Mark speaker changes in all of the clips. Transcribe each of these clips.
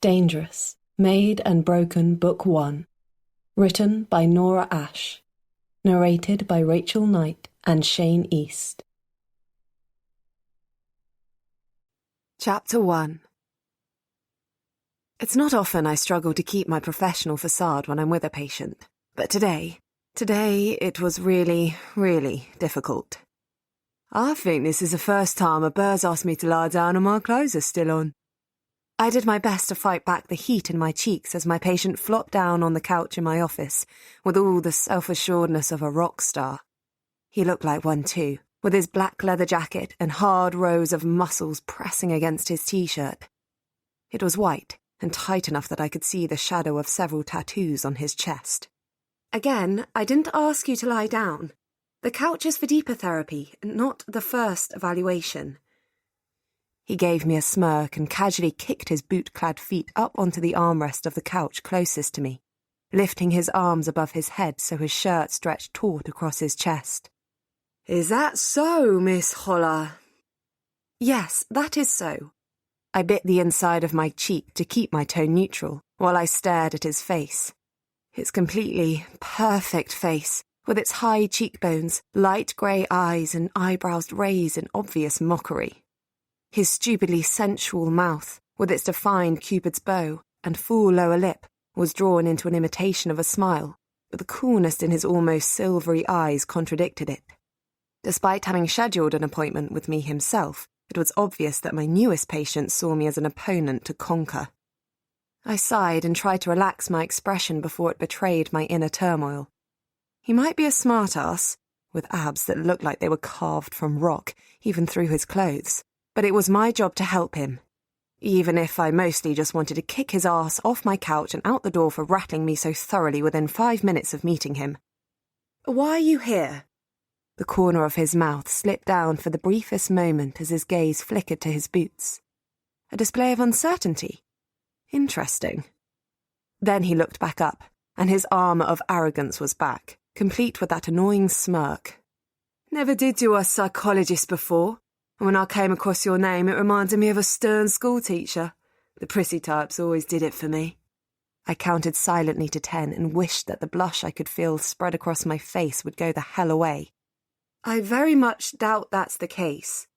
Speaker 1: Dangerous, Made and Broken Book 1. Written by Nora Ash. Narrated by Rachel Knight and Shane East.
Speaker 2: Chapter 1. It's not often I struggle to keep my professional facade when I'm with a patient, but today it was really, really difficult. I think this is the first time a bird's asked me to lie down and my clothes are still on. I did my best to fight back the heat in my cheeks as my patient flopped down on the couch in my office with all the self-assuredness of a rock star. He looked like one too, with his black leather jacket and hard rows of muscles pressing against his t-shirt. It was white and tight enough that I could see the shadow of several tattoos on his chest. Again, I didn't ask you to lie down. The couch is for deeper therapy, not the first evaluation. He gave me a smirk and casually kicked his boot-clad feet up onto the armrest of the couch closest to me, lifting his arms above his head so his shirt stretched taut across his chest. "Is that so, Miss Holler?" "Yes, that is so." I bit the inside of my cheek to keep my tone neutral while I stared at his face. His completely perfect face, with its high cheekbones, light grey eyes and eyebrows raised in obvious mockery. His stupidly sensual mouth, with its defined Cupid's bow and full lower lip, was drawn into an imitation of a smile, but the coolness in his almost silvery eyes contradicted it. Despite having scheduled an appointment with me himself, it was obvious that my newest patient saw me as an opponent to conquer. I sighed and tried to relax my expression before it betrayed my inner turmoil. He might be a smart-ass, with abs that looked like they were carved from rock, even through his clothes, but it was my job to help him, even if I mostly just wanted to kick his ass off my couch and out the door for rattling me so thoroughly within 5 minutes of meeting him. "Why are you here?" The corner of his mouth slipped down for the briefest moment as his gaze flickered to his boots. A display of uncertainty. Interesting. Then he looked back up, and his armour of arrogance was back, complete with that annoying smirk. "Never did do a psychologist before. And when I came across your name, it reminded me of a stern schoolteacher. The prissy types always did it for me." I counted silently to 10 and wished that the blush I could feel spread across my face would go the hell away. "I very much doubt that's the case."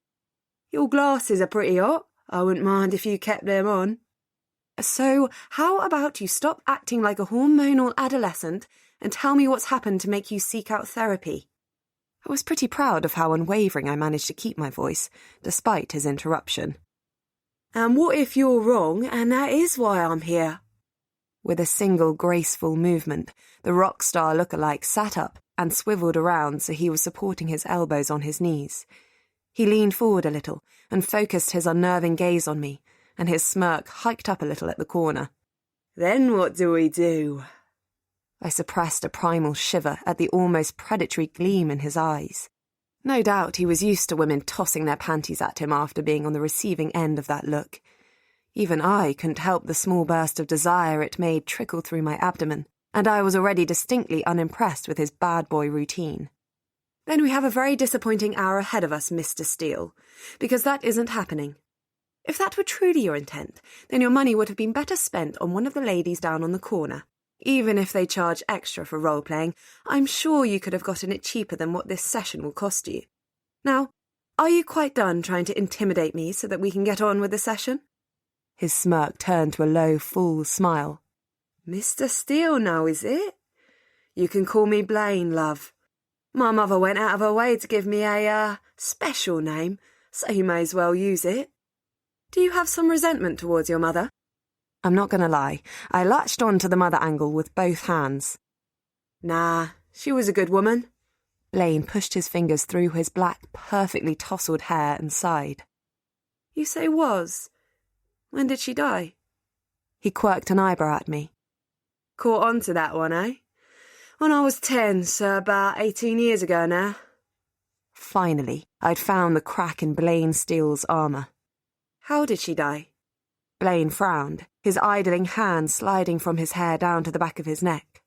Speaker 2: "Your glasses are pretty hot. I wouldn't mind if you kept them on." "So, how about you stop acting like a hormonal adolescent and tell me what's happened to make you seek out therapy?" I was pretty proud of how unwavering I managed to keep my voice, despite his interruption. "And what if you're wrong, and that is why I'm here?" With a single graceful movement, the rock star lookalike sat up and swiveled around so he was supporting his elbows on his knees. He leaned forward a little and focused his unnerving gaze on me, and his smirk hiked up a little at the corner. "Then what do we do?" I suppressed a primal shiver at the almost predatory gleam in his eyes. No doubt he was used to women tossing their panties at him after being on the receiving end of that look. Even I couldn't help the small burst of desire it made trickle through my abdomen, and I was already distinctly unimpressed with his bad boy routine. "Then we have a very disappointing hour ahead of us, Mr. Steele, because that isn't happening. If that were truly your intent, then your money would have been better spent on one of the ladies down on the corner. Even if they charge extra for role-playing, I'm sure you could have gotten it cheaper than what this session will cost you. Now, are you quite done trying to intimidate me so that we can get on with the session?" His smirk turned to a low, full smile. "Mr. Steele now, is it? You can call me Blaine, love. My mother went out of her way to give me a, special name, so you may as well use it. Do you have some resentment towards your mother?" I'm not going to lie, I latched on to the mother angle with both hands. "Nah, she was a good woman." Blaine pushed his fingers through his black, perfectly tousled hair and sighed. "You say was? When did she die?" He quirked an eyebrow at me. "Caught on to that one, eh? When I was 10, so about 18 years ago now." Finally, I'd found the crack in Blaine Steele's armour. "How did she die?" Blaine frowned, his idling hand sliding from his hair down to the back of his neck.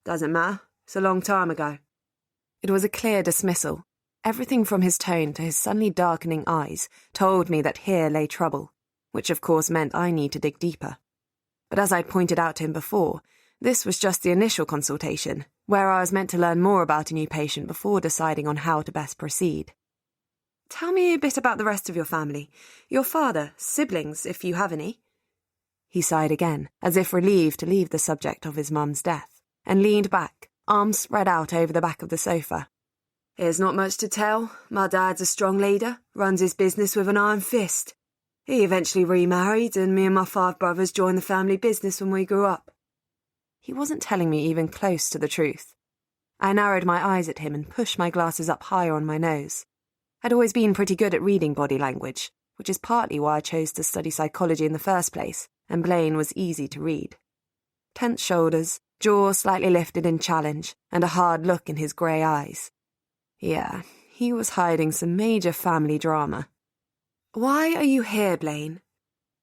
Speaker 2: "Doesn't matter. It's a long time ago." It was a clear dismissal. Everything from his tone to his suddenly darkening eyes told me that here lay trouble, which of course meant I need to dig deeper. But as I'd pointed out to him before, this was just the initial consultation, where I was meant to learn more about a new patient before deciding on how to best proceed. "Tell me a bit about the rest of your family. Your father, siblings, if you have any." He sighed again, as if relieved to leave the subject of his mum's death, and leaned back, arms spread out over the back of the sofa. "There's not much to tell. My dad's a strong leader, runs his business with an iron fist. He eventually remarried, and me and my 5 brothers joined the family business when we grew up." He wasn't telling me even close to the truth. I narrowed my eyes at him and pushed my glasses up higher on my nose. I'd always been pretty good at reading body language, which is partly why I chose to study psychology in the first place, and Blaine was easy to read. Tense shoulders, jaw slightly lifted in challenge, and a hard look in his grey eyes. Yeah, he was hiding some major family drama. "Why are you here, Blaine?"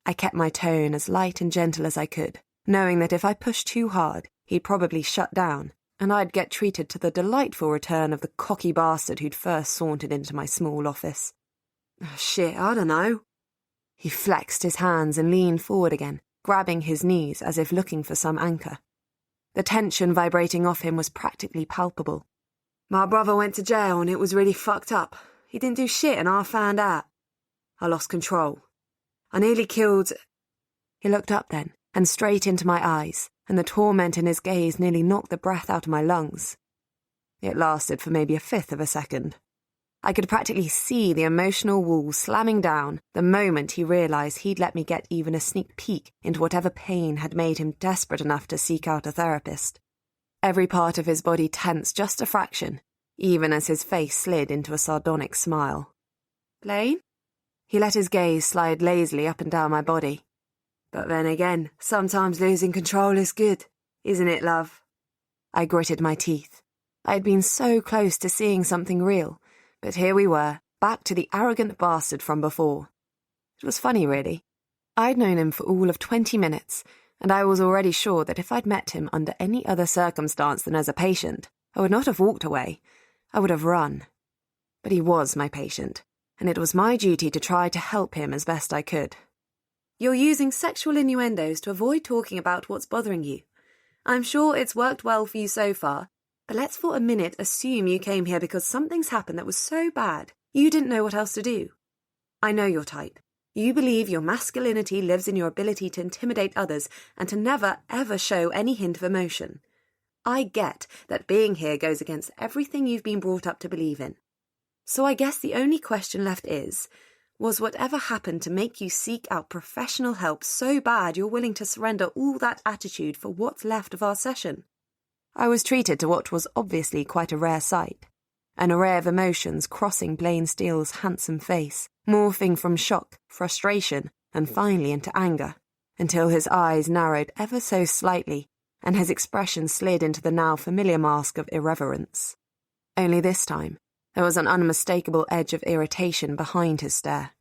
Speaker 2: I kept my tone as light and gentle as I could, knowing that if I pushed too hard, he'd probably shut down, and I'd get treated to the delightful return of the cocky bastard who'd first sauntered into my small office. "Shit, I don't know." He flexed his hands and leaned forward again, grabbing his knees as if looking for some anchor. The tension vibrating off him was practically palpable. "My brother went to jail and it was really fucked up. He didn't do shit and I found out. I lost control. I nearly killed—" He looked up then, and straight into my eyes, and the torment in his gaze nearly knocked the breath out of my lungs. It lasted for maybe 1/5 of a second. I could practically see the emotional wall slamming down the moment he realised he'd let me get even a sneak peek into whatever pain had made him desperate enough to seek out a therapist. Every part of his body tensed just a fraction, even as his face slid into a sardonic smile. "Blaine?" He let his gaze slide lazily up and down my body. "But then again, sometimes losing control is good, isn't it, love?" I gritted my teeth. I had been so close to seeing something real, but here we were, back to the arrogant bastard from before. It was funny, really. I'd known him for all of 20 minutes, and I was already sure that if I'd met him under any other circumstance than as a patient, I would not have walked away. I would have run. But he was my patient, and it was my duty to try to help him as best I could. "You're using sexual innuendos to avoid talking about what's bothering you. I'm sure it's worked well for you so far, but let's for a minute assume you came here because something's happened that was so bad you didn't know what else to do. I know your type. You believe your masculinity lives in your ability to intimidate others and to never, ever show any hint of emotion. I get that being here goes against everything you've been brought up to believe in. So I guess the only question left is, was whatever happened to make you seek out professional help so bad you're willing to surrender all that attitude for what's left of our session?" I was treated to what was obviously quite a rare sight. An array of emotions crossing Blaine Steele's handsome face, morphing from shock, frustration, and finally into anger, until his eyes narrowed ever so slightly and his expression slid into the now familiar mask of irreverence. Only this time, there was an unmistakable edge of irritation behind his stare.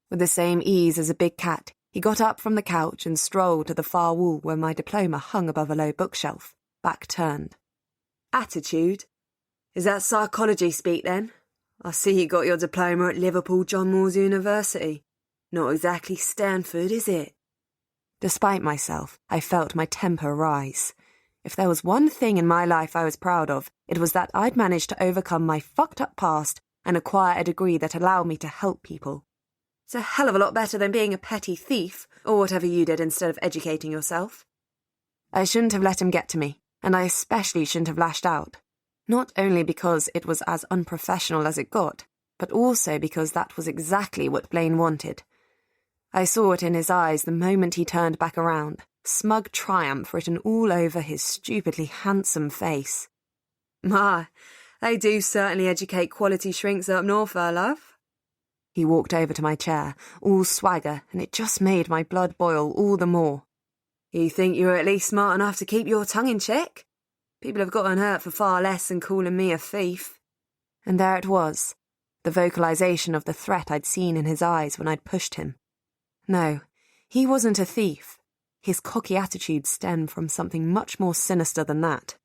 Speaker 2: With the same ease as a big cat, he got up from the couch and strolled to the far wall where my diploma hung above a low bookshelf, back turned. "Attitude? Is that psychology speak then? I see you got your diploma at Liverpool John Moores University. Not exactly Stanford, is it?" Despite myself, I felt my temper rise. If there was one thing in my life I was proud of, it was that I'd managed to overcome my fucked-up past and acquire a degree that allowed me to help people. It's a hell of a lot better than being a petty thief, or whatever you did instead of educating yourself. I shouldn't have let him get to me, and I especially shouldn't have lashed out. Not only because it was as unprofessional as it got, but also because that was exactly what Blaine wanted. I saw it in his eyes the moment he turned back around, smug triumph written all over his stupidly handsome face. "My, they do certainly educate quality shrinks up north, I love." He walked over to my chair, all swagger, and it just made my blood boil all the more. "You think you're at least smart enough to keep your tongue in check? People have gotten hurt for far less than calling me a thief." And there it was, the vocalization of the threat I'd seen in his eyes when I'd pushed him. No, he wasn't a thief. His cocky attitude stemmed from something much more sinister than that.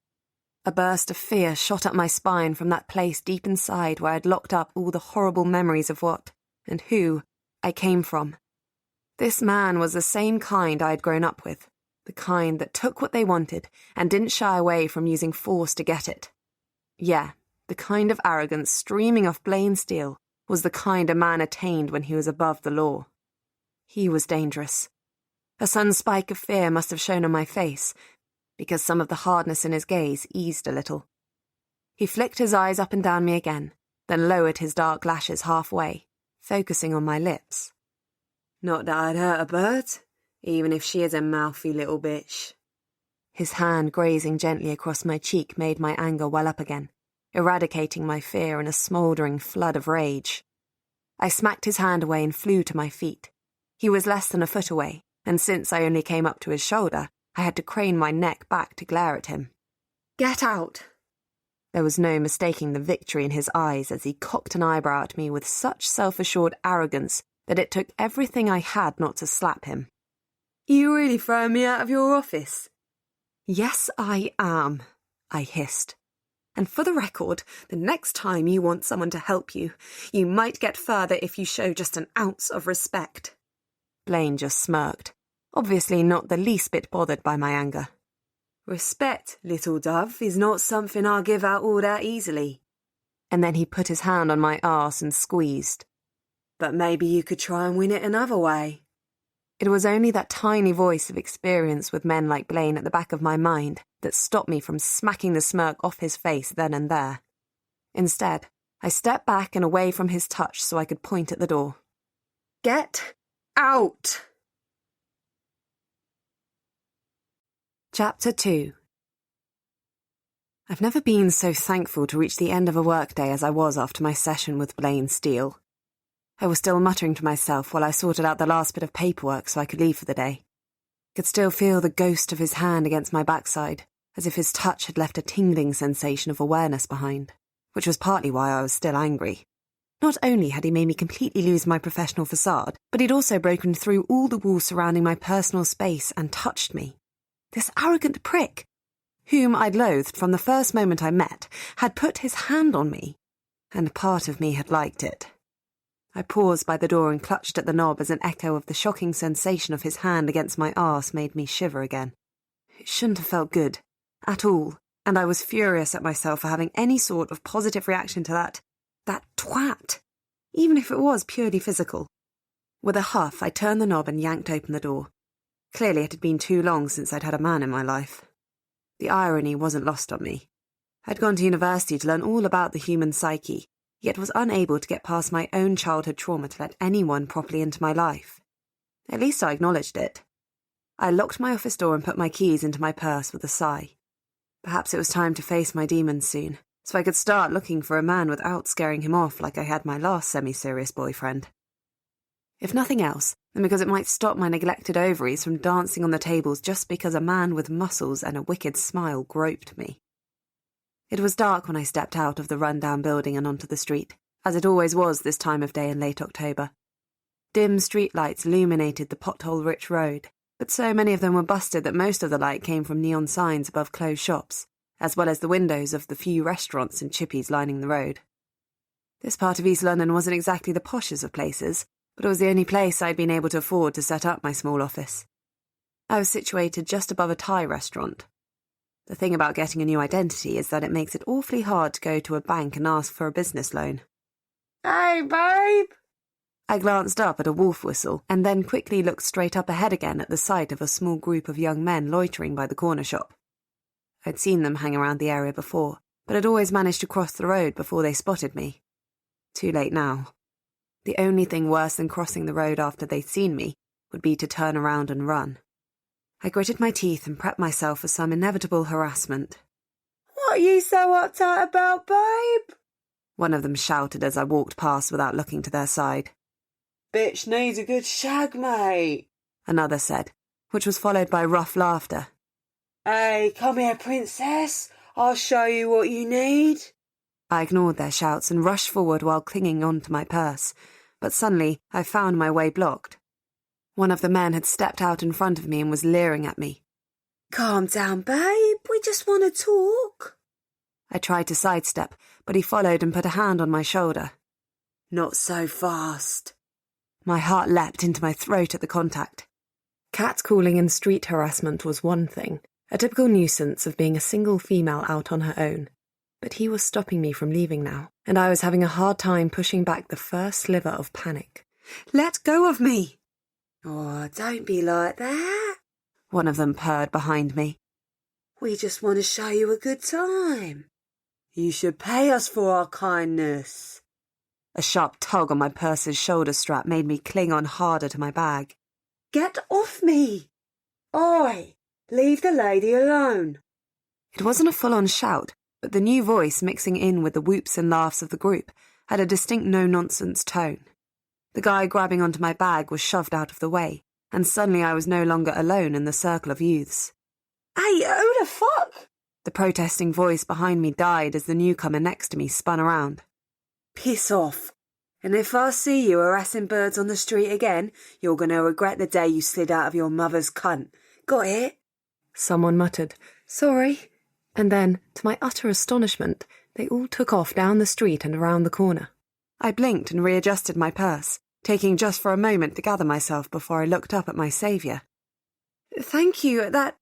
Speaker 2: A burst of fear shot up my spine from that place deep inside where I'd locked up all the horrible memories of what, and who, I came from. This man was the same kind I'd grown up with, The kind that took what they wanted and didn't shy away from using force to get it. Yeah, the kind of arrogance streaming off Blaine steel was the kind a man attained when he was above the law. He was dangerous. A sudden spike of fear must have shown on my face, because some of the hardness in his gaze eased a little. He flicked his eyes up and down me again, then lowered his dark lashes halfway, focusing on my lips. Not that I'd hurt a bird, even if she is a mouthy little bitch. His hand grazing gently across my cheek made my anger well up again, eradicating my fear in a smouldering flood of rage. I smacked his hand away and flew to my feet. He was less than a foot away, and since I only came up to his shoulder, I had to crane my neck back to glare at him. Get out! There was no mistaking the victory in his eyes as he cocked an eyebrow at me with such self-assured arrogance that it took everything I had not to slap him. You really throwing me out of your office? Yes, I am, I hissed. And for the record, the next time you want someone to help you, you might get further if you show just an ounce of respect. Blaine just smirked, obviously not the least bit bothered by my anger. Respect, little dove, is not something I'll give out all that easily. And then he put his hand on my arse and squeezed. But maybe you could try and win it another way. It was only that tiny voice of experience with men like Blaine at the back of my mind that stopped me from smacking the smirk off his face then and there. Instead, I stepped back and away from his touch so I could point at the door. Get out! Chapter 2. I've never been so thankful to reach the end of a workday as I was after my session with Blaine Steele. I was still muttering to myself while I sorted out the last bit of paperwork so I could leave for the day. I could still feel the ghost of his hand against my backside, as if his touch had left a tingling sensation of awareness behind, which was partly why I was still angry. Not only had he made me completely lose my professional facade, but he'd also broken through all the walls surrounding my personal space and touched me. This arrogant prick, whom I'd loathed from the first moment I met, had put his hand on me, and part of me had liked it. I paused by the door and clutched at the knob as an echo of the shocking sensation of his hand against my arse made me shiver again. It shouldn't have felt good, at all, and I was furious at myself for having any sort of positive reaction to that twat, even if it was purely physical. With a huff, I turned the knob and yanked open the door. Clearly it had been too long since I'd had a man in my life. The irony wasn't lost on me. I'd gone to university to learn all about the human psyche, yet was unable to get past my own childhood trauma to let anyone properly into my life. At least I acknowledged it. I locked my office door and put my keys into my purse with a sigh. Perhaps it was time to face my demons soon, so I could start looking for a man without scaring him off like I had my last semi-serious boyfriend. If nothing else, then because it might stop my neglected ovaries from dancing on the tables just because a man with muscles and a wicked smile groped me. It was dark when I stepped out of the run-down building and onto the street, as it always was this time of day in late October. Dim streetlights illuminated the pothole-rich road, but so many of them were busted that most of the light came from neon signs above closed shops, as well as the windows of the few restaurants and chippies lining the road. This part of East London wasn't exactly the poshest of places, but it was the only place I'd been able to afford to set up my small office. I was situated just above a Thai restaurant. The thing about getting a new identity is that it makes it awfully hard to go to a bank and ask for a business loan. Hey, babe! I glanced up at a wolf whistle and then quickly looked straight up ahead again at the sight of a small group of young men loitering by the corner shop. I'd seen them hang around the area before, but had always managed to cross the road before they spotted me. Too late now. The only thing worse than crossing the road after they'd seen me would be to turn around and run. I gritted my teeth and prepped myself for some inevitable harassment. What are you so uptight about, babe? One of them shouted as I walked past without looking to their side. Bitch needs a good shag, mate, another said, which was followed by rough laughter. Hey, come here, princess. I'll show you what you need. I ignored their shouts and rushed forward while clinging on to my purse, but suddenly I found my way blocked. One of the men had stepped out in front of me and was leering at me. Calm down, babe. We just want to talk. I tried to sidestep, but he followed and put a hand on my shoulder. Not so fast. My heart leapt into my throat at the contact.
Speaker 1: Catcalling and street harassment was one thing, a typical nuisance of being a single female out on her own. But he was stopping me from leaving now, and I was having a hard time pushing back the first sliver of panic.
Speaker 2: "Let go of me!" "Oh, don't be like that," one of them purred behind me. "We just want to show you a good time. You should pay us for our kindness." A sharp tug on my purse's shoulder strap made me cling on harder to my bag. "Get off me! Oi, leave the lady alone." It wasn't a full-on shout, but the new voice mixing in with the whoops and laughs of the group had a distinct no-nonsense tone. The guy grabbing onto my bag was shoved out of the way, and suddenly I was no longer alone in the circle of youths. "Hey, who the fuck?" The protesting voice behind me died as the newcomer next to me spun around. "Piss off. And if I see you harassing birds on the street again, you're going to regret the day you slid out of your mother's cunt. Got it?"
Speaker 1: Someone muttered, "Sorry." And then, to my utter astonishment, they all took off down the street and around the corner.
Speaker 2: I blinked and readjusted my purse, taking just for a moment to gather myself before I looked up at my saviour. "Thank you, that—"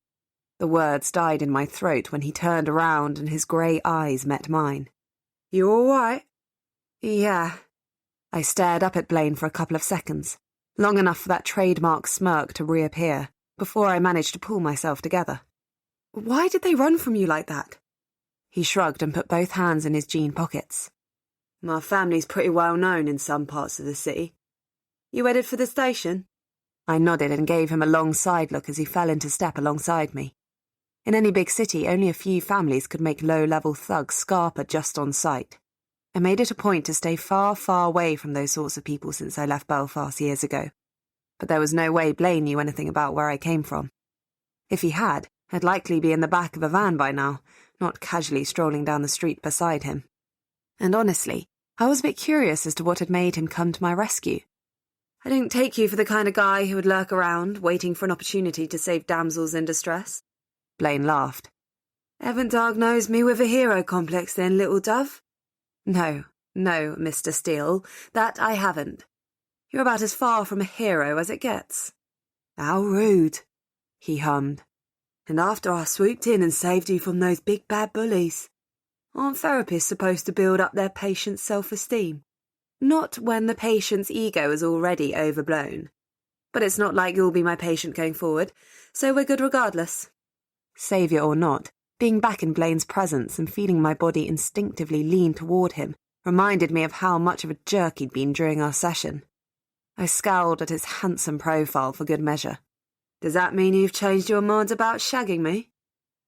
Speaker 2: The words died in my throat when he turned around and his grey eyes met mine. "You all right?" "Yeah." I stared up at Blaine for a couple of seconds, long enough for that trademark smirk to reappear, before I managed to pull myself together. "Why did they run from you like that?" He shrugged and put both hands in his jean pockets. "My family's pretty well known in some parts of the city. You headed for the station?" I nodded and gave him a long side look as he fell into step alongside me. In any big city, only a few families could make low-level thugs scarper just on sight. I made it a point to stay far, far away from those sorts of people since I left Belfast years ago. But there was no way Blaine knew anything about where I came from. If he had, I'd likely be in the back of a van by now, not casually strolling down the street beside him. And honestly, I was a bit curious as to what had made him come to my rescue. "I didn't take you for the kind of guy who would lurk around, waiting for an opportunity to save damsels in distress." Blaine laughed. "Haven't diagnosed me with a hero complex then, little dove?" No, Mr. Steele, that I haven't. You're about as far from a hero as it gets." "How rude," he hummed. "And after I swooped in and saved you from those big bad bullies. Aren't therapists supposed to build up their patient's self-esteem? Not when the patient's ego is already overblown. But it's not like you'll be my patient going forward, so we're good regardless." Saviour or not, being back in Blaine's presence and feeling my body instinctively lean toward him reminded me of how much of a jerk he'd been during our session. I scowled at his handsome profile for good measure. "Does that mean you've changed your mind about shagging me?"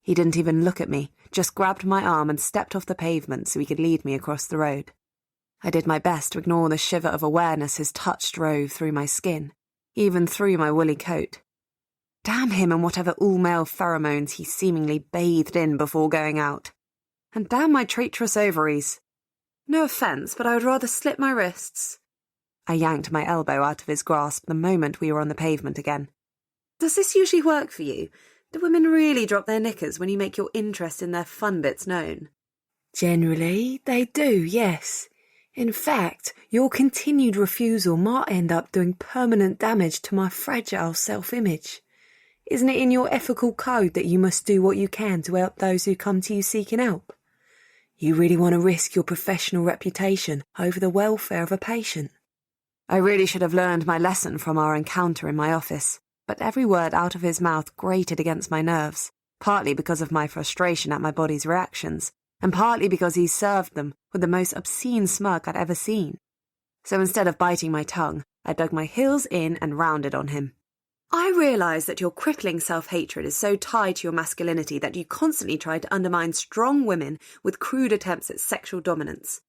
Speaker 2: He didn't even look at me, just grabbed my arm and stepped off the pavement so he could lead me across the road. I did my best to ignore the shiver of awareness his touch drove through my skin, even through my woolly coat. Damn him and whatever all-male pheromones he seemingly bathed in before going out. And damn my traitorous ovaries. No offence, but I would rather slit my wrists. I yanked my elbow out of his grasp the moment we were on the pavement again. "Does this usually work for you? Do women really drop their knickers when you make your interest in their fun bits known?"
Speaker 1: Generally, they do, yes. In fact, your continued refusal might end up doing permanent damage to my fragile self-image. Isn't it in your ethical code that you must do what you can to help those who come to you seeking help? You really want to risk your professional reputation over the welfare of a patient?
Speaker 2: I really should have learned my lesson from our encounter in my office, but every word out of his mouth grated against my nerves, partly because of my frustration at my body's reactions, and partly because he served them with the most obscene smirk I'd ever seen. So instead of biting my tongue, I dug my heels in and rounded on him. "I realise that your crippling self-hatred is so tied to your masculinity that you constantly try to undermine strong women with crude attempts at sexual dominance.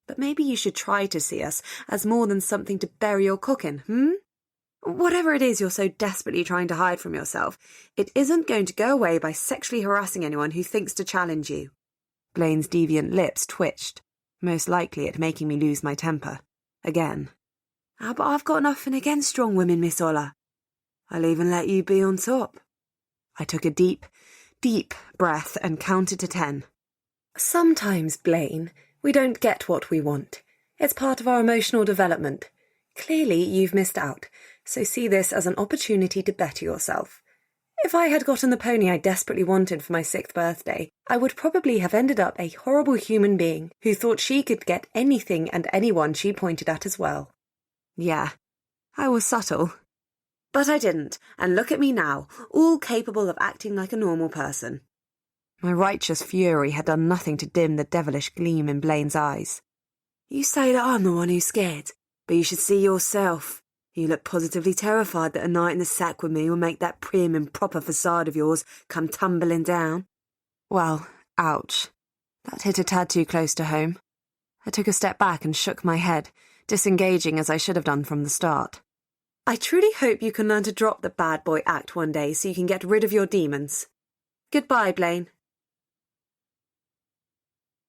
Speaker 2: But maybe you should try to see us as more than something to bury your cock in, Whatever it is you're so desperately trying to hide from yourself, it isn't going to go away by sexually harassing anyone who thinks to challenge you." Blaine's deviant lips twitched, most likely at making me lose my temper. Again. "But I've got nothing against strong women, Miss Ola. I'll even let you be on top." I took a deep, deep breath and counted to 10.
Speaker 1: Sometimes, Blaine, we don't get what we want. It's part of our emotional development. Clearly, you've missed out. so see this as an opportunity to better yourself. If I had gotten the pony I desperately wanted for my 6th birthday, I would probably have ended up a horrible human being who thought she could get anything and anyone she pointed at as well.
Speaker 2: Yeah, I was subtle. But I didn't, and look at me now, all capable of acting like a normal person. My righteous fury had done nothing to dim the devilish gleam in Blaine's eyes. You say that I'm the one who's scared, but you should see yourself. You look positively terrified that a night in the sack with me will make that prim and proper facade of yours come tumbling down. Well, ouch. That hit a tad too close to home. I took a step back and shook my head, disengaging as I should have done from the start. I truly hope you can learn to drop the bad boy act one day so you can get rid of your demons. Goodbye, Blaine.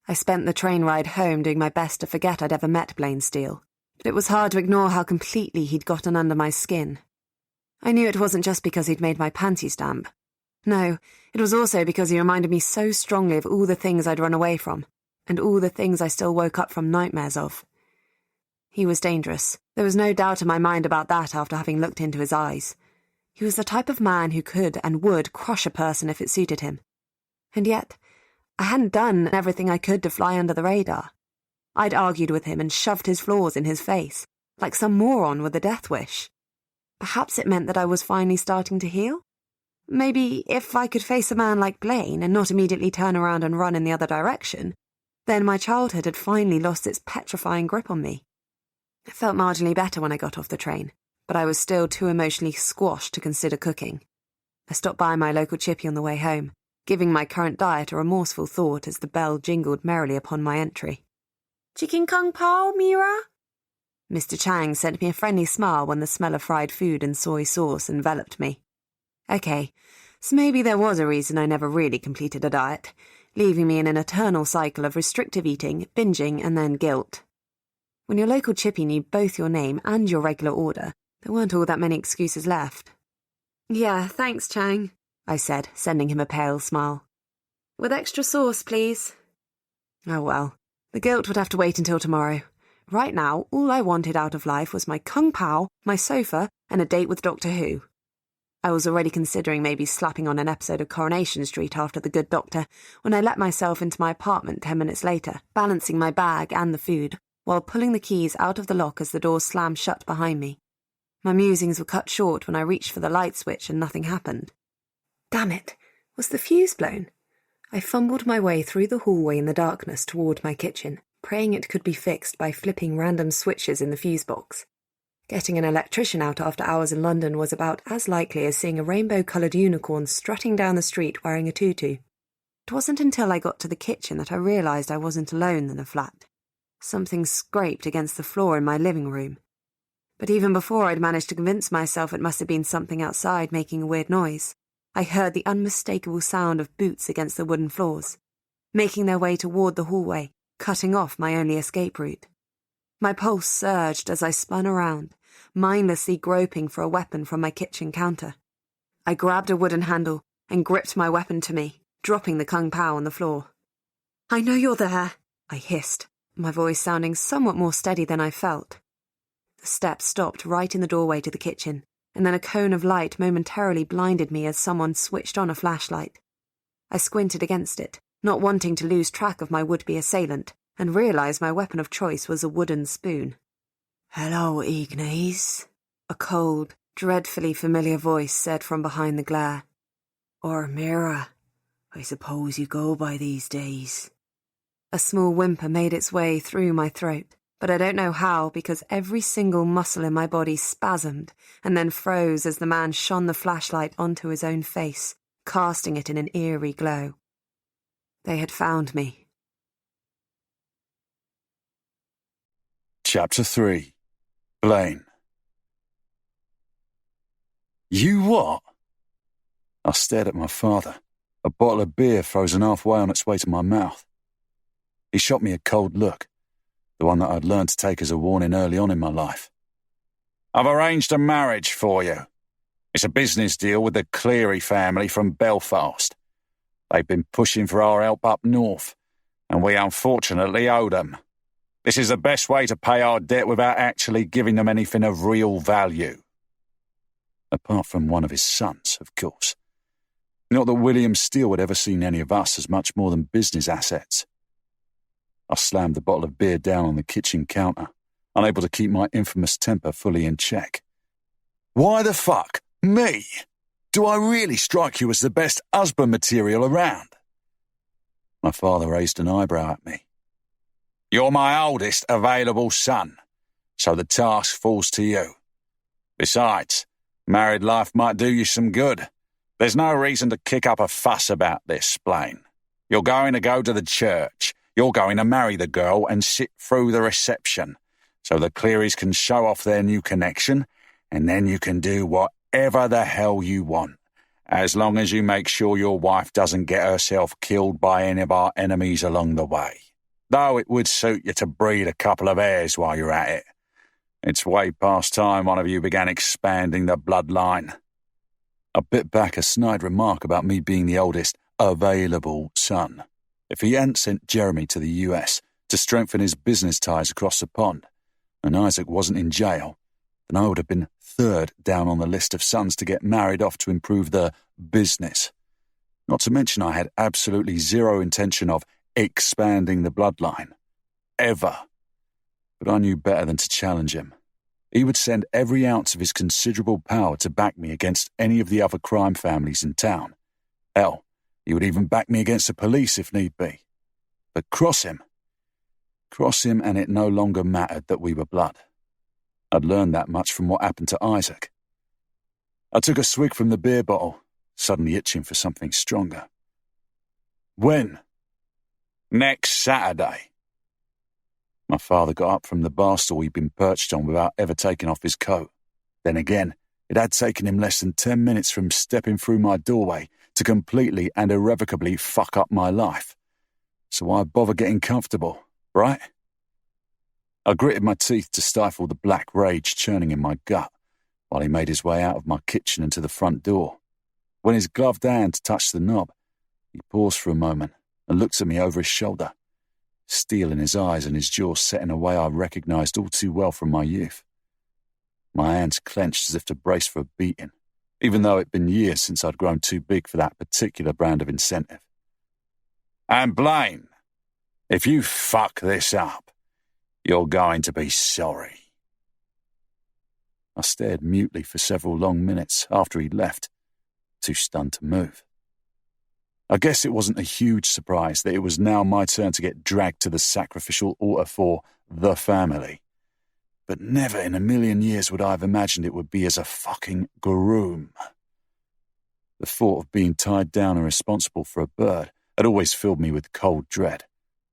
Speaker 2: I spent the train ride home doing my best to forget I'd ever met Blaine Steele, but it was hard to ignore how completely he'd gotten under my skin. I knew it wasn't just because he'd made my panties damp. No, it was also because he reminded me so strongly of all the things I'd run away from, and all the things I still woke up from nightmares of. He was dangerous. There was no doubt in my mind about that after having looked into his eyes. He was the type of man who could and would crush a person if it suited him. And yet, I hadn't done everything I could to fly under the radar. I'd argued with him and shoved his flaws in his face, like some moron with a death wish. Perhaps it meant that I was finally starting to heal? Maybe if I could face a man like Blaine and not immediately turn around and run in the other direction, then my childhood had finally lost its petrifying grip on me. I felt marginally better when I got off the train, but I was still too emotionally squashed to consider cooking. I stopped by my local chippy on the way home, giving my current diet a remorseful thought as the bell jingled merrily upon my entry. Chicken kung pao, Mira? Mr. Chang sent me a friendly smile when the smell of fried food and soy sauce enveloped me. Okay, so maybe there was a reason I never really completed a diet, leaving me in an eternal cycle of restrictive eating, binging, and then guilt. When your local chippy knew both your name and your regular order, there weren't all that many excuses left. Yeah, thanks, Chang, I said, sending him a pale smile. With extra sauce, please. Oh well, the guilt would have to wait until tomorrow. Right now, all I wanted out of life was my kung pao, my sofa, and a date with Doctor Who. I was already considering maybe slapping on an episode of Coronation Street after The Good Doctor when I let myself into my apartment 10 minutes later, balancing my bag and the food, while pulling the keys out of the lock as the door slammed shut behind me. My musings were cut short when I reached for the light switch and nothing happened. Damn it, was the fuse blown? I fumbled my way through the hallway in the darkness toward my kitchen, praying it could be fixed by flipping random switches in the fuse box. Getting an electrician out after hours in London was about as likely as seeing a rainbow-coloured unicorn strutting down the street wearing a tutu. It wasn't until I got to the kitchen that I realised I wasn't alone in the flat. Something scraped against the floor in my living room. But even before I'd managed to convince myself it must have been something outside making a weird noise, I heard the unmistakable sound of boots against the wooden floors, making their way toward the hallway, cutting off my only escape route. My pulse surged as I spun around, mindlessly groping for a weapon from my kitchen counter. I grabbed a wooden handle and gripped my weapon to me, dropping the kung pao on the floor. I know you're there, I hissed, my voice sounding somewhat more steady than I felt. The steps stopped right in the doorway to the kitchen, and then a cone of light momentarily blinded me as someone switched on a flashlight. I squinted against it, not wanting to lose track of my would-be assailant, and realised my weapon of choice was a wooden spoon. "Hello, Ignace," a cold, dreadfully familiar voice said from behind the glare. "Or Mira, I suppose you go by these days." A small whimper made its way through my throat, but I don't know how because every single muscle in my body spasmed and then froze as the man shone the flashlight onto his own face, casting it in an eerie glow. They had found me.
Speaker 3: Chapter 3. Blaine. You what? I stared at my father, a bottle of beer frozen halfway on its way to my mouth. He shot me a cold look, the one that I'd learned to take as a warning early on in my life. "I've arranged a marriage for you. It's a business deal with the Cleary family from Belfast. They've been pushing for our help up north, and we unfortunately owe them. This is the best way to pay our debt without actually giving them anything of real value." Apart from one of his sons, of course. Not that William Steele had ever seen any of us as much more than business assets. I slammed the bottle of beer down on the kitchen counter, unable to keep my infamous temper fully in check. Why the fuck? Me? Do I really strike you as the best husband material around? My father raised an eyebrow at me. You're my oldest available son, so the task falls to you. Besides, married life might do you some good. There's no reason to kick up a fuss about this, Blaine. You're going to go to the church. You're going to marry the girl and sit through the reception, so the Clearys can show off their new connection, and then you can do whatever the hell you want, as long as you make sure your wife doesn't get herself killed by any of our enemies along the way. Though it would suit you to breed a couple of heirs while you're at it. It's way past time one of you began expanding the bloodline. I bit back a snide remark about me being the oldest available son. If he hadn't sent Jeremy to the US to strengthen his business ties across the pond, and Isaac wasn't in jail, then I would have been third down on the list of sons to get married off to improve the business. Not to mention I had absolutely zero intention of expanding the bloodline. Ever. But I knew better than to challenge him. He would send every ounce of his considerable power to back me against any of the other crime families in town. Hell, he would even back me against the police if need be. But cross him and it no longer mattered that we were blood. I'd learned that much from what happened to Isaac. I took a swig from the beer bottle, suddenly itching for something stronger. When? Next Saturday. My father got up from the bar stool he'd been perched on without ever taking off his coat. Then again, it had taken him less than 10 minutes from stepping through my doorway to completely and irrevocably fuck up my life. So why bother getting comfortable, right? I gritted my teeth to stifle the black rage churning in my gut while he made his way out of my kitchen and to the front door. When his gloved hand touched the knob, he paused for a moment and looked at me over his shoulder, steel in his eyes and his jaw set in a way I recognised all too well from my youth. My hands clenched as if to brace for a beating, even though it'd been years since I'd grown too big for that particular brand of incentive. And Blaine, if you fuck this up, you're going to be sorry. I stared mutely for several long minutes after he'd left, too stunned to move. I guess it wasn't a huge surprise that it was now my turn to get dragged to the sacrificial altar for the family. But never in a million years would I have imagined it would be as a fucking groom. The thought of being tied down and responsible for a bird had always filled me with cold dread,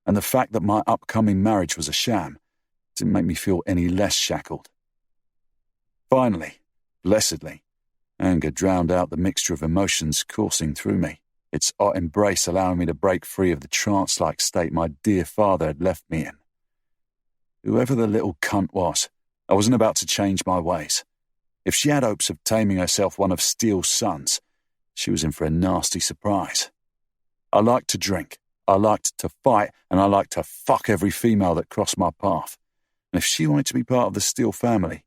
Speaker 3: and the fact that my upcoming marriage was a sham didn't make me feel any less shackled. Finally, blessedly, anger drowned out the mixture of emotions coursing through me, its hot embrace allowing me to break free of the trance-like state my dear father had left me in. Whoever the little cunt was, I wasn't about to change my ways. If she had hopes of taming herself one of Steele's sons, she was in for a nasty surprise. I liked to drink, I liked to fight, and I liked to fuck every female that crossed my path. And if she wanted to be part of the Steele family,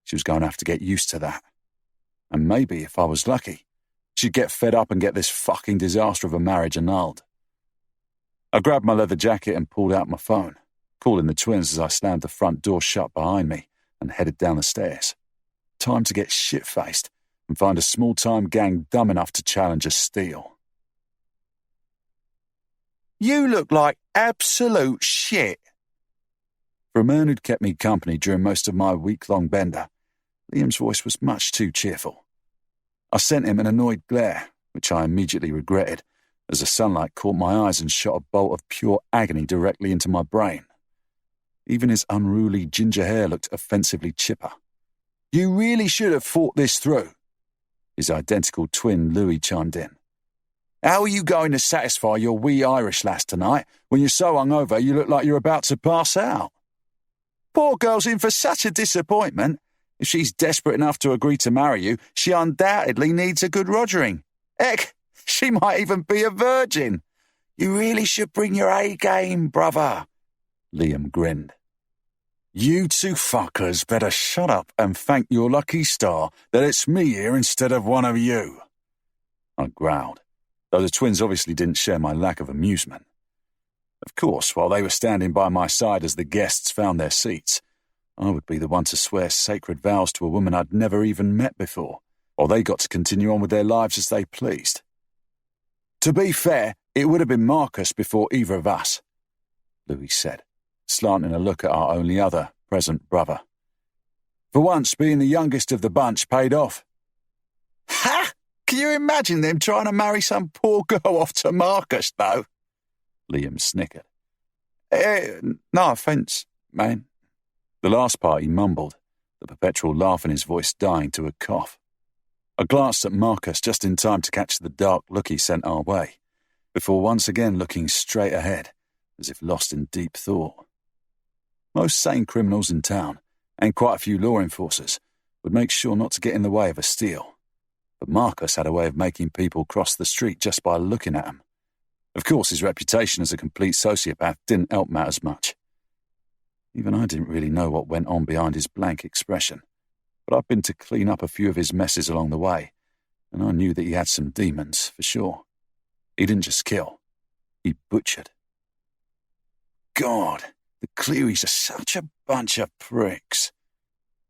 Speaker 3: she was going to have to get used to that. And maybe, if I was lucky, she'd get fed up and get this fucking disaster of a marriage annulled. I grabbed my leather jacket and pulled out my phone, calling the twins as I slammed the front door shut behind me and headed down the stairs. Time to get shit-faced and find a small-time gang dumb enough to challenge a Steele. You look like absolute shit. For a man who'd kept me company during most of my week-long bender, Liam's voice was much too cheerful. I sent him an annoyed glare, which I immediately regretted, as the sunlight caught my eyes and shot a bolt of pure agony directly into my brain. Even his unruly ginger hair looked offensively chipper. You really should have thought this through. His identical twin, Louis, chimed in. How are you going to satisfy your wee Irish lass tonight when you're so hungover you look like you're about to pass out? Poor girl's in for such a disappointment. If she's desperate enough to agree to marry you, she undoubtedly needs a good rogering. Heck, she might even be a virgin. You really should bring your A game, brother. Liam grinned. You two fuckers better shut up and thank your lucky star that it's me here instead of one of you. I growled, though the twins obviously didn't share my lack of amusement. Of course, while they were standing by my side as the guests found their seats, I would be the one to swear sacred vows to a woman I'd never even met before, while they got to continue on with their lives as they pleased. To be fair, it would have been Marcus before either of us, Louis said, slanting a look at our only other present brother. For once, being the youngest of the bunch paid off. Ha! Can you imagine them trying to marry some poor girl off to Marcus, though? Liam snickered. No offence, man. The last part he mumbled, the perpetual laugh in his voice dying to a cough. I glanced at Marcus just in time to catch the dark look he sent our way, before once again looking straight ahead, as if lost in deep thought. Most sane criminals in town, and quite a few law enforcers, would make sure not to get in the way of a steal. But Marcus had a way of making people cross the street just by looking at him. Of course, his reputation as a complete sociopath didn't help matters much. Even I didn't really know what went on behind his blank expression, but I'd been to clean up a few of his messes along the way, and I knew that he had some demons, for sure. He didn't just kill, he butchered. God, the Clearys are such a bunch of pricks,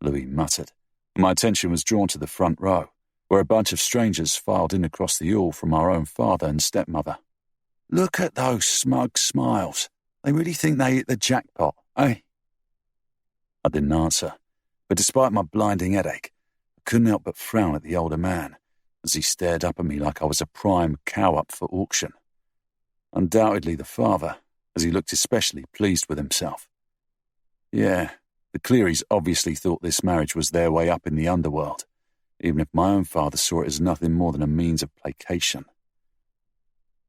Speaker 3: Louis muttered, and my attention was drawn to the front row, where a bunch of strangers filed in across the hall from our own father and stepmother. Look at those smug smiles. They really think they hit the jackpot, eh? I didn't answer, but despite my blinding headache, I couldn't help but frown at the older man as he stared up at me like I was a prime cow up for auction. Undoubtedly the father, as he looked especially pleased with himself. Yeah, the Clearys obviously thought this marriage was their way up in the underworld, even if my own father saw it as nothing more than a means of placation.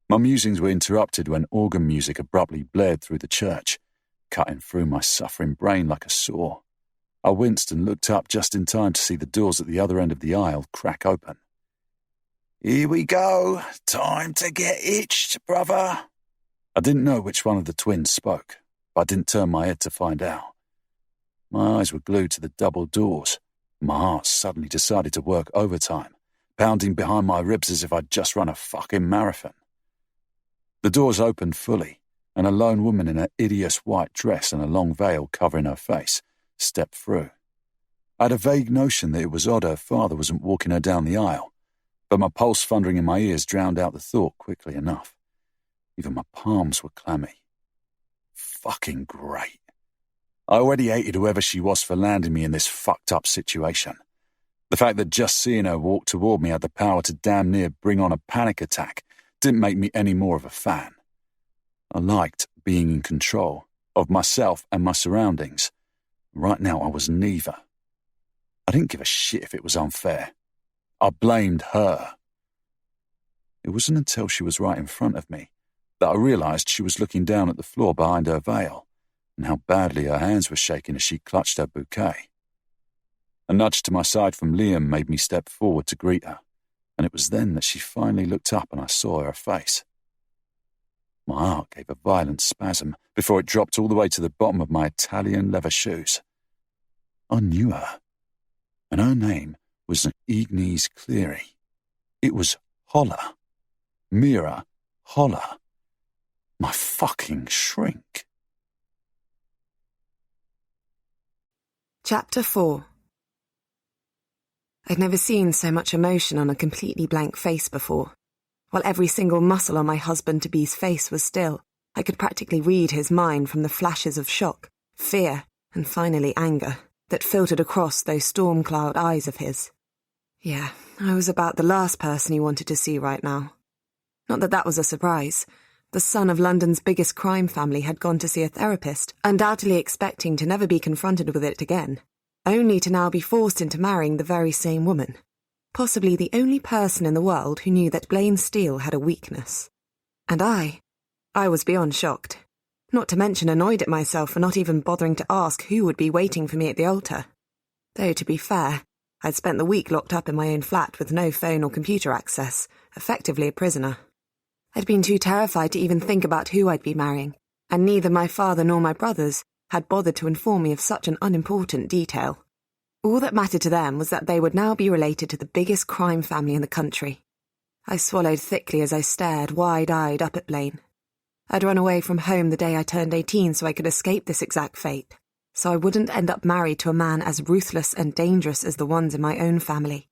Speaker 3: My musings were interrupted when organ music abruptly blared through the church, cutting through my suffering brain like a saw. I winced and looked up just in time to see the doors at the other end of the aisle crack open. Here we go. Time to get itched, brother. I didn't know which one of the twins spoke, but I didn't turn my head to find out. My eyes were glued to the double doors. My heart suddenly decided to work overtime, pounding behind my ribs as if I'd just run a fucking marathon. The doors opened fully, and a lone woman in an hideous white dress and a long veil covering her face stepped through. I had a vague notion that it was odd her father wasn't walking her down the aisle, but my pulse thundering in my ears drowned out the thought quickly enough. Even my palms were clammy. Fucking great. I already hated whoever she was for landing me in this fucked up situation. The fact that just seeing her walk toward me had the power to damn near bring on a panic attack didn't make me any more of a fan. I liked being in control of myself and my surroundings. Right now I was neither. I didn't give a shit if it was unfair. I blamed her. It wasn't until she was right in front of me that I realised she was looking down at the floor behind her veil, and how badly her hands were shaking as she clutched her bouquet. A nudge to my side from Liam made me step forward to greet her, and it was then that she finally looked up and I saw her face. My heart gave a violent spasm before it dropped all the way to the bottom of my Italian leather shoes. I knew her, and her name was Ignis Cleary. It was Holler. Mira Holler. My fucking shrink.
Speaker 2: Chapter 4. I'd never seen so much emotion on a completely blank face before. While every single muscle on my husband-to-be's face was still, I could practically read his mind from the flashes of shock, fear, and finally anger that filtered across those storm cloud eyes of his. Yeah, I was about the last person he wanted to see right now. Not that that was a surprise. The son of London's biggest crime family had gone to see a therapist, undoubtedly expecting to never be confronted with it again, only to now be forced into marrying the very same woman. Possibly the only person in the world who knew that Blaine Steele had a weakness. And I was beyond shocked. Not to mention annoyed at myself for not even bothering to ask who would be waiting for me at the altar. Though, to be fair, I'd spent the week locked up in my own flat with no phone or computer access, effectively a prisoner. I'd been too terrified to even think about who I'd be marrying, and neither my father nor my brothers had bothered to inform me of such an unimportant detail. All that mattered to them was that they would now be related to the biggest crime family in the country. I swallowed thickly as I stared wide-eyed up at Blaine. I'd run away from home the day I turned 18 so I could escape this exact fate, so I wouldn't end up married to a man as ruthless and dangerous as the ones in my own family.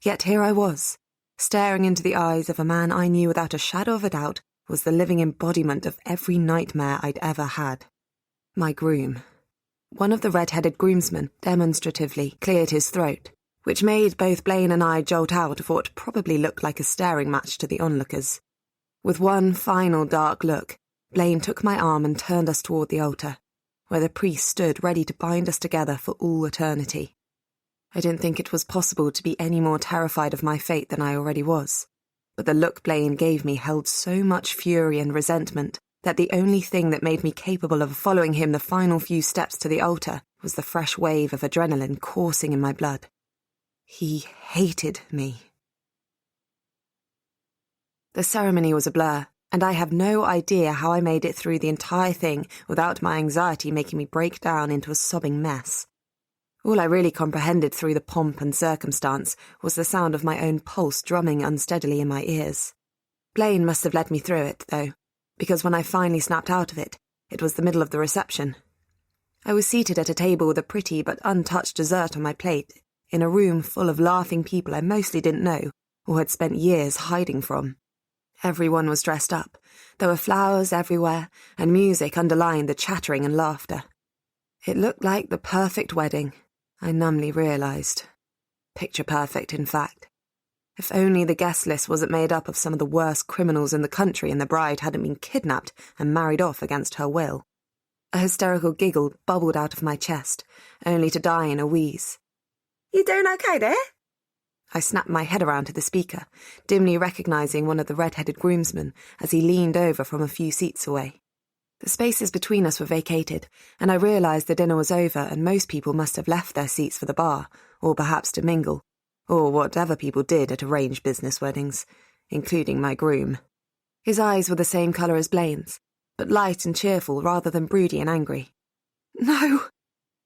Speaker 2: Yet here I was, staring into the eyes of a man I knew without a shadow of a doubt was the living embodiment of every nightmare I'd ever had. My groom. One of the red-headed groomsmen demonstratively cleared his throat, which made both Blaine and I jolt out of what probably looked like a staring match to the onlookers. With one final dark look, Blaine took my arm and turned us toward the altar, where the priest stood ready to bind us together for all eternity. I didn't think it was possible to be any more terrified of my fate than I already was, but the look Blaine gave me held so much fury and resentment that the only thing that made me capable of following him the final few steps to the altar was the fresh wave of adrenaline coursing in my blood. He hated me. The ceremony was a blur, and I have no idea how I made it through the entire thing without my anxiety making me break down into a sobbing mess. All I really comprehended through the pomp and circumstance was the sound of my own pulse drumming unsteadily in my ears. Blaine must have led me through it, though, because when I finally snapped out of it, it was the middle of the reception. I was seated at a table with a pretty but untouched dessert on my plate, in a room full of laughing people I mostly didn't know or had spent years hiding from. Everyone was dressed up. There were flowers everywhere, and music underlined the chattering and laughter. It looked like the perfect wedding, I numbly realised. Picture perfect, in fact. If only the guest list wasn't made up of some of the worst criminals in the country and the bride hadn't been kidnapped and married off against her will. A hysterical giggle bubbled out of my chest, only to die in a wheeze. "You doing okay there?" I snapped my head around to the speaker, dimly recognising one of the red-headed groomsmen as he leaned over from a few seats away. The spaces between us were vacated, and I realised the dinner was over and most people must have left their seats for the bar, or perhaps to mingle, or whatever people did at arranged business weddings, including my groom. His eyes were the same colour as Blaine's, but light and cheerful rather than broody and angry. "No!"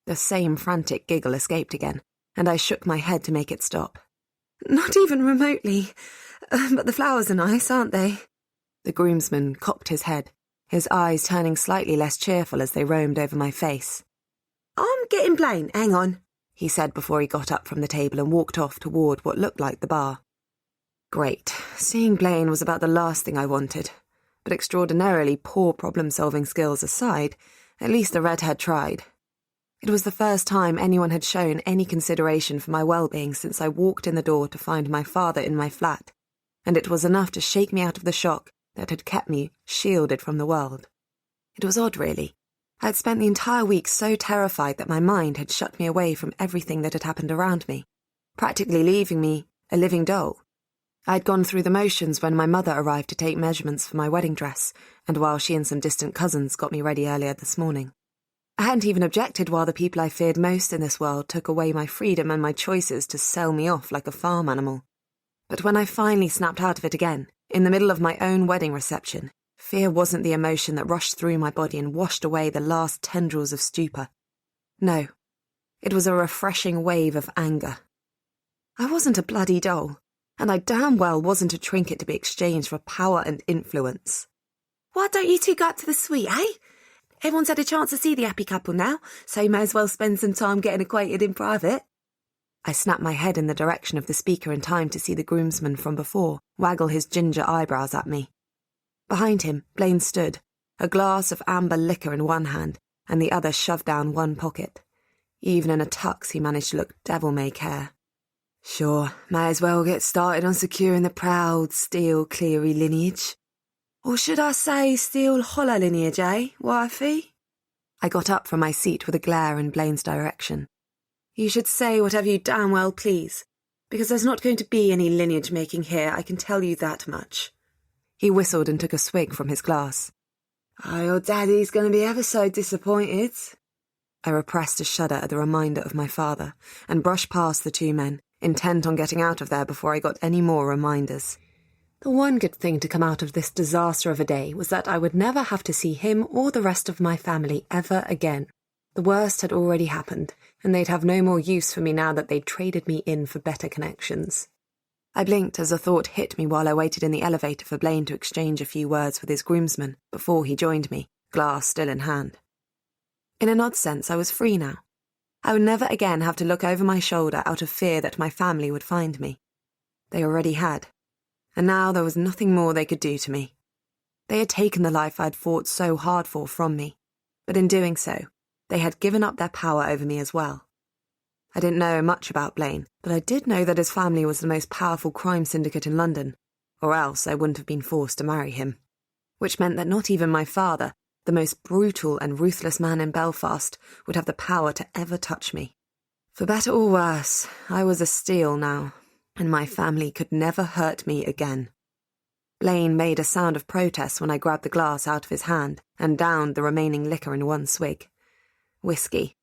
Speaker 2: The same frantic giggle escaped again, and I shook my head to make it stop. "Not even remotely. But the flowers are nice, aren't they?" The groomsman cocked his head, his eyes turning slightly less cheerful as they roamed over my face. "I'm getting Blaine, hang on," he said before he got up from the table and walked off toward what looked like the bar. Great. Seeing Blaine was about the last thing I wanted. But extraordinarily poor problem-solving skills aside, at least the redhead tried. It was the first time anyone had shown any consideration for my well-being since I walked in the door to find my father in my flat, and it was enough to shake me out of the shock that had kept me shielded from the world. It was odd, really. I had spent the entire week so terrified that my mind had shut me away from everything that had happened around me, practically leaving me a living doll. I had gone through the motions when my mother arrived to take measurements for my wedding dress, and while she and some distant cousins got me ready earlier this morning. I hadn't even objected while the people I feared most in this world took away my freedom and my choices to sell me off like a farm animal. But when I finally snapped out of it again, in the middle of my own wedding reception, fear wasn't the emotion that rushed through my body and washed away the last tendrils of stupor. No, it was a refreshing wave of anger. I wasn't a bloody doll, and I damn well wasn't a trinket to be exchanged for power and influence. "Why don't you two go up to the suite, eh? Everyone's had a chance to see the happy couple now, so you may as well spend some time getting acquainted in private." I snapped my head in the direction of the speaker in time to see the groomsman from before waggle his ginger eyebrows at me. Behind him, Blaine stood, a glass of amber liquor in one hand and the other shoved down one pocket. Even in a tux, he managed to look devil-may-care. "Sure, may as well get started on securing the proud Steele Cleary lineage. Or should I say Steele Holler lineage, eh, wifey?" I got up from my seat with a glare in Blaine's direction. "You should say whatever you damn well please, because there's not going to be any lineage-making here, I can tell you that much." He whistled and took a swig from his glass. "Oh, your daddy's going to be ever so disappointed." I repressed a shudder at the reminder of my father and brushed past the two men, intent on getting out of there before I got any more reminders. The one good thing to come out of this disaster of a day was that I would never have to see him or the rest of my family ever again. The worst had already happened, and they'd have no more use for me now that they'd traded me in for better connections. I blinked as a thought hit me while I waited in the elevator for Blaine to exchange a few words with his groomsman before he joined me, glass still in hand. In an odd sense, I was free now. I would never again have to look over my shoulder out of fear that my family would find me. They already had, and now there was nothing more they could do to me. They had taken the life I'd fought so hard for from me, but in doing so, they had given up their power over me as well. I didn't know much about Blaine, but I did know that his family was the most powerful crime syndicate in London, or else I wouldn't have been forced to marry him. Which meant that not even my father, the most brutal and ruthless man in Belfast, would have the power to ever touch me. For better or worse, I was a Steele now, and my family could never hurt me again. Blaine made a sound of protest when I grabbed the glass out of his hand and downed the remaining liquor in one swig. Whiskey.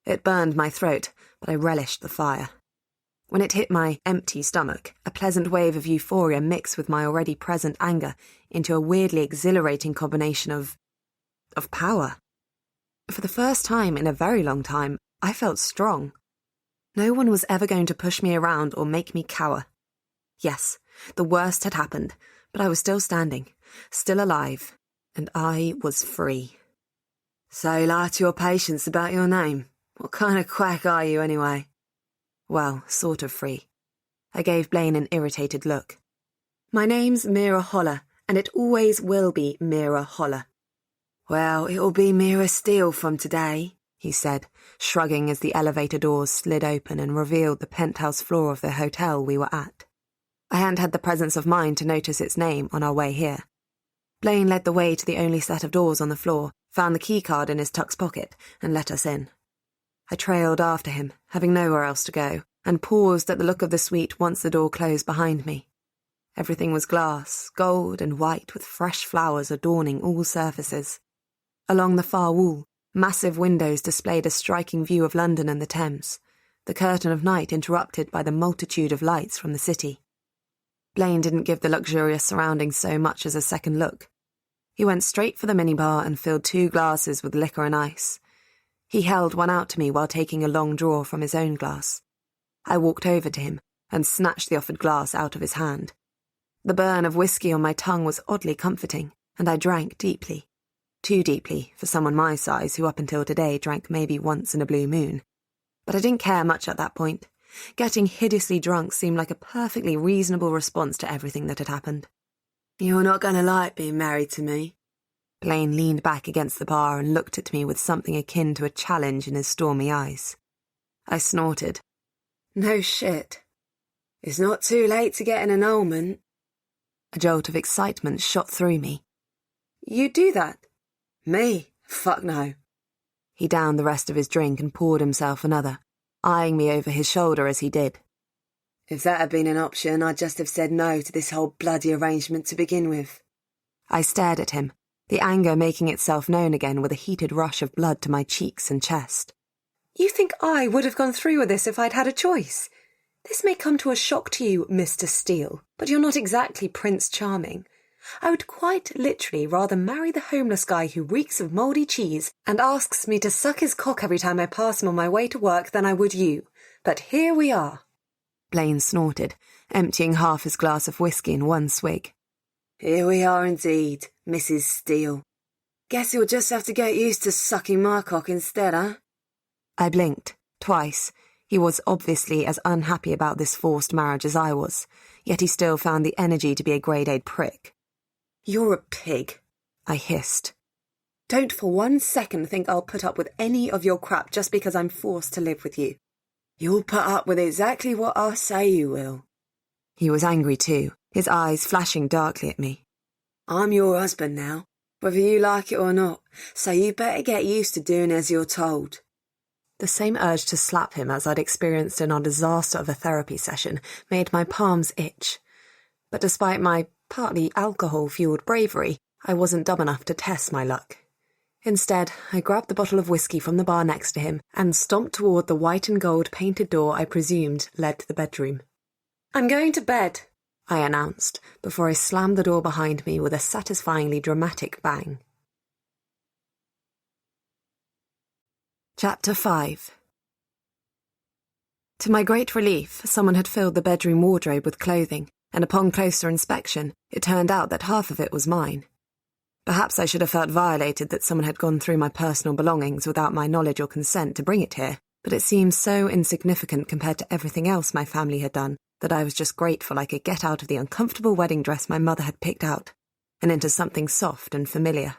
Speaker 2: It burned my throat, but I relished the fire. When it hit my empty stomach, a pleasant wave of euphoria mixed with my already present anger into a weirdly exhilarating combination of power. For the first time in a very long time, I felt strong. No one was ever going to push me around or make me cower. Yes, the worst had happened, but I was still standing, still alive, and I was free. So you lie to your patients about your name? What kind of quack are you anyway? Well, sort of free. I gave Blaine an irritated look. My name's Mira Holler, and it always will be Mira Holler. Well, it'll be Mira Steele from today, he said, shrugging as the elevator doors slid open and revealed the penthouse floor of the hotel we were at. I hadn't had the presence of mind to notice its name on our way here. Blaine led the way to the only set of doors on the floor, found the keycard in his tux pocket, and let us in. I trailed after him, having nowhere else to go, and paused at the look of the suite once the door closed behind me. Everything was glass, gold and white, with fresh flowers adorning all surfaces. Along the far wall, massive windows displayed a striking view of London and the Thames, the curtain of night interrupted by the multitude of lights from the city. Blaine didn't give the luxurious surroundings so much as a second look. He went straight for the minibar and filled 2 glasses with liquor and ice. He held one out to me while taking a long draw from his own glass. I walked over to him and snatched the offered glass out of his hand. The burn of whiskey on my tongue was oddly comforting, and I drank deeply. Too deeply for someone my size who up until today drank maybe once in a blue moon. But I didn't care much at that point. Getting hideously drunk seemed like a perfectly reasonable response to everything that had happened. You're not going to like being married to me. Blaine leaned back against the bar and looked at me with something akin to a challenge in his stormy eyes. I snorted. No shit. It's not too late to get an annulment. A jolt of excitement shot through me. You do that? Me? Fuck no. He downed the rest of his drink and poured himself another, eyeing me over his shoulder as he did. If that had been an option, I'd just have said no to this whole bloody arrangement to begin with. I stared at him, the anger making itself known again with a heated rush of blood to my cheeks and chest. You think I would have gone through with this if I'd had a choice? This may come to a shock to you, Mr. Steele, but you're not exactly Prince Charming. I would quite literally rather marry the homeless guy who reeks of mouldy cheese and asks me to suck his cock every time I pass him on my way to work than I would you. But here we are. Blaine snorted, emptying half his glass of whiskey in one swig. Here we are indeed, Mrs. Steele. Guess you'll just have to get used to sucking my cock instead, huh? I blinked, twice. He was obviously as unhappy about this forced marriage as I was, yet he still found the energy to be a grade-A prick. You're a pig, I hissed. Don't for 1 second think I'll put up with any of your crap just because I'm forced to live with you. You'll put up with exactly what I say you will. He was angry too, his eyes flashing darkly at me. I'm your husband now, whether you like it or not, so you better get used to doing as you're told. The same urge to slap him as I'd experienced in our disaster of a therapy session made my palms itch. But despite my partly alcohol-fueled bravery, I wasn't dumb enough to test my luck. Instead, I grabbed the bottle of whiskey from the bar next to him and stomped toward the white and gold painted door I presumed led to the bedroom. I'm going to bed, I announced, before I slammed the door behind me with a satisfyingly dramatic bang. Chapter 5. To my great relief, someone had filled the bedroom wardrobe with clothing, and upon closer inspection, it turned out that half of it was mine. Perhaps I should have felt violated that someone had gone through my personal belongings without my knowledge or consent to bring it here, but it seemed so insignificant compared to everything else my family had done that I was just grateful I could get out of the uncomfortable wedding dress my mother had picked out, and into something soft and familiar.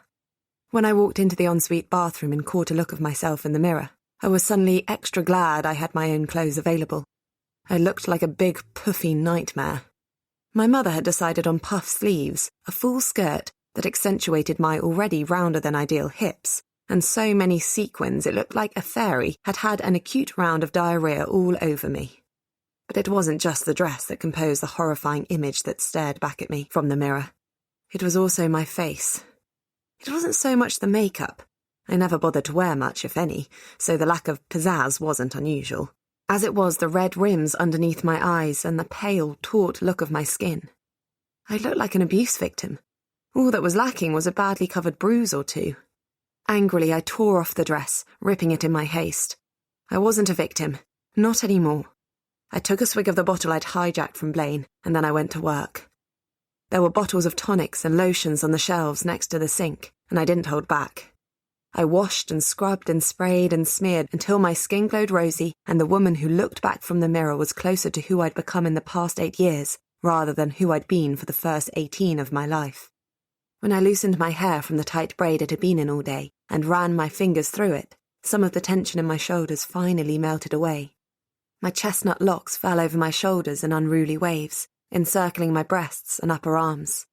Speaker 2: When I walked into the ensuite bathroom and caught a look of myself in the mirror, I was suddenly extra glad I had my own clothes available. I looked like a big, puffy nightmare. My mother had decided on puff sleeves, a full skirt that accentuated my already rounder-than-ideal hips, and so many sequins it looked like a fairy had had an acute round of diarrhea all over me. But it wasn't just the dress that composed the horrifying image that stared back at me from the mirror. It was also my face. It wasn't so much the makeup. I never bothered to wear much, if any, so the lack of pizzazz wasn't unusual, as it was the red rims underneath my eyes and the pale, taut look of my skin. I looked like an abuse victim. All that was lacking was a badly covered bruise or two. Angrily, I tore off the dress, ripping it in my haste. I wasn't a victim. Not anymore. I took a swig of the bottle I'd hijacked from Blaine, and then I went to work. There were bottles of tonics and lotions on the shelves next to the sink, and I didn't hold back. I washed and scrubbed and sprayed and smeared until my skin glowed rosy and the woman who looked back from the mirror was closer to who I'd become in the past 8 years, rather than who I'd been for the first 18 of my life. When I loosened my hair from the tight braid it had been in all day and ran my fingers through it, some of the tension in my shoulders finally melted away. My chestnut locks fell over my shoulders in unruly waves, encircling my breasts and upper arms.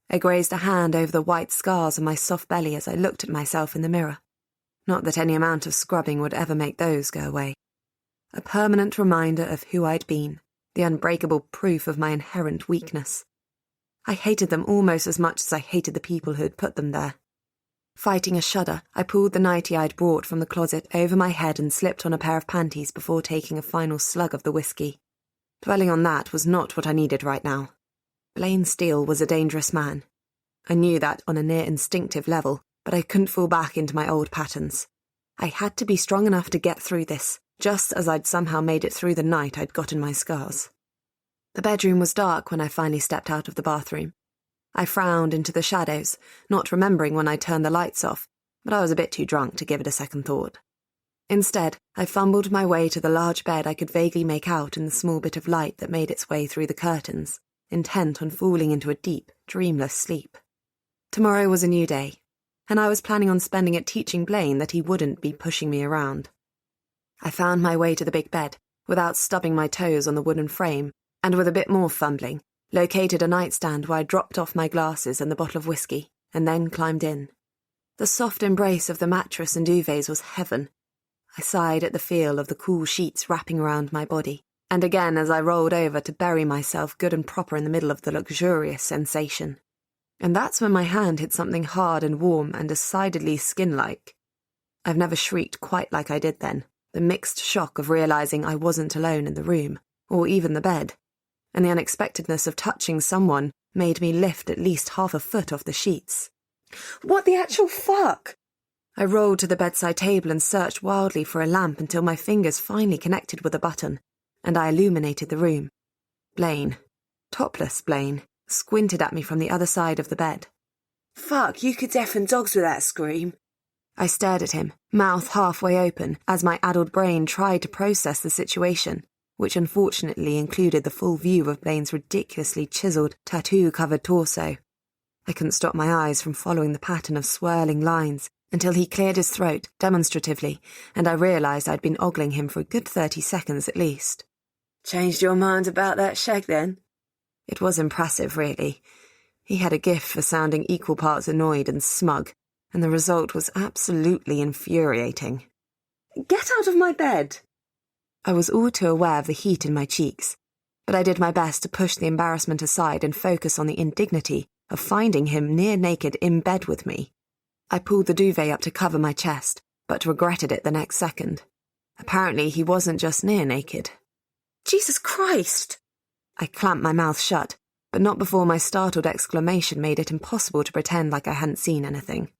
Speaker 2: I grazed a hand over the white scars on my soft belly as I looked at myself in the mirror. Not that any amount of scrubbing would ever make those go away. A permanent reminder of who I'd been, the unbreakable proof of my inherent weakness. I hated them almost as much as I hated the people who had put them there. Fighting a shudder, I pulled the nightie I'd brought from the closet over my head and slipped on a pair of panties before taking a final slug of the whiskey. Dwelling on that was not what I needed right now. Blaine Steele was a dangerous man. I knew that on a near instinctive level, but I couldn't fall back into my old patterns. I had to be strong enough to get through this, just as I'd somehow made it through the night I'd gotten my scars. The bedroom was dark when I finally stepped out of the bathroom. I frowned into the shadows, not remembering when I turned the lights off, but I was a bit too drunk to give it a second thought. Instead, I fumbled my way to the large bed I could vaguely make out in the small bit of light that made its way through the curtains, intent on falling into a deep, dreamless sleep. Tomorrow was a new day, and I was planning on spending it teaching Blaine that he wouldn't be pushing me around. I found my way to the big bed, without stubbing my toes on the wooden frame, and with a bit more fumbling, located a nightstand where I dropped off my glasses and the bottle of whiskey, and then climbed in. The soft embrace of the mattress and duvets was heaven. I sighed at the feel of the cool sheets wrapping around my body, and again as I rolled over to bury myself good and proper in the middle of the luxurious sensation. And that's when my hand hit something hard and warm and decidedly skin-like. I've never shrieked quite like I did then, the mixed shock of realizing I wasn't alone in the room, or even the bed, and the unexpectedness of touching someone made me lift at least half a foot off the sheets. What the actual fuck? I rolled to the bedside table and searched wildly for a lamp until my fingers finally connected with a button, and I illuminated the room. Blaine, topless Blaine, squinted at me from the other side of the bed.
Speaker 1: Fuck, you could deafen dogs with that scream.
Speaker 2: I stared at him, mouth halfway open, as my addled brain tried to process the situation, which unfortunately included the full view of Blaine's ridiculously chiseled, tattoo-covered torso. I couldn't stop my eyes from following the pattern of swirling lines until he cleared his throat, demonstratively, and I realised I'd been ogling him for a good 30 seconds at least.
Speaker 1: Changed your mind about that shag, then?
Speaker 2: It was impressive, really. He had a gift for sounding equal parts annoyed and smug, and the result was absolutely infuriating.
Speaker 1: Get out of my bed!
Speaker 2: I was all too aware of the heat in my cheeks, but I did my best to push the embarrassment aside and focus on the indignity of finding him near naked in bed with me. I pulled the duvet up to cover my chest, but regretted it the next second. Apparently he wasn't just near naked.
Speaker 1: Jesus Christ!
Speaker 2: I clamped my mouth shut, but not before my startled exclamation made it impossible to pretend like I hadn't seen anything.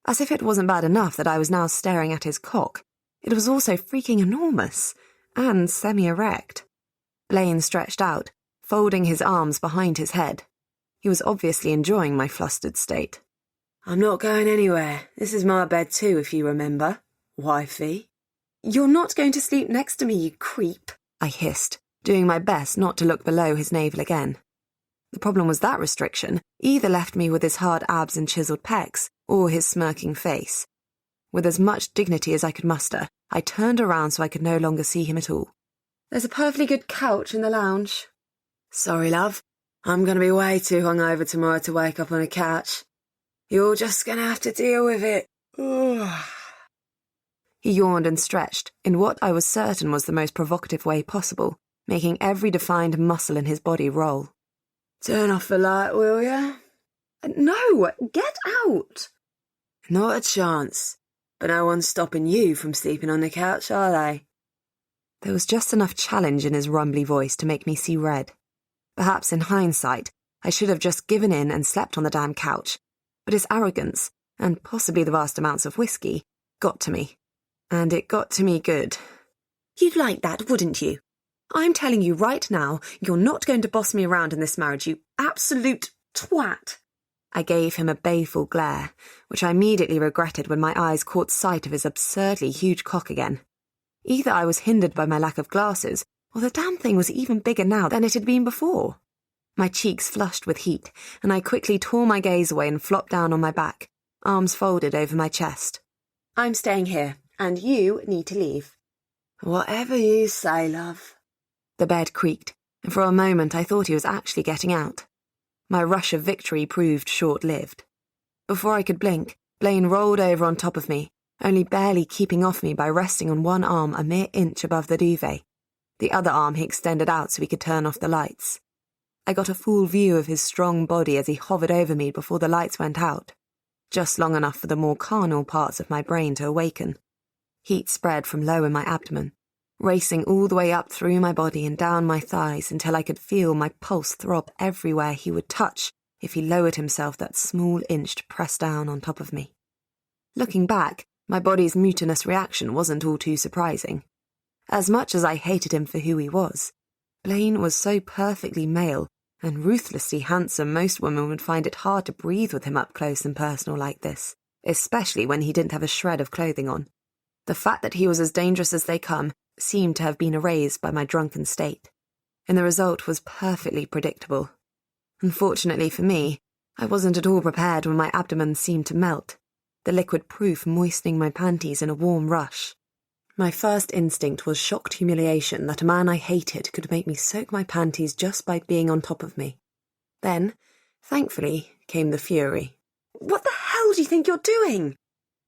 Speaker 2: As if it wasn't bad enough that I was now staring at his cock, It was also freaking enormous, and semi-erect. Blaine stretched out, folding his arms behind his head. He was obviously enjoying my flustered state.
Speaker 1: I'm not going anywhere. This is my bed too, if you remember, wifey.
Speaker 2: You're not going to sleep next to me, you creep, I hissed, doing my best not to look below his navel again. The problem was that restriction either left me with his hard abs and chiseled pecs, or his smirking face. With as much dignity as I could muster, I turned around so I could no longer see him at all.
Speaker 1: There's a perfectly good couch in the lounge. Sorry, love. I'm going to be way too hungover tomorrow to wake up on a couch. You're just going to have to deal with it.
Speaker 2: He yawned and stretched in what I was certain was the most provocative way possible, making every defined muscle in his body roll.
Speaker 1: Turn off the light, will ya?
Speaker 2: No, get out!
Speaker 1: Not a chance. But no one's stopping you from sleeping on the couch, are they?
Speaker 2: There was just enough challenge in his rumbly voice to make me see red. Perhaps in hindsight, I should have just given in and slept on the damn couch, but his arrogance, and possibly the vast amounts of whiskey, got to me. And it got to me good.
Speaker 1: You'd like that, wouldn't you? I'm telling you right now, you're not going to boss me around in this marriage, you absolute twat.
Speaker 2: I gave him a baleful glare, which I immediately regretted when my eyes caught sight of his absurdly huge cock again. Either I was hindered by my lack of glasses, or the damn thing was even bigger now than it had been before. My cheeks flushed with heat, and I quickly tore my gaze away and flopped down on my back, arms folded over my chest.
Speaker 1: I'm staying here, and you need to leave. Whatever you say, love.
Speaker 2: The bed creaked, and for a moment I thought he was actually getting out. My rush of victory proved short-lived. Before I could blink, Blaine rolled over on top of me, only barely keeping off me by resting on one arm a mere inch above the duvet. The other arm he extended out so we could turn off the lights. I got a full view of his strong body as he hovered over me before the lights went out, just long enough for the more carnal parts of my brain to awaken. Heat spread from low in my abdomen, racing all the way up through my body and down my thighs until I could feel my pulse throb everywhere he would touch if he lowered himself that small inch to press down on top of me. Looking back, my body's mutinous reaction wasn't all too surprising. As much as I hated him for who he was, Blaine was so perfectly male and ruthlessly handsome most women would find it hard to breathe with him up close and personal like this, especially when he didn't have a shred of clothing on. The fact that he was as dangerous as they come seemed to have been erased by my drunken state, and the result was perfectly predictable. Unfortunately for me, I wasn't at all prepared when my abdomen seemed to melt, the liquid proof moistening my panties in a warm rush. My first instinct was shocked humiliation that a man I hated could make me soak my panties just by being on top of me. Then, thankfully, came the fury.
Speaker 1: What the hell do you think you're doing?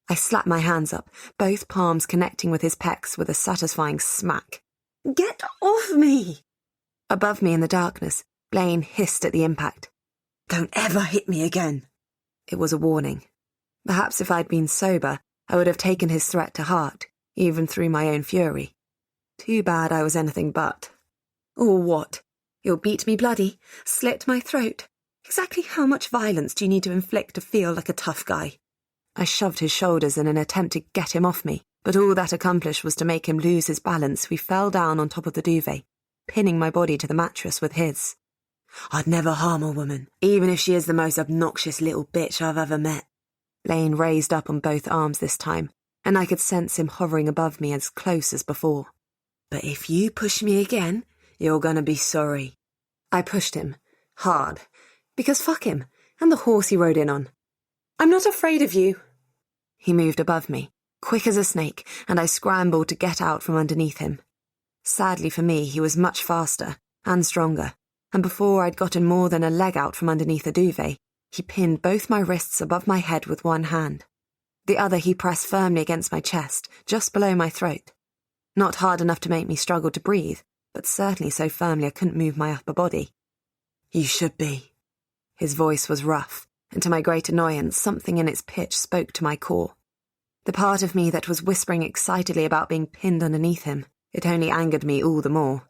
Speaker 2: I slapped my hands up, both palms connecting with his pecs with a satisfying smack.
Speaker 1: Get off me!
Speaker 2: Above me in the darkness, Blaine hissed at the impact.
Speaker 1: Don't ever hit me again.
Speaker 2: It was a warning. Perhaps if I'd been sober, I would have taken his threat to heart, even through my own fury. Too bad I was anything but.
Speaker 1: Or what?
Speaker 2: You'll beat me bloody, slit my throat. Exactly how much violence do you need to inflict to feel like a tough guy? I shoved his shoulders in an attempt to get him off me, but all that accomplished was to make him lose his balance. We fell down on top of the duvet, pinning my body to the mattress with his.
Speaker 1: I'd never harm a woman, even if she is the most obnoxious little bitch I've ever met.
Speaker 2: Blaine raised up on both arms this time, and I could sense him hovering above me as close as before.
Speaker 1: But if you push me again, you're gonna be sorry.
Speaker 2: I pushed him, hard, because fuck him, and the horse he rode in on.
Speaker 1: I'm not afraid of you.
Speaker 2: He moved above me, quick as a snake, and I scrambled to get out from underneath him. Sadly for me, he was much faster and stronger, and before I'd gotten more than a leg out from underneath the duvet, he pinned both my wrists above my head with one hand. The other he pressed firmly against my chest, just below my throat. Not hard enough to make me struggle to breathe, but certainly so firmly I couldn't move my upper body.
Speaker 1: You should be.
Speaker 2: His voice was rough, and to my great annoyance, something in its pitch spoke to my core. The part of me that was whispering excitedly about being pinned underneath him, it only angered me all the more.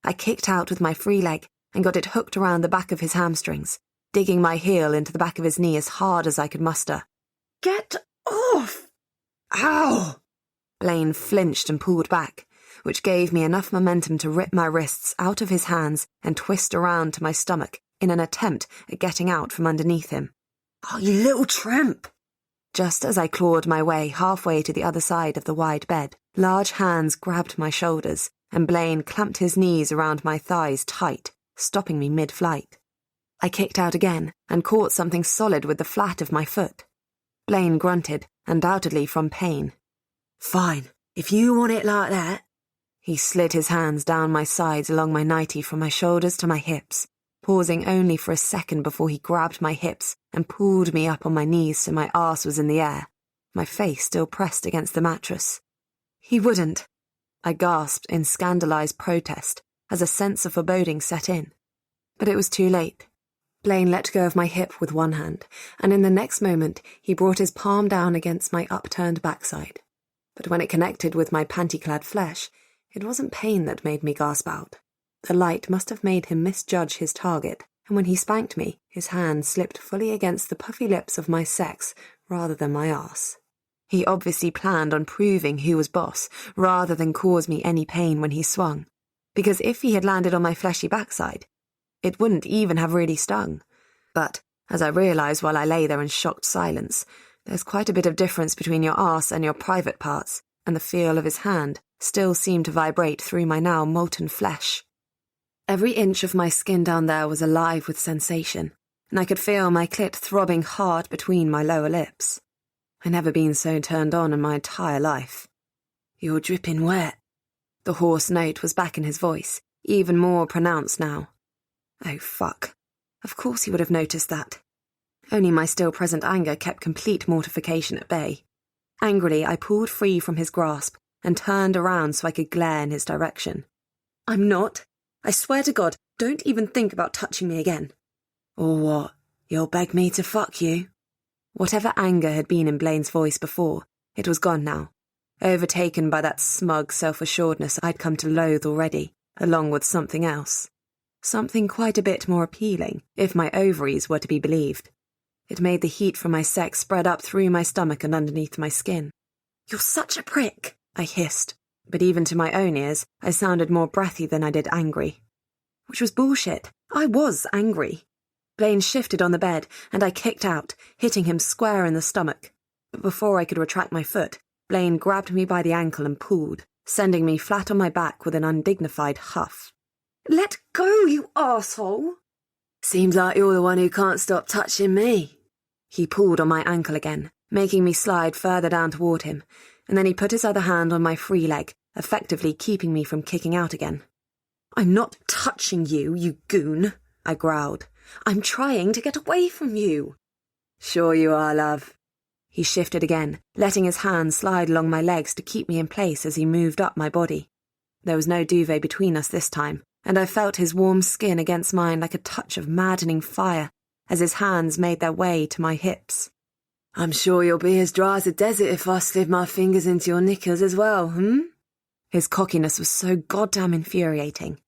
Speaker 2: I kicked out with my free leg and got it hooked around the back of his hamstrings, digging my heel into the back of his knee as hard as I could muster.
Speaker 1: Get off! Ow!
Speaker 2: Blaine flinched and pulled back, which gave me enough momentum to rip my wrists out of his hands and twist around to my stomach in an attempt at getting out from underneath him.
Speaker 1: "Oh, you little tramp!"
Speaker 2: Just as I clawed my way halfway to the other side of the wide bed, large hands grabbed my shoulders, and Blaine clamped his knees around my thighs tight, stopping me mid-flight. I kicked out again and caught something solid with the flat of my foot. Blaine grunted, undoubtedly from pain.
Speaker 1: "Fine, if you want it like that."
Speaker 2: He slid his hands down my sides along my nightie from my shoulders to my hips, pausing only for a second before he grabbed my hips and pulled me up on my knees so my arse was in the air, my face still pressed against the mattress. "He wouldn't," I gasped in scandalized protest as a sense of foreboding set in. But it was too late. Blaine let go of my hip with one hand, and in the next moment he brought his palm down against my upturned backside. But when it connected with my panty-clad flesh, it wasn't pain that made me gasp out. The light must have made him misjudge his target, and when he spanked me, his hand slipped fully against the puffy lips of my sex rather than my arse. He obviously planned on proving who was boss rather than cause me any pain when he swung, because if he had landed on my fleshy backside, it wouldn't even have really stung. But, as I realised while I lay there in shocked silence, there's quite a bit of difference between your arse and your private parts, and the feel of his hand still seemed to vibrate through my now molten flesh. Every inch of my skin down there was alive with sensation, and I could feel my clit throbbing hard between my lower lips. I'd never been so turned on in my entire life.
Speaker 1: "You're dripping wet."
Speaker 2: The hoarse note was back in his voice, even more pronounced now. Oh, fuck. Of course he would have noticed that. Only my still-present anger kept complete mortification at bay. Angrily, I pulled free from his grasp and turned around so I could glare in his direction.
Speaker 1: "I'm not. I swear to God, don't even think about touching me again."
Speaker 2: "Or what? You'll beg me to fuck you?" Whatever anger had been in Blaine's voice before, it was gone now, overtaken by that smug self-assuredness I'd come to loathe already, along with something else. Something quite a bit more appealing, if my ovaries were to be believed. It made the heat from my sex spread up through my stomach and underneath my skin.
Speaker 1: "You're such a prick,"
Speaker 2: I hissed, but even to my own ears, I sounded more breathy than I did angry. Which was bullshit. I was angry. Blaine shifted on the bed, and I kicked out, hitting him square in the stomach. But before I could retract my foot, Blaine grabbed me by the ankle and pulled, sending me flat on my back with an undignified huff.
Speaker 1: "Let go, you arsehole!"
Speaker 2: "Seems like you're the one who can't stop touching me." He pulled on my ankle again, making me slide further down toward him, and then he put his other hand on my free leg, effectively keeping me from kicking out again.
Speaker 1: "I'm not touching you, you goon," I growled. "I'm trying to get away from you."
Speaker 2: "Sure you are, love." He shifted again, letting his hand slide along my legs to keep me in place as he moved up my body. There was no duvet between us this time, and I felt his warm skin against mine like a touch of maddening fire as his hands made their way to my hips. "I'm sure you'll be as dry as a desert if I slid my fingers into your knickers as well, His cockiness was so goddamn infuriating.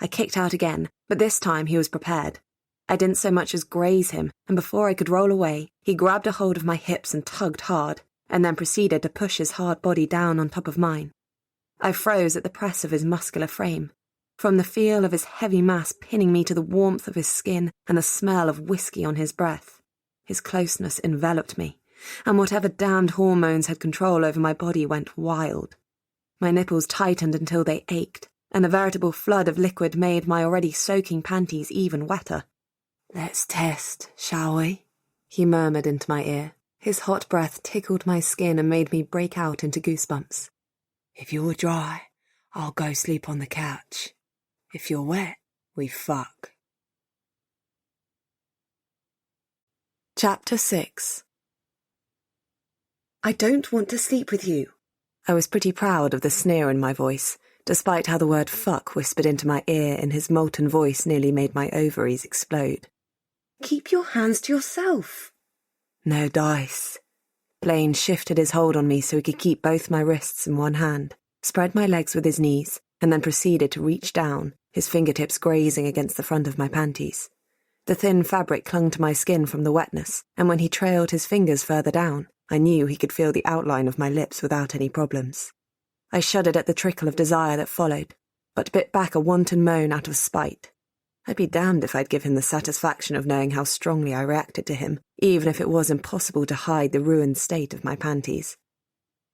Speaker 2: I kicked out again, but this time he was prepared. I didn't so much as graze him, and before I could roll away, he grabbed a hold of my hips and tugged hard, and then proceeded to push his hard body down on top of mine. I froze at the press of his muscular frame, from the feel of his heavy mass pinning me to the warmth of his skin and the smell of whiskey on his breath. His closeness enveloped me, and whatever damned hormones had control over my body went wild. My nipples tightened until they ached, and a veritable flood of liquid made my already soaking panties even wetter. "Let's test, shall we?" he murmured into my ear. His hot breath tickled my skin and made me break out into goosebumps. "If you're dry, I'll go sleep on the couch. If you're wet, we fuck." Chapter 6.
Speaker 1: "I don't want to sleep with you."
Speaker 2: I was pretty proud of the sneer in my voice, despite how the word fuck whispered into my ear and his molten voice nearly made my ovaries explode.
Speaker 1: "Keep your hands to yourself."
Speaker 2: "No dice." Blaine shifted his hold on me so he could keep both my wrists in one hand, spread my legs with his knees, and then proceeded to reach down, his fingertips grazing against the front of my panties. The thin fabric clung to my skin from the wetness, and when he trailed his fingers further down, I knew he could feel the outline of my lips without any problems. I shuddered at the trickle of desire that followed, but bit back a wanton moan out of spite. I'd be damned if I'd give him the satisfaction of knowing how strongly I reacted to him, even if it was impossible to hide the ruined state of my panties.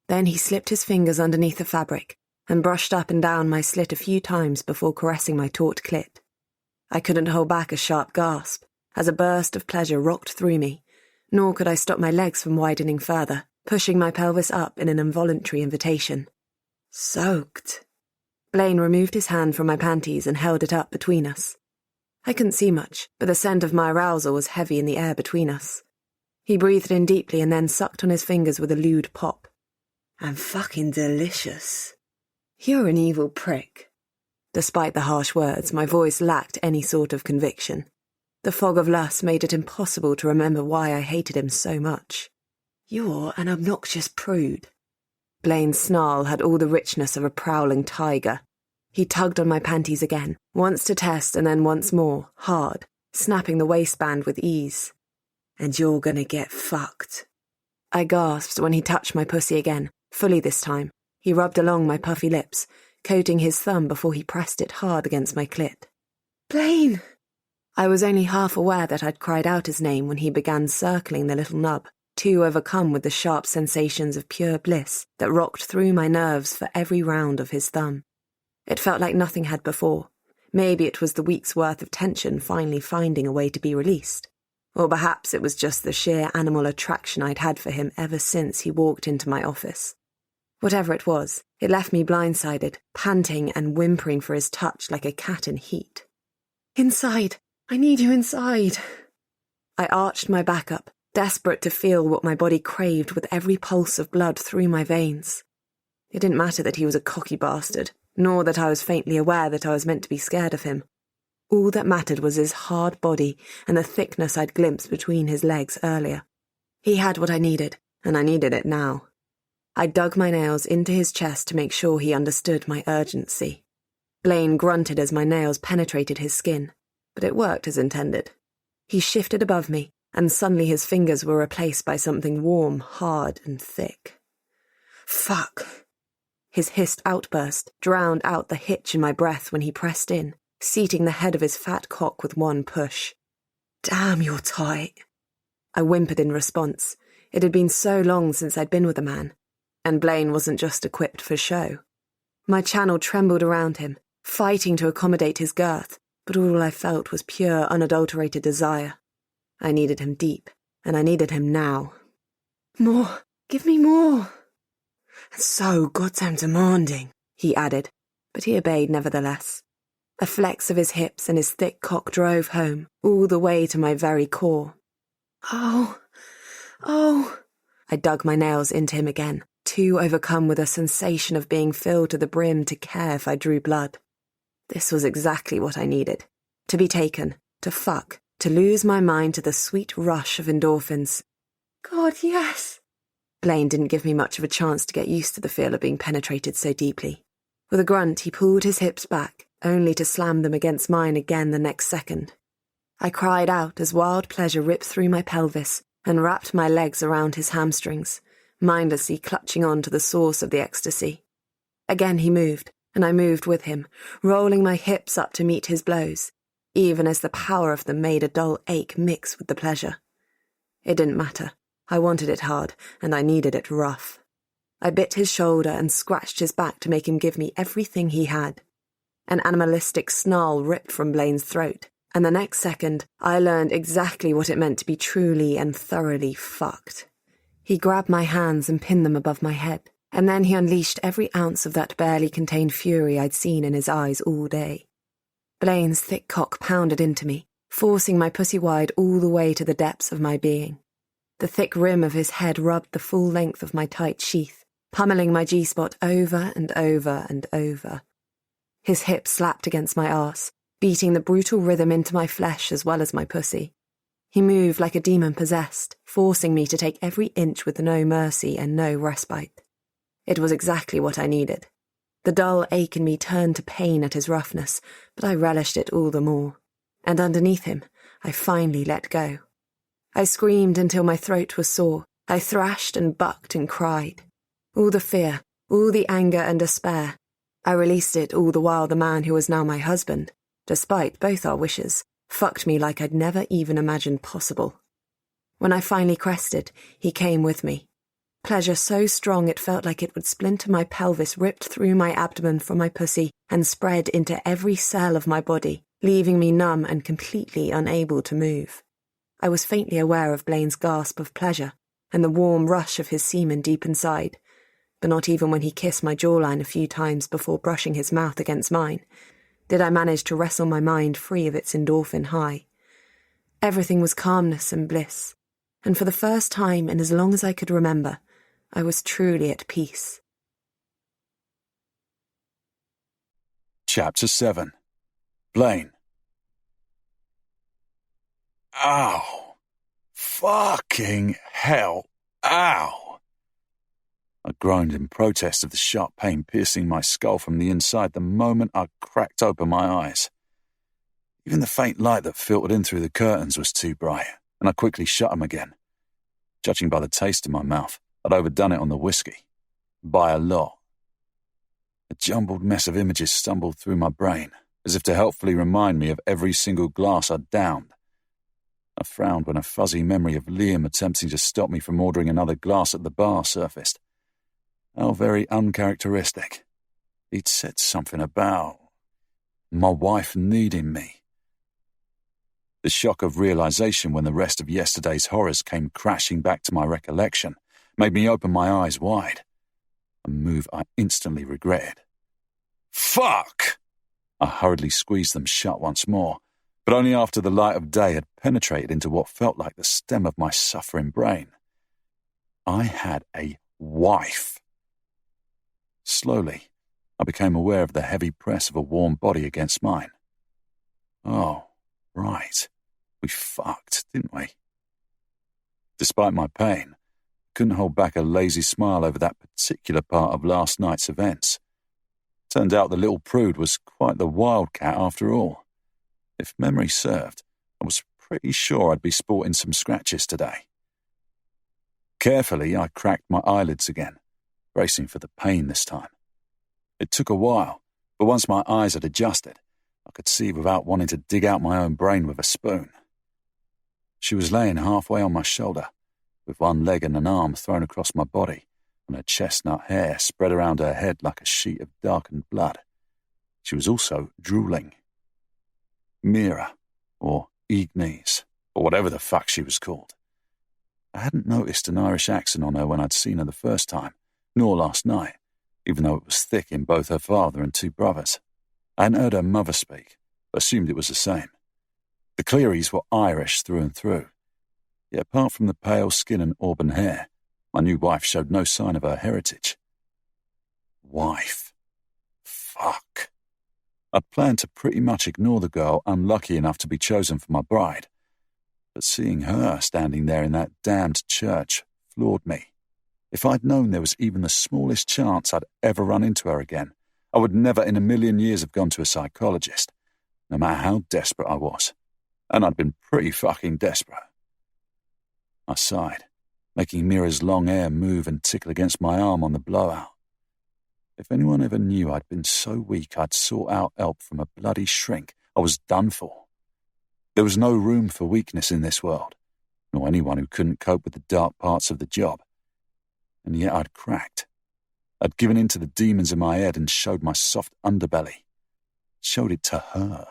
Speaker 2: Then he slipped his fingers underneath the fabric and brushed up and down my slit a few times before caressing my taut clit. I couldn't hold back a sharp gasp as a burst of pleasure rocked through me, nor could I stop my legs from widening further, pushing my pelvis up in an involuntary invitation. Soaked. Blaine removed his hand from my panties and held it up between us. I couldn't see much, but the scent of my arousal was heavy in the air between us. He breathed in deeply and then sucked on his fingers with a lewd pop. "I'm fucking delicious." "You're an evil prick." Despite the harsh words, my voice lacked any sort of conviction. The fog of lust made it impossible to remember why I hated him so much. "You're an obnoxious prude." Blaine's snarl had all the richness of a prowling tiger. He tugged on my panties again, once to test and then once more, hard, snapping the waistband with ease. "And you're gonna get fucked." I gasped when he touched my pussy again, fully this time. He rubbed along my puffy lips, coating his thumb before he pressed it hard against my clit. "Blaine!" I was only half aware that I'd cried out his name when he began circling the little nub, too overcome with the sharp sensations of pure bliss that rocked through my nerves for every round of his thumb. It felt like nothing had before. Maybe it was the week's worth of tension finally finding a way to be released. Or perhaps it was just the sheer animal attraction I'd had for him ever since he walked into my office. Whatever it was, it left me blindsided, panting and whimpering for his touch like a cat in heat. "Inside! I need you inside!" I arched my back up, desperate to feel what my body craved with every pulse of blood through my veins. It didn't matter that he was a cocky bastard, nor that I was faintly aware that I was meant to be scared of him. All that mattered was his hard body and the thickness I'd glimpsed between his legs earlier. He had what I needed, and I needed it now. I dug my nails into his chest to make sure he understood my urgency. Blaine grunted as my nails penetrated his skin, but it worked as intended. He shifted above me, and suddenly his fingers were replaced by something warm, hard, and thick. "Fuck!" His hissed outburst drowned out the hitch in my breath when he pressed in, seating the head of his fat cock with one push. "Damn, you're tight." I whimpered in response. It had been so long since I'd been with a man, and Blaine wasn't just equipped for show. My channel trembled around him, fighting to accommodate his girth, but all I felt was pure, unadulterated desire. I needed him deep, and I needed him now. "More! Give me more!" "So goddamn demanding," he added, but he obeyed nevertheless. A flex of his hips and his thick cock drove home, all the way to my very core. "Oh! Oh!" I dug my nails into him again, too overcome with a sensation of being filled to the brim to care if I drew blood. This was exactly what I needed. To be taken, to fuck, to lose my mind to the sweet rush of endorphins. "God, yes!" Blaine didn't give me much of a chance to get used to the feel of being penetrated so deeply. With a grunt, he pulled his hips back, only to slam them against mine again the next second. I cried out as wild pleasure ripped through my pelvis and wrapped my legs around his hamstrings, mindlessly clutching on to the source of the ecstasy. Again he moved, and I moved with him, rolling my hips up to meet his blows, even as the power of them made a dull ache mix with the pleasure. It didn't matter. I wanted it hard, and I needed it rough. I bit his shoulder and scratched his back to make him give me everything he had. An animalistic snarl ripped from Blaine's throat, and the next second I learned exactly what it meant to be truly and thoroughly fucked. He grabbed my hands and pinned them above my head, and then he unleashed every ounce of that barely contained fury I'd seen in his eyes all day. Blaine's thick cock pounded into me, forcing my pussy wide all the way to the depths of my being. The thick rim of his head rubbed the full length of my tight sheath, pummeling my G-spot over and over and over. His hips slapped against my arse, beating the brutal rhythm into my flesh as well as my pussy. He moved like a demon possessed, forcing me to take every inch with no mercy and no respite. It was exactly what I needed. The dull ache in me turned to pain at his roughness, but I relished it all the more. And underneath him, I finally let go. I screamed until my throat was sore. I thrashed and bucked and cried. All the fear, all the anger and despair. I released it all the while the man who was now my husband, despite both our wishes, fucked me like I'd never even imagined possible. When I finally crested, he came with me. Pleasure so strong it felt like it would splinter my pelvis, ripped through my abdomen from my pussy and spread into every cell of my body, leaving me numb and completely unable to move. I was faintly aware of Blaine's gasp of pleasure and the warm rush of his semen deep inside, but not even when he kissed my jawline a few times before brushing his mouth against mine did I manage to wrestle my mind free of its endorphin high. Everything was calmness and bliss, and for the first time in as long as I could remember, I was truly at peace.
Speaker 3: Chapter 7. Blaine. Ow. Fucking hell. Ow. I groaned in protest of the sharp pain piercing my skull from the inside the moment I cracked open my eyes. Even the faint light that filtered in through the curtains was too bright, and I quickly shut them again. Judging by the taste in my mouth, I'd overdone it on the whiskey. By a lot. A jumbled mess of images stumbled through my brain, as if to helpfully remind me of every single glass I'd downed. I frowned when a fuzzy memory of Liam attempting to stop me from ordering another glass at the bar surfaced. How very uncharacteristic. He'd said something about my wife needing me. The shock of realization when the rest of yesterday's horrors came crashing back to my recollection made me open my eyes wide, a move I instantly regretted. Fuck! I hurriedly squeezed them shut once more, but only after the light of day had penetrated into what felt like the stem of my suffering brain. I had a wife. Slowly, I became aware of the heavy press of a warm body against mine. Oh, right. We fucked, didn't we? Despite my pain, I couldn't hold back a lazy smile over that particular part of last night's events. Turned out the little prude was quite the wildcat after all. If memory served, I was pretty sure I'd be sporting some scratches today. Carefully, I cracked my eyelids again, bracing for the pain this time. It took a while, but once my eyes had adjusted, I could see without wanting to dig out my own brain with a spoon. She was laying halfway on my shoulder, with one leg and an arm thrown across my body, and her chestnut hair spread around her head like a sheet of darkened blood. She was also drooling. Mira, or Ignes, or whatever the fuck she was called. I hadn't noticed an Irish accent on her when I'd seen her the first time, nor last night, even though it was thick in both her father and two brothers. I hadn't heard her mother speak, but assumed it was the same. The Clearys were Irish through and through, yet apart from the pale skin and auburn hair, my new wife showed no sign of her heritage. Wife. Fuck. I'd planned to pretty much ignore the girl unlucky enough to be chosen for my bride, but seeing her standing there in that damned church floored me. If I'd known there was even the smallest chance I'd ever run into her again, I would never in a million years have gone to a psychologist, no matter how desperate I was. And I'd been pretty fucking desperate. I sighed, making Mira's long hair move and tickle against my arm on the blowout. If anyone ever knew I'd been so weak I'd sought out help from a bloody shrink, I was done for. There was no room for weakness in this world, nor anyone who couldn't cope with the dark parts of the job. And yet I'd cracked. I'd given in to the demons in my head and showed my soft underbelly. Showed it to her.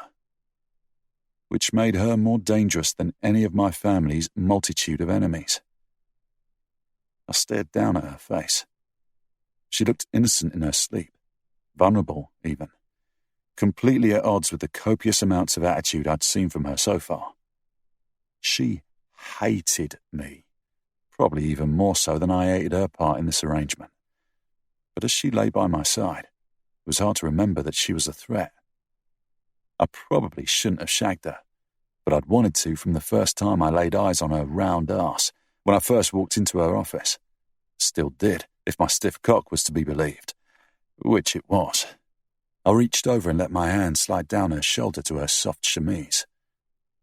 Speaker 3: Which made her more dangerous than any of my family's multitude of enemies. I stared down at her face. She looked innocent in her sleep, vulnerable even, completely at odds with the copious amounts of attitude I'd seen from her so far. She hated me, probably even more so than I hated her part in this arrangement. But as she lay by my side, it was hard to remember that she was a threat. I probably shouldn't have shagged her, but I'd wanted to from the first time I laid eyes on her round arse when I first walked into her office. Still did, if my stiff cock was to be believed, which it was. I reached over and let my hand slide down her shoulder to her soft chemise.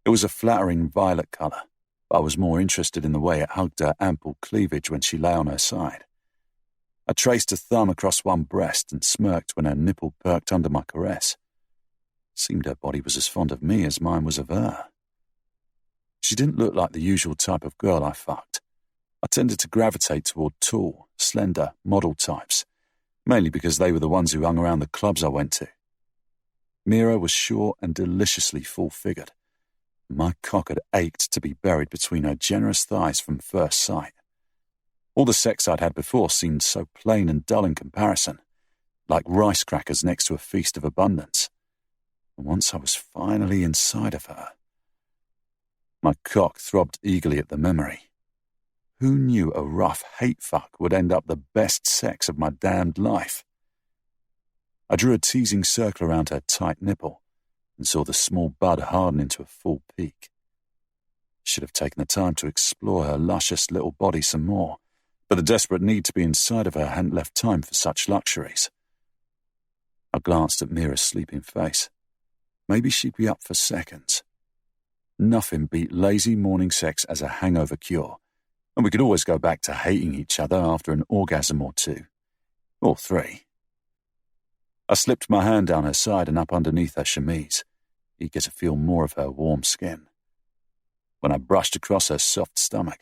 Speaker 3: It was a flattering violet colour, but I was more interested in the way it hugged her ample cleavage when she lay on her side. I traced a thumb across one breast and smirked when her nipple perked under my caress. Seemed her body was as fond of me as mine was of her. She didn't look like the usual type of girl I fucked. I tended to gravitate toward tall, slender, model types, mainly because they were the ones who hung around the clubs I went to. Mira was short and deliciously full-figured. My cock had ached to be buried between her generous thighs from first sight. All the sex I'd had before seemed so plain and dull in comparison, like rice crackers next to a feast of abundance. And once I was finally inside of her, my cock throbbed eagerly at the memory. Who knew a rough hate fuck would end up the best sex of my damned life? I drew a teasing circle around her tight nipple and saw the small bud harden into a full peak. Should have taken the time to explore her luscious little body some more, but the desperate need to be inside of her hadn't left time for such luxuries. I glanced at Mira's sleeping face. Maybe she'd be up for seconds. Nothing beat lazy morning sex as a hangover cure, and we could always go back to hating each other after an orgasm or two. Or three. I slipped my hand down her side and up underneath her chemise, eager to feel more of her warm skin. When I brushed across her soft stomach,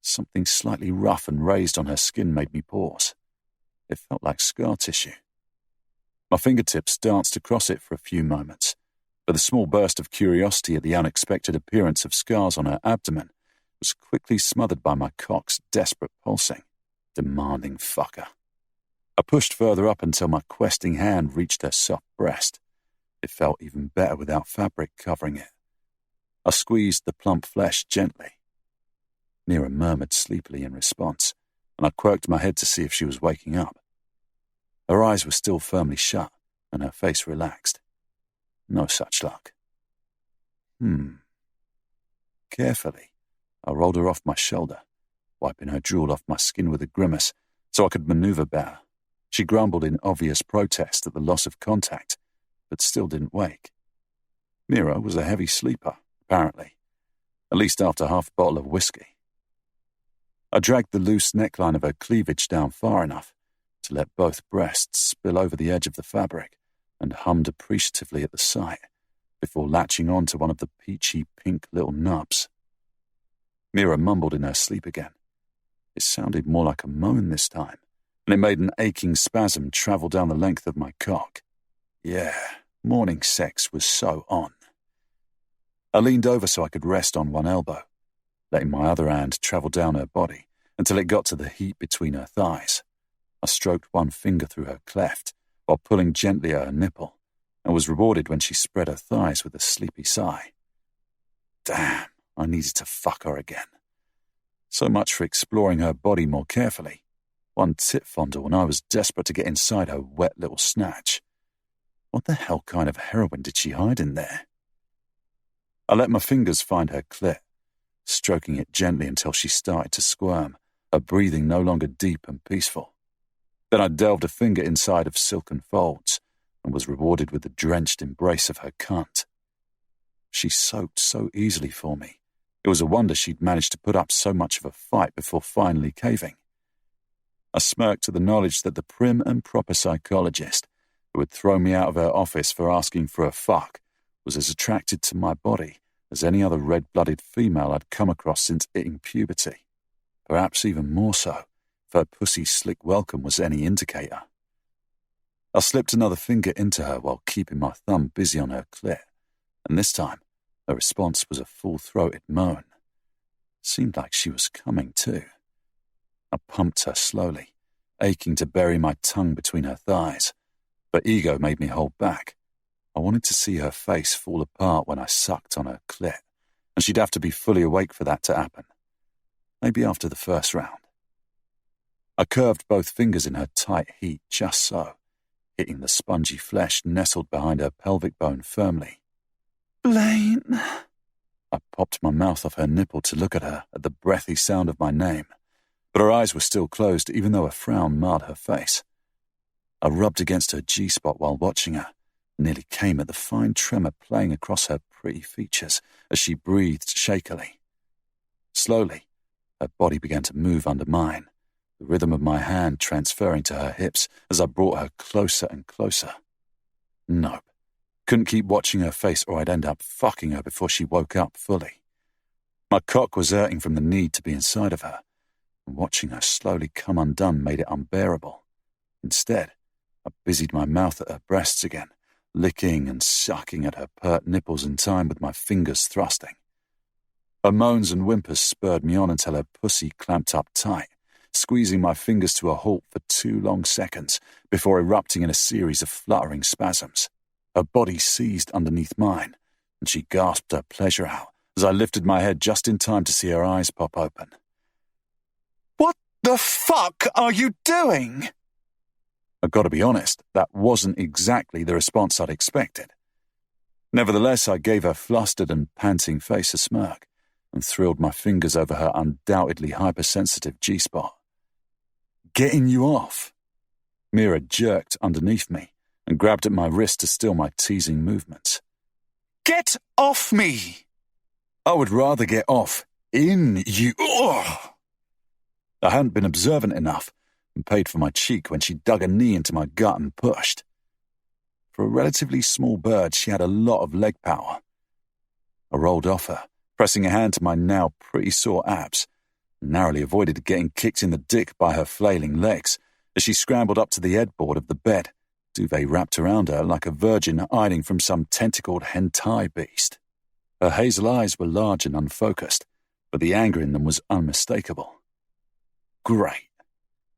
Speaker 3: something slightly rough and raised on her skin made me pause. It felt like scar tissue. My fingertips danced across it for a few moments, but the small burst of curiosity at the unexpected appearance of scars on her abdomen was quickly smothered by my cock's desperate pulsing, demanding fucker. I pushed further up until my questing hand reached her soft breast. It felt even better without fabric covering it. I squeezed the plump flesh gently. Mira murmured sleepily in response, and I quirked my head to see if she was waking up. Her eyes were still firmly shut, and her face relaxed. No such luck. Carefully, I rolled her off my shoulder, wiping her drool off my skin with a grimace so I could maneuver better. She grumbled in obvious protest at the loss of contact, but still didn't wake. Mira was a heavy sleeper, apparently, at least after half a bottle of whiskey. I dragged the loose neckline of her cleavage down far enough to let both breasts spill over the edge of the fabric and hummed appreciatively at the sight before latching on to one of the peachy pink little nubs. Mira mumbled in her sleep again. It sounded more like a moan this time, and it made an aching spasm travel down the length of my cock. Yeah, morning sex was so on. I leaned over so I could rest on one elbow, letting my other hand travel down her body until it got to the heap between her thighs. I stroked one finger through her cleft while pulling gently at her nipple, and was rewarded when she spread her thighs with a sleepy sigh. Damn, I needed to fuck her again. So much for exploring her body more carefully. One tit fondle and I was desperate to get inside her wet little snatch. What the hell kind of heroin did she hide in there? I let my fingers find her clit, stroking it gently until she started to squirm, her breathing no longer deep and peaceful. Then I delved a finger inside of silken folds and was rewarded with the drenched embrace of her cunt. She soaked so easily for me. It was a wonder she'd managed to put up so much of a fight before finally caving. I smirked at the knowledge that the prim and proper psychologist who had thrown me out of her office for asking for a fuck was as attracted to my body as any other red-blooded female I'd come across since hitting puberty. Perhaps even more so, if her pussy's slick welcome was any indicator. I slipped another finger into her while keeping my thumb busy on her clit, and this time her response was a full-throated moan. Seemed like she was coming too. I pumped her slowly, aching to bury my tongue between her thighs, but ego made me hold back. I wanted to see her face fall apart when I sucked on her clit, and she'd have to be fully awake for that to happen. Maybe after the first round. I curved both fingers in her tight heat just so, hitting the spongy flesh nestled behind her pelvic bone firmly. Blaine. I popped my mouth off her nipple to look at her at the breathy sound of my name, but her eyes were still closed even though a frown marred her face. I rubbed against her G-spot while watching her, nearly came at the fine tremor playing across her pretty features as she breathed shakily. Slowly, her body began to move under mine, the rhythm of my hand transferring to her hips as I brought her closer and closer. Nope. Couldn't keep watching her face or I'd end up fucking her before she woke up fully. My cock was hurting from the need to be inside of her, and watching her slowly come undone made it unbearable. Instead, I busied my mouth at her breasts again, licking and sucking at her pert nipples in time with my fingers thrusting. Her moans and whimpers spurred me on until her pussy clamped up tight, squeezing my fingers to a halt for 2 long seconds before erupting in a series of fluttering spasms. Her body seized underneath mine, and she gasped her pleasure out as I lifted my head just in time to see her eyes pop open. "What the fuck are you doing?" I've got to be honest, that wasn't exactly the response I'd expected. Nevertheless, I gave her flustered and panting face a smirk and thrilled my fingers over her undoubtedly hypersensitive G-spot. "Getting you off." Mira jerked underneath me and grabbed at my wrist to still my teasing movements. "Get off me!" "I would rather get off in you." Ugh! I hadn't been observant enough and paid for my cheek when she dug a knee into my gut and pushed. For a relatively small bird, she had a lot of leg power. I rolled off her, pressing a hand to my now pretty sore abs, and narrowly avoided getting kicked in the dick by her flailing legs as she scrambled up to the headboard of the bed, duvet wrapped around her like a virgin hiding from some tentacled hentai beast. Her hazel eyes were large and unfocused, but the anger in them was unmistakable. Great.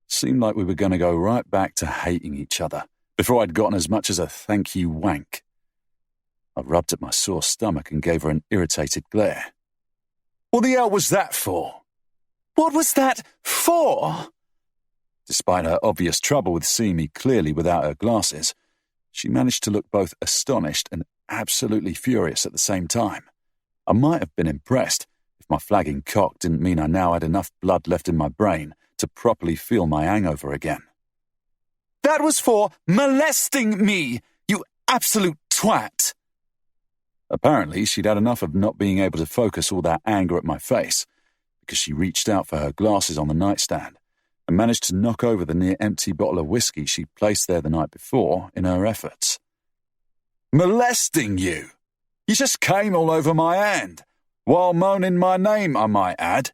Speaker 3: Seemed like we were going to go right back to hating each other before I'd gotten as much as a thank you wank. I rubbed at my sore stomach and gave her an irritated glare. "What the hell was that for?" "What was that for?" Despite her obvious trouble with seeing me clearly without her glasses, she managed to look both astonished and absolutely furious at the same time. I might have been impressed if my flagging cock didn't mean I now had enough blood left in my brain to properly feel my hangover again. "That was for molesting me, you absolute twat!" Apparently, she'd had enough of not being able to focus all that anger at my face, because she reached out for her glasses on the nightstand and managed to knock over the near-empty bottle of whiskey she'd placed there the night before in her efforts. "Molesting you? You just came all over my hand, while moaning my name, I might add.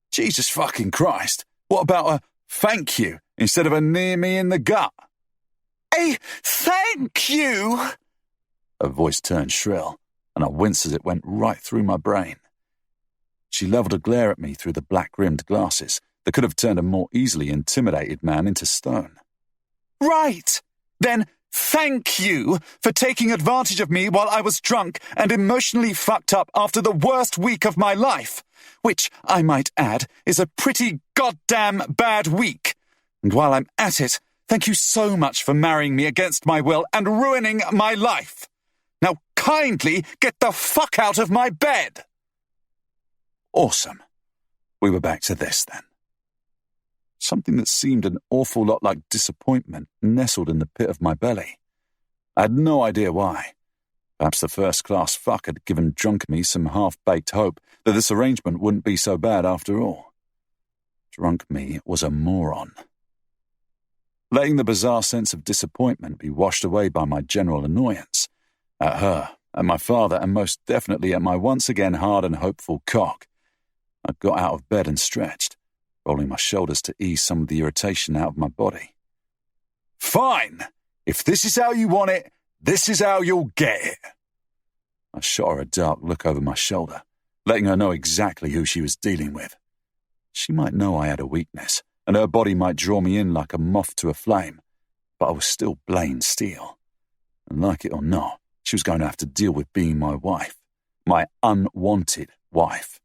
Speaker 3: Jesus fucking Christ, what about a thank you instead of a near me in the gut?" "A thank you?" Her voice turned shrill, and I winced as it went right through my brain. She levelled a glare at me through the black-rimmed glasses that could have turned a more easily intimidated man into stone. "Right, then thank you for taking advantage of me while I was drunk and emotionally fucked up after the worst week of my life, which, I might add, is a pretty goddamn bad week. And while I'm at it, thank you so much for marrying me against my will and ruining my life. Now kindly get the fuck out of my bed." Awesome. We were back to this then. Something that seemed an awful lot like disappointment nestled in the pit of my belly. I had no idea why. Perhaps the first-class fuck had given drunk me some half-baked hope that this arrangement wouldn't be so bad after all. Drunk me was a moron. Letting the bizarre sense of disappointment be washed away by my general annoyance, at her, at my father, and most definitely at my once again hard and hopeful cock, I got out of bed and stretched, rolling my shoulders to ease some of the irritation out of my body. "Fine! If this is how you want it, this is how you'll get it." I shot her a dark look over my shoulder, letting her know exactly who she was dealing with. She might know I had a weakness, and her body might draw me in like a moth to a flame, but I was still Blaine Steele. And like it or not, she was going to have to deal with being my wife, my unwanted wife.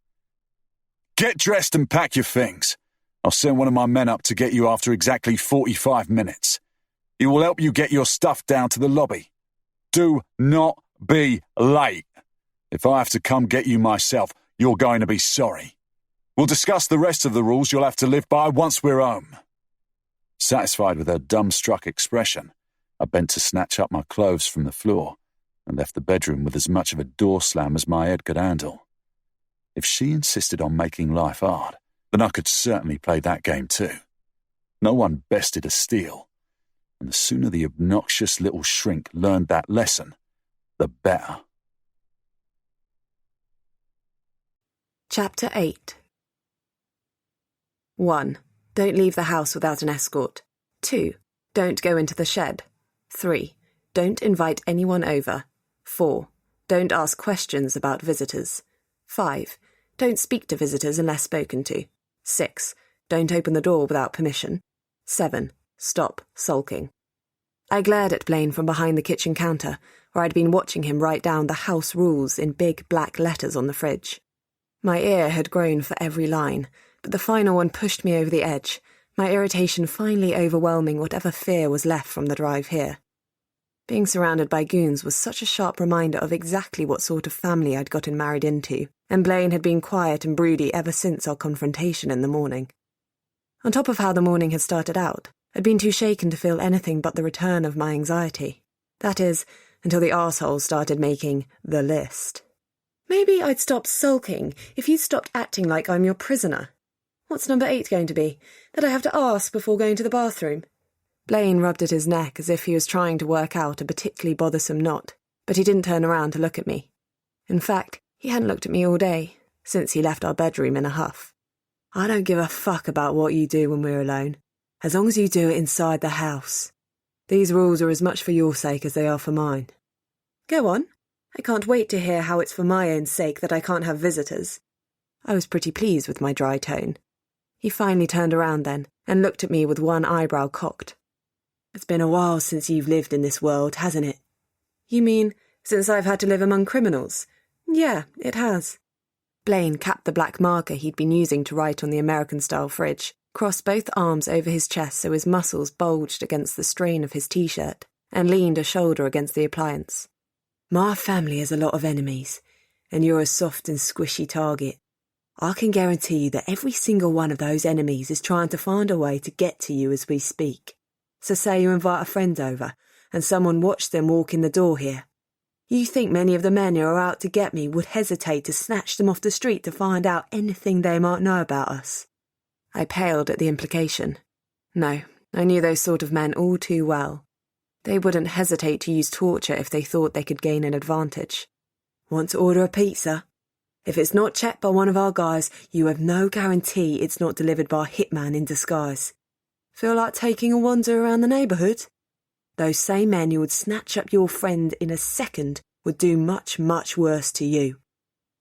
Speaker 3: "Get dressed and pack your things. I'll send one of my men up to get you after exactly 45 minutes. He will help you get your stuff down to the lobby. Do not be late. If I have to come get you myself, you're going to be sorry. We'll discuss the rest of the rules you'll have to live by once we're home." Satisfied with her dumbstruck expression, I bent to snatch up my clothes from the floor and left the bedroom with as much of a door slam as my head could handle. If she insisted on making life hard, then I could certainly play that game too. No one bested a steal, and the sooner the obnoxious little shrink learned that lesson, the better.
Speaker 2: Chapter 8. 1. Don't leave the house without an escort. 2. Don't go into the shed. 3. Don't invite anyone over. 4. Don't ask questions about visitors. 5. Don't speak to visitors unless spoken to. 6. Don't open the door without permission. 7. Stop sulking. I glared at Blaine from behind the kitchen counter, where I'd been watching him write down the house rules in big black letters on the fridge. My ear had grown for every line, but the final one pushed me over the edge, my irritation finally overwhelming whatever fear was left from the drive here. Being surrounded by goons was such a sharp reminder of exactly what sort of family I'd gotten married into, and Blaine had been quiet and broody ever since our confrontation in the morning. On top of how the morning had started out, I'd been too shaken to feel anything but the return of my anxiety. That is, until the arsehole started making the list. Maybe I'd stop sulking if you stopped acting like I'm your prisoner. What's number 8 going to be? That I have to ask before going to the bathroom? Blaine rubbed at his neck as if he was trying to work out a particularly bothersome knot, but he didn't turn around to look at me. In fact, he hadn't looked at me all day, since he left our bedroom in a huff. I don't give a fuck about what you do when we're alone, as long as you do it inside the house. These rules are as much for your sake as they are for mine. Go on. I can't wait to hear how it's for my own sake that I can't have visitors. I was pretty pleased with my dry tone. He finally turned around then, and looked at me with one eyebrow cocked. It's been a while since you've lived in this world, hasn't it? You mean, since I've had to live among criminals? Yeah, it has. Blaine capped the black marker he'd been using to write on the American-style fridge, crossed both arms over his chest so his muscles bulged against the strain of his t-shirt, and leaned a shoulder against the appliance. My family has a lot of enemies, and you're a soft and squishy target. I can guarantee you that every single one of those enemies is trying to find a way to get to you as we speak. So say you invite a friend over, and someone watched them walk in the door here. You think many of the men who are out to get me would hesitate to snatch them off the street to find out anything they might know about us? I paled at the implication. No, I knew those sort of men all too well. They wouldn't hesitate to use torture if they thought they could gain an advantage. Want to order a pizza? If it's not checked by one of our guys, you have no guarantee it's not delivered by a hitman in disguise. Feel like taking a wander around the neighbourhood? Those same men who would snatch up your friend in a second would do much, much worse to you.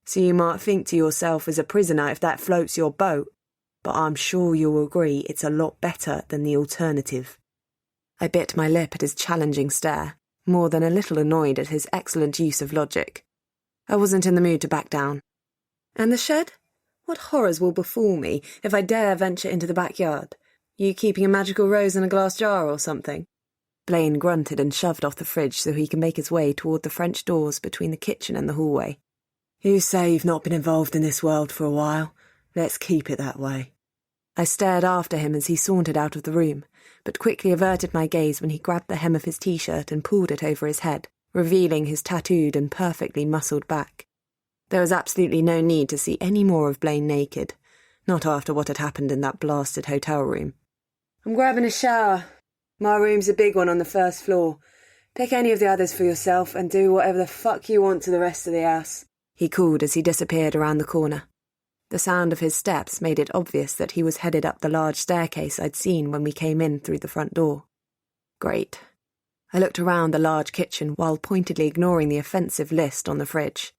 Speaker 2: So you might think to yourself as a prisoner if that floats your boat, but I'm sure you'll agree it's a lot better than the alternative. I bit my lip at his challenging stare, more than a little annoyed at his excellent use of logic. I wasn't in the mood to back down. And the shed? What horrors will befall me if I dare venture into the backyard? You keeping a magical rose in a glass jar or something? Blaine grunted and shoved off the fridge so he could make his way toward the French doors between the kitchen and the hallway. You say you've not been involved in this world for a while. Let's keep it that way. I stared after him as he sauntered out of the room, but quickly averted my gaze when he grabbed the hem of his t-shirt and pulled it over his head, revealing his tattooed and perfectly muscled back. There was absolutely no need to see any more of Blaine naked, not after what had happened in that blasted hotel room. I'm grabbing a shower. My room's a big one on the first floor. Pick any of the others for yourself and do whatever the fuck you want to the rest of the house, he called as he disappeared around the corner. The sound of his steps made it obvious that he was headed up the large staircase I'd seen when we came in through the front door. Great. I looked around the large kitchen while pointedly ignoring the offensive list on the fridge.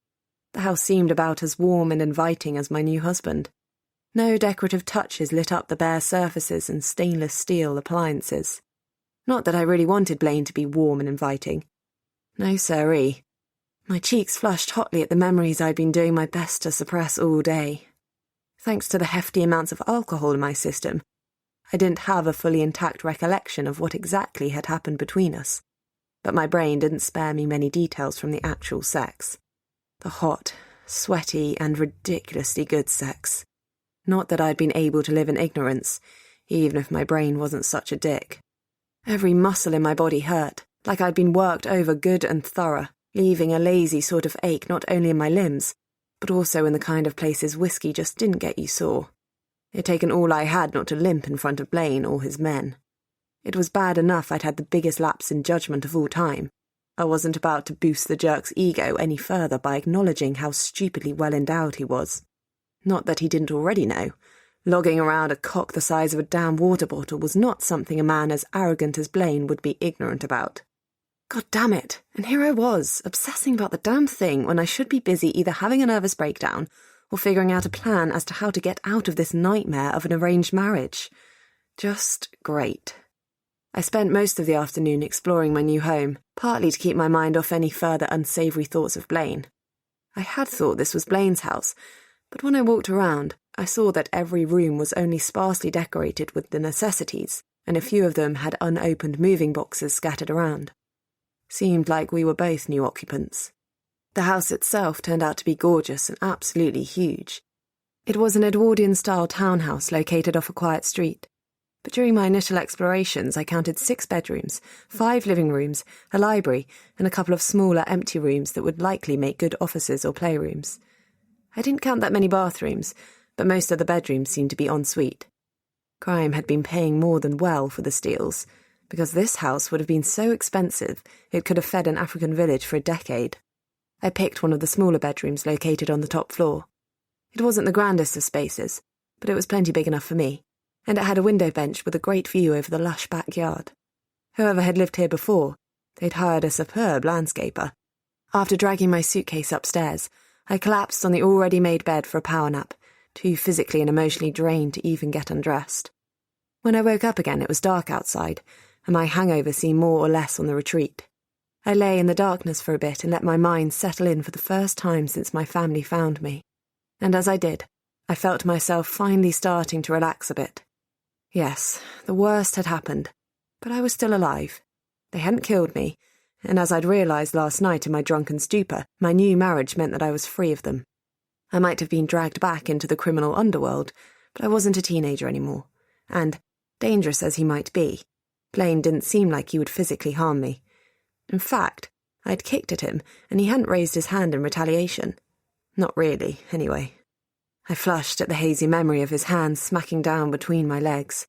Speaker 2: The house seemed about as warm and inviting as my new husband. No decorative touches lit up the bare surfaces and stainless steel appliances. Not that I really wanted Blaine to be warm and inviting. No siree. My cheeks flushed hotly at the memories I'd been doing my best to suppress all day. Thanks to the hefty amounts of alcohol in my system, I didn't have a fully intact recollection of what exactly had happened between us, but my brain didn't spare me many details from the actual sex. The hot, sweaty, and ridiculously good sex. Not that I'd been able to live in ignorance, even if my brain wasn't such a dick. Every muscle in my body hurt, like I'd been worked over good and thorough, leaving a lazy sort of ache not only in my limbs, but also in the kind of places whiskey just didn't get you sore. It had taken all I had not to limp in front of Blaine or his men. It was bad enough I'd had the biggest lapse in judgment of all time. I wasn't about to boost the jerk's ego any further by acknowledging how stupidly well endowed he was. Not that he didn't already know. Logging around a cock the size of a damn water bottle was not something a man as arrogant as Blaine would be ignorant about. God damn it, and here I was, obsessing about the damn thing when I should be busy either having a nervous breakdown or figuring out a plan as to how to get out of this nightmare of an arranged marriage. Just great. I spent most of the afternoon exploring my new home, partly to keep my mind off any further unsavoury thoughts of Blaine. I had thought this was Blaine's house, but when I walked around, I saw that every room was only sparsely decorated with the necessities, and a few of them had unopened moving boxes scattered around. Seemed like we were both new occupants. The house itself turned out to be gorgeous and absolutely huge. It was an Edwardian-style townhouse located off a quiet street. But during my initial explorations, I counted 6 bedrooms, 5 living rooms, a library, and a couple of smaller empty rooms that would likely make good offices or playrooms. I didn't count that many bathrooms, but most of the bedrooms seemed to be ensuite. Crime had been paying more than well for the steals, because this house would have been so expensive it could have fed an African village for a decade. I picked one of the smaller bedrooms located on the top floor. It wasn't the grandest of spaces, but it was plenty big enough for me, and it had a window bench with a great view over the lush backyard. Whoever had lived here before, they'd hired a superb landscaper. After dragging my suitcase upstairs, I collapsed on the already made bed for a power nap, too physically and emotionally drained to even get undressed. When I woke up again, it was dark outside, and my hangover seemed more or less on the retreat. I lay in the darkness for a bit and let my mind settle in for the first time since my family found me. And as I did, I felt myself finally starting to relax a bit. Yes, the worst had happened, but I was still alive. They hadn't killed me, and as I'd realised last night in my drunken stupor, my new marriage meant that I was free of them. I might have been dragged back into the criminal underworld, but I wasn't a teenager anymore, and, dangerous as he might be, Blaine didn't seem like he would physically harm me. In fact, I'd kicked at him, and he hadn't raised his hand in retaliation. Not really, anyway. I flushed at the hazy memory of his hands smacking down between my legs.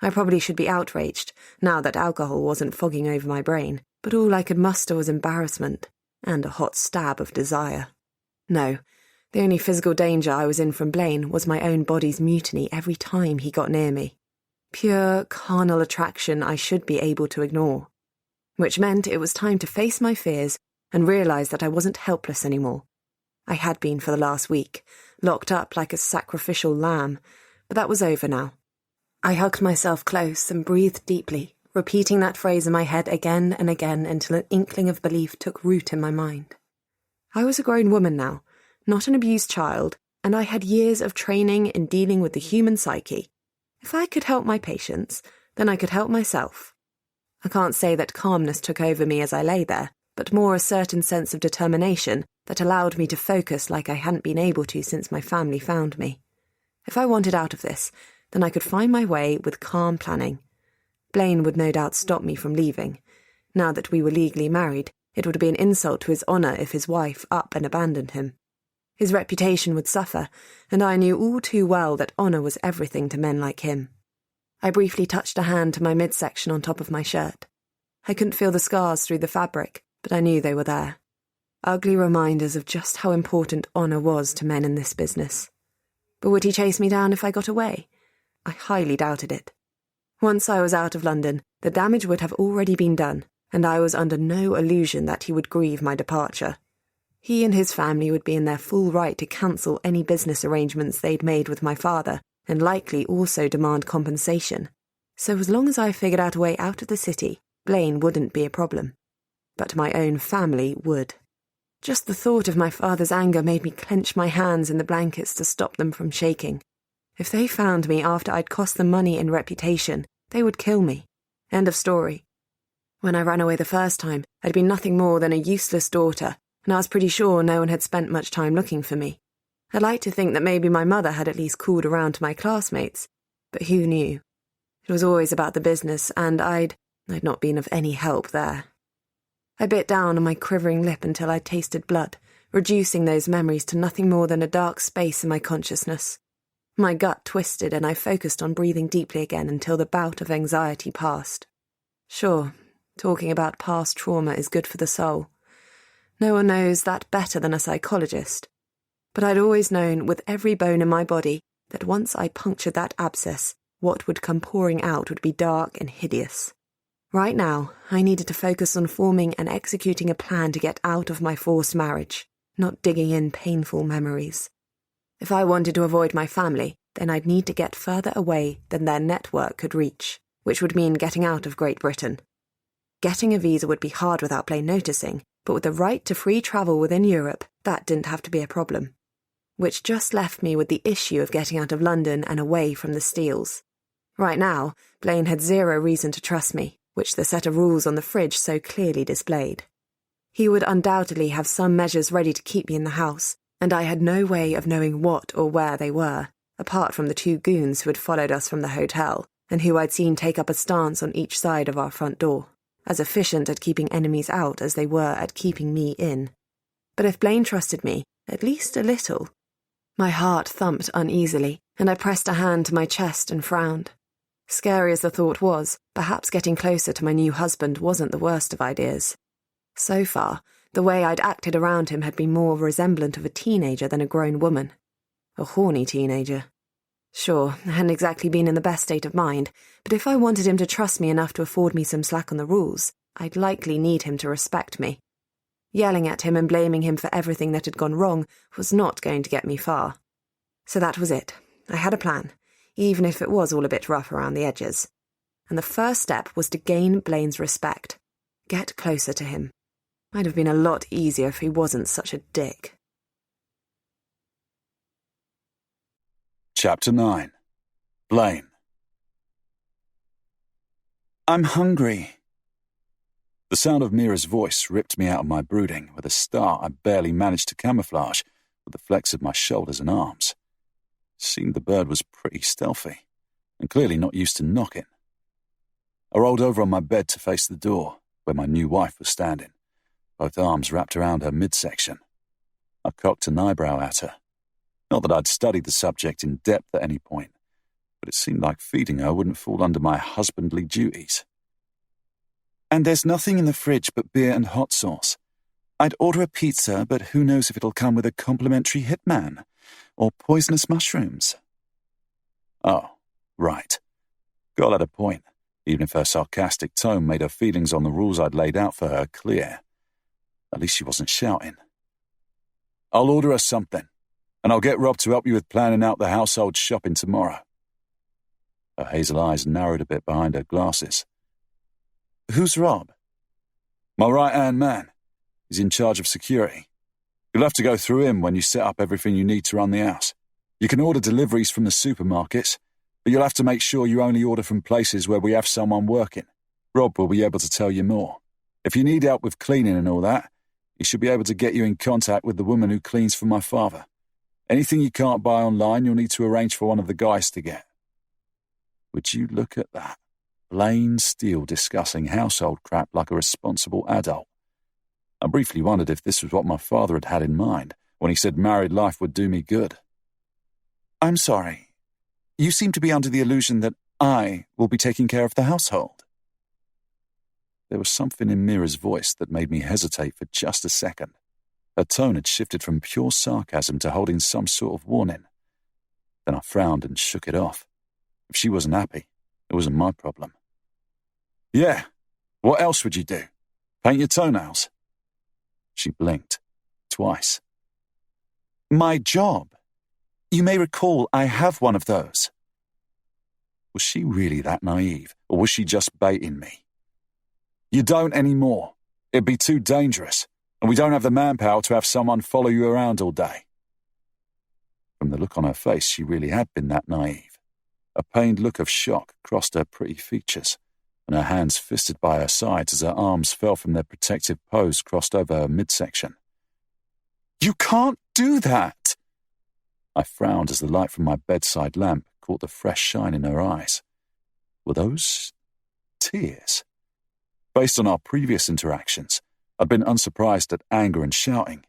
Speaker 2: I probably should be outraged, now that alcohol wasn't fogging over my brain, but all I could muster was embarrassment, and a hot stab of desire. No, the only physical danger I was in from Blaine was my own body's mutiny every time he got near me. Pure, carnal attraction I should be able to ignore. Which meant it was time to face my fears and realise that I wasn't helpless anymore. I had been for the last week, locked up like a sacrificial lamb, but that was over now. I hugged myself close and breathed deeply, repeating that phrase in my head again and again until an inkling of belief took root in my mind. I was a grown woman now, not an abused child, and I had years of training in dealing with the human psyche. If I could help my patients, then I could help myself. I can't say that calmness took over me as I lay there, but more a certain sense of determination that allowed me to focus like I hadn't been able to since my family found me. If I wanted out of this, then I could find my way with calm planning. Blaine would no doubt stop me from leaving. Now that we were legally married, it would be an insult to his honour if his wife up and abandoned him. His reputation would suffer, and I knew all too well that honour was everything to men like him. I briefly touched a hand to my midsection on top of my shirt. I couldn't feel the scars through the fabric, but I knew they were there. Ugly reminders of just how important honour was to men in this business. But would he chase me down if I got away? I highly doubted it. Once I was out of London, the damage would have already been done, and I was under no illusion that he would grieve my departure. He and his family would be in their full right to cancel any business arrangements they'd made with my father, and likely also demand compensation. So as long as I figured out a way out of the city, Blaine wouldn't be a problem. But my own family would. Just the thought of my father's anger made me clench my hands in the blankets to stop them from shaking. If they found me after I'd cost them money and reputation, they would kill me. End of story. When I ran away the first time, I'd been nothing more than a useless daughter, and I was pretty sure no one had spent much time looking for me. I'd like to think that maybe my mother had at least called around to my classmates, but who knew? It was always about the business, and I'd not been of any help there. I bit down on my quivering lip until I'd tasted blood, reducing those memories to nothing more than a dark space in my consciousness. My gut twisted and I focused on breathing deeply again until the bout of anxiety passed. Sure, talking about past trauma is good for the soul. No one knows that better than a psychologist. But I'd always known with every bone in my body that once I punctured that abscess, what would come pouring out would be dark and hideous. Right now, I needed to focus on forming and executing a plan to get out of my forced marriage, not digging in painful memories. If I wanted to avoid my family, then I'd need to get further away than their network could reach, which would mean getting out of Great Britain. Getting a visa would be hard without Blaine noticing, but with the right to free travel within Europe, that didn't have to be a problem. Which just left me with the issue of getting out of London and away from the Steeles. Right now, Blaine had zero reason to trust me, which the set of rules on the fridge so clearly displayed. He would undoubtedly have some measures ready to keep me in the house, and I had no way of knowing what or where they were, apart from the 2 goons who had followed us from the hotel, and who I'd seen take up a stance on each side of our front door, as efficient at keeping enemies out as they were at keeping me in. But if Blaine trusted me, at least a little. My heart thumped uneasily, and I pressed a hand to my chest and frowned. Scary as the thought was, perhaps getting closer to my new husband wasn't the worst of ideas. So far, the way I'd acted around him had been more resemblant of a teenager than a grown woman. A horny teenager. Sure, I hadn't exactly been in the best state of mind, but if I wanted him to trust me enough to afford me some slack on the rules, I'd likely need him to respect me. Yelling at him and blaming him for everything that had gone wrong was not going to get me far. So that was it. I had a plan, even if it was all a bit rough around the edges. And the first step was to gain Blaine's respect. Get closer to him. Might have been a lot easier if he wasn't such a dick.
Speaker 3: Chapter 9. Blaine. I'm hungry. The sound of Mira's voice ripped me out of my brooding with a start I barely managed to camouflage with the flex of my shoulders and arms. It seemed the bird was pretty stealthy, and clearly not used to knocking. I rolled over on my bed to face the door, where my new wife was standing, both arms wrapped around her midsection. I cocked an eyebrow at her. Not that I'd studied the subject in depth at any point, but it seemed like feeding her wouldn't fall under my husbandly duties. And there's nothing in the fridge but beer and hot sauce. I'd order a pizza, but who knows if it'll come with a complimentary hitman or poisonous mushrooms. Oh, right. Girl had a point, even if her sarcastic tone made her feelings on the rules I'd laid out for her clear. At least she wasn't shouting. I'll order us something, and I'll get Rob to help you with planning out the household shopping tomorrow. Her hazel eyes narrowed a bit behind her glasses. Who's Rob? My right-hand man. He's in charge of security. You'll have to go through him when you set up everything you need to run the house. You can order deliveries from the supermarkets, but you'll have to make sure you only order from places where we have someone working. Rob will be able to tell you more. If you need help with cleaning and all that, he should be able to get you in contact with the woman who cleans for my father. Anything you can't buy online, you'll need to arrange for one of the guys to get. Would you look at that? Blaine Steele discussing household crap like a responsible adult. I briefly wondered if this was what my father had had in mind when he said married life would do me good. I'm sorry. You seem to be under the illusion that I will be taking care of the household. There was something in Mira's voice that made me hesitate for just a second. Her tone had shifted from pure sarcasm to holding some sort of warning. Then I frowned and shook it off. If she wasn't happy, it wasn't my problem. Yeah, what else would you do? Paint your toenails? She blinked. Twice. My job. You may recall I have one of those. Was she really that naive, or was she just baiting me? You don't anymore. It'd be too dangerous, and we don't have the manpower to have someone follow you around all day. From the look on her face, she really had been that naive. A pained look of shock crossed her pretty features, and her hands fisted by her sides as her arms fell from their protective pose crossed over her midsection. You can't do that! I frowned as the light from my bedside lamp caught the fresh shine in her eyes. Were those tears? Based on our previous interactions, I'd been unsurprised at anger and shouting,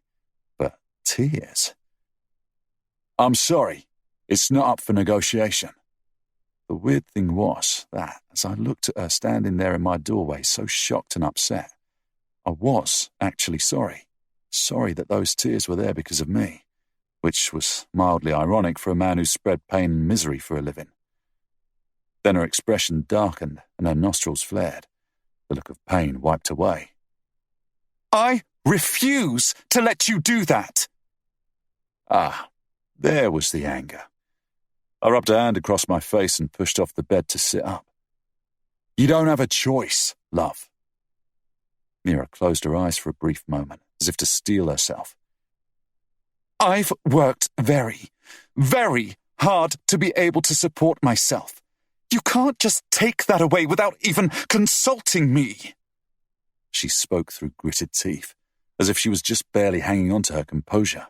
Speaker 3: but tears? I'm sorry. It's not up for negotiation. The weird thing was that, as I looked at her standing there in my doorway so shocked and upset, I was actually sorry. Sorry that those tears were there because of me, which was mildly ironic for a man who spread pain and misery for a living. Then her expression darkened and her nostrils flared. The look of pain wiped away. I refuse to let you do that! Ah, there was the anger. I rubbed a hand across my face and pushed off the bed to sit up. You don't have a choice, love. Mira closed her eyes for a brief moment, as if to steel herself. I've worked very, very hard to be able to support myself. You can't just take that away without even consulting me. She spoke through gritted teeth, as if she was just barely hanging on to her composure.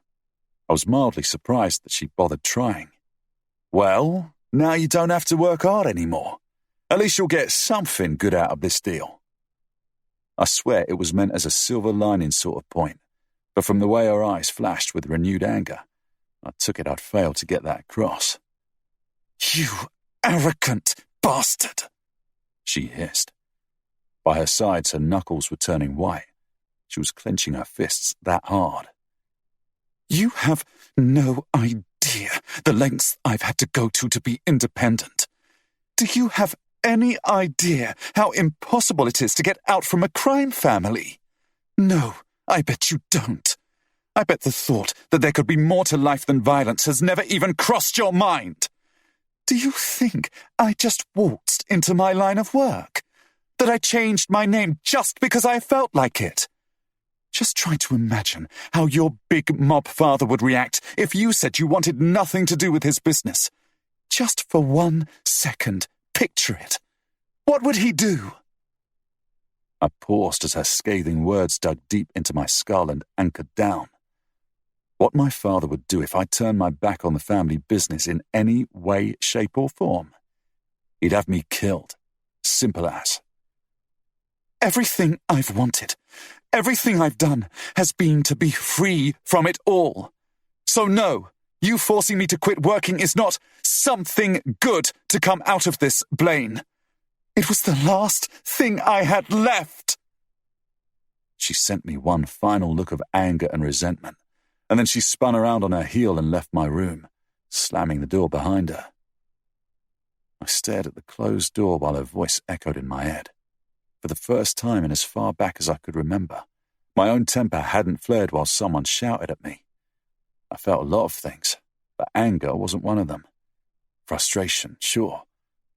Speaker 3: I was mildly surprised that she bothered trying. Well, now you don't have to work hard anymore. At least you'll get something good out of this deal. I swear it was meant as a silver lining sort of point, but from the way her eyes flashed with renewed anger, I took it I'd failed to get that across. You arrogant bastard, she hissed. By her sides, her knuckles were turning white. She was clenching her fists that hard. You have no idea the lengths I've had to go to be independent. Do you have any idea how impossible it is to get out from a crime family? No, I bet you don't. I bet the thought that there could be more to life than violence has never even crossed your mind. Do you think I just waltzed into my line of work? That I changed my name just because I felt like it? Just try to imagine how your big mob father would react if you said you wanted nothing to do with his business. Just for 1 second, picture it. What would he do? I paused as her scathing words dug deep into my skull and anchored down. What my father would do if I turned my back on the family business in any way, shape, or form. He'd have me killed. Simple as. Everything I've wanted, everything I've done has been to be free from it all. So no, you forcing me to quit working is not something good to come out of this, Blaine. It was the last thing I had left. She sent me one final look of anger and resentment, and then she spun around on her heel and left my room, slamming the door behind her. I stared at the closed door while her voice echoed in my head. For the first time in as far back as I could remember, my own temper hadn't flared while someone shouted at me. I felt a lot of things, but anger wasn't one of them. Frustration, sure,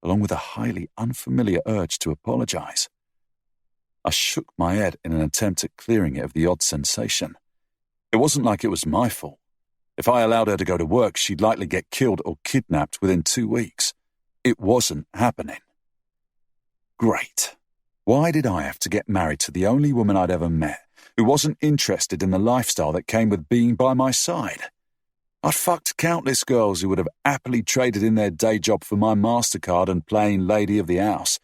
Speaker 3: along with a highly unfamiliar urge to apologize. I shook my head in an attempt at clearing it of the odd sensation. It wasn't like it was my fault. If I allowed her to go to work, she'd likely get killed or kidnapped within 2 weeks. It wasn't happening. Great. Why did I have to get married to the only woman I'd ever met who wasn't interested in the lifestyle that came with being by my side? I'd fucked countless girls who would have happily traded in their day job for my MasterCard and plain lady of the house,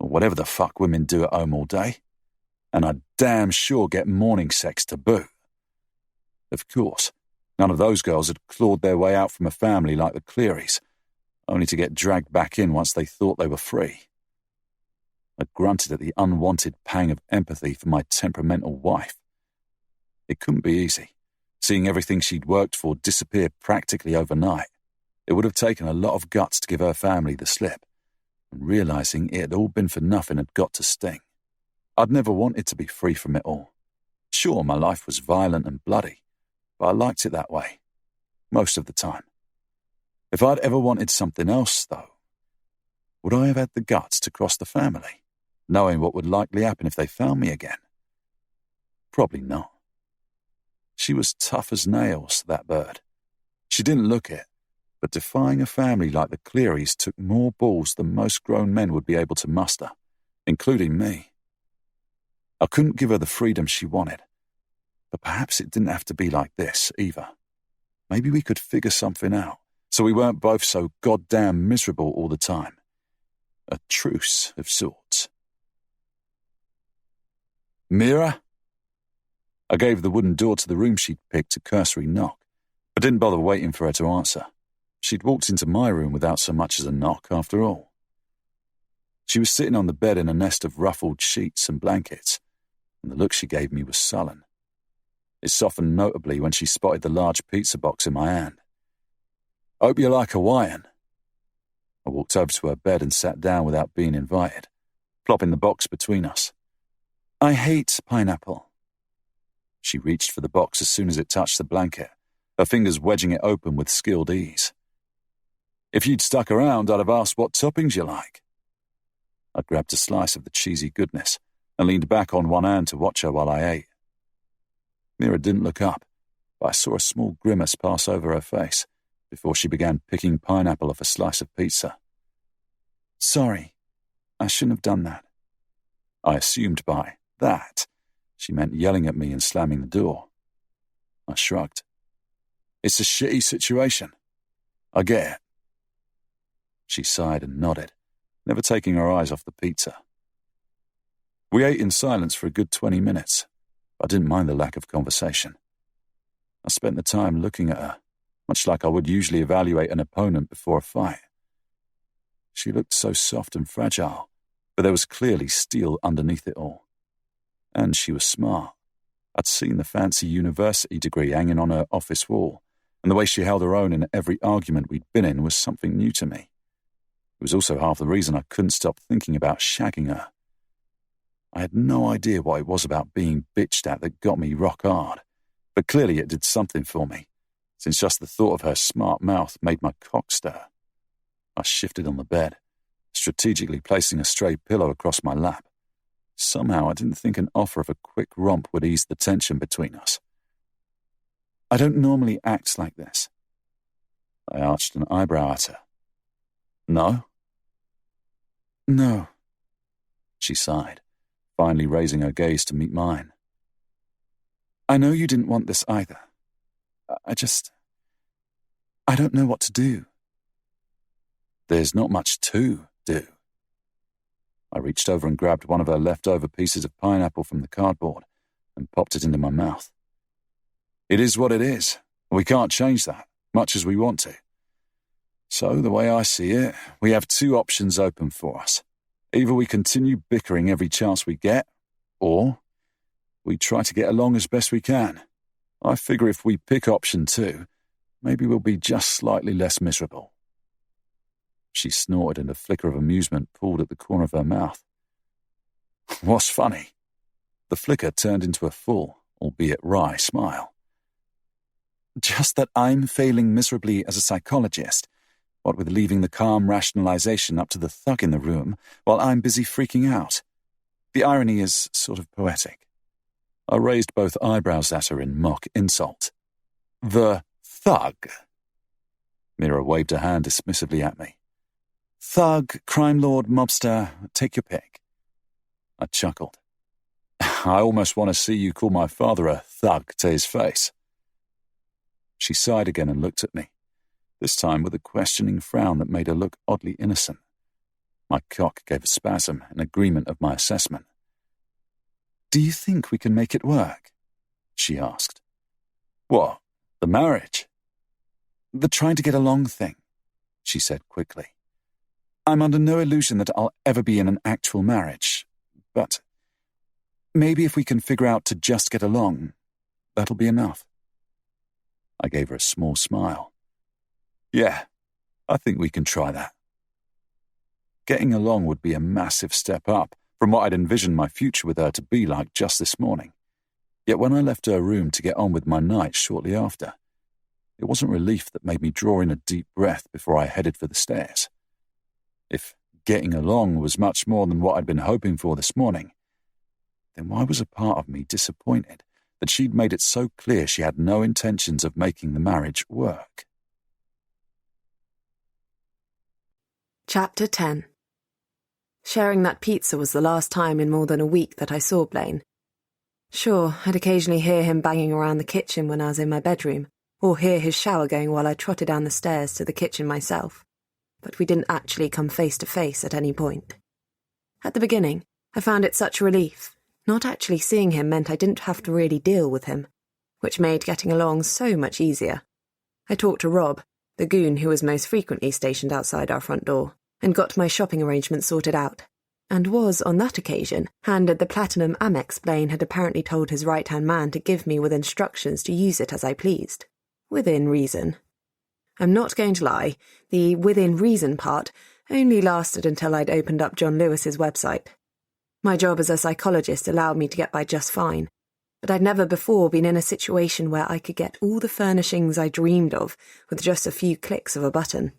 Speaker 3: or whatever the fuck women do at home all day. And I'd damn sure get morning sex to boot. Of course, none of those girls had clawed their way out from a family like the Clearys, only to get dragged back in once they thought they were free. I grunted at the unwanted pang of empathy for my temperamental wife. It couldn't be easy, seeing everything she'd worked for disappear practically overnight. It would have taken a lot of guts to give her family the slip, and realizing it had all been for nothing had got to sting. I'd never wanted to be free from it all. Sure, my life was violent and bloody, but I liked it that way, most of the time. If I'd ever wanted something else, though, would I have had the guts to cross the family, knowing what would likely happen if they found me again? Probably not. She was tough as nails, that bird. She didn't look it, but defying a family like the Clearys took more balls than most grown men would be able to muster, including me. I couldn't give her the freedom she wanted, but perhaps it didn't have to be like this, either. Maybe we could figure something out, so we weren't both so goddamn miserable all the time. A truce of sorts. Mira? I gave the wooden door to the room she'd picked a cursory knock, but didn't bother waiting for her to answer. she'd walked into my room without so much as a knock after all. She was sitting on the bed in a nest of ruffled sheets and blankets, and the look she gave me was sullen. It softened notably when she spotted the large pizza box in my hand. "Hope you like Hawaiian." I walked over to her bed and sat down without being invited, plopping the box between us.
Speaker 2: "I hate pineapple."
Speaker 3: She reached for the box as soon as it touched the blanket, her fingers wedging it open with skilled ease. "If you'd stuck around, I'd have asked what toppings you like." I grabbed a slice of the cheesy goodness and leaned back on one hand to watch her while I ate. Nora didn't look up, but I saw a small grimace pass over her face before she began picking pineapple off a slice of pizza.
Speaker 2: "Sorry, I shouldn't have done that."
Speaker 3: I assumed by that she meant yelling at me and slamming the door. I shrugged. "It's a shitty situation. I get it." She sighed and nodded, never taking her eyes off the pizza. We ate in silence for a good 20 minutes. I didn't mind the lack of conversation. I spent the time looking at her, much like I would usually evaluate an opponent before a fight. She looked so soft and fragile, but there was clearly steel underneath it all. And she was smart. I'd seen the fancy university degree hanging on her office wall, and the way she held her own in every argument we'd been in was something new to me. It was also half the reason I couldn't stop thinking about shagging her. I had no idea what it was about being bitched at that got me rock hard, but clearly it did something for me, since just the thought of her smart mouth made my cock stir. I shifted on the bed, strategically placing a stray pillow across my lap. Somehow I didn't think an offer of a quick romp would ease the tension between us.
Speaker 2: "I don't normally act like this."
Speaker 3: I arched an eyebrow at her. "No?"
Speaker 2: "No."
Speaker 3: She sighed, finally raising her gaze to meet mine.
Speaker 2: "I know you didn't want this either. I don't know what to do."
Speaker 3: "There's not much to do." I reached over and grabbed one of her leftover pieces of pineapple from the cardboard and popped it into my mouth. "It is what it is. We can't change that, much as we want to. So, the way I see it, we have two options open for us. Either we continue bickering every chance we get, or we try to get along as best we can. I figure if we pick option 2, maybe we'll be just slightly less miserable." She snorted and a flicker of amusement pulled at the corner of her mouth. "What's funny?" The flicker turned into a full, albeit wry, smile.
Speaker 2: "Just that I'm failing miserably as a psychologist, what with leaving the calm rationalization up to the thug in the room while I'm busy freaking out. The irony is sort of poetic."
Speaker 3: I raised both eyebrows at her in mock insult.
Speaker 2: "The thug?"
Speaker 3: Nora waved her hand dismissively at me.
Speaker 2: "Thug, crime lord, mobster, take your pick."
Speaker 3: I chuckled. "I almost want to see you call my father a thug to his face." She sighed again and looked at me, this time with a questioning frown that made her look oddly innocent. My cock gave a spasm in agreement of my assessment.
Speaker 2: "Do you think we can make it work?"
Speaker 3: she asked. "What, the marriage?"
Speaker 2: "The trying to get along thing," she said quickly. "I'm under no illusion that I'll ever be in an actual marriage, but maybe if we can figure out to just get along, that'll be enough."
Speaker 3: I gave her a small smile. "Yeah, I think we can try that." Getting along would be a massive step up from what I'd envisioned my future with her to be like just this morning. Yet when I left her room to get on with my night shortly after, it wasn't relief that made me draw in a deep breath before I headed for the stairs. If getting along was much more than what I'd been hoping for this morning, then why was a part of me disappointed that she'd made it so clear she had no intentions of making the marriage work?
Speaker 1: Chapter 10. Sharing that pizza was the last time in more than a week that I saw Blaine. Sure, I'd occasionally hear him banging around the kitchen when I was in my bedroom, or hear his shower going while I trotted down the stairs to the kitchen myself, but we didn't actually come face to face at any point. At the beginning, I found it such a relief. Not actually seeing him meant I didn't have to really deal with him, which made getting along so much easier. I talked to Rob,
Speaker 2: the goon who was most frequently stationed outside our front door, and got my shopping arrangements sorted out, and was, on that occasion, handed the platinum Amex Blaine had apparently told his right-hand man to give me with instructions to use it as I pleased. Within reason. I'm not going to lie, the within reason part only lasted until I'd opened up John Lewis's website. My job as a psychologist allowed me to get by just fine, but I'd never before been in a situation where I could get all the furnishings I dreamed of with just a few clicks of a button.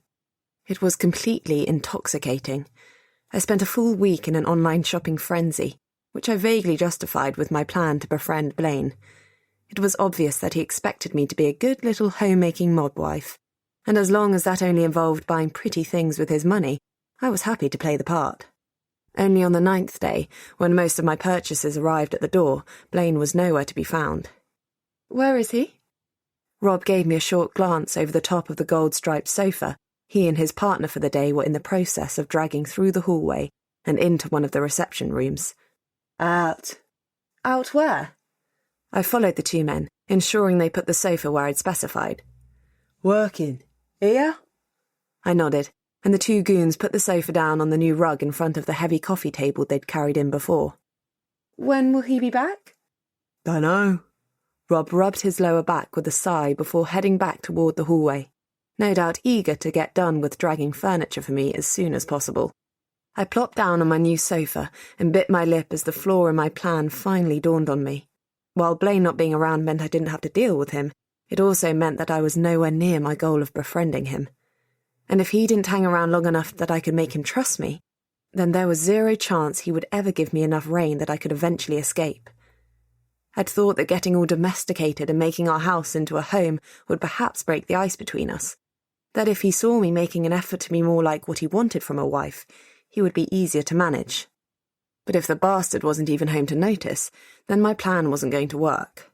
Speaker 2: It was completely intoxicating. I spent a full week in an online shopping frenzy, which I vaguely justified with my plan to befriend Blaine. It was obvious that he expected me to be a good little homemaking modwife, and as long as that only involved buying pretty things with his money, I was happy to play the part. Only on the 9th day, when most of my purchases arrived at the door, Blaine was nowhere to be found.
Speaker 1: Where is he?
Speaker 2: Rob gave me a short glance over the top of the gold-striped sofa. He and his partner for the day were in the process of dragging through the hallway and into one of the reception rooms.
Speaker 1: Out. Out where?
Speaker 2: I followed the two men, ensuring they put the sofa where I'd specified.
Speaker 1: Working. Here?
Speaker 2: I nodded, and the two goons put the sofa down on the new rug in front of the heavy coffee table they'd carried in before.
Speaker 1: When will he be back?
Speaker 2: Dunno. Rob rubbed his lower back with a sigh before heading back toward the hallway, no doubt eager to get done with dragging furniture for me as soon as possible. I plopped down on my new sofa and bit my lip as the flaw in my plan finally dawned on me. While Blaine not being around meant I didn't have to deal with him, it also meant that I was nowhere near my goal of befriending him. And if he didn't hang around long enough that I could make him trust me, then there was zero chance he would ever give me enough rein that I could eventually escape. I'd thought that getting all domesticated and making our house into a home would perhaps break the ice between us. That if he saw me making an effort to be more like what he wanted from a wife, he would be easier to manage. But if the bastard wasn't even home to notice, then my plan wasn't going to work.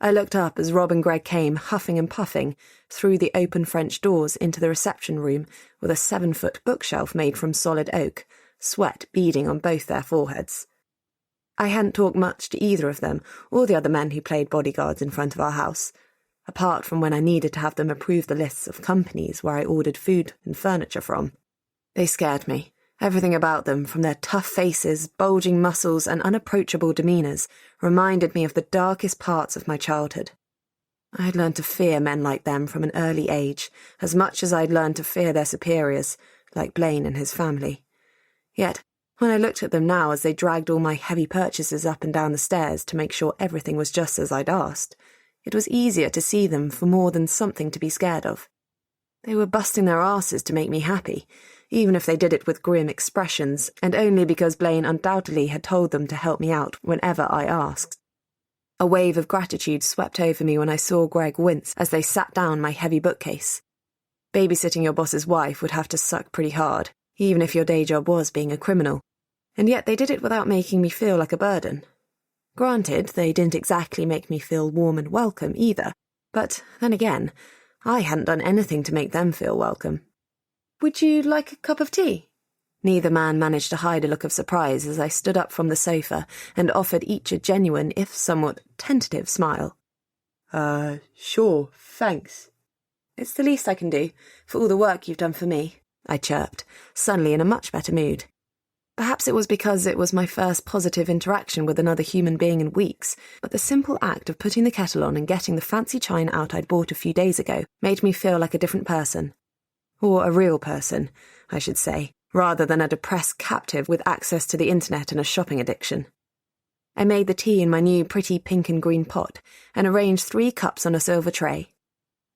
Speaker 2: I looked up as Rob and Greg came, huffing and puffing, through the open French doors into the reception room with a 7-foot bookshelf made from solid oak, sweat beading on both their foreheads. I hadn't talked much to either of them or the other men who played bodyguards in front of our house, apart from when I needed to have them approve the lists of companies where I ordered food and furniture from. They scared me. Everything about them, from their tough faces, bulging muscles, and unapproachable demeanours, reminded me of the darkest parts of my childhood. I had learned to fear men like them from an early age, as much as I'd learned to fear their superiors, like Blaine and his family. Yet, when I looked at them now as they dragged all my heavy purchases up and down the stairs to make sure everything was just as I'd asked, it was easier to see them for more than something to be scared of. They were busting their asses to make me happy, even if they did it with grim expressions, and only because Blaine undoubtedly had told them to help me out whenever I asked. A wave of gratitude swept over me when I saw Greg wince as they sat down my heavy bookcase. Babysitting your boss's wife would have to suck pretty hard, even if your day job was being a criminal, and yet they did it without making me feel like a burden. Granted, they didn't exactly make me feel warm and welcome either, but then again, I hadn't done anything to make them feel welcome.
Speaker 1: Would you like a cup of tea?
Speaker 2: Neither man managed to hide a look of surprise as I stood up from the sofa and offered each a genuine, if somewhat tentative, smile.
Speaker 1: Sure, thanks.
Speaker 2: It's the least I can do, for all the work you've done for me, I chirped, suddenly in a much better mood. Perhaps it was because it was my first positive interaction with another human being in weeks, but the simple act of putting the kettle on and getting the fancy china out I'd bought a few days ago made me feel like a different person. Or a real person, I should say, rather than a depressed captive with access to the internet and a shopping addiction. I made the tea in my new pretty pink and green pot and arranged 3 cups on a silver tray.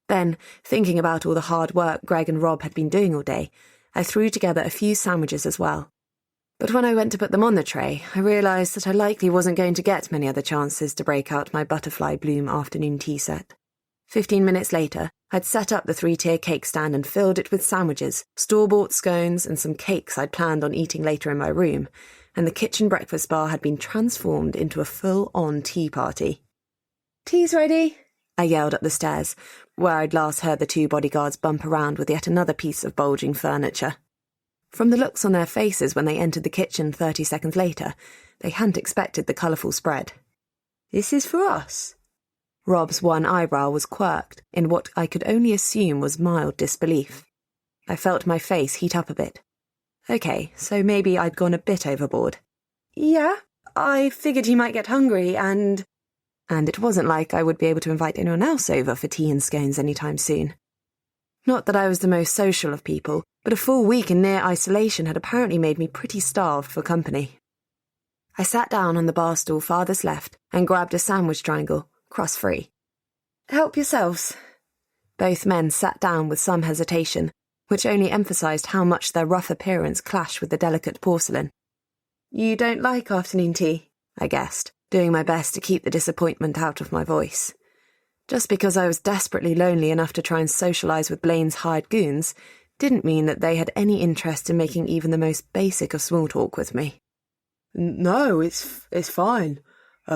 Speaker 2: Then, thinking about all the hard work Greg and Rob had been doing all day, I threw together a few sandwiches as well. But when I went to put them on the tray, I realised that I likely wasn't going to get many other chances to break out my butterfly bloom afternoon tea set. 15 minutes later, I'd set up the 3-tier cake stand and filled it with sandwiches, store-bought scones, and some cakes I'd planned on eating later in my room, and the kitchen breakfast bar had been transformed into a full-on tea party.
Speaker 1: Tea's ready,
Speaker 2: I yelled up the stairs, where I'd last heard the 2 bodyguards bump around with yet another piece of bulging furniture. From the looks on their faces when they entered the kitchen 30 seconds later, they hadn't expected the colourful spread.
Speaker 1: This is for us.
Speaker 2: Rob's one eyebrow was quirked in what I could only assume was mild disbelief. I felt my face heat up a bit. Okay, so maybe I'd gone a bit overboard.
Speaker 1: Yeah, I figured he might get hungry and
Speaker 2: it wasn't like I would be able to invite anyone else over for tea and scones anytime soon. Not that I was the most social of people, but a full week in near isolation had apparently made me pretty starved for company. I sat down on the bar stool farthest left and grabbed a sandwich triangle, crust-free.
Speaker 1: Help yourselves.
Speaker 2: Both men sat down with some hesitation, which only emphasised how much their rough appearance clashed with the delicate porcelain.
Speaker 1: You don't like afternoon tea?
Speaker 2: I guessed, doing my best to keep the disappointment out of my voice. Just because I was desperately lonely enough to try and socialise with Blaine's hired goons didn't mean that they had any interest in making even the most basic of small talk with me.
Speaker 1: No, it's fine.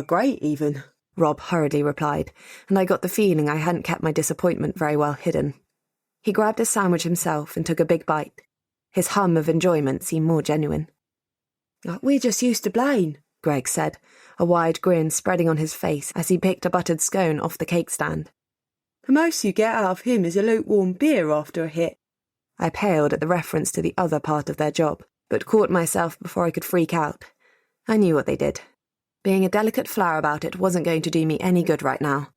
Speaker 1: Great, even,
Speaker 2: Rob hurriedly replied, and I got the feeling I hadn't kept my disappointment very well hidden. He grabbed a sandwich himself and took a big bite. His hum of enjoyment seemed more genuine.
Speaker 1: We're just used to Blaine,
Speaker 2: Greg said, a wide grin spreading on his face as he picked a buttered scone off the cake stand.
Speaker 1: The most you get out of him is a lukewarm beer after a hit.
Speaker 2: I paled at the reference to the other part of their job, but caught myself before I could freak out. I knew what they did. Being a delicate flower about it wasn't going to do me any good right now.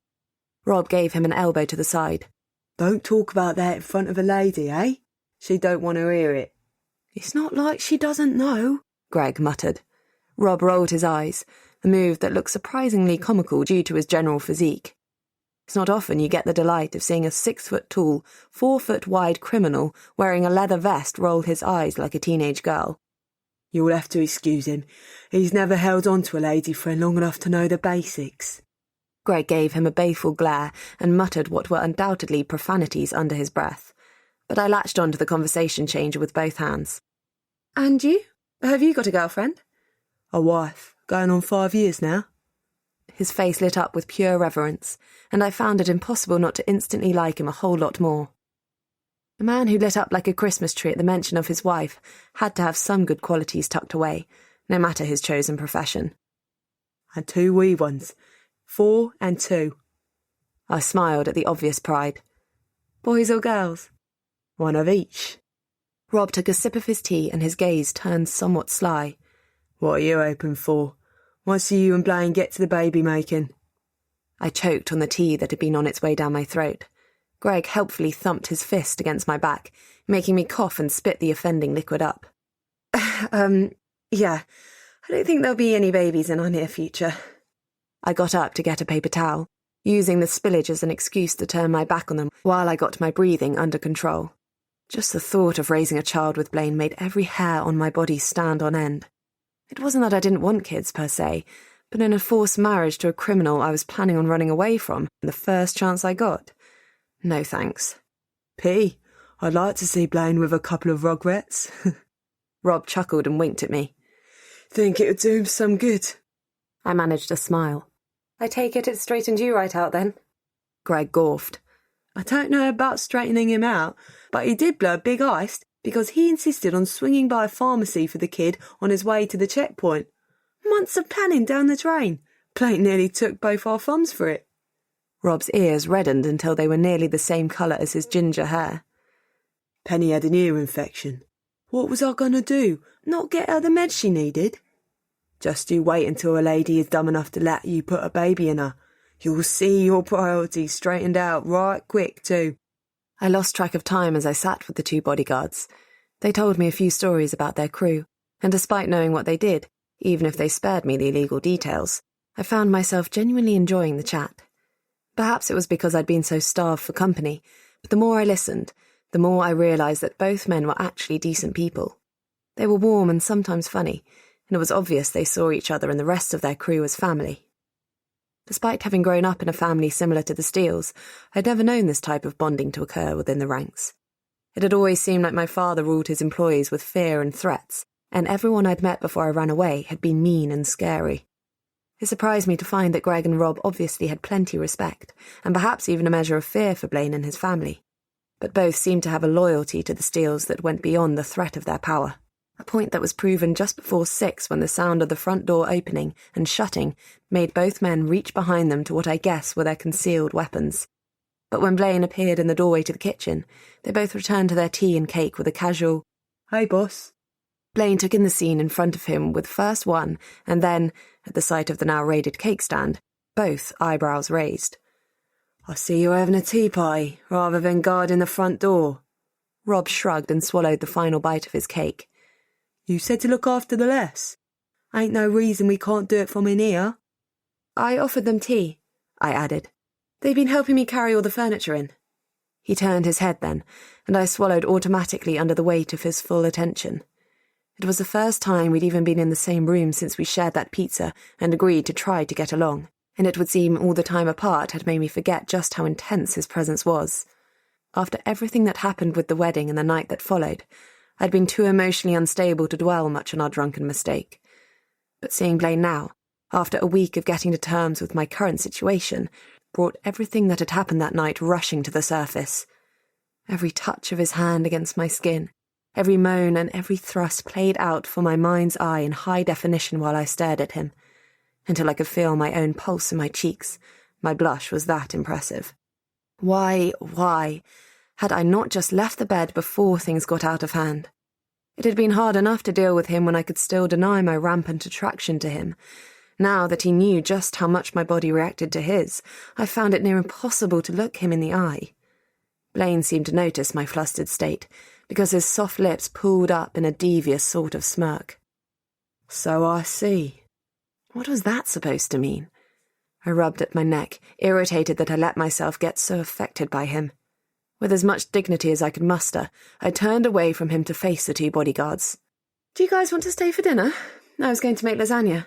Speaker 2: Rob gave him an elbow to the side.
Speaker 1: Don't talk about that in front of a lady, eh? She don't want to hear it.
Speaker 2: It's not like she doesn't know, Greg muttered. Rob rolled his eyes, a move that looked surprisingly comical due to his general physique. It's not often you get the delight of seeing a 6-foot-tall, 4-foot-wide criminal wearing a leather vest roll his eyes like a teenage girl.
Speaker 1: You'll have to excuse him. He's never held on to a lady friend long enough to know the basics.
Speaker 2: Greg gave him a baleful glare and muttered what were undoubtedly profanities under his breath, but I latched onto the conversation changer with both hands.
Speaker 1: And you? Have you got a girlfriend?
Speaker 4: A wife, going on 5 years now.
Speaker 2: His face lit up with pure reverence, and I found it impossible not to instantly like him a whole lot more. A man who lit up like a Christmas tree at the mention of his wife had to have some good qualities tucked away, no matter his chosen profession.
Speaker 4: And 2 wee ones. 4 and 2.
Speaker 2: I smiled at the obvious pride.
Speaker 1: Boys or girls?
Speaker 4: One of each.
Speaker 2: Rob took a sip of his tea and his gaze turned somewhat sly.
Speaker 4: What are you hoping for? Once you and Blaine get to the baby making.
Speaker 2: I choked on the tea that had been on its way down my throat. Greg helpfully thumped his fist against my back, making me cough and spit the offending liquid up.
Speaker 1: Yeah. I don't think there'll be any babies in our near future.
Speaker 2: I got up to get a paper towel, using the spillage as an excuse to turn my back on them while I got my breathing under control. Just the thought of raising a child with Blaine made every hair on my body stand on end. It wasn't that I didn't want kids per se, but in a forced marriage to a criminal I was planning on running away from the first chance I got. No thanks.
Speaker 4: P, I'd like to see Blaine with a couple of rugrats.
Speaker 2: Rob chuckled and winked at me.
Speaker 4: Think it would do him some good.
Speaker 2: I managed a smile.
Speaker 1: I take it straightened you right out then?
Speaker 2: Greg gorfed.
Speaker 4: I don't know about straightening him out, but he did blow a big ice because he insisted on swinging by a pharmacy for the kid on his way to the checkpoint. Months of planning down the drain. Blaine nearly took both our thumbs for it.
Speaker 2: Rob's ears reddened until they were nearly the same colour as his ginger hair.
Speaker 4: Penny had an ear infection. What was I going to do? Not get her the meds she needed? Just you wait until a lady is dumb enough to let you put a baby in her. You'll see your priorities straightened out right quick, too.
Speaker 2: I lost track of time as I sat with the 2 bodyguards. They told me a few stories about their crew, and despite knowing what they did, even if they spared me the illegal details, I found myself genuinely enjoying the chat. Perhaps it was because I'd been so starved for company, but the more I listened, the more I realised that both men were actually decent people. They were warm and sometimes funny, and it was obvious they saw each other and the rest of their crew as family. Despite having grown up in a family similar to the Steeles, I'd never known this type of bonding to occur within the ranks. It had always seemed like my father ruled his employees with fear and threats, and everyone I'd met before I ran away had been mean and scary. It surprised me to find that Greg and Rob obviously had plenty respect, and perhaps even a measure of fear for Blaine and his family. But both seemed to have a loyalty to the Steeles that went beyond the threat of their power. a point that was proven just before 6 when the sound of the front door opening and shutting made both men reach behind them to what I guess were their concealed weapons. But when Blaine appeared in the doorway to the kitchen, they both returned to their tea and cake with a casual,
Speaker 4: "Hey, boss."
Speaker 2: Blaine took in the scene in front of him with first one, and then, at the sight of the now raided cake stand, both eyebrows raised.
Speaker 4: "I see you're having a tea party, rather than guarding the front door."
Speaker 2: Rob shrugged and swallowed the final bite of his cake.
Speaker 4: "You said to look after the less. Ain't no reason we can't do it from in here."
Speaker 2: "I offered them tea," I added. "They've been helping me carry all the furniture in." He turned his head then, and I swallowed automatically under the weight of his full attention. It was the first time we'd even been in the same room since we shared that pizza and agreed to try to get along, and it would seem all the time apart had made me forget just how intense his presence was. After everything that happened with the wedding and the night that followed, I'd been too emotionally unstable to dwell much on our drunken mistake. But seeing Blaine now, after a week of getting to terms with my current situation, brought everything that had happened that night rushing to the surface. Every touch of his hand against my skin, every moan and every thrust played out for my mind's eye in high definition while I stared at him, until I could feel my own pulse in my cheeks. My blush was that impressive. Why had I not just left the bed before things got out of hand? It had been hard enough to deal with him when I could still deny my rampant attraction to him. Now that he knew just how much my body reacted to his, I found it near impossible to look him in the eye. Blaine seemed to notice my flustered state, because his soft lips pulled up in a devious sort of smirk.
Speaker 4: "So I see."
Speaker 2: What was that supposed to mean? I rubbed at my neck, irritated that I let myself get so affected by him. With as much dignity as I could muster, I turned away from him to face the two bodyguards. "Do you guys want to stay for dinner? I was going to make lasagna."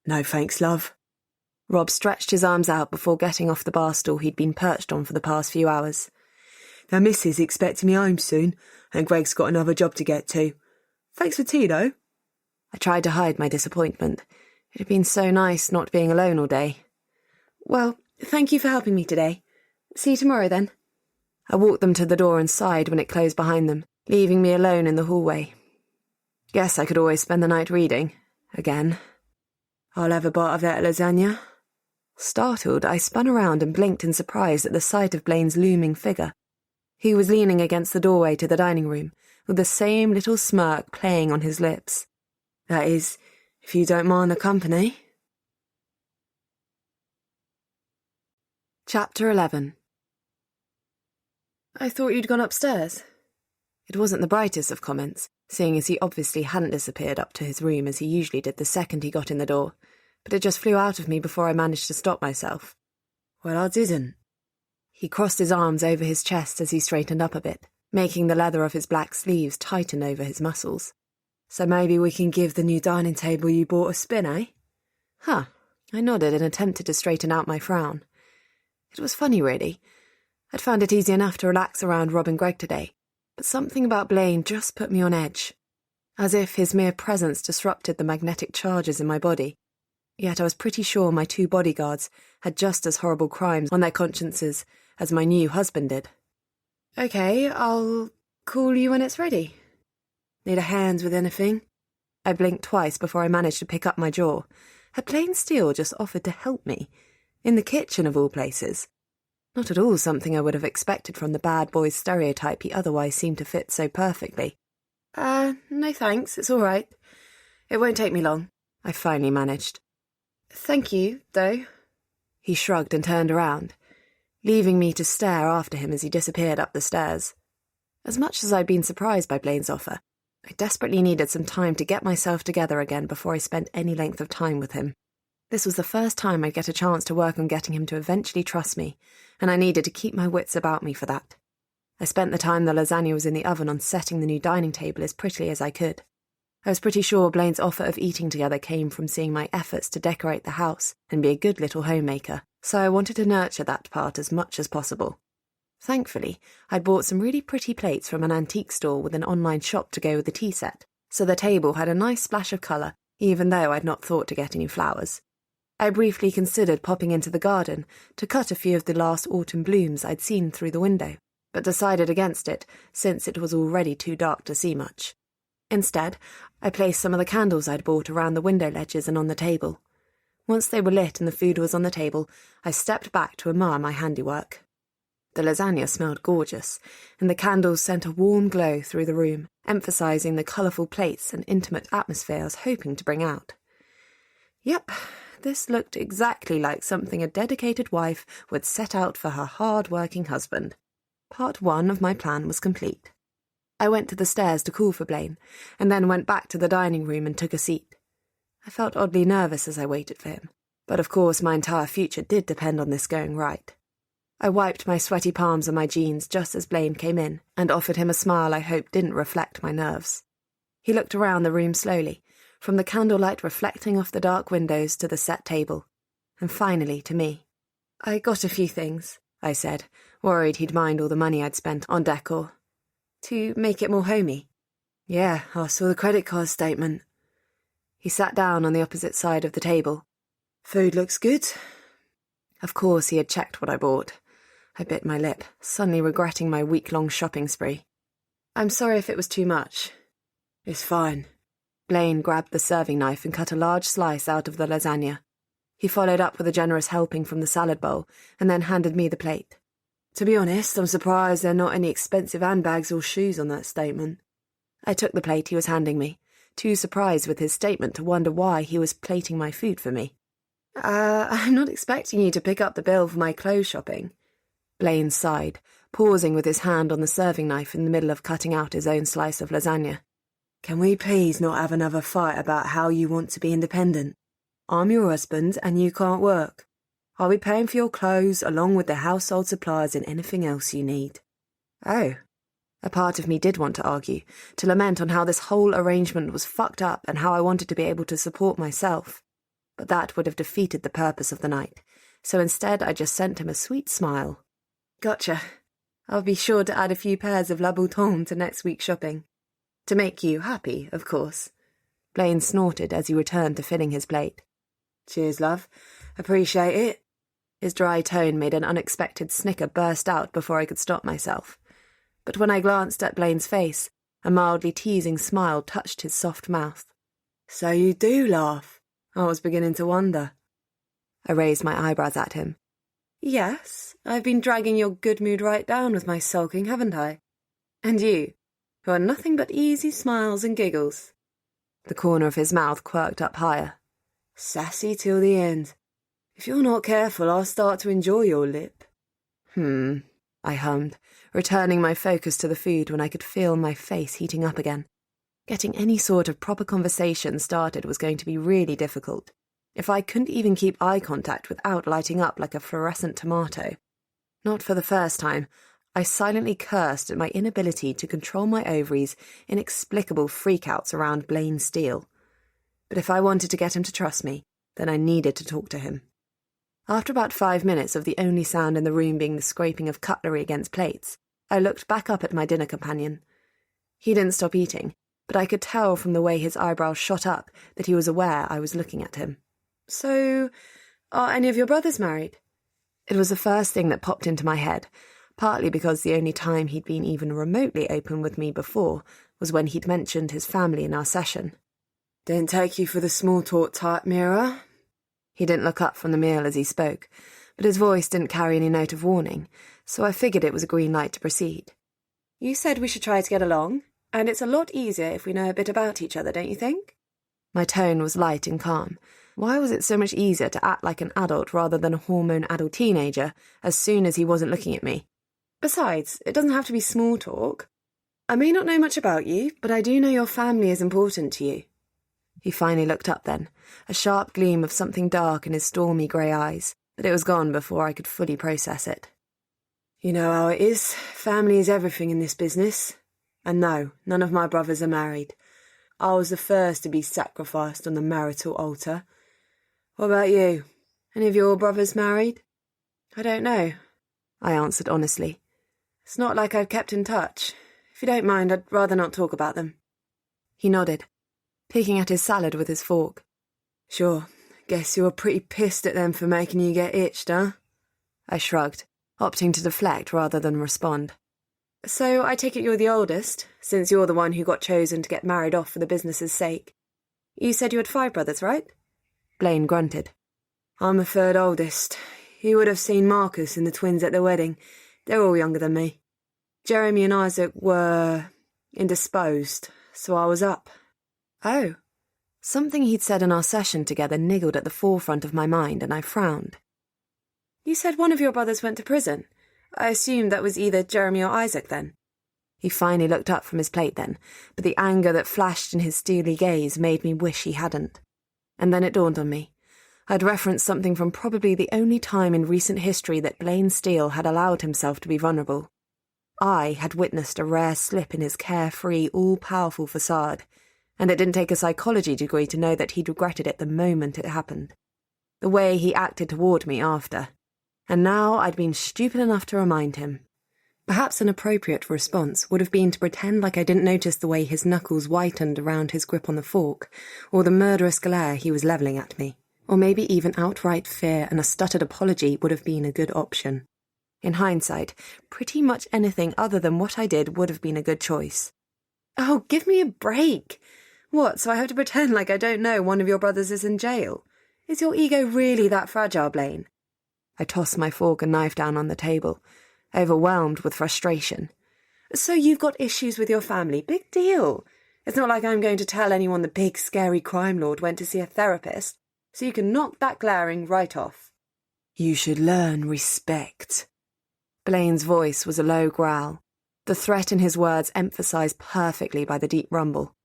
Speaker 4: "No thanks, love."
Speaker 2: Rob stretched his arms out before getting off the bar stool he'd been perched on for the past few hours.
Speaker 4: "The missus expecting me home soon, and Greg's got another job to get to. Thanks for tea, though."
Speaker 2: I tried to hide my disappointment. It had been so nice not being alone all day. "Well, thank you for helping me today. See you tomorrow, then." I walked them to the door and sighed when it closed behind them, leaving me alone in the hallway. Guess I could always spend the night reading. Again.
Speaker 4: "I'll have a bite of that lasagna."
Speaker 2: Startled, I spun around and blinked in surprise at the sight of Blaine's looming figure. He was leaning against the doorway to the dining room, with the same little smirk playing on his lips.
Speaker 4: "That is, if you don't mind the company."
Speaker 2: Chapter 11. "I thought you'd gone upstairs." It wasn't the brightest of comments, seeing as he obviously hadn't disappeared up to his room as he usually did the second he got in the door, but it just flew out of me before I managed to stop myself.
Speaker 4: "Well, I didn't."
Speaker 2: He crossed his arms over his chest as he straightened up a bit, making the leather of his black sleeves tighten over his muscles.
Speaker 4: "So maybe we can give the new dining table you bought a spin, eh?"
Speaker 2: Huh. I nodded and attempted to straighten out my frown. It was funny, really. I'd found it easy enough to relax around Rob and Greg today, but something about Blaine just put me on edge, as if his mere presence disrupted the magnetic charges in my body. Yet I was pretty sure my two bodyguards had just as horrible crimes on their consciences as my new husband did. "Okay, I'll call you when it's ready."
Speaker 4: "Need a hand with anything?"
Speaker 2: I blinked twice before I managed to pick up my jaw. Had Plain Steel just offered to help me? In the kitchen, of all places. Not at all something I would have expected from the bad boy stereotype he otherwise seemed to fit so perfectly. No thanks, it's all right. It won't take me long," I finally managed. "Thank you, though." He shrugged and turned around, leaving me to stare after him as he disappeared up the stairs. As much as I'd been surprised by Blaine's offer, I desperately needed some time to get myself together again before I spent any length of time with him. This was the first time I'd get a chance to work on getting him to eventually trust me, and I needed to keep my wits about me for that. I spent the time the lasagna was in the oven on setting the new dining table as prettily as I could. I was pretty sure Blaine's offer of eating together came from seeing my efforts to decorate the house and be a good little homemaker, so I wanted to nurture that part as much as possible. Thankfully, I'd bought some really pretty plates from an antique store with an online shop to go with the tea set, so the table had a nice splash of colour, even though I'd not thought to get any flowers. I briefly considered popping into the garden to cut a few of the last autumn blooms I'd seen through the window, but decided against it since it was already too dark to see much. Instead, I placed some of the candles I'd bought around the window ledges and on the table. Once they were lit and the food was on the table, I stepped back to admire my handiwork. The lasagna smelled gorgeous, and the candles sent a warm glow through the room, emphasising the colourful plates and intimate atmosphere I was hoping to bring out. Yep, this looked exactly like something a dedicated wife would set out for her hard-working husband. Part 1 of my plan was complete. I went to the stairs to call for Blaine, and then went back to the dining room and took a seat. I felt oddly nervous as I waited for him, but of course my entire future did depend on this going right. I wiped my sweaty palms on my jeans just as Blaine came in, and offered him a smile I hoped didn't reflect my nerves. He looked around the room slowly, from the candlelight reflecting off the dark windows to the set table, and finally to me. "I got a few things," I said, worried he'd mind all the money I'd spent on decor. "To make it more homey." "Yeah, I saw the credit card statement." He sat down on the opposite side of the table. "Food looks good." Of course he had checked what I bought. I bit my lip, suddenly regretting my week-long shopping spree. "I'm sorry if it was too much." "It's fine." Blaine grabbed the serving knife and cut a large slice out of the lasagna. He followed up with a generous helping from the salad bowl, and then handed me the plate. "To be honest, I'm surprised there are not any expensive handbags or shoes on that statement." I took the plate he was handing me, too surprised with his statement to wonder why he was plating my food for me. I'm not expecting you to pick up the bill for my clothes shopping." Blaine sighed, pausing with his hand on the serving knife in the middle of cutting out his own slice of lasagna. "Can we please not have another fight about how you want to be independent? I'm your husband and you can't work. I'll be paying for your clothes along with the household supplies and anything else you need." Oh. A part of me did want to argue, to lament on how this whole arrangement was fucked up and how I wanted to be able to support myself. But that would have defeated the purpose of the night, so instead I just sent him a sweet smile. "Gotcha. I'll be sure to add a few pairs of Louboutin to next week's shopping. To make you happy, of course." Blaine snorted as he returned to filling his plate. "Cheers, love. Appreciate it." His dry tone made an unexpected snicker burst out before I could stop myself. But when I glanced at Blaine's face, a mildly teasing smile touched his soft mouth. "So you do laugh? I was beginning to wonder." I raised my eyebrows at him. "Yes, I've been dragging your good mood right down with my sulking, haven't I? And you, who are nothing but easy smiles and giggles." The corner of his mouth quirked up higher. "Sassy till the end. If you're not careful, I'll start to enjoy your lip." I hummed, returning my focus to the food when I could feel my face heating up again. Getting any sort of proper conversation started was going to be really difficult. If I couldn't even keep eye contact without lighting up like a fluorescent tomato. Not for the first time, I silently cursed at my inability to control my ovaries' inexplicable freakouts around Blaine Steele. But if I wanted to get him to trust me, then I needed to talk to him. After about 5 minutes of the only sound in the room being the scraping of cutlery against plates, I looked back up at my dinner companion. He didn't stop eating, but I could tell from the way his eyebrows shot up that he was aware I was looking at him. "So, are any of your brothers married?" It was the first thing that popped into my head, partly because the only time he'd been even remotely open with me before was when he'd mentioned his family in our session. "Didn't take you for the small talk type, Mira." He didn't look up from the meal as he spoke, but his voice didn't carry any note of warning, so I figured it was a green light to proceed. "You said we should try to get along, and it's a lot easier if we know a bit about each other, don't you think?" My tone was light and calm. Why was it so much easier to act like an adult rather than a hormone-addled teenager as soon as he wasn't looking at me? "Besides, it doesn't have to be small talk. I may not know much about you, but I do know your family is important to you." He finally looked up then, a sharp gleam of something dark in his stormy grey eyes, but it was gone before I could fully process it. "You know how it is. Family is everything in this business. And no, none of my brothers are married. I was the first to be sacrificed on the marital altar. What about you? Any of your brothers married?" "I don't know," I answered honestly. "It's not like I've kept in touch. If you don't mind, I'd rather not talk about them." He nodded, picking at his salad with his fork. "Sure, guess you're pretty pissed at them for making you get itched, huh?" I shrugged, opting to deflect rather than respond.
Speaker 1: So I take it you're the oldest, since you're the one who got chosen to get married off for the business's sake. You said you had 5 brothers, right?
Speaker 2: Blaine grunted.
Speaker 1: I'm the 3rd oldest. You would have seen Marcus and the twins at the wedding. They're all younger than me. Jeremy and Isaac were indisposed, so I was up.
Speaker 2: Oh. Something he'd said in our session together niggled at the forefront of my mind, and I frowned.
Speaker 1: You said one of your brothers went to prison. I assumed that was either Jeremy or Isaac then.
Speaker 2: He finally looked up from his plate then, but the anger that flashed in his steely gaze made me wish he hadn't. And then it dawned on me. I'd referenced something from probably the only time in recent history that Blaine Steele had allowed himself to be vulnerable. I had witnessed a rare slip in his carefree, all-powerful facade, and it didn't take a psychology degree to know that he'd regretted it the moment it happened. The way he acted toward me after. And now I'd been stupid enough to remind him.
Speaker 1: Perhaps an appropriate response would have been to pretend like I didn't notice the way his knuckles whitened around his grip on the fork, or the murderous glare he was levelling at me. Or maybe even outright fear and a stuttered apology would have been a good option.
Speaker 2: In hindsight, pretty much anything other than what I did would have been a good choice.
Speaker 1: Oh, give me a break! What, so I have to pretend like I don't know one of your brothers is in jail? Is your ego really that fragile, Blaine?
Speaker 2: I tossed my fork and knife down on the table, overwhelmed with frustration.
Speaker 1: So you've got issues with your family. Big deal. It's not like I'm going to tell anyone the big, scary crime lord went to see a therapist, so you can knock that glaring right off.
Speaker 2: You should learn respect. Blaine's voice was a low growl, the threat in his words emphasized perfectly by the deep rumble.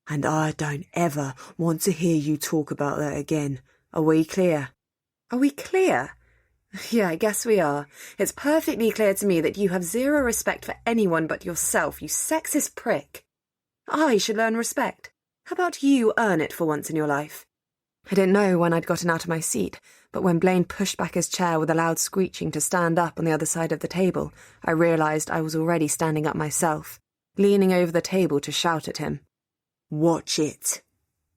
Speaker 4: And I don't ever want to hear you talk about that again. Are we clear?
Speaker 1: Are we clear? Yeah, I guess we are. It's perfectly clear to me that you have zero respect for anyone but yourself, you sexist prick. I should learn respect. How about you earn it for once in your life?
Speaker 2: I didn't know when I'd gotten out of my seat, but when Blaine pushed back his chair with a loud screeching to stand up on the other side of the table, I realised I was already standing up myself, leaning over the table to shout at him.
Speaker 4: Watch it.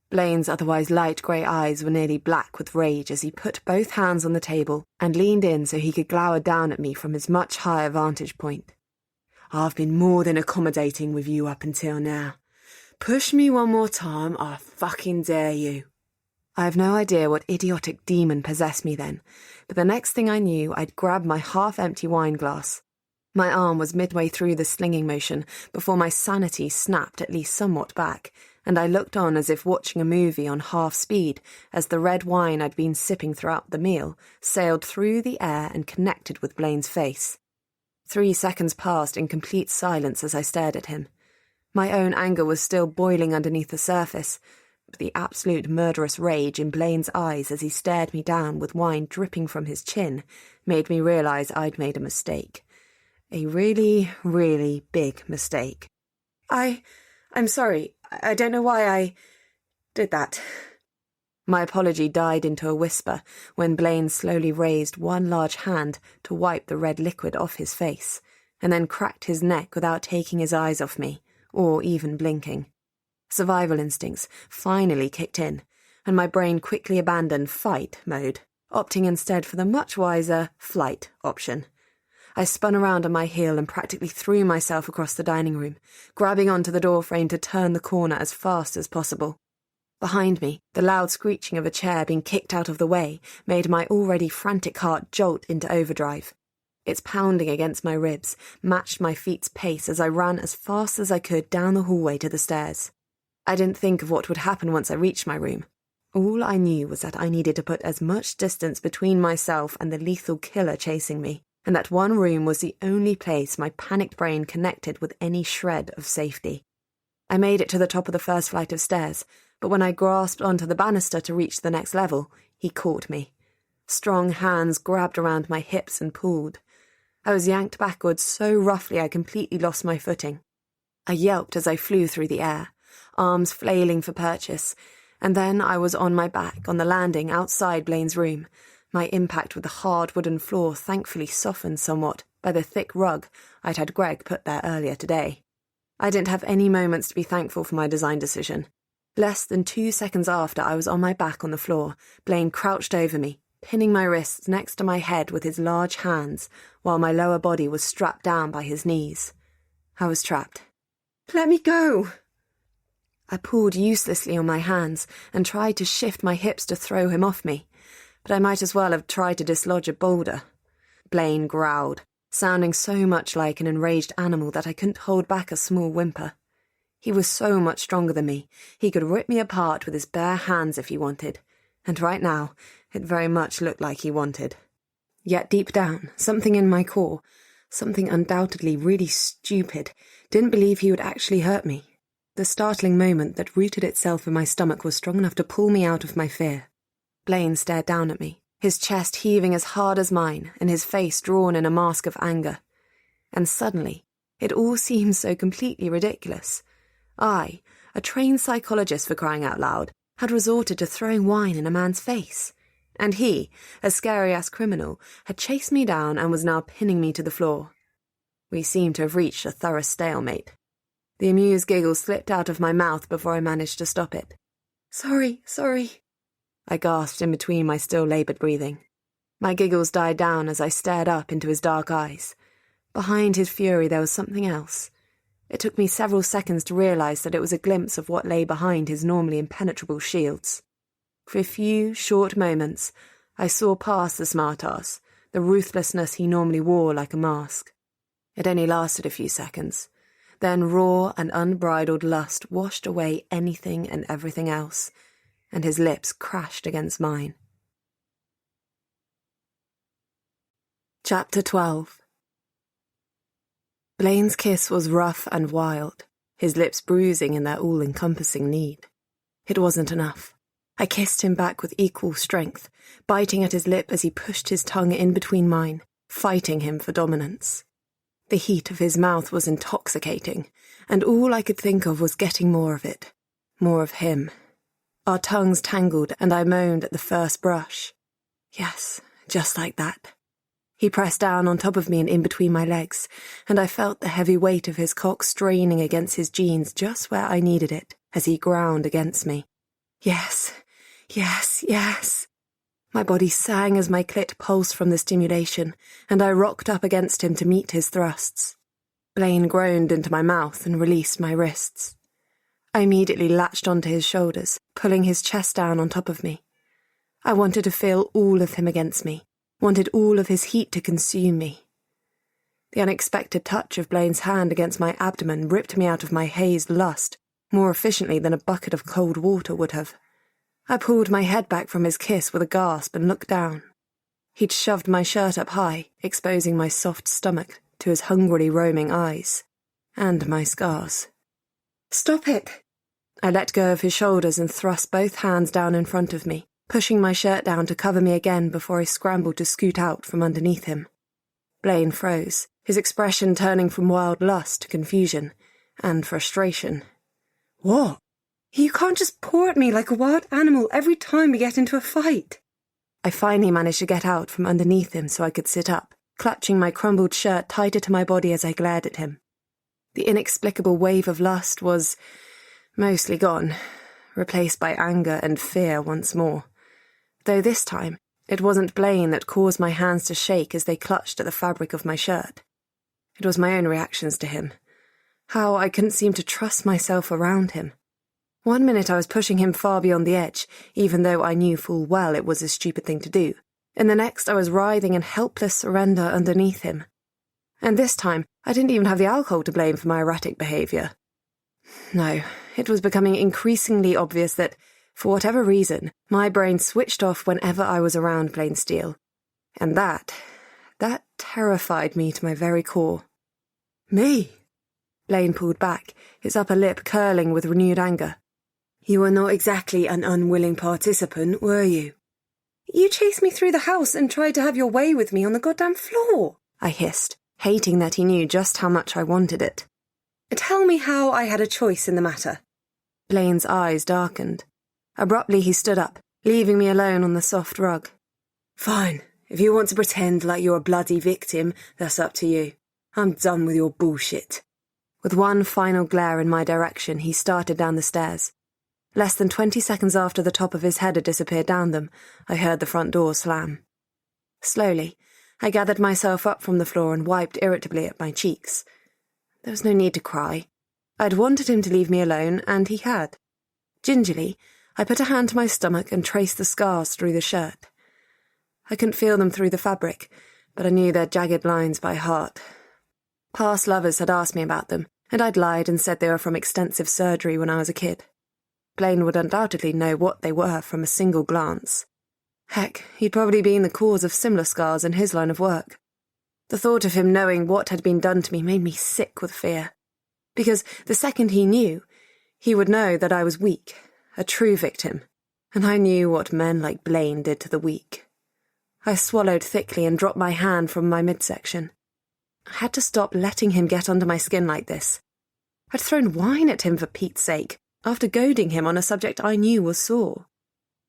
Speaker 2: Blaine's otherwise light grey eyes were nearly black with rage as he put both hands on the table and leaned in so he could glower down at me from his much higher vantage point.
Speaker 4: I've been more than accommodating with you up until now. Push me one more time, I fucking dare you.
Speaker 2: I have no idea what idiotic demon possessed me then, but the next thing I knew I'd grabbed my half-empty wine glass. My arm was midway through the slinging motion before my sanity snapped at least somewhat back, and I looked on as if watching a movie on half speed as the red wine I'd been sipping throughout the meal sailed through the air and connected with Blaine's face. 3 seconds passed in complete silence as I stared at him. My own anger was still boiling underneath the surface, but the absolute murderous rage in Blaine's eyes as he stared me down with wine dripping from his chin made me realise I'd made a mistake. A really, really big mistake.
Speaker 1: I'm sorry. I don't know why I did that.
Speaker 2: My apology died into a whisper when Blaine slowly raised one large hand to wipe the red liquid off his face, and then cracked his neck without taking his eyes off me, or even blinking. Survival instincts finally kicked in, and my brain quickly abandoned fight mode, opting instead for the much wiser flight option. I spun around on my heel and practically threw myself across the dining room, grabbing onto the doorframe to turn the corner as fast as possible. Behind me, the loud screeching of a chair being kicked out of the way made my already frantic heart jolt into overdrive. Its pounding against my ribs matched my feet's pace as I ran as fast as I could down the hallway to the stairs. I didn't think of what would happen once I reached my room. All I knew was that I needed to put as much distance between myself and the lethal killer chasing me, and that one room was the only place my panicked brain connected with any shred of safety. I made it to the top of the first flight of stairs, but when I grasped onto the banister to reach the next level, he caught me. Strong hands grabbed around my hips and pulled. I was yanked backwards so roughly I completely lost my footing. I yelped as I flew through the air, arms flailing for purchase, and then I was on my back on the landing outside Blaine's room, my impact with the hard wooden floor thankfully softened somewhat by the thick rug I'd had Greg put there earlier today. I didn't have any moments to be thankful for my design decision. Less than 2 seconds after I was on my back on the floor, Blaine crouched over me, pinning my wrists next to my head with his large hands, while my lower body was strapped down by his knees. I was trapped.
Speaker 1: Let me go!
Speaker 2: I pulled uselessly on my hands and tried to shift my hips to throw him off me, but I might as well have tried to dislodge a boulder. Blaine growled, sounding so much like an enraged animal that I couldn't hold back a small whimper. He was so much stronger than me. He could rip me apart with his bare hands if he wanted, and right now it very much looked like he wanted. Yet deep down, something in my core, something undoubtedly really stupid, didn't believe he would actually hurt me. The startling moment that rooted itself in my stomach was strong enough to pull me out of my fear. Blaine stared down at me, his chest heaving as hard as mine and his face drawn in a mask of anger. And suddenly, it all seemed so completely ridiculous. I, a trained psychologist for crying out loud, had resorted to throwing wine in a man's face. And he, a scary-ass criminal, had chased me down and was now pinning me to the floor. We seemed to have reached a thorough stalemate. The amused giggle slipped out of my mouth before I managed to stop it. Sorry, I gasped in between my still laboured breathing. My giggles died down as I stared up into his dark eyes. Behind his fury there was something else. It took me several seconds to realise that it was a glimpse of what lay behind his normally impenetrable shields. For a few short moments, I saw past the smart-ass, the ruthlessness he normally wore like a mask. It only lasted a few seconds. Then raw and unbridled lust washed away anything and everything else, and his lips crashed against mine. Chapter 12. Blaine's kiss was rough and wild, his lips bruising in their all-encompassing need. It wasn't enough. I kissed him back with equal strength, biting at his lip as he pushed his tongue in between mine, fighting him for dominance. The heat of his mouth was intoxicating, and all I could think of was getting more of it, more of him. Our tongues tangled, and I moaned at the first brush. Yes, just like that. He pressed down on top of me and in between my legs, and I felt the heavy weight of his cock straining against his jeans just where I needed it, as he ground against me. Yes, yes, yes. My body sang as my clit pulsed from the stimulation, and I rocked up against him to meet his thrusts. Blaine groaned into my mouth and released my wrists. I immediately latched onto his shoulders, pulling his chest down on top of me. I wanted to feel all of him against me, wanted all of his heat to consume me. The unexpected touch of Blaine's hand against my abdomen ripped me out of my hazed lust more efficiently than a bucket of cold water would have. I pulled my head back from his kiss with a gasp and looked down. He'd shoved my shirt up high, exposing my soft stomach to his hungrily roaming eyes. And my scars. Stop it! I let go of his shoulders and thrust both hands down in front of me, pushing my shirt down to cover me again before I scrambled to scoot out from underneath him. Blaine froze, his expression turning from wild lust to confusion and frustration.
Speaker 1: What? You can't just paw at me like a wild animal every time we get into a fight.
Speaker 2: I finally managed to get out from underneath him so I could sit up, clutching my crumbled shirt tighter to my body as I glared at him. The inexplicable wave of lust was mostly gone, replaced by anger and fear once more. Though this time, it wasn't Blaine that caused my hands to shake as they clutched at the fabric of my shirt. It was my own reactions to him. How I couldn't seem to trust myself around him. One minute I was pushing him far beyond the edge, even though I knew full well it was a stupid thing to do. And the next I was writhing in helpless surrender underneath him. And this time, I didn't even have the alcohol to blame for my erratic behaviour. No, it was becoming increasingly obvious that, for whatever reason, my brain switched off whenever I was around Blaine Steele. And that terrified me to my very core.
Speaker 1: Me?
Speaker 2: Blaine pulled back, his upper lip curling with renewed anger.
Speaker 1: You were not exactly an unwilling participant, were you? You chased me through the house and tried to have your way with me on the goddamn floor,
Speaker 2: I hissed, hating that he knew just how much I wanted it.
Speaker 1: Tell me how I had a choice in the matter.
Speaker 2: Blaine's eyes darkened. Abruptly he stood up, leaving me alone on the soft rug.
Speaker 1: Fine. If you want to pretend like you're a bloody victim, that's up to you. I'm done with your bullshit.
Speaker 2: With one final glare in my direction, he started down the stairs. Less than 20 seconds after the top of his head had disappeared down them, I heard the front door slam. Slowly, I gathered myself up from the floor and wiped irritably at my cheeks. There was no need to cry. I'd wanted him to leave me alone, and he had. Gingerly, I put a hand to my stomach and traced the scars through the shirt. I couldn't feel them through the fabric, but I knew their jagged lines by heart. Past lovers had asked me about them, and I'd lied and said they were from extensive surgery when I was a kid. Blaine would undoubtedly know what they were from a single glance. Heck, he'd probably been the cause of similar scars in his line of work. The thought of him knowing what had been done to me made me sick with fear. Because the second he knew, he would know that I was weak, a true victim, and I knew what men like Blaine did to the weak. I swallowed thickly and dropped my hand from my midsection. I had to stop letting him get under my skin like this. I'd thrown wine at him for Pete's sake, after goading him on a subject I knew was sore.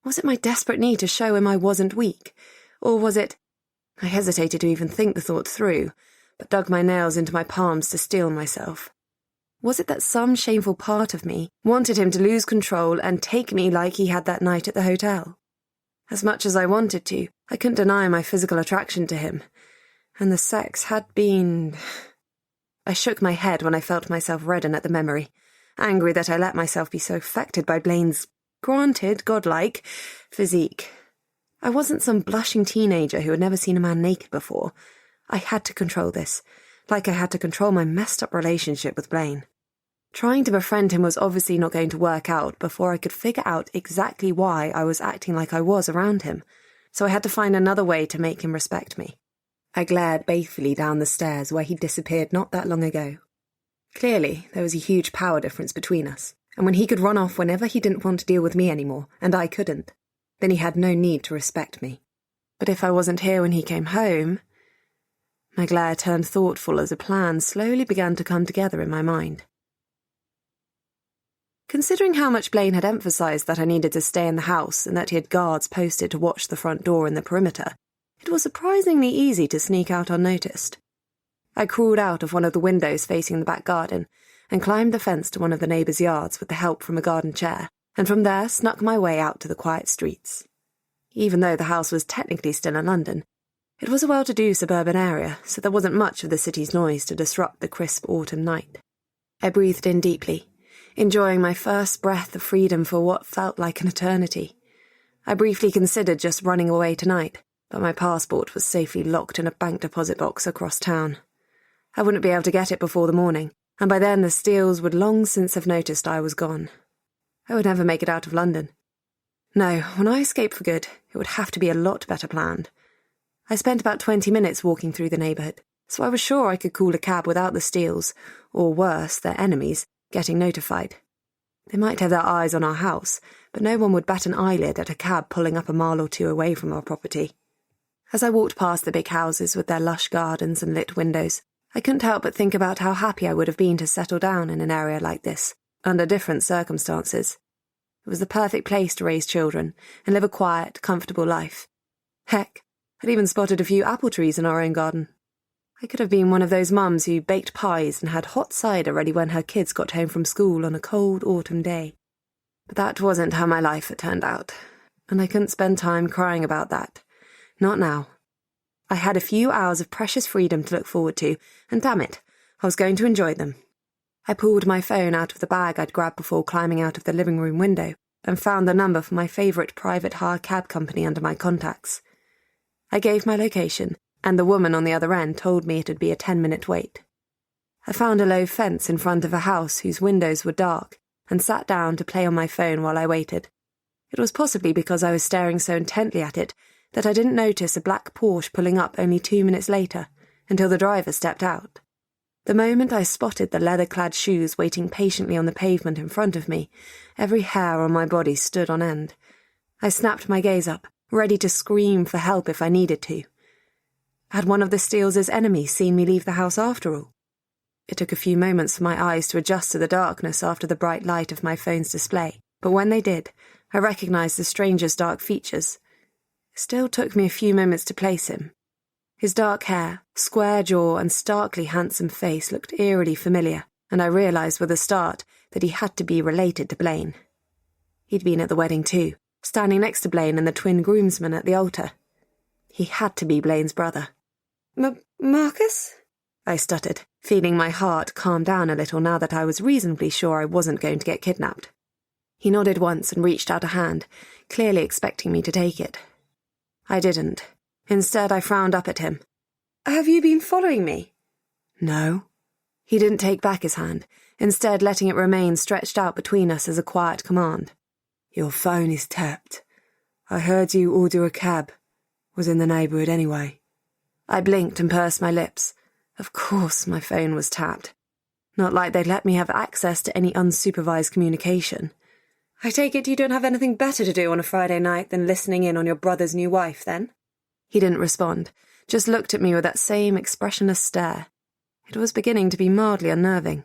Speaker 2: Was it my desperate need to show him I wasn't weak? Or was it— I hesitated to even think the thought through, but dug my nails into my palms to steel myself. Was it that some shameful part of me wanted him to lose control and take me like he had that night at the hotel? As much as I wanted to, I couldn't deny my physical attraction to him, and the sex had been— I shook my head when I felt myself redden at the memory, angry that I let myself be so affected by Blaine's, granted, godlike, physique. I wasn't some blushing teenager who had never seen a man naked before. I had to control this, like I had to control my messed-up relationship with Blaine. Trying to befriend him was obviously not going to work out before I could figure out exactly why I was acting like I was around him, so I had to find another way to make him respect me. I glared balefully down the stairs where he'd disappeared not that long ago. Clearly, there was a huge power difference between us, and when he could run off whenever he didn't want to deal with me anymore, and I couldn't, then he had no need to respect me. But if I wasn't here when he came home— My glare turned thoughtful as a plan slowly began to come together in my mind. Considering how much Blaine had emphasized that I needed to stay in the house and that he had guards posted to watch the front door and the perimeter, it was surprisingly easy to sneak out unnoticed. I crawled out of one of the windows facing the back garden and climbed the fence to one of the neighbours' yards with the help from a garden chair, and from there snuck my way out to the quiet streets. Even though the house was technically still in London, it was a well-to-do suburban area, so there wasn't much of the city's noise to disrupt the crisp autumn night. I breathed in deeply, enjoying my first breath of freedom for what felt like an eternity. I briefly considered just running away tonight, but my passport was safely locked in a bank deposit box across town. I wouldn't be able to get it before the morning, and by then the Steeles would long since have noticed I was gone. I would never make it out of London. No, when I escape for good, it would have to be a lot better planned. I spent about 20 minutes walking through the neighbourhood, so I was sure I could call a cab without the Steeles, or worse, their enemies, getting notified. They might have their eyes on our house, but no one would bat an eyelid at a cab pulling up a mile or two away from our property. As I walked past the big houses with their lush gardens and lit windows, I couldn't help but think about how happy I would have been to settle down in an area like this, under different circumstances. It was the perfect place to raise children and live a quiet, comfortable life. Heck, I'd even spotted a few apple trees in our own garden. I could have been one of those mums who baked pies and had hot cider ready when her kids got home from school on a cold autumn day. But that wasn't how my life had turned out, and I couldn't spend time crying about that. Not now. I had a few hours of precious freedom to look forward to, and damn it, I was going to enjoy them. I pulled my phone out of the bag I'd grabbed before climbing out of the living room window and found the number for my favourite private hire cab company under my contacts. I gave my location, and the woman on the other end told me it'd be a 10-minute wait. I found a low fence in front of a house whose windows were dark and sat down to play on my phone while I waited. It was possibly because I was staring so intently at it that I didn't notice a black Porsche pulling up only 2 minutes later, until the driver stepped out. The moment I spotted the leather-clad shoes waiting patiently on the pavement in front of me, every hair on my body stood on end. I snapped my gaze up, ready to scream for help if I needed to. Had one of the Steeles' enemies seen me leave the house after all? It took a few moments for my eyes to adjust to the darkness after the bright light of my phone's display, but when they did, I recognized the stranger's dark features. It still took me a few moments to place him. His dark hair, square jaw, and starkly handsome face looked eerily familiar, and I realized with a start that he had to be related to Blaine. He'd been at the wedding too, standing next to Blaine and the twin groomsmen at the altar. He had to be Blaine's brother.
Speaker 1: Marcus?
Speaker 2: I stuttered, feeling my heart calm down a little now that I was reasonably sure I wasn't going to get kidnapped. He nodded once and reached out a hand, clearly expecting me to take it. I didn't. Instead, I frowned up at him.
Speaker 1: Have you been following me?
Speaker 2: No. He didn't take back his hand, instead letting it remain stretched out between us as a quiet command.
Speaker 4: Your phone is tapped. I heard you order a cab. Was in the neighbourhood anyway.
Speaker 2: I blinked and pursed my lips. Of course my phone was tapped. Not like they'd let me have access to any unsupervised communication.
Speaker 1: I take it you don't have anything better to do on a Friday night than listening in on your brother's new wife, then?
Speaker 2: He didn't respond, just looked at me with that same expressionless stare. It was beginning to be mildly unnerving.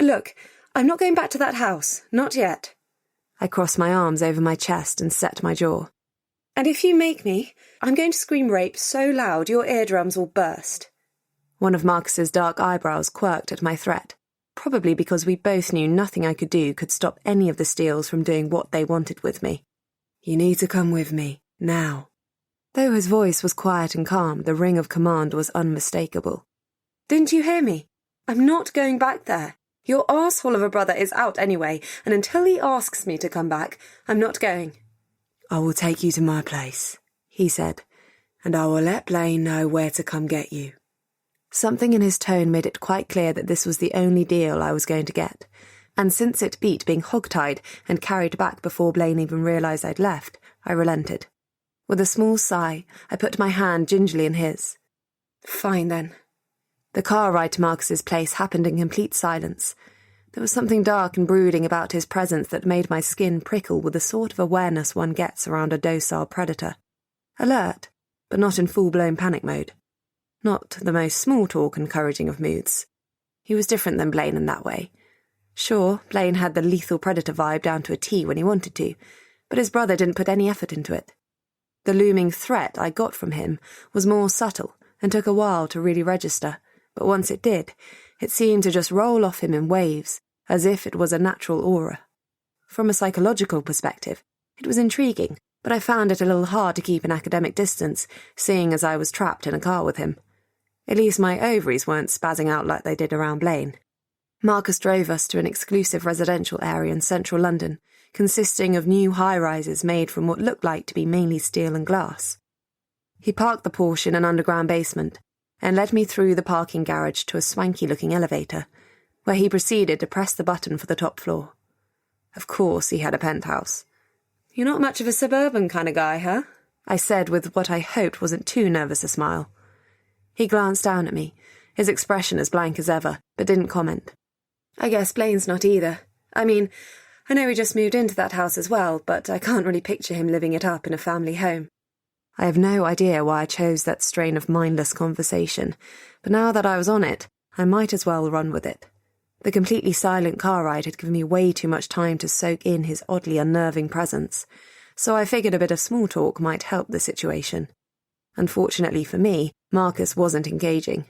Speaker 1: Look, I'm not going back to that house. Not yet.
Speaker 2: I crossed my arms over my chest and set my jaw.
Speaker 1: And if you make me, I'm going to scream rape so loud your eardrums will burst.
Speaker 2: One of Marcus's dark eyebrows quirked at my threat, probably because we both knew nothing I could do could stop any of the Steeles from doing what they wanted with me.
Speaker 4: You need to come with me, now.
Speaker 2: Though his voice was quiet and calm, the ring of command was unmistakable.
Speaker 1: Didn't you hear me? I'm not going back there. Your arsehole of a brother is out anyway, and until he asks me to come back, I'm not going.
Speaker 4: I will take you to my place, he said, and I will let Blaine know where to come get you.
Speaker 2: Something in his tone made it quite clear that this was the only deal I was going to get, and since it beat being hogtied and carried back before Blaine even realised I'd left, I relented. With a small sigh, I put my hand gingerly in his.
Speaker 1: Fine, then.
Speaker 2: The car ride to Marcus's place happened in complete silence. There was something dark and brooding about his presence that made my skin prickle with the sort of awareness one gets around a docile predator. Alert, but not in full-blown panic mode. Not the most small-talk encouraging of moods. He was different than Blaine in that way. Sure, Blaine had the lethal predator vibe down to a T when he wanted to, but his brother didn't put any effort into it. The looming threat I got from him was more subtle and took a while to really register, but once it did, it seemed to just roll off him in waves, as if it was a natural aura. From a psychological perspective, it was intriguing, but I found it a little hard to keep an academic distance, seeing as I was trapped in a car with him. At least my ovaries weren't spazzing out like they did around Blaine. Marcus drove us to an exclusive residential area in central London, consisting of new high-rises made from what looked like to be mainly steel and glass. He parked the Porsche in an underground basement, and led me through the parking garage to a swanky-looking elevator, where he proceeded to press the button for the top floor. Of course he had a penthouse.
Speaker 1: You're not much of a suburban kind of guy, huh?
Speaker 2: I said with what I hoped wasn't too nervous a smile. He glanced down at me, his expression as blank as ever, but didn't comment.
Speaker 1: I guess Blaine's not either. I mean, I know he just moved into that house as well, but I can't really picture him living it up in a family home.
Speaker 2: I have no idea why I chose that strain of mindless conversation, but now that I was on it, I might as well run with it. The completely silent car ride had given me way too much time to soak in his oddly unnerving presence, so I figured a bit of small talk might help the situation. Unfortunately for me, Marcus wasn't engaging.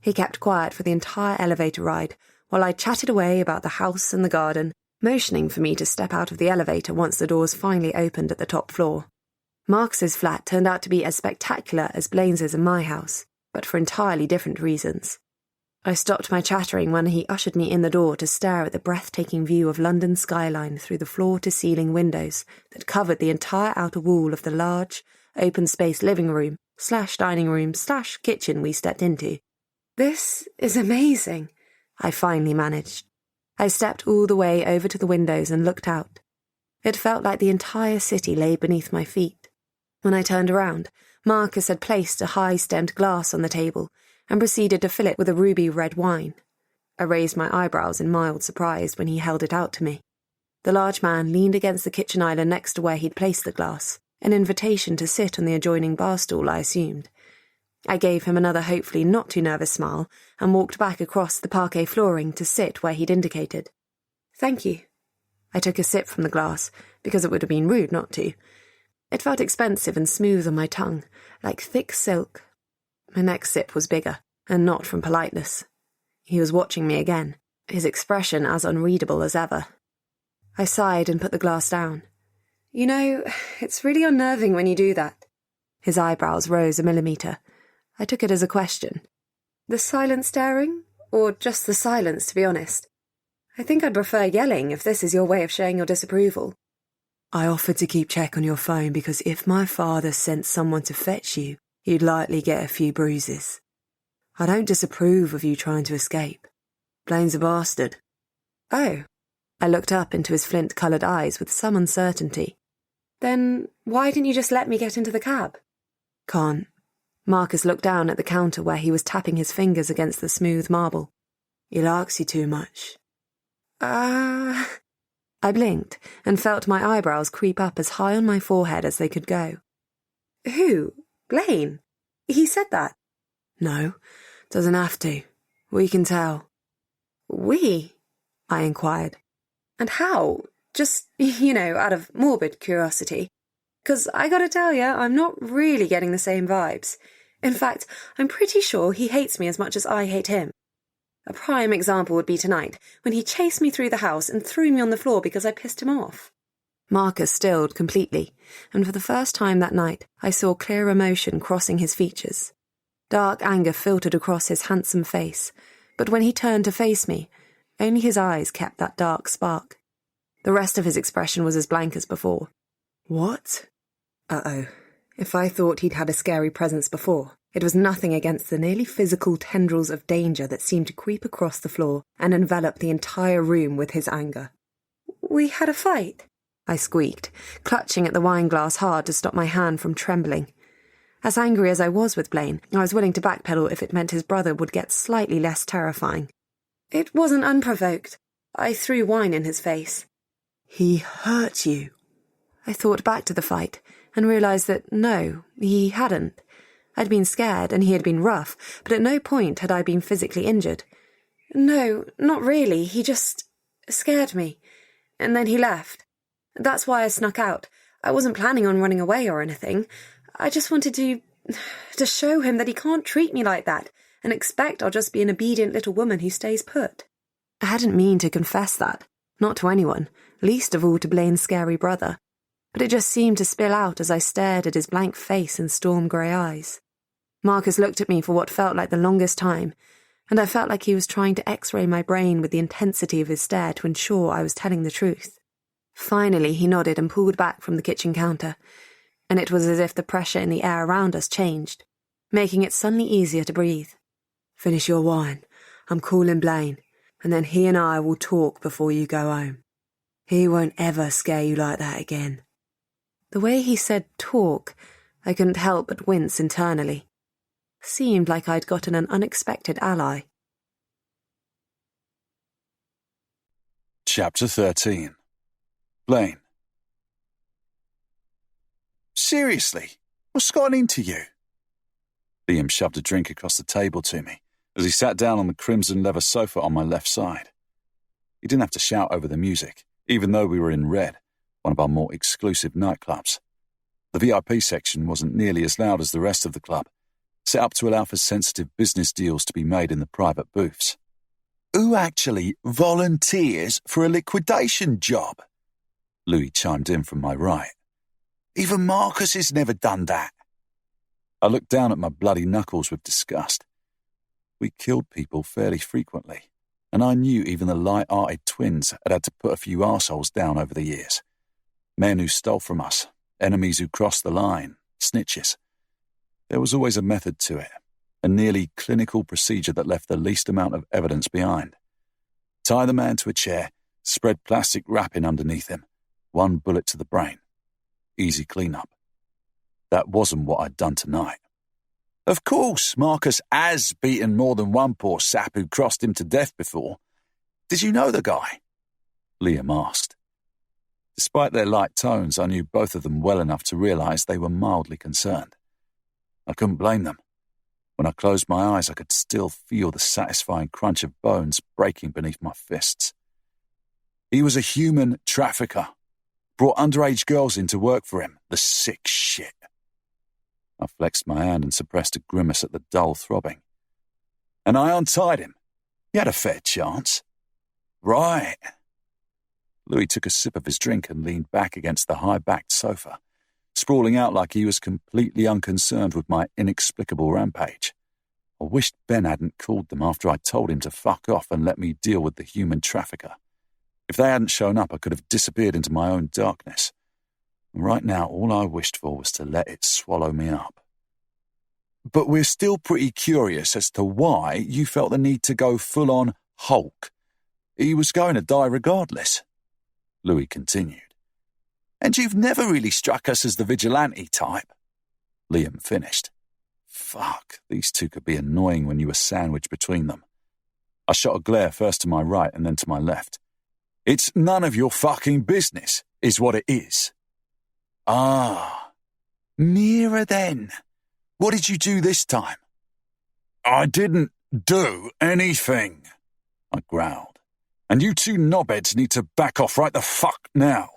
Speaker 2: He kept quiet for the entire elevator ride, while I chatted away about the house and the garden, motioning for me to step out of the elevator once the doors finally opened at the top floor. Marcus's flat turned out to be as spectacular as Blaine's and my house, but for entirely different reasons. I stopped my chattering when he ushered me in the door to stare at the breathtaking view of London's skyline through the floor-to-ceiling windows that covered the entire outer wall of the large, open-space living room / dining room / kitchen we stepped into.
Speaker 1: This is amazing,
Speaker 2: I finally managed. I stepped all the way over to the windows and looked out. It felt like the entire city lay beneath my feet. When I turned around, Marcus had placed a high-stemmed glass on the table and proceeded to fill it with a ruby red wine. I raised my eyebrows in mild surprise when he held it out to me. The large man leaned against the kitchen island next to where he'd placed the glass, an invitation to sit on the adjoining bar stool, I assumed. I gave him another hopefully not too nervous smile and walked back across the parquet flooring to sit where he'd indicated.
Speaker 1: Thank you.
Speaker 2: I took a sip from the glass, because it would have been rude not to. It felt expensive and smooth on my tongue, like thick silk. My next sip was bigger, and not from politeness. He was watching me again, his expression as unreadable as ever. I sighed and put the glass down.
Speaker 1: You know, it's really unnerving when you do that.
Speaker 2: His eyebrows rose a millimetre. I took it as a question.
Speaker 1: The silent staring? or just the silence, to be honest. I think I'd prefer yelling if this is your way of showing your disapproval.
Speaker 4: I offered to keep check on your phone because if my father sent someone to fetch you, you'd likely get a few bruises. I don't disapprove of you trying to escape. Blaine's a bastard.
Speaker 1: Oh. I looked up into his flint-coloured eyes with some uncertainty. Then why didn't you just let me get into the cab?
Speaker 4: Can't.
Speaker 1: Marcus looked down at the counter where he was tapping his fingers against the smooth marble.
Speaker 4: He likes you too much.
Speaker 1: I blinked and felt my eyebrows creep up as high on my forehead as they could go. Who? Blaine? He said that.
Speaker 4: No, doesn't have to. We can tell.
Speaker 1: We? I inquired. And how? Just, out of morbid curiosity. 'Cause I gotta tell you, I'm not really getting the same vibes. In fact, I'm pretty sure he hates me as much as I hate him. A prime example would be tonight, when he chased me through the house and threw me on the floor because I pissed him off. Marcus stilled completely, and for the first time that night, I saw clear emotion crossing his features. Dark anger filtered across his handsome face, but when he turned to face me, only his eyes kept that dark spark. The rest of his expression was as blank as before.
Speaker 4: What?
Speaker 1: Uh-oh. If I thought he'd had a scary presence before, it was nothing against the nearly physical tendrils of danger that seemed to creep across the floor and envelop the entire room with his anger. We had a fight, I squeaked, clutching at the wine glass hard to stop my hand from trembling. As angry as I was with Blaine, I was willing to backpedal if it meant his brother would get slightly less terrifying. It wasn't unprovoked. I threw wine in his face.
Speaker 4: He hurt you.
Speaker 1: I thought back to the fight and realised that no, he hadn't. I'd been scared and he had been rough, but at no point had I been physically injured. No, not really. He just scared me. And then he left. That's why I snuck out. I wasn't planning on running away or anything. I just wanted to show him that he can't treat me like that and expect I'll just be an obedient little woman who stays put. I hadn't mean to confess that, not to anyone, least of all to Blaine's scary brother. But it just seemed to spill out as I stared at his blank face and storm-grey eyes. Marcus looked at me for what felt like the longest time, and I felt like he was trying to x-ray my brain with the intensity of his stare to ensure I was telling the truth. Finally, he nodded and pulled back from the kitchen counter, and it was as if the pressure in the air around us changed, making it suddenly easier to breathe.
Speaker 4: Finish your wine. I'm calling Blaine, and then he and I will talk before you go home. He won't ever scare you like that again.
Speaker 1: The way he said talk, I couldn't help but wince internally. Seemed like I'd gotten an unexpected ally.
Speaker 3: Chapter 13. Blaine. Seriously, what's gotten into you? Liam shoved a drink across the table to me as he sat down on the crimson leather sofa on my left side. He didn't have to shout over the music, even though we were in Red, one of our more exclusive nightclubs. The VIP section wasn't nearly as loud as the rest of the club, set up to allow for sensitive business deals to be made in the private booths. Who actually volunteers for a liquidation job? Louis chimed in from my right. Even Marcus has never done that. I looked down at my bloody knuckles with disgust. We killed people fairly frequently, and I knew even the light-hearted twins had to put a few arseholes down over the years. Men who stole from us, enemies who crossed the line, snitches. There was always a method to it, a nearly clinical procedure that left the least amount of evidence behind. Tie the man to a chair, spread plastic wrapping underneath him, one bullet to the brain. Easy clean-up. That wasn't what I'd done tonight. Of course, Marcus has beaten more than one poor sap who crossed him to death before. Did you know the guy? Liam asked. Despite their light tones, I knew both of them well enough to realise they were mildly concerned. I couldn't blame them. When I closed my eyes, I could still feel the satisfying crunch of bones breaking beneath my fists. He was a human trafficker. Brought underage girls in to work for him, the sick shit. I flexed my hand and suppressed a grimace at the dull throbbing. And I untied him. He had a fair chance. Right. Louis took a sip of his drink and leaned back against the high-backed sofa, sprawling out like he was completely unconcerned with my inexplicable rampage. I wished Ben hadn't called them after I told him to fuck off and let me deal with the human trafficker. If they hadn't shown up, I could have disappeared into my own darkness. And right now, all I wished for was to let it swallow me up. But we're still pretty curious as to why you felt the need to go full-on Hulk. He was going to die regardless, Louis continued. And you've never really struck us as the vigilante type, Liam finished. Fuck, these two could be annoying when you were sandwiched between them. I shot a glare first to my right and then to my left. It's none of your fucking business, is what it is. Ah, Mira then. What did you do this time? I didn't do anything, I growled. And you two knobheads need to back off right the fuck now.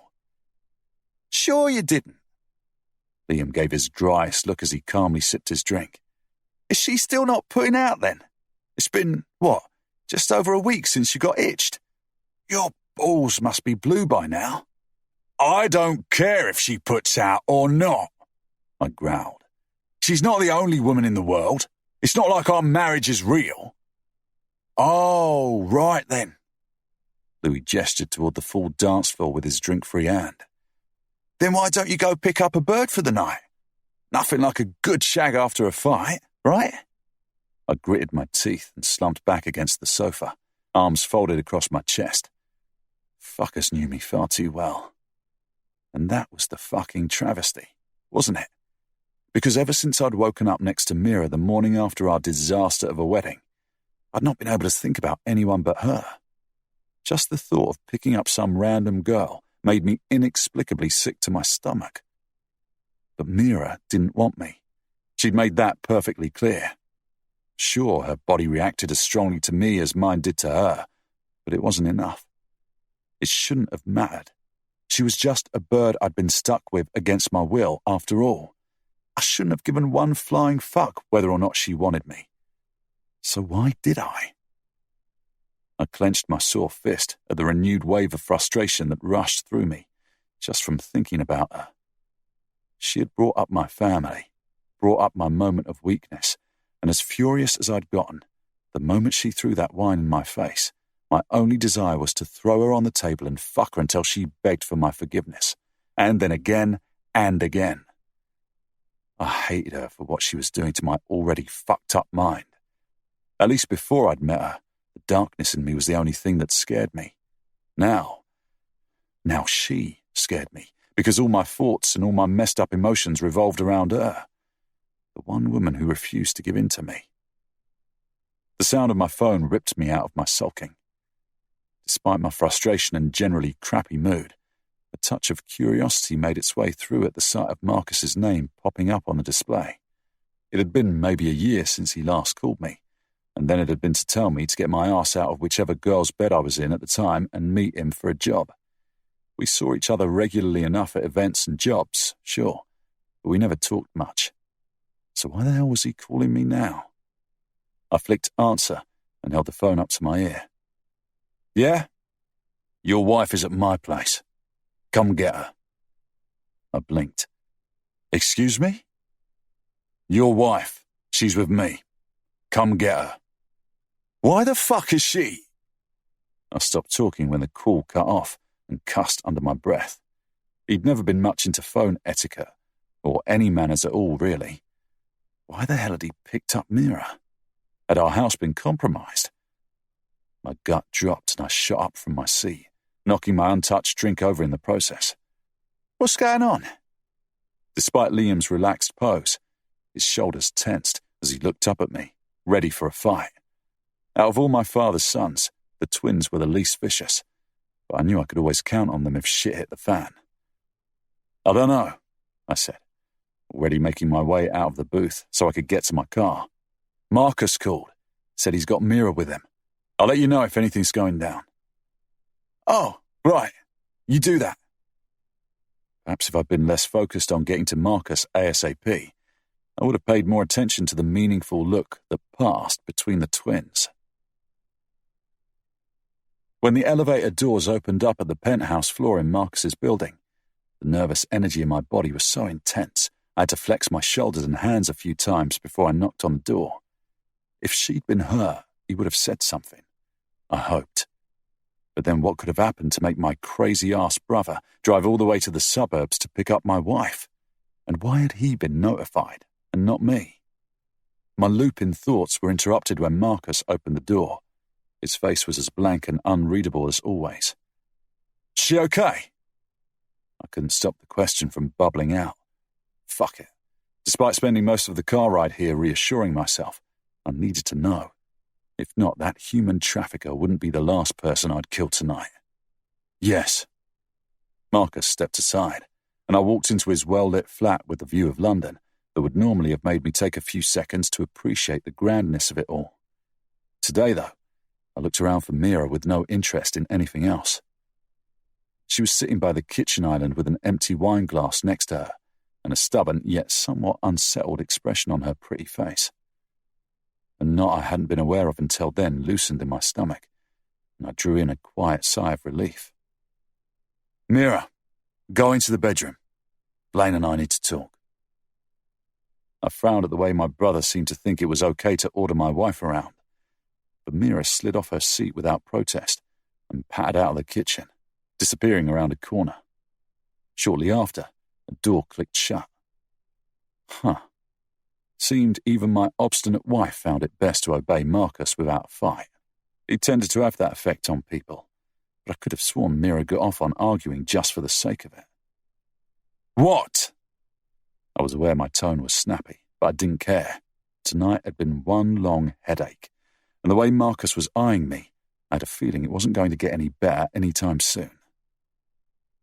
Speaker 3: Sure you didn't. Liam gave his driest look as he calmly sipped his drink. Is she still not putting out then? It's been, just over a week since you got itched. Your balls must be blue by now. I don't care if she puts out or not, I growled. She's not the only woman in the world. It's not like our marriage is real. Oh, right then. Louis gestured toward the full dance floor with his drink-free hand. Then why don't you go pick up a bird for the night? Nothing like a good shag after a fight, right? I gritted my teeth and slumped back against the sofa, arms folded across my chest. Fuckers knew me far too well. And that was the fucking travesty, wasn't it? Because ever since I'd woken up next to Mira the morning after our disaster of a wedding, I'd not been able to think about anyone but her. Just the thought of picking up some random girl made me inexplicably sick to my stomach. But Mira didn't want me. She'd made that perfectly clear. Sure, her body reacted as strongly to me as mine did to her, but it wasn't enough. It shouldn't have mattered. She was just a bird I'd been stuck with against my will, after all. I shouldn't have given one flying fuck whether or not she wanted me. So why did I? I clenched my sore fist at the renewed wave of frustration that rushed through me, just from thinking about her. She had brought up my family, brought up my moment of weakness, and as furious as I'd gotten, the moment she threw that wine in my face, my only desire was to throw her on the table and fuck her until she begged for my forgiveness, and then again and again. I hated her for what she was doing to my already fucked up mind. At least before I'd met her, the darkness in me was the only thing that scared me. Now she scared me, because all my thoughts and all my messed up emotions revolved around her, the one woman who refused to give in to me. The sound of my phone ripped me out of my sulking. Despite my frustration and generally crappy mood, a touch of curiosity made its way through at the sight of Marcus's name popping up on the display. It had been maybe a year since he last called me, and then it had been to tell me to get my ass out of whichever girl's bed I was in at the time and meet him for a job. We saw each other regularly enough at events and jobs, sure, but we never talked much. So why the hell was he calling me now? I flicked answer and held the phone up to my ear. Yeah? Your wife is at my place. Come get her. I blinked. Excuse me? Your wife. She's with me. Come get her. Why the fuck is she? I stopped talking when the call cut off and cussed under my breath. He'd never been much into phone etiquette, or any manners at all, really. Why the hell had he picked up Mira? Had our house been compromised? My gut dropped and I shot up from my seat, knocking my untouched drink over in the process. What's going on? Despite Liam's relaxed pose, his shoulders tensed as he looked up at me, ready for a fight. Out of all my father's sons, the twins were the least vicious, but I knew I could always count on them if shit hit the fan. I don't know, I said, already making my way out of the booth so I could get to my car. Marcus called, said he's got Mira with him. I'll let you know if anything's going down. Oh, right. You do that. Perhaps if I'd been less focused on getting to Marcus ASAP, I would have paid more attention to the meaningful look that passed between the twins. When the elevator doors opened up at the penthouse floor in Marcus's building, the nervous energy in my body was so intense I had to flex my shoulders and hands a few times before I knocked on the door. If she'd been hurt, he would have said something. I hoped. But then what could have happened to make my crazy-ass brother drive all the way to the suburbs to pick up my wife? And why had he been notified, and not me? My looping thoughts were interrupted when Marcus opened the door. His face was as blank and unreadable as always. "She okay?" I couldn't stop the question from bubbling out. Fuck it. Despite spending most of the car ride here reassuring myself, I needed to know. If not, that human trafficker wouldn't be the last person I'd kill tonight. "Yes." Marcus stepped aside, and I walked into his well-lit flat with the view of London that would normally have made me take a few seconds to appreciate the grandness of it all. Today, though, I looked around for Mira with no interest in anything else. She was sitting by the kitchen island with an empty wine glass next to her and a stubborn yet somewhat unsettled expression on her pretty face. A knot I hadn't been aware of until then loosened in my stomach, and I drew in a quiet sigh of relief. "Mira, go into the bedroom. Blaine and I need to talk." I frowned at the way my brother seemed to think it was okay to order my wife around, but Mira slid off her seat without protest and pattered out of the kitchen, disappearing around a corner. Shortly after, a door clicked shut. Seemed even my obstinate wife found it best to obey Marcus without a fight. He tended to have that effect on people, but I could have sworn Mira got off on arguing just for the sake of it. "What?" I was aware my tone was snappy, but I didn't care. Tonight had been one long headache, and the way Marcus was eyeing me, I had a feeling it wasn't going to get any better anytime soon.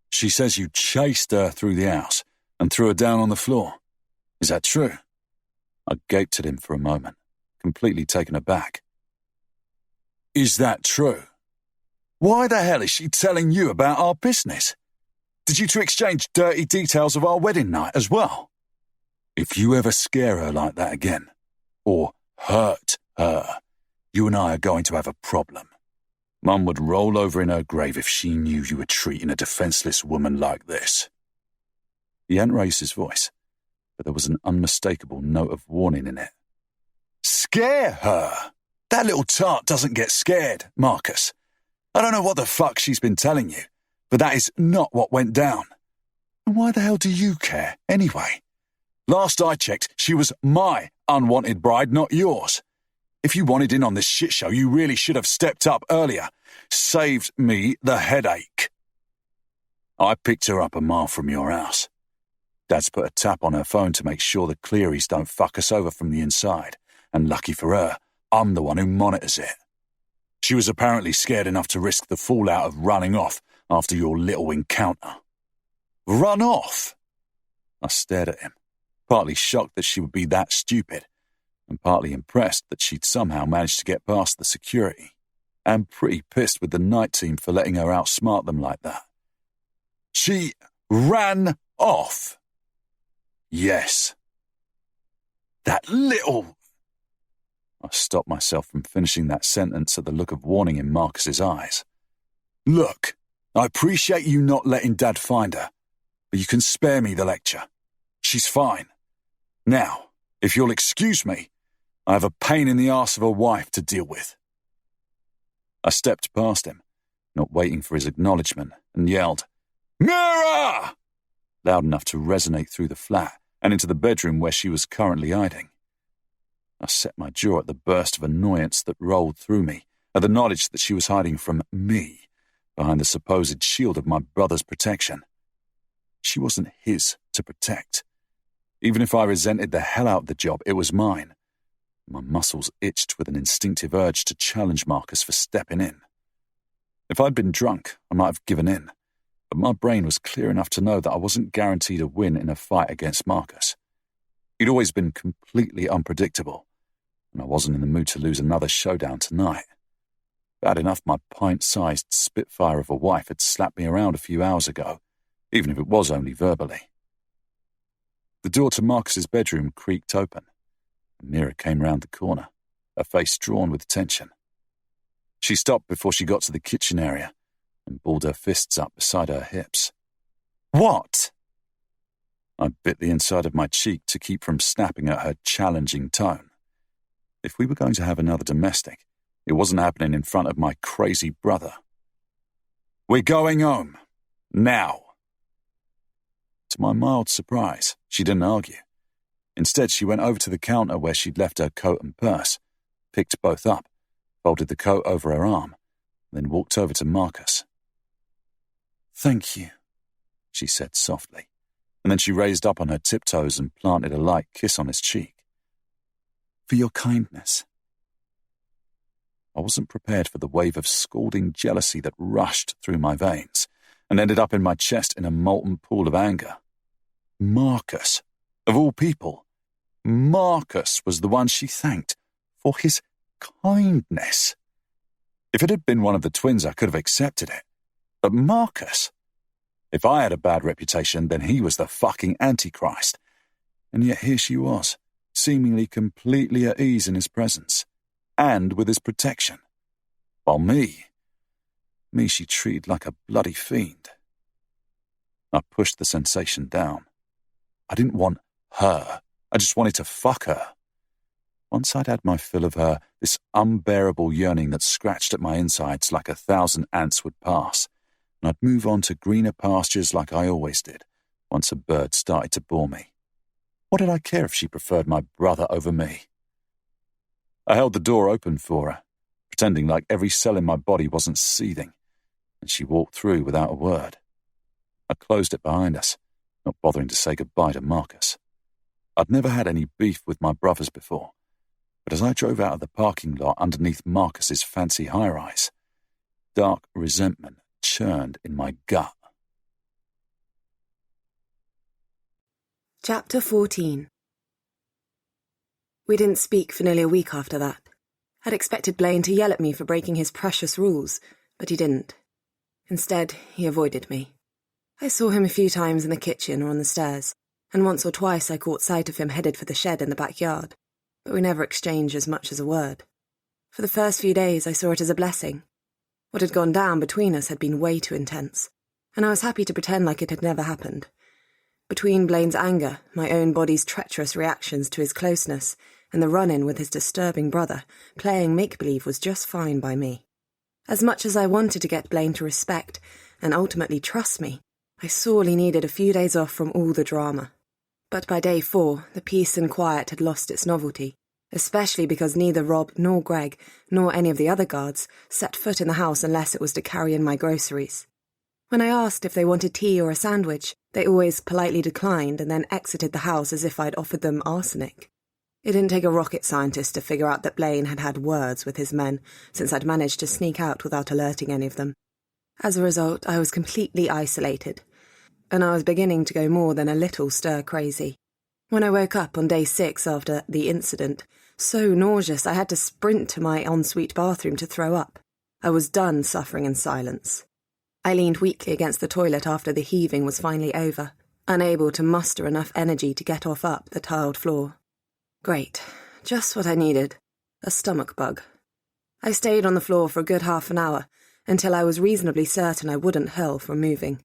Speaker 3: "She says you chased her through the house and threw her down on the floor. Is that true?" I gaped at him for a moment, completely taken aback. "Is that true? Why the hell is she telling you about our business? Did you two exchange dirty details of our wedding night as well? If you ever scare her like that again, or hurt her, you and I are going to have a problem. Mum would roll over in her grave if she knew you were treating a defenseless woman like this." He hadn't raised his voice, but there was an unmistakable note of warning in it. "Scare her? That little tart doesn't get scared, Marcus. I don't know what the fuck she's been telling you, but that is not what went down. And why the hell do you care, anyway? Last I checked, she was my unwanted bride, not yours. If you wanted in on this shit show, you really should have stepped up earlier. Saved me the headache. I picked her up a mile from your house. Dad's put a tap on her phone to make sure the Clearys don't fuck us over from the inside, and lucky for her, I'm the one who monitors it. She was apparently scared enough to risk the fallout of running off after your little encounter." "Run off?" I stared at him, partly shocked that she would be that stupid, and partly impressed that she'd somehow managed to get past the security, and pretty pissed with the night team for letting her outsmart them like that. "She ran off?" "Yes." "That little—" I stopped myself from finishing that sentence at the look of warning in Marcus's eyes. "Look, I appreciate you not letting Dad find her, but you can spare me the lecture. She's fine. Now, if you'll excuse me, I have a pain in the arse of a wife to deal with." I stepped past him, not waiting for his acknowledgement, and yelled, "Nora!" loud enough to resonate through the flat and into the bedroom where she was currently hiding. I set my jaw at the burst of annoyance that rolled through me at the knowledge that she was hiding from me behind the supposed shield of my brother's protection. She wasn't his to protect. Even if I resented the hell out of the job, it was mine. My muscles itched with an instinctive urge to challenge Marcus for stepping in. If I'd been drunk, I might have given in, but my brain was clear enough to know that I wasn't guaranteed a win in a fight against Marcus. He'd always been completely unpredictable, and I wasn't in the mood to lose another showdown tonight. Bad enough my pint-sized spitfire of a wife had slapped me around a few hours ago, even if it was only verbally. The door to Marcus's bedroom creaked open, and Mira came round the corner, her face drawn with tension. She stopped before she got to the kitchen area and balled her fists up beside her hips. "What?" I bit the inside of my cheek to keep from snapping at her challenging tone. If we were going to have another domestic, it wasn't happening in front of my crazy brother. "We're going home. Now." To my mild surprise, she didn't argue. Instead, she went over to the counter where she'd left her coat and purse, picked both up, folded the coat over her arm, then walked over to Marcus. "Thank you," she said softly, and then she raised up on her tiptoes and planted a light kiss on his cheek. "For your kindness." I wasn't prepared for the wave of scalding jealousy that rushed through my veins and ended up in my chest in a molten pool of anger. Marcus, of all people, Marcus was the one she thanked for his kindness. If it had been one of the twins, I could have accepted it. But Marcus? If I had a bad reputation, then he was the fucking Antichrist. And yet here she was, seemingly completely at ease in his presence, and with his protection. While me she treated like a bloody fiend. I pushed the sensation down. I didn't want her. I just wanted to fuck her. Once I'd had my fill of her, this unbearable yearning that scratched at my insides like 1,000 ants would pass, and I'd move on to greener pastures like I always did, once a bird started to bore me. What did I care if she preferred my brother over me? I held the door open for her, pretending like every cell in my body wasn't seething, and she walked through without a word. I closed it behind us, not bothering to say goodbye to Marcus. I'd never had any beef with my brothers before, but as I drove out of the parking lot underneath Marcus's fancy high-rise, dark resentment churned in my gut.
Speaker 2: Chapter 14. We didn't speak for nearly a week after that. I'd expected Blaine to yell at me for breaking his precious rules, but he didn't. Instead, he avoided me. I saw him a few times in the kitchen or on the stairs, and once or twice I caught sight of him headed for the shed in the backyard, but we never exchanged as much as a word. For the first few days I saw it as a blessing. What had gone down between us had been way too intense, and I was happy to pretend like it had never happened. Between Blaine's anger, my own body's treacherous reactions to his closeness, and the run-in with his disturbing brother, playing make-believe was just fine by me. As much as I wanted to get Blaine to respect, and ultimately trust me, I sorely needed a few days off from all the drama. But by day 4, the peace and quiet had lost its novelty, especially because neither Rob nor Greg, nor any of the other guards, set foot in the house unless it was to carry in my groceries. When I asked if they wanted tea or a sandwich, they always politely declined and then exited the house as if I'd offered them arsenic. It didn't take a rocket scientist to figure out that Blaine had had words with his men, since I'd managed to sneak out without alerting any of them. As a result, I was completely isolated, and I was beginning to go more than a little stir-crazy. When I woke up on day 6 after the incident, so nauseous I had to sprint to my ensuite bathroom to throw up. I was done suffering in silence. I leaned weakly against the toilet after the heaving was finally over, unable to muster enough energy to get off up the tiled floor. Great. Just what I needed. A stomach bug. I stayed on the floor for a good half an hour, until I was reasonably certain I wouldn't hurl from moving.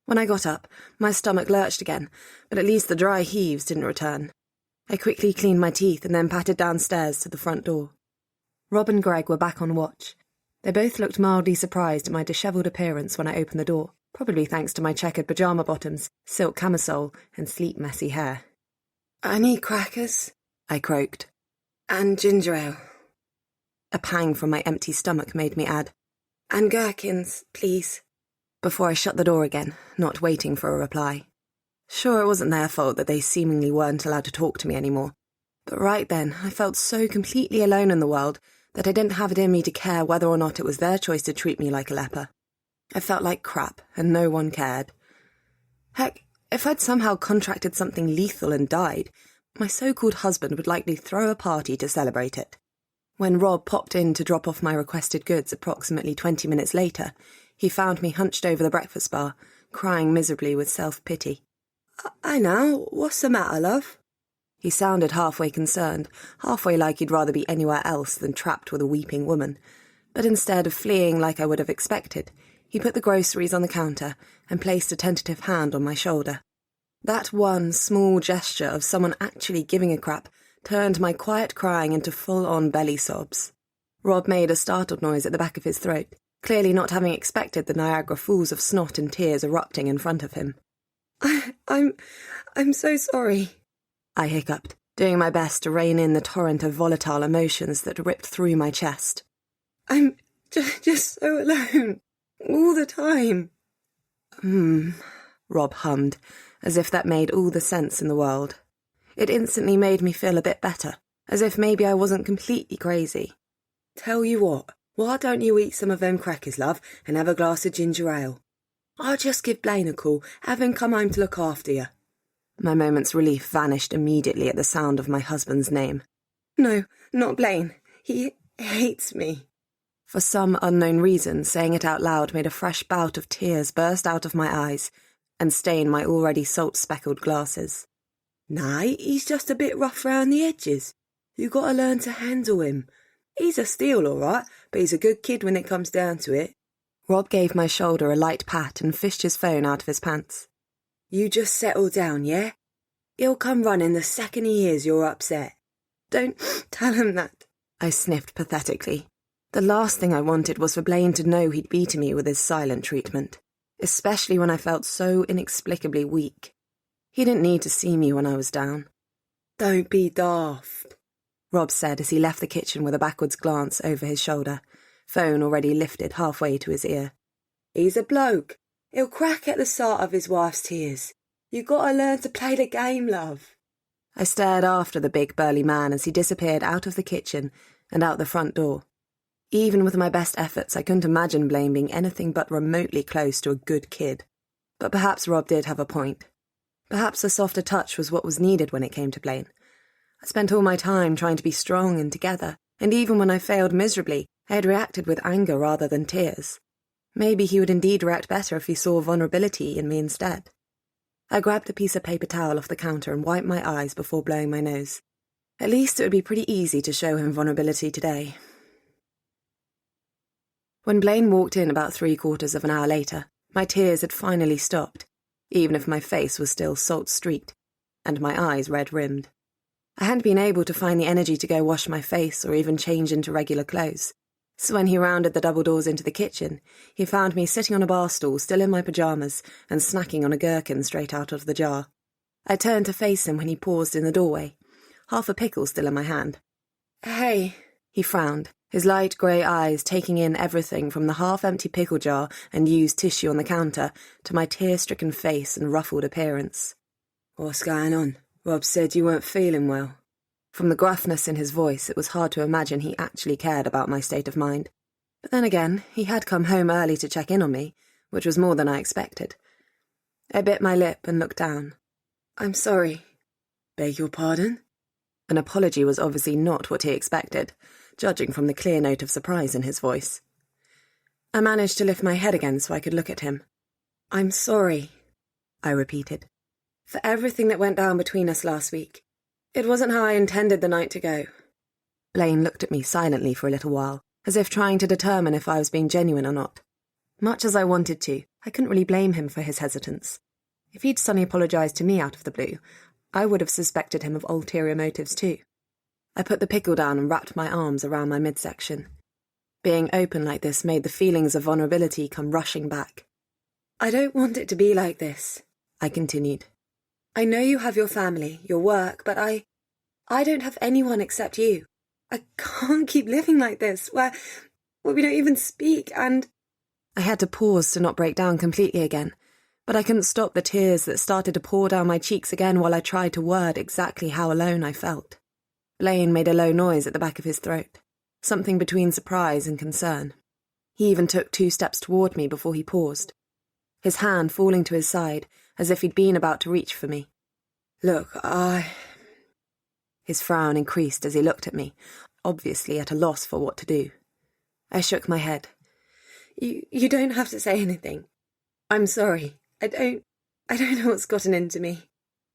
Speaker 2: When I got up, my stomach lurched again, but at least the dry heaves didn't return. I quickly cleaned my teeth and then pattered downstairs to the front door. Rob and Greg were back on watch. They both looked mildly surprised at my dishevelled appearance when I opened the door, probably thanks to my checkered pyjama bottoms, silk camisole, and sleep-messy hair.
Speaker 1: "I need crackers," I croaked. "And ginger ale."
Speaker 2: A pang from my empty stomach made me add,
Speaker 1: "And gherkins, please,"
Speaker 2: before I shut the door again, not waiting for a reply. Sure, it wasn't their fault that they seemingly weren't allowed to talk to me anymore, but right then I felt so completely alone in the world that I didn't have it in me to care whether or not it was their choice to treat me like a leper. I felt like crap, and no one cared. Heck, if I'd somehow contracted something lethal and died, my so-called husband would likely throw a party to celebrate it. When Rob popped in to drop off my requested goods approximately 20 minutes later, he found me hunched over the breakfast bar, crying miserably with self-pity.
Speaker 1: "I know. What's the matter, love?"
Speaker 2: He sounded halfway concerned, halfway like he'd rather be anywhere else than trapped with a weeping woman. But instead of fleeing like I would have expected, he put the groceries on the counter and placed a tentative hand on my shoulder. That one small gesture of someone actually giving a crap turned my quiet crying into full-on belly sobs. Rob made a startled noise at the back of his throat, clearly not having expected the Niagara Falls of snot and tears erupting in front of him.
Speaker 4: I'm so sorry,
Speaker 2: I hiccuped, doing my best to rein in the torrent of volatile emotions that ripped through my chest.
Speaker 4: I'm just so alone, all the time.
Speaker 2: Rob hummed, as if that made all the sense in the world. It instantly made me feel a bit better, as if maybe I wasn't completely crazy.
Speaker 4: Tell you what, why don't you eat some of them crackers, love, and have a glass of ginger ale? I'll just give Blaine a call, have him come home to look after you.
Speaker 2: My moment's relief vanished immediately at the sound of my husband's name.
Speaker 4: No, not Blaine. He hates me.
Speaker 2: For some unknown reason, saying it out loud made a fresh bout of tears burst out of my eyes and stain my already salt-speckled glasses.
Speaker 4: Nah, he's just a bit rough round the edges. You gotta learn to handle him. He's a steal, all right, but he's a good kid when it comes down to it.
Speaker 2: Rob gave my shoulder a light pat and fished his phone out of his pants.
Speaker 4: You just settle down, yeah? He'll come running the second he hears you're upset. Don't tell him that.
Speaker 2: I sniffed pathetically. The last thing I wanted was for Blaine to know he'd beaten me with his silent treatment, especially when I felt so inexplicably weak. He didn't need to see me when I was down.
Speaker 4: Don't be daft,
Speaker 2: Rob said as he left the kitchen with a backwards glance over his shoulder, phone already lifted halfway to his ear.
Speaker 4: He's a bloke. He'll crack at the sight of his wife's tears. You gotta learn to play the game, love.
Speaker 2: I stared after the big burly man as he disappeared out of the kitchen and out the front door. Even with my best efforts, I couldn't imagine Blaine being anything but remotely close to a good kid. But perhaps Rob did have a point. Perhaps a softer touch was what was needed when it came to Blaine. I spent all my time trying to be strong and together, and even when I failed miserably, I had reacted with anger rather than tears. Maybe he would indeed react better if he saw vulnerability in me instead. I grabbed a piece of paper towel off the counter and wiped my eyes before blowing my nose. At least it would be pretty easy to show him vulnerability today. When Blaine walked in about 3/4 of an hour later, my tears had finally stopped, even if my face was still salt-streaked, and my eyes red-rimmed. I hadn't been able to find the energy to go wash my face or even change into regular clothes, so when he rounded the double doors into the kitchen, he found me sitting on a bar stool still in my pyjamas and snacking on a gherkin straight out of the jar. I turned to face him when he paused in the doorway, half a pickle still in my hand.
Speaker 4: Hey,
Speaker 2: he frowned, his light grey eyes taking in everything from the half-empty pickle jar and used tissue on the counter to my tear-stricken face and ruffled appearance.
Speaker 4: What's going on? Rob said you weren't feeling well.
Speaker 2: From the gruffness in his voice, it was hard to imagine he actually cared about my state of mind. But then again, he had come home early to check in on me, which was more than I expected. I bit my lip and looked down.
Speaker 4: I'm sorry. Beg your pardon?
Speaker 2: An apology was obviously not what he expected, judging from the clear note of surprise in his voice. I managed to lift my head again so I could look at him.
Speaker 4: I'm sorry,
Speaker 2: I repeated,
Speaker 4: for everything that went down between us last week. It wasn't how I intended the night to go.
Speaker 2: Blaine looked at me silently for a little while, as if trying to determine if I was being genuine or not. Much as I wanted to, I couldn't really blame him for his hesitance. If he'd suddenly apologised to me out of the blue, I would have suspected him of ulterior motives too. I put the pickle down and wrapped my arms around my midsection. Being open like this made the feelings of vulnerability come rushing back.
Speaker 4: I don't want it to be like this,
Speaker 2: I continued.
Speaker 4: I know you have your family, your work, but I don't have anyone except you. I can't keep living like this, where we don't even speak, and...
Speaker 2: I had to pause to not break down completely again, but I couldn't stop the tears that started to pour down my cheeks again while I tried to word exactly how alone I felt. Blaine made a low noise at the back of his throat, something between surprise and concern. He even took 2 steps toward me before he paused, his hand falling to his side, as if he'd been about to reach for me.
Speaker 4: Look,
Speaker 2: His frown increased as he looked at me, obviously at a loss for what to do. I shook my head.
Speaker 4: You don't have to say anything. I'm sorry. I don't know what's gotten into me.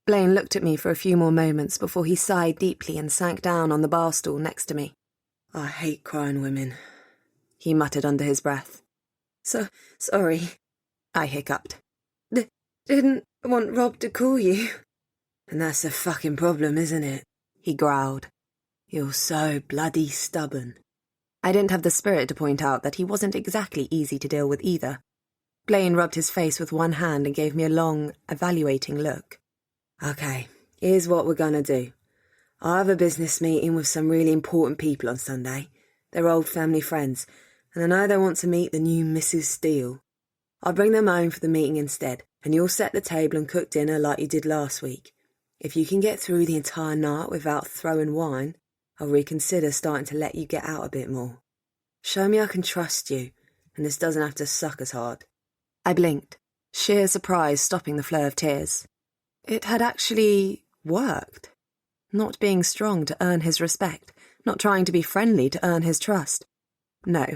Speaker 2: Blaine looked at me for a few more moments before he sighed deeply and sank down on the bar stool next to me.
Speaker 4: I hate crying women,
Speaker 2: he muttered under his breath.
Speaker 4: Sorry,
Speaker 2: I hiccuped.
Speaker 4: Didn't want Rob to call you. And that's a fucking problem, isn't it?
Speaker 2: he growled.
Speaker 4: You're so bloody stubborn.
Speaker 2: I didn't have the spirit to point out that he wasn't exactly easy to deal with either. Blaine rubbed his face with one hand and gave me a long, evaluating look.
Speaker 4: Okay, here's what we're gonna do. I have a business meeting with some really important people on Sunday. They're old family friends, and I know they want to meet the new Mrs. Steele. I'll bring them home for the meeting instead, and you'll set the table and cook dinner like you did last week. If you can get through the entire night without throwing wine, I'll reconsider starting to let you get out a bit more. Show me I can trust you, and this doesn't have to suck as hard.
Speaker 2: I blinked, sheer surprise stopping the flow of tears. It had actually worked. Not being strong to earn his respect, not trying to be friendly to earn his trust. No,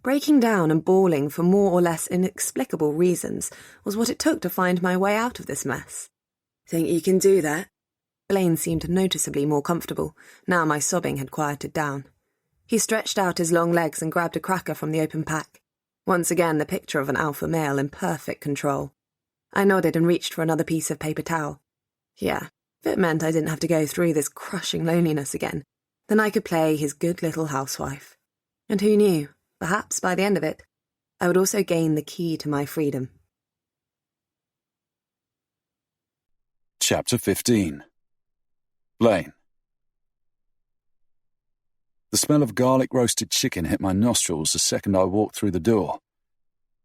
Speaker 2: breaking down and bawling for more or less inexplicable reasons was what it took to find my way out of this mess.
Speaker 4: Think you can do that?
Speaker 2: Blaine seemed noticeably more comfortable, now my sobbing had quieted down. He stretched out his long legs and grabbed a cracker from the open pack. Once again the picture of an alpha male in perfect control. I nodded and reached for another piece of paper towel. Yeah, if it meant I didn't have to go through this crushing loneliness again, then I could play his good little housewife. And who knew, perhaps by the end of it, I would also gain the key to my freedom.
Speaker 3: Chapter 15. Blaine. The smell of garlic roasted chicken hit my nostrils the second I walked through the door.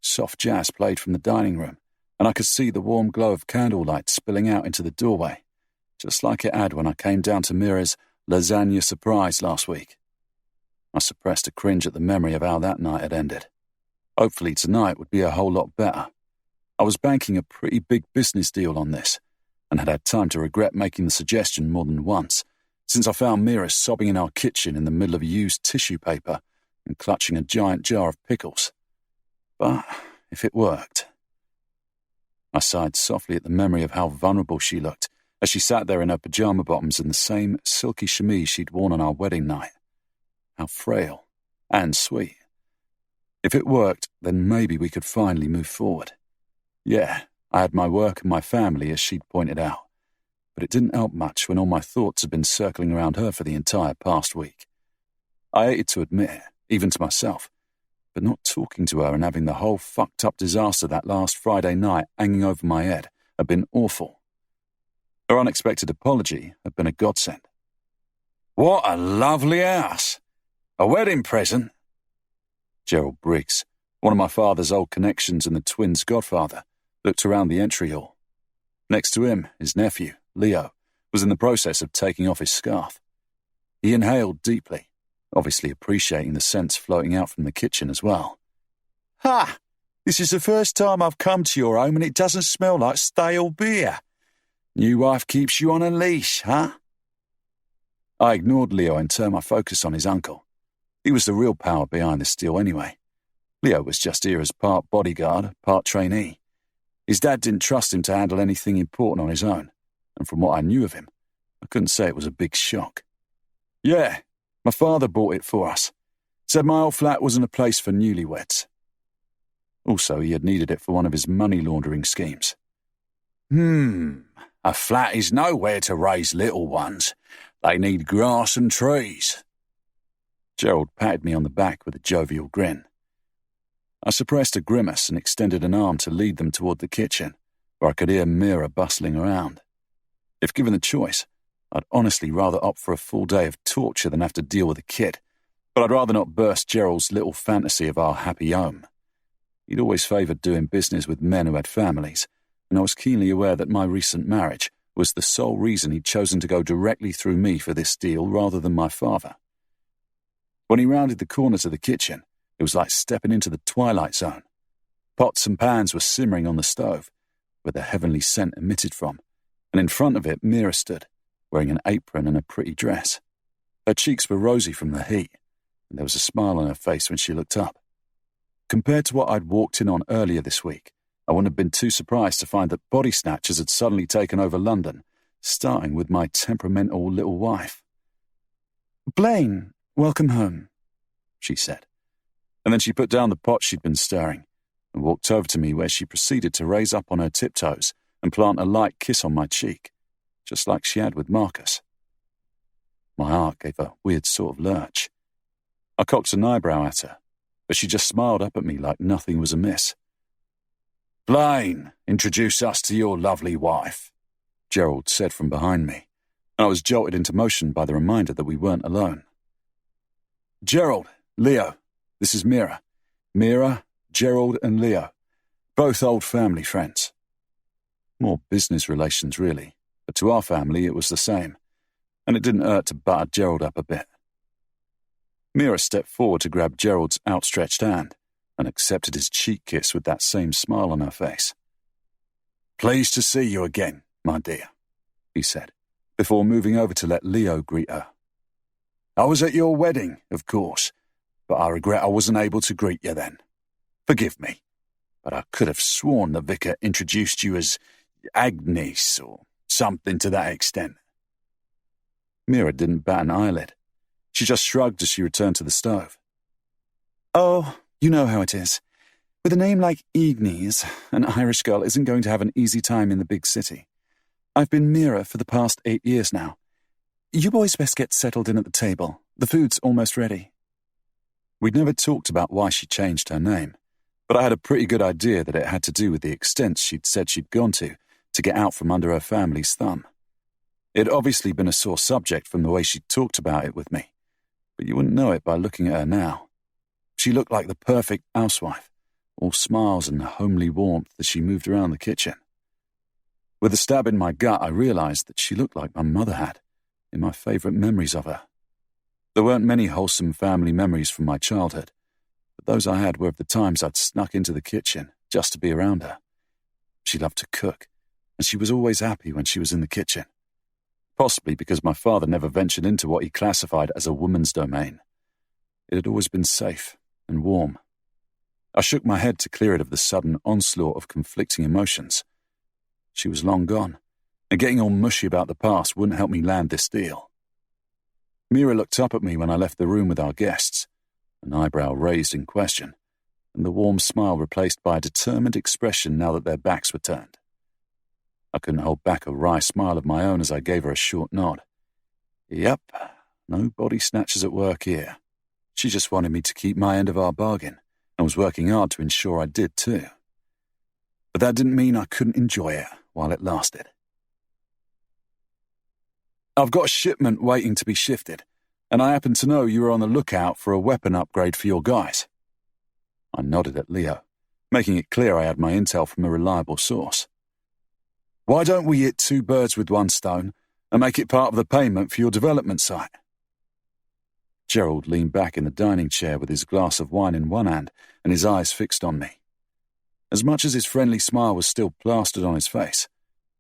Speaker 3: Soft jazz played from the dining room, and I could see the warm glow of candlelight spilling out into the doorway, just like it had when I came down to Mira's lasagna surprise last week. I suppressed a cringe at the memory of how that night had ended. Hopefully tonight would be a whole lot better. I was banking a pretty big business deal on this, and had had time to regret making the suggestion more than once, since I found Mira sobbing in our kitchen in the middle of used tissue paper and clutching a giant jar of pickles. But if it worked... I sighed softly at the memory of how vulnerable she looked as she sat there in her pyjama bottoms and the same silky chemise she'd worn on our wedding night. How frail and sweet. If it worked, then maybe we could finally move forward. Yeah, I had my work and my family, as she'd pointed out, but it didn't help much when all my thoughts had been circling around her for the entire past week. I hated to admit it, even to myself, but not talking to her and having the whole fucked-up disaster that last Friday night hanging over my head had been awful. Her unexpected apology had been a godsend. "What a lovely house! A wedding present?" Gerald Briggs, one of my father's old connections and the twins' godfather, looked around the entry hall. Next to him, his nephew, Leo, was in the process of taking off his scarf. He inhaled deeply, obviously appreciating the scents floating out from the kitchen as well. "Ha! This is the first time I've come to your home and it doesn't smell like stale beer. New wife keeps you on a leash, huh?" I ignored Leo and turned my focus on his uncle. He was the real power behind this deal anyway. Leo was just here as part bodyguard, part trainee. His dad didn't trust him to handle anything important on his own, and from what I knew of him, I couldn't say it was a big shock. "Yeah, my father bought it for us. Said my old flat wasn't a place for newlyweds. Also, he had needed it for one of his money laundering schemes." A flat is nowhere to raise little ones. They need grass and trees." Gerald patted me on the back with a jovial grin. I suppressed a grimace and extended an arm to lead them toward the kitchen, where I could hear Mira bustling around. If given the choice, I'd honestly rather opt for a full day of torture than have to deal with a kid, but I'd rather not burst Gerald's little fantasy of our happy home. He'd always favoured doing business with men who had families, and I was keenly aware that my recent marriage was the sole reason he'd chosen to go directly through me for this deal rather than my father. When he rounded the corner to the kitchen, it was like stepping into the twilight zone. Pots and pans were simmering on the stove, where the heavenly scent emitted from, and in front of it Mira stood, wearing an apron and a pretty dress. Her cheeks were rosy from the heat, and there was a smile on her face when she looked up. Compared to what I'd walked in on earlier this week, I wouldn't have been too surprised to find that body snatchers had suddenly taken over London, starting with my temperamental little wife. "Blaine, welcome home," she said. And then she put down the pot she'd been stirring and walked over to me, where she proceeded to raise up on her tiptoes and plant a light kiss on my cheek, just like she had with Marcus. My heart gave a weird sort of lurch. I cocked an eyebrow at her, but she just smiled up at me like nothing was amiss. "Blaine, introduce us to your lovely wife," Gerald said from behind me, and I was jolted into motion by the reminder that we weren't alone. "Gerald, Leo, this is Mira. Mira, Gerald and Leo, both old family friends." More business relations, really, but to our family it was the same, and it didn't hurt to butter Gerald up a bit. Mira stepped forward to grab Gerald's outstretched hand and accepted his cheek kiss with that same smile on her face. "Pleased to see you again, my dear," he said, before moving over to let Leo greet her. "I was at your wedding, of course, but I regret I wasn't able to greet you then. Forgive me, but I could have sworn the vicar introduced you as Agnes or something to that extent." Mira didn't bat an eyelid. She just shrugged as she returned to the stove.
Speaker 2: "Oh, you know how it is. With a name like Agnes, an Irish girl isn't going to have an easy time in the big city. I've been Mira for the past 8 years now. You boys best get settled in at the table. The food's almost ready."
Speaker 3: We'd never talked about why she changed her name, but I had a pretty good idea that it had to do with the extents she'd said she'd gone to get out from under her family's thumb. It had obviously been a sore subject from the way she'd talked about it with me, but you wouldn't know it by looking at her now. She looked like the perfect housewife, all smiles and homely warmth as she moved around the kitchen. With a stab in my gut, I realized that she looked like my mother had, in my favorite memories of her. There weren't many wholesome family memories from my childhood, but those I had were of the times I'd snuck into the kitchen just to be around her. She loved to cook, and she was always happy when she was in the kitchen. Possibly because my father never ventured into what he classified as a woman's domain. It had always been safe and warm. I shook my head to clear it of the sudden onslaught of conflicting emotions. She was long gone, and getting all mushy about the past wouldn't help me land this deal. Mira looked up at me when I left the room with our guests, an eyebrow raised in question, and the warm smile replaced by a determined expression now that their backs were turned. I couldn't hold back a wry smile of my own as I gave her a short nod. Yep, no body snatchers at work here. She just wanted me to keep my end of our bargain, and was working hard to ensure I did too. But that didn't mean I couldn't enjoy it while it lasted. "I've got a shipment waiting to be shifted, and I happen to know you were on the lookout for a weapon upgrade for your guys." I nodded at Leo, making it clear I had my intel from a reliable source. "Why don't we hit 2 birds with 1 stone and make it part of the payment for your development site?" Gerald leaned back in the dining chair with his glass of wine in one hand and his eyes fixed on me. As much as his friendly smile was still plastered on his face,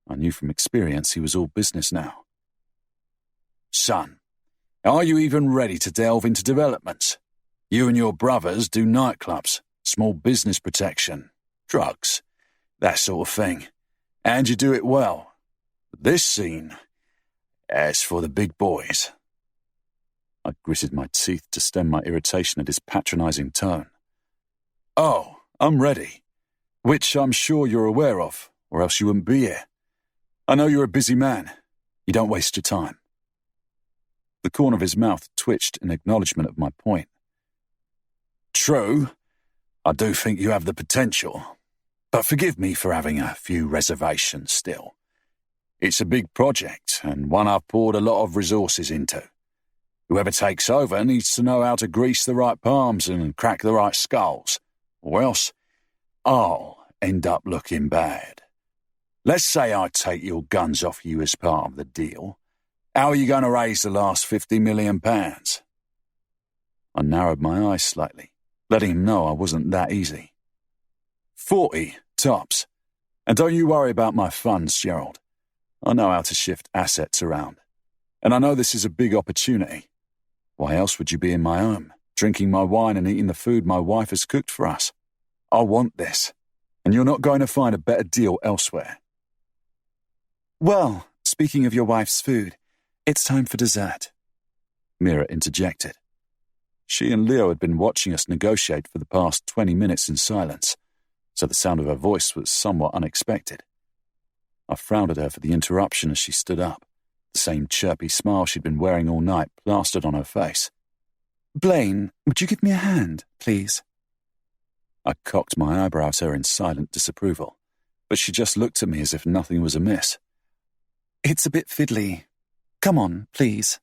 Speaker 3: I knew from experience he was all business now. "Son, are you even ready to delve into developments? You and your brothers do nightclubs, small business protection, drugs, that sort of thing. And you do it well. This scene, as for the big boys." I gritted my teeth to stem my irritation at his patronizing tone. "Oh, I'm ready. Which I'm sure you're aware of, or else you wouldn't be here. I know you're a busy man. You don't waste your time." The corner of his mouth twitched in acknowledgement of my point. "True, I do think you have the potential. But forgive me for having a few reservations still. It's a big project, and one I've poured a lot of resources into. Whoever takes over needs to know how to grease the right palms and crack the right skulls, or else I'll end up looking bad. Let's say I take your guns off you as part of the deal. How are you going to raise the last £50 million? I narrowed my eyes slightly, letting him know I wasn't that easy. 40, tops. And don't you worry about my funds, Gerald. I know how to shift assets around. And I know this is a big opportunity. Why else would you be in my home, drinking my wine and eating the food my wife has cooked for us? I want this, and you're not going to find a better deal elsewhere."
Speaker 2: "Well, speaking of your wife's food, it's time for dessert,"
Speaker 3: Mira interjected. She and Leo had been watching us negotiate for the past 20 minutes in silence, so the sound of her voice was somewhat unexpected. I frowned at her for the interruption as she stood up, the same chirpy smile she'd been wearing all night plastered on her face.
Speaker 2: "Blaine, would you give me a hand, please?"
Speaker 3: I cocked my eyebrow at her in silent disapproval, but she just looked at me as if nothing was amiss.
Speaker 2: "It's a bit fiddly. Come on, please."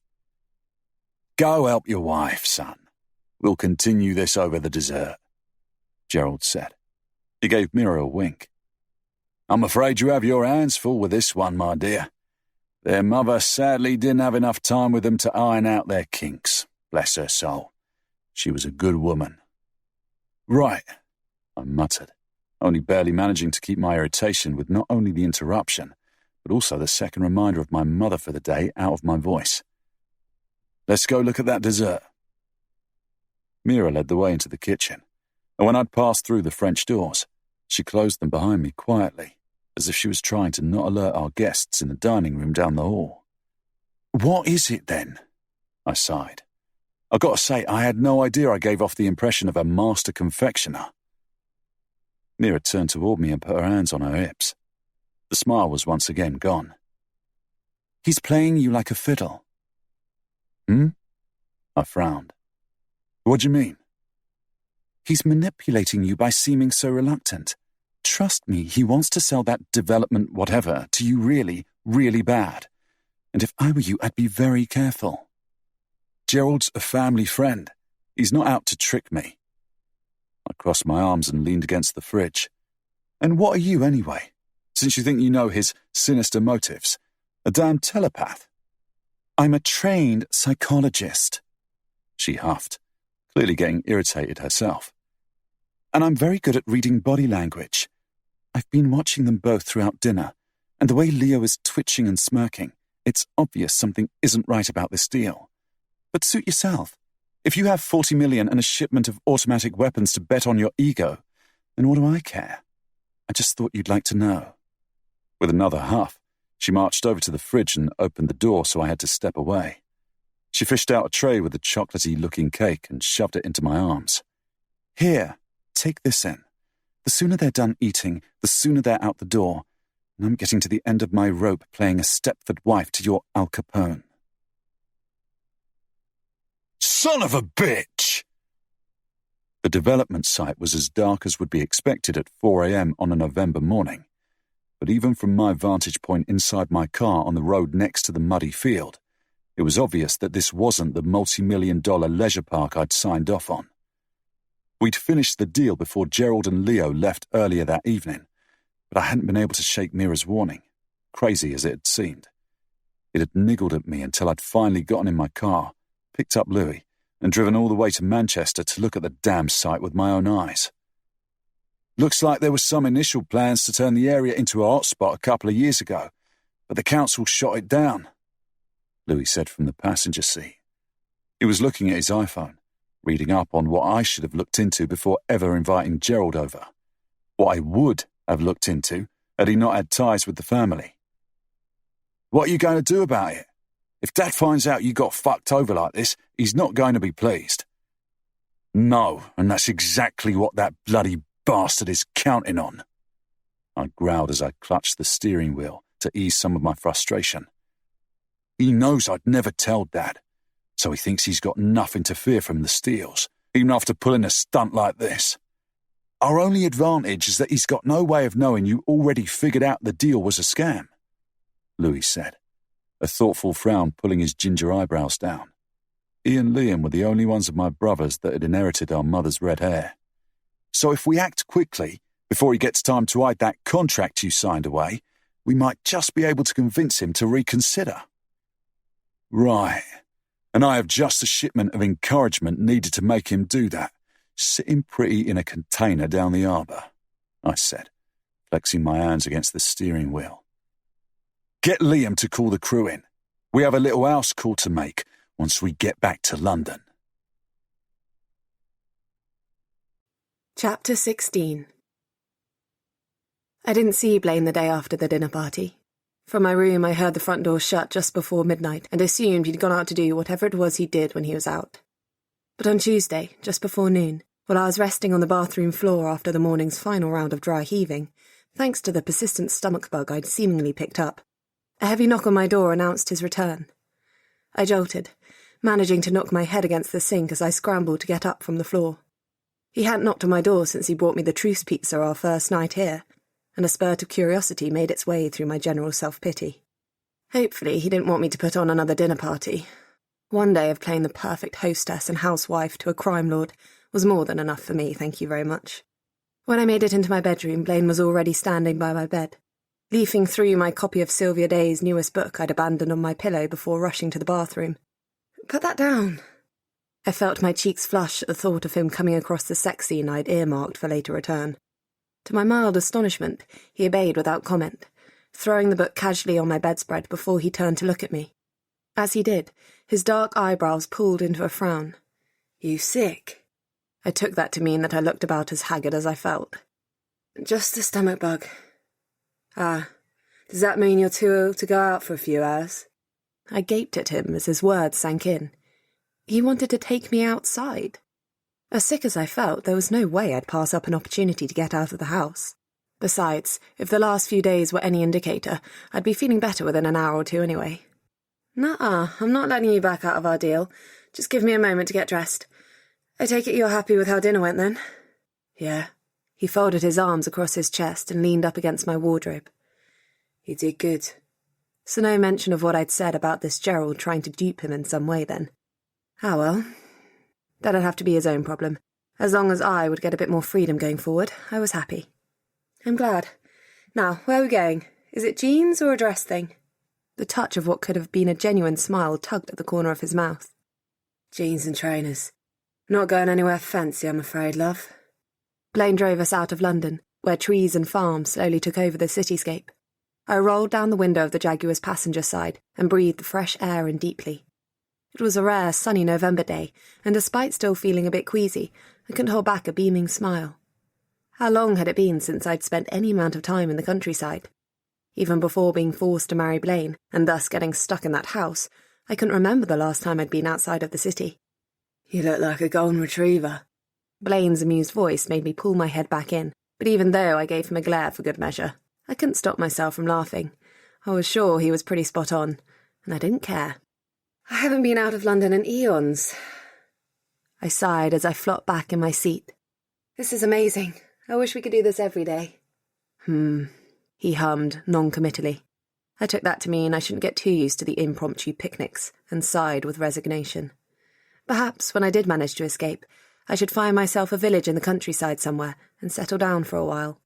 Speaker 3: "Go help your wife, son. We'll continue this over the dessert," Gerald said. He gave Mira a wink. "I'm afraid you have your hands full with this one, my dear. Their mother sadly didn't have enough time with them to iron out their kinks. Bless her soul. She was a good woman." "Right," I muttered, only barely managing to keep my irritation with not only the interruption, but also the second reminder of my mother for the day out of my voice. "Let's go look at that dessert." Mira led the way into the kitchen, and when I'd passed through the French doors, she closed them behind me quietly, as if she was trying to not alert our guests in the dining room down the hall. "What is it, then?" I sighed. I got to say, I had no idea I gave off the impression of a master confectioner. Mira turned toward me and put her hands on her hips. The smile was once again gone.
Speaker 2: "He's playing you like a fiddle."
Speaker 3: I frowned. "What do you mean?"
Speaker 2: "He's manipulating you by seeming so reluctant. Trust me, he wants to sell that development whatever to you really, really bad. And if I were you, I'd be very careful."
Speaker 3: "Gerald's a family friend. He's not out to trick me." I crossed my arms and leaned against the fridge. "And what are you, anyway? Since you think you know his sinister motives? A damn telepath?"
Speaker 2: "I'm a trained psychologist,"
Speaker 3: she huffed, clearly getting irritated herself.
Speaker 2: "And I'm very good at reading body language. I've been watching them both throughout dinner, and the way Leo is twitching and smirking, it's obvious something isn't right about this deal. But suit yourself. If you have 40 million and a shipment of automatic weapons to bet on your ego, then what do I care? I just thought you'd like to know."
Speaker 3: With another huff, she marched over to the fridge and opened the door so I had to step away. She fished out a tray with a chocolatey-looking cake and shoved it into my arms.
Speaker 2: "Here, take this in. The sooner they're done eating, the sooner they're out the door, and I'm getting to the end of my rope playing a Stepford wife to your Al Capone."
Speaker 3: "Son of a bitch!" The development site was as dark as would be expected at 4 a.m. on a November morning, but even from my vantage point inside my car on the road next to the muddy field, it was obvious that this wasn't the multi-million-dollar leisure park I'd signed off on. We'd finished the deal before Gerald and Leo left earlier that evening, but I hadn't been able to shake Mira's warning, crazy as it had seemed. It had niggled at me until I'd finally gotten in my car, picked up Louis, and driven all the way to Manchester to look at the damn site with my own eyes. "Looks like there were some initial plans to turn the area into a hotspot a couple of years ago, but the council shot it down," Louis said from the passenger seat. He was looking at his iPhone, reading up on what I should have looked into before ever inviting Gerald over. What I would have looked into had he not had ties with the family. "What are you going to do about it? If Dad finds out you got fucked over like this, he's not going to be pleased." "No, and that's exactly what that bloody bastard is counting on," I growled as I clutched the steering wheel to ease some of my frustration. "He knows I'd never tell Dad, so he thinks he's got nothing to fear from the Steels, even after pulling a stunt like this. Our only advantage is that he's got no way of knowing you already figured out the deal was a scam," Louis said, a thoughtful frown pulling his ginger eyebrows down. He and Liam were the only ones of my brothers that had inherited our mother's red hair. "So if we act quickly, before he gets time to hide that contract you signed away, we might just be able to convince him to reconsider." "Right. And I have just a shipment of encouragement needed to make him do that, sitting pretty in a container down the harbour," I said, flexing my hands against the steering wheel. "Get Liam to call the crew in. We have a little house call to make once we get back to London."
Speaker 1: Chapter 16. I didn't see Blaine the day after the dinner party. From my room, I heard the front door shut just before midnight and assumed he'd gone out to do whatever it was he did when he was out. But on Tuesday, just before noon, while I was resting on the bathroom floor after the morning's final round of dry heaving, thanks to the persistent stomach bug I'd seemingly picked up,
Speaker 2: A heavy knock on my door announced his return. I jolted, managing to knock my head against the sink as I scrambled to get up from the floor. He hadn't knocked on my door since he brought me the truce pizza our first night here, and a spurt of curiosity made its way through my general self-pity. Hopefully he didn't want me to put on another dinner party. One day of playing the perfect hostess and housewife to a crime lord was more than enough for me, thank you very much. When I made it into my bedroom, Blaine was already standing by my bed, leafing through my copy of Sylvia Day's newest book I'd abandoned on my pillow before rushing to the bathroom. "Put that down." I felt my cheeks flush at the thought of him coming across the sex scene I'd earmarked for later return. To my mild astonishment, he obeyed without comment, throwing the book casually on my bedspread before he turned to look at me. As he did, his dark eyebrows pulled into a frown. "You sick?" I took that to mean that I looked about as haggard as I felt. "Just a stomach bug." "Ah, does that mean you're too ill to go out for a few hours?" I gaped at him as his words sank in. He wanted to take me outside. As sick as I felt, there was no way I'd pass up an opportunity to get out of the house. Besides, if the last few days were any indicator, I'd be feeling better within an hour or two anyway. "Nuh-uh, I'm not letting you back out of our deal. Just give me a moment to get dressed. I take it you're happy with how dinner went, then?" "Yeah." He folded his arms across his chest and leaned up against my wardrobe. "You did good." So no mention of what I'd said about this Gerald trying to dupe him in some way, then. Ah well. That'd have to be his own problem. As long as I would get a bit more freedom going forward, I was happy. "I'm glad. Now, where are we going? Is it jeans or a dress thing?" The touch of what could have been a genuine smile tugged at the corner of his mouth. "Jeans and trainers. Not going anywhere fancy, I'm afraid, love." Blaine drove us out of London, where trees and farms slowly took over the cityscape. I rolled down the window of the Jaguar's passenger side and breathed the fresh air in deeply. It was a rare, sunny November day, and despite still feeling a bit queasy, I couldn't hold back a beaming smile. How long had it been since I'd spent any amount of time in the countryside? Even before being forced to marry Blaine, and thus getting stuck in that house, I couldn't remember the last time I'd been outside of the city. "You look like a golden retriever." Blaine's amused voice made me pull my head back in, but even though I gave him a glare for good measure, I couldn't stop myself from laughing. I was sure he was pretty spot on, and I didn't care. "I haven't been out of London in eons." I sighed as I flopped back in my seat. "This is amazing. I wish we could do this every day." He hummed non-committally. I took that to mean I shouldn't get too used to the impromptu picnics, and sighed with resignation. Perhaps, when I did manage to escape, I should find myself a village in the countryside somewhere and settle down for a while.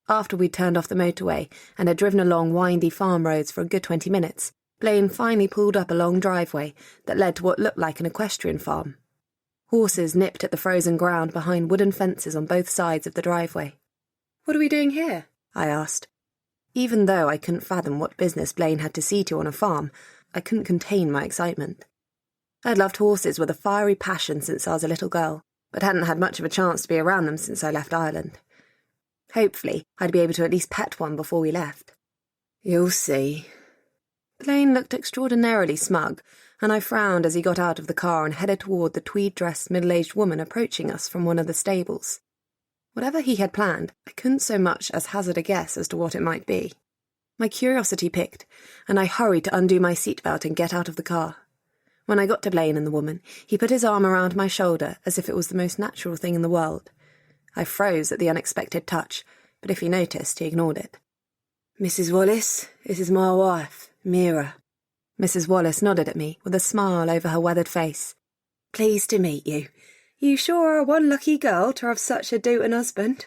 Speaker 2: After we'd turned off the motorway and had driven along windy farm roads for a good 20 minutes, Blaine finally pulled up a long driveway that led to what looked like an equestrian farm. Horses nipped at the frozen ground behind wooden fences on both sides of the driveway. "What are we doing here?" I asked. Even though I couldn't fathom what business Blaine had to see to on a farm, I couldn't contain my excitement. I'd loved horses with a fiery passion since I was a little girl, but hadn't had much of a chance to be around them since I left Ireland. Hopefully, I'd be able to at least pet one before we left. "You'll see." Blaine looked extraordinarily smug, and I frowned as he got out of the car and headed toward the tweed-dressed middle-aged woman approaching us from one of the stables. Whatever he had planned, I couldn't so much as hazard a guess as to what it might be. My curiosity piqued, and I hurried to undo my seatbelt and get out of the car. When I got to Blaine and the woman, he put his arm around my shoulder as if it was the most natural thing in the world. I froze at the unexpected touch, but if he noticed, he ignored it. "Mrs. Wallace, this is my wife, Mira." Mrs. Wallace nodded at me with a smile over her weathered face. "Pleased to meet you. You sure are one lucky girl to have such a doting husband."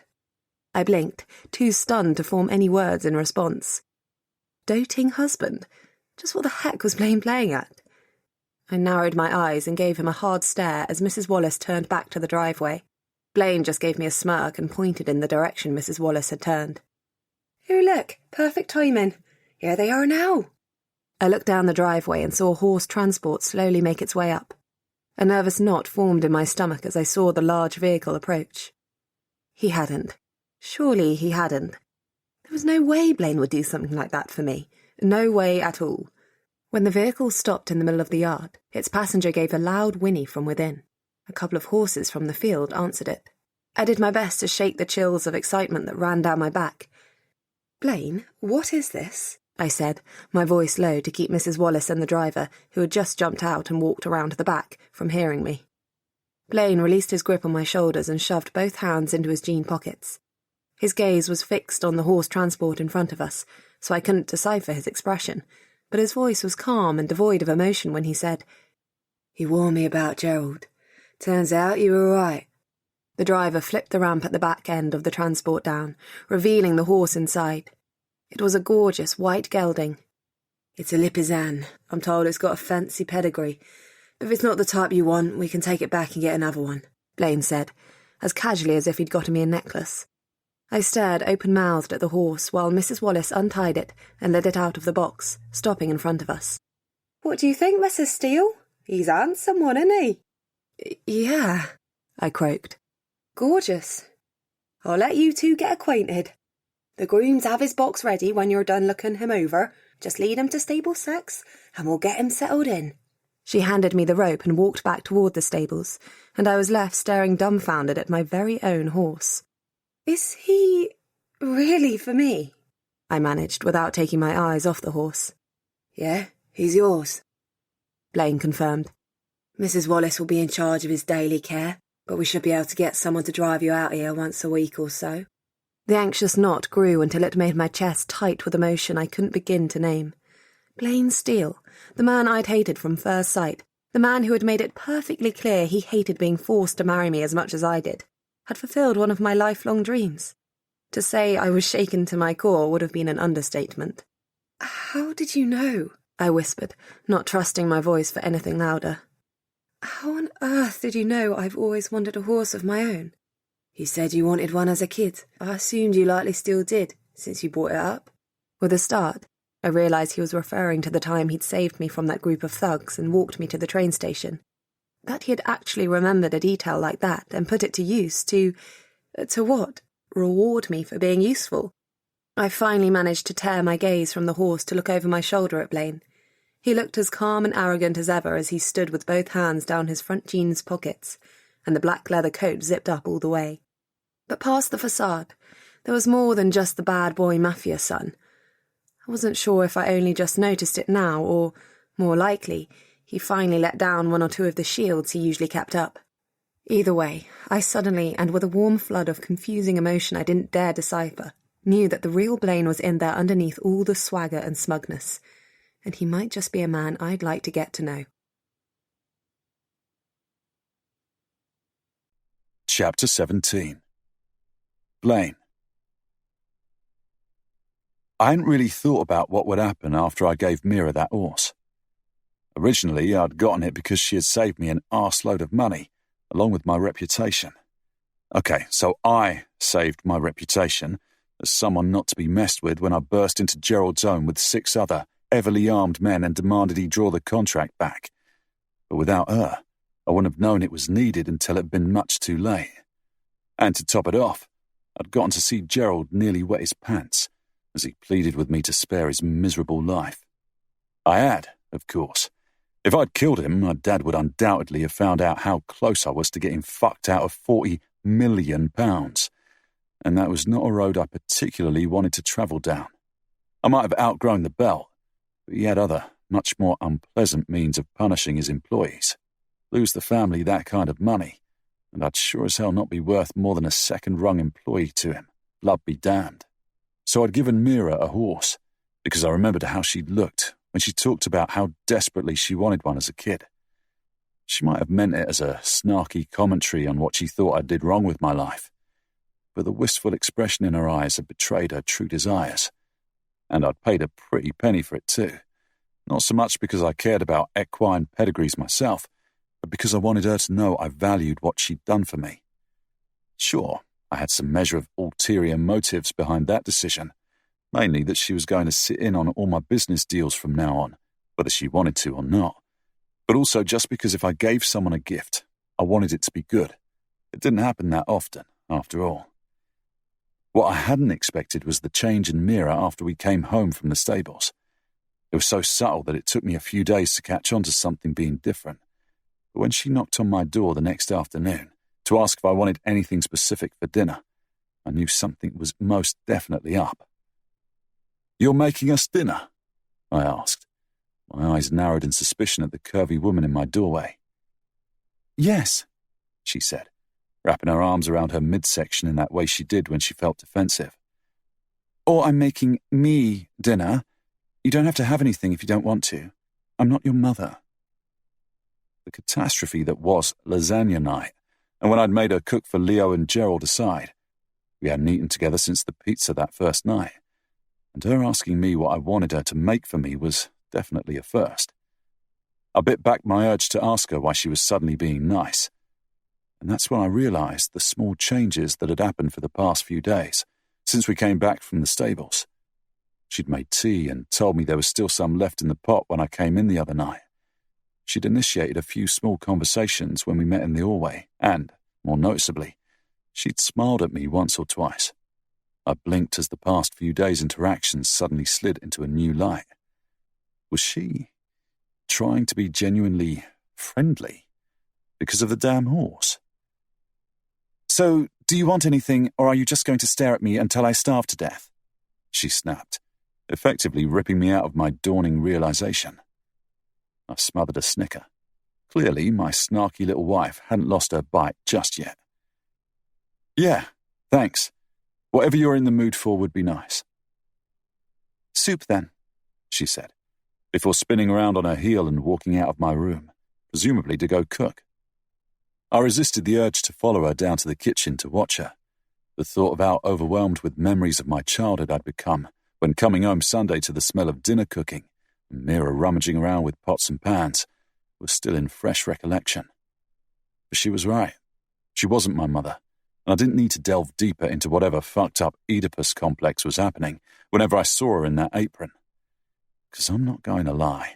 Speaker 2: I blinked, too stunned to form any words in response. Doting husband? Just what the heck was Blaine playing at? I narrowed my eyes and gave him a hard stare as Mrs. Wallace turned back to the driveway. Blaine just gave me a smirk and pointed in the direction Mrs. Wallace had turned. "Oh, look, perfect timing. Here they are now." I looked down the driveway and saw horse transport slowly make its way up. A nervous knot formed in my stomach as I saw the large vehicle approach. He hadn't. Surely he hadn't. There was no way Blaine would do something like that for me. No way at all. When the vehicle stopped in the middle of the yard, its passenger gave a loud whinny from within. A couple of horses from the field answered it. I did my best to shake the chills of excitement that ran down my back. "Blaine, what is this?" I said, my voice low to keep Mrs. Wallace and the driver, who had just jumped out and walked around to the back, from hearing me. Blaine released his grip on my shoulders and shoved both hands into his jean pockets. His gaze was fixed on the horse transport in front of us, so I couldn't decipher his expression, but his voice was calm and devoid of emotion when he said,
Speaker 1: "You warned me about Gerald. Turns out you were right."
Speaker 2: The driver flipped the ramp at the back end of the transport down, revealing the horse inside. It was a gorgeous white gelding.
Speaker 1: "It's a Lipizan. I'm told it's got a fancy pedigree. But if it's not the type you want, we can take it back and get another one,"
Speaker 2: Blaine said, as casually as if he'd gotten me a necklace. I stared open-mouthed at the horse while Mrs. Wallace untied it and led it out of the box, stopping in front of us.
Speaker 1: "What do you think, Mrs. Steele? He's a handsome one, isn't he?"
Speaker 2: Yeah, I croaked.
Speaker 1: "Gorgeous. I'll let you two get acquainted. The grooms have his box ready when you're done looking him over. Just lead him to stable 6, and we'll get him settled in."
Speaker 2: She handed me the rope and walked back toward the stables, and I was left staring dumbfounded at my very own horse.
Speaker 1: "Is he really for me?"
Speaker 2: I managed without taking my eyes off the horse.
Speaker 1: "Yeah, he's yours,"
Speaker 2: Blaine confirmed.
Speaker 1: "Mrs. Wallace will be in charge of his daily care, but we should be able to get someone to drive you out here once a week or so."
Speaker 2: The anxious knot grew until it made my chest tight with emotion I couldn't begin to name. Blaine Steele, the man I'd hated from first sight, the man who had made it perfectly clear he hated being forced to marry me as much as I did, had fulfilled one of my lifelong dreams. To say I was shaken to my core would have been an understatement.
Speaker 1: "How did you know?"
Speaker 2: I whispered, not trusting my voice for anything louder.
Speaker 1: "How on earth did you know I've always wanted a horse of my own? You said you wanted one as a kid. I assumed you likely still did, since you brought it up."
Speaker 2: With a start, I realised he was referring to the time he'd saved me from that group of thugs and walked me to the train station. That he had actually remembered a detail like that and put it to use to what? Reward me for being useful. I finally managed to tear my gaze from the horse to look over my shoulder at Blaine. He looked as calm and arrogant as ever as he stood with both hands down his front jeans pockets, and the black leather coat zipped up all the way. But past the facade, there was more than just the bad boy Mafia son. I wasn't sure if I only just noticed it now, or, more likely, he finally let down one or two of the shields he usually kept up. Either way, I suddenly, and with a warm flood of confusing emotion I didn't dare decipher, knew that the real Blaine was in there underneath all the swagger and smugness, and he might just be a man I'd like to get to know.
Speaker 3: Chapter 17. Blaine. I hadn't really thought about what would happen after I gave Mira that horse. Originally, I'd gotten it because she had saved me an arseload of money, along with my reputation. Okay, so I saved my reputation as someone not to be messed with when I burst into Gerald's home with 6 other heavily armed men and demanded he draw the contract back. But without her, I wouldn't have known it was needed until it had been much too late. And to top it off, I'd gotten to see Gerald nearly wet his pants as he pleaded with me to spare his miserable life. I had, of course. If I'd killed him, my dad would undoubtedly have found out how close I was to getting fucked out of £40 million. And that was not a road I particularly wanted to travel down. I might have outgrown the belt, but he had other, much more unpleasant means of punishing his employees. Lose the family that kind of money, and I'd sure as hell not be worth more than a second-rung employee to him. Blood be damned. So I'd given Mira a horse, because I remembered how she'd looked when she talked about how desperately she wanted one as a kid. She might have meant it as a snarky commentary on what she thought I did wrong with my life, but the wistful expression in her eyes had betrayed her true desires, and I'd paid a pretty penny for it too. Not so much because I cared about equine pedigrees myself, but because I wanted her to know I valued what she'd done for me. Sure, I had some measure of ulterior motives behind that decision, mainly that she was going to sit in on all my business deals from now on, whether she wanted to or not. But also just because if I gave someone a gift, I wanted it to be good. It didn't happen that often, after all. What I hadn't expected was the change in Mira after we came home from the stables. It was so subtle that it took me a few days to catch on to something being different. But when she knocked on my door the next afternoon to ask if I wanted anything specific for dinner, I knew something was most definitely up. "You're making us dinner?" I asked, my eyes narrowed in suspicion at the curvy woman in my doorway. "Yes," she said, wrapping her arms around her midsection in that way she did when she felt defensive. "Or I'm making me dinner. You don't have to have anything if you don't want to. I'm not your mother." The catastrophe that was lasagna night, and when I'd made her cook for Leo and Gerald aside, we hadn't eaten together since the pizza that first night, and her asking me what I wanted her to make for me was definitely a first. I bit back my urge to ask her why she was suddenly being nice, and that's when I realised the small changes that had happened for the past few days, since we came back from the stables. She'd made tea and told me there was still some left in the pot when I came in the other night. She'd initiated a few small conversations when we met in the hallway, and, more noticeably, she'd smiled at me once or twice. I blinked as the past few days' interactions suddenly slid into a new light. Was she trying to be genuinely friendly because of the damn horse? "So, do you want anything, or are you just going to stare at me until I starve to death?" she snapped, effectively ripping me out of my dawning realization. I smothered a snicker. Clearly, my snarky little wife hadn't lost her bite just yet. "Yeah, thanks. Whatever you're in the mood for would be nice." "Soup, then," she said, before spinning around on her heel and walking out of my room, presumably to go cook. I resisted the urge to follow her down to the kitchen to watch her. The thought of how overwhelmed with memories of my childhood I'd become when coming home Sunday to the smell of dinner cooking and Mira rummaging around with pots and pans was still in fresh recollection. But she was right. She wasn't my mother, and I didn't need to delve deeper into whatever fucked up Oedipus complex was happening whenever I saw her in that apron. Because I'm not going to lie,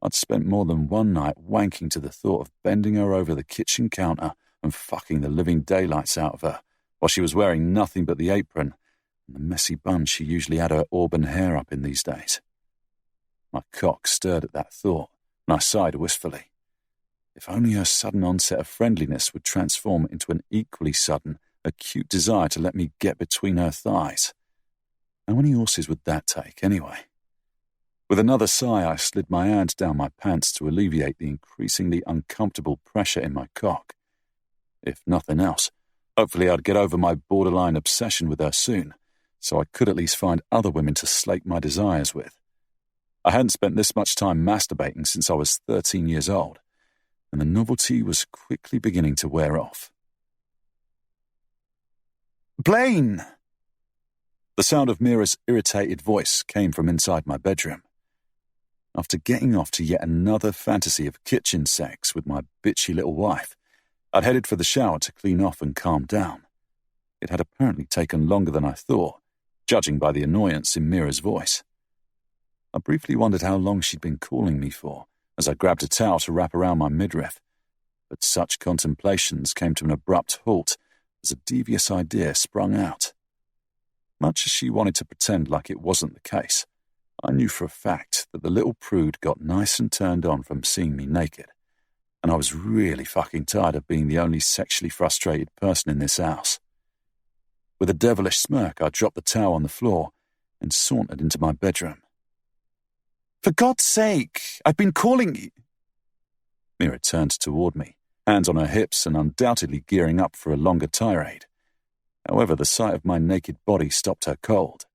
Speaker 3: I'd spent more than one night wanking to the thought of bending her over the kitchen counter and fucking the living daylights out of her while she was wearing nothing but the apron and the messy bun she usually had her auburn hair up in these days. My cock stirred at that thought, and I sighed wistfully. If only her sudden onset of friendliness would transform into an equally sudden, acute desire to let me get between her thighs. How many horses would that take, anyway? With another sigh, I slid my hand down my pants to alleviate the increasingly uncomfortable pressure in my cock. If nothing else, hopefully I'd get over my borderline obsession with her soon, so I could at least find other women to slake my desires with. I hadn't spent this much time masturbating since I was 13 years old, and the novelty was quickly beginning to wear off. "Blaine!" The sound of Mira's irritated voice came from inside my bedroom. After getting off to yet another fantasy of kitchen sex with my bitchy little wife, I'd headed for the shower to clean off and calm down. It had apparently taken longer than I thought, judging by the annoyance in Mira's voice. I briefly wondered how long she'd been calling me for, as I grabbed a towel to wrap around my midriff, but such contemplations came to an abrupt halt as a devious idea sprung out. Much as she wanted to pretend like it wasn't the case, I knew for a fact that the little prude got nice and turned on from seeing me naked, and I was really fucking tired of being the only sexually frustrated person in this house. With a devilish smirk, I dropped the towel on the floor and sauntered into my bedroom. "For God's sake, I've been calling you." Mira turned toward me, hands on her hips and undoubtedly gearing up for a longer tirade. However, the sight of my naked body stopped her cold.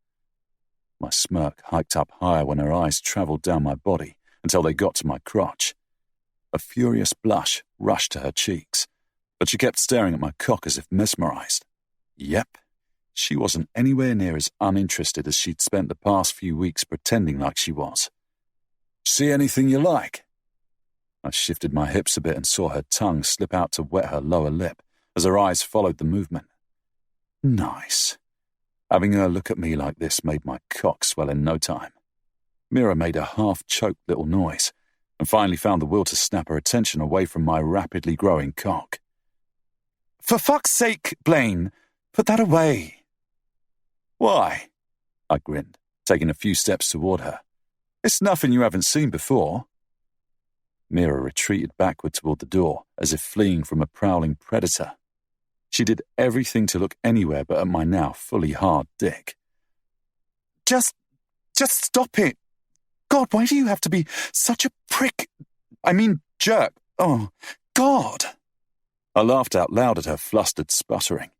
Speaker 3: My smirk hiked up higher when her eyes travelled down my body until they got to my crotch. A furious blush rushed to her cheeks, but she kept staring at my cock as if mesmerised. Yep, she wasn't anywhere near as uninterested as she'd spent the past few weeks pretending like she was. "See anything you like?" I shifted my hips a bit and saw her tongue slip out to wet her lower lip as her eyes followed the movement. Nice. Having her look at me like this made my cock swell in no time. Mira made a half-choked little noise and finally found the will to snap her attention away from my rapidly growing cock. "For fuck's sake, Blaine, put that away." "Why?" I grinned, taking a few steps toward her. "It's nothing you haven't seen before." Mira retreated backward toward the door, as if fleeing from a prowling predator. She did everything to look anywhere but at my now fully hard dick. Just Just stop it. God, why do you have to be such a prick? I mean, jerk. Oh, God. I laughed out loud at her flustered sputtering.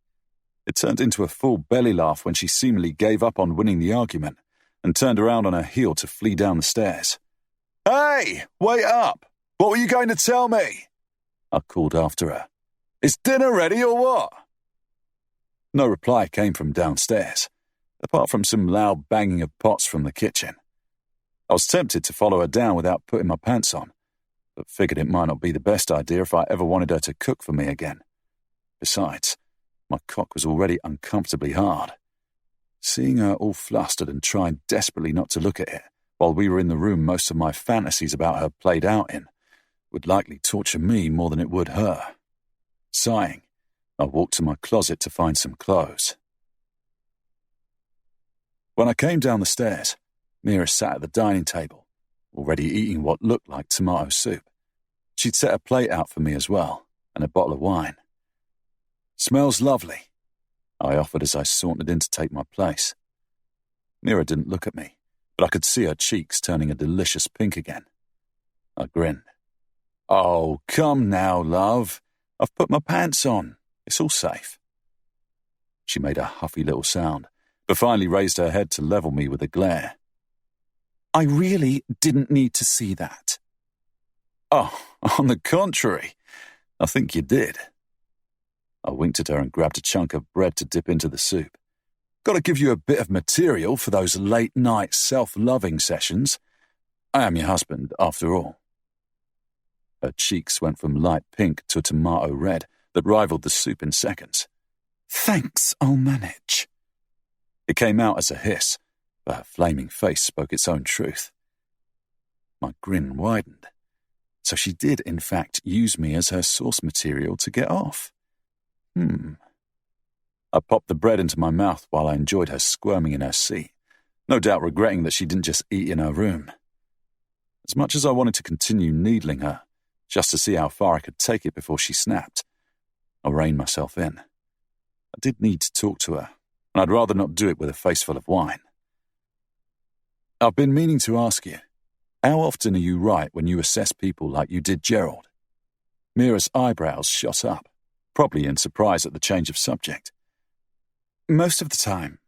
Speaker 3: It turned into a full belly laugh when she seemingly gave up on winning the argument and turned around on her heel to flee down the stairs. Hey, wait up! What were you going to tell me? I called after her. Is dinner ready or what? No reply came from downstairs, apart from some loud banging of pots from the kitchen. I was tempted to follow her down without putting my pants on, but figured it might not be the best idea if I ever wanted her to cook for me again. Besides, my cock was already uncomfortably hard. Seeing her all flustered and trying desperately not to look at it while we were in the room most of my fantasies about her played out in would likely torture me more than it would her. Sighing, I walked to my closet to find some clothes. When I came down the stairs, Mira sat at the dining table, already eating what looked like tomato soup. She'd set a plate out for me as well, and a bottle of wine. Smells lovely, I offered as I sauntered in to take my place. Mira didn't look at me, but I could see her cheeks turning a delicious pink again. I grinned. Oh, come now, love. I've put my pants on. It's all safe. She made a huffy little sound, but finally raised her head to level me with a glare. I really didn't need to see that. Oh, on the contrary, I think you did. I winked at her and grabbed a chunk of bread to dip into the soup. Got to give you a bit of material for those late-night self-loving sessions. I am your husband, after all. Her cheeks went from light pink to a tomato red that rivaled the soup in seconds. Thanks, I'll manage. It came out as a hiss, but her flaming face spoke its own truth. My grin widened. So she did, in fact, use me as her source material to get off. I popped the bread into my mouth while I enjoyed her squirming in her seat, no doubt regretting that she didn't just eat in her room. As much as I wanted to continue needling her, just to see how far I could take it before she snapped, I reined myself in. I did need to talk to her, and I'd rather not do it with a face full of wine. I've been meaning to ask you, how often are you right when you assess people like you did Gerald? Mira's eyebrows shot up, probably in surprise at the change of subject. Most of the time.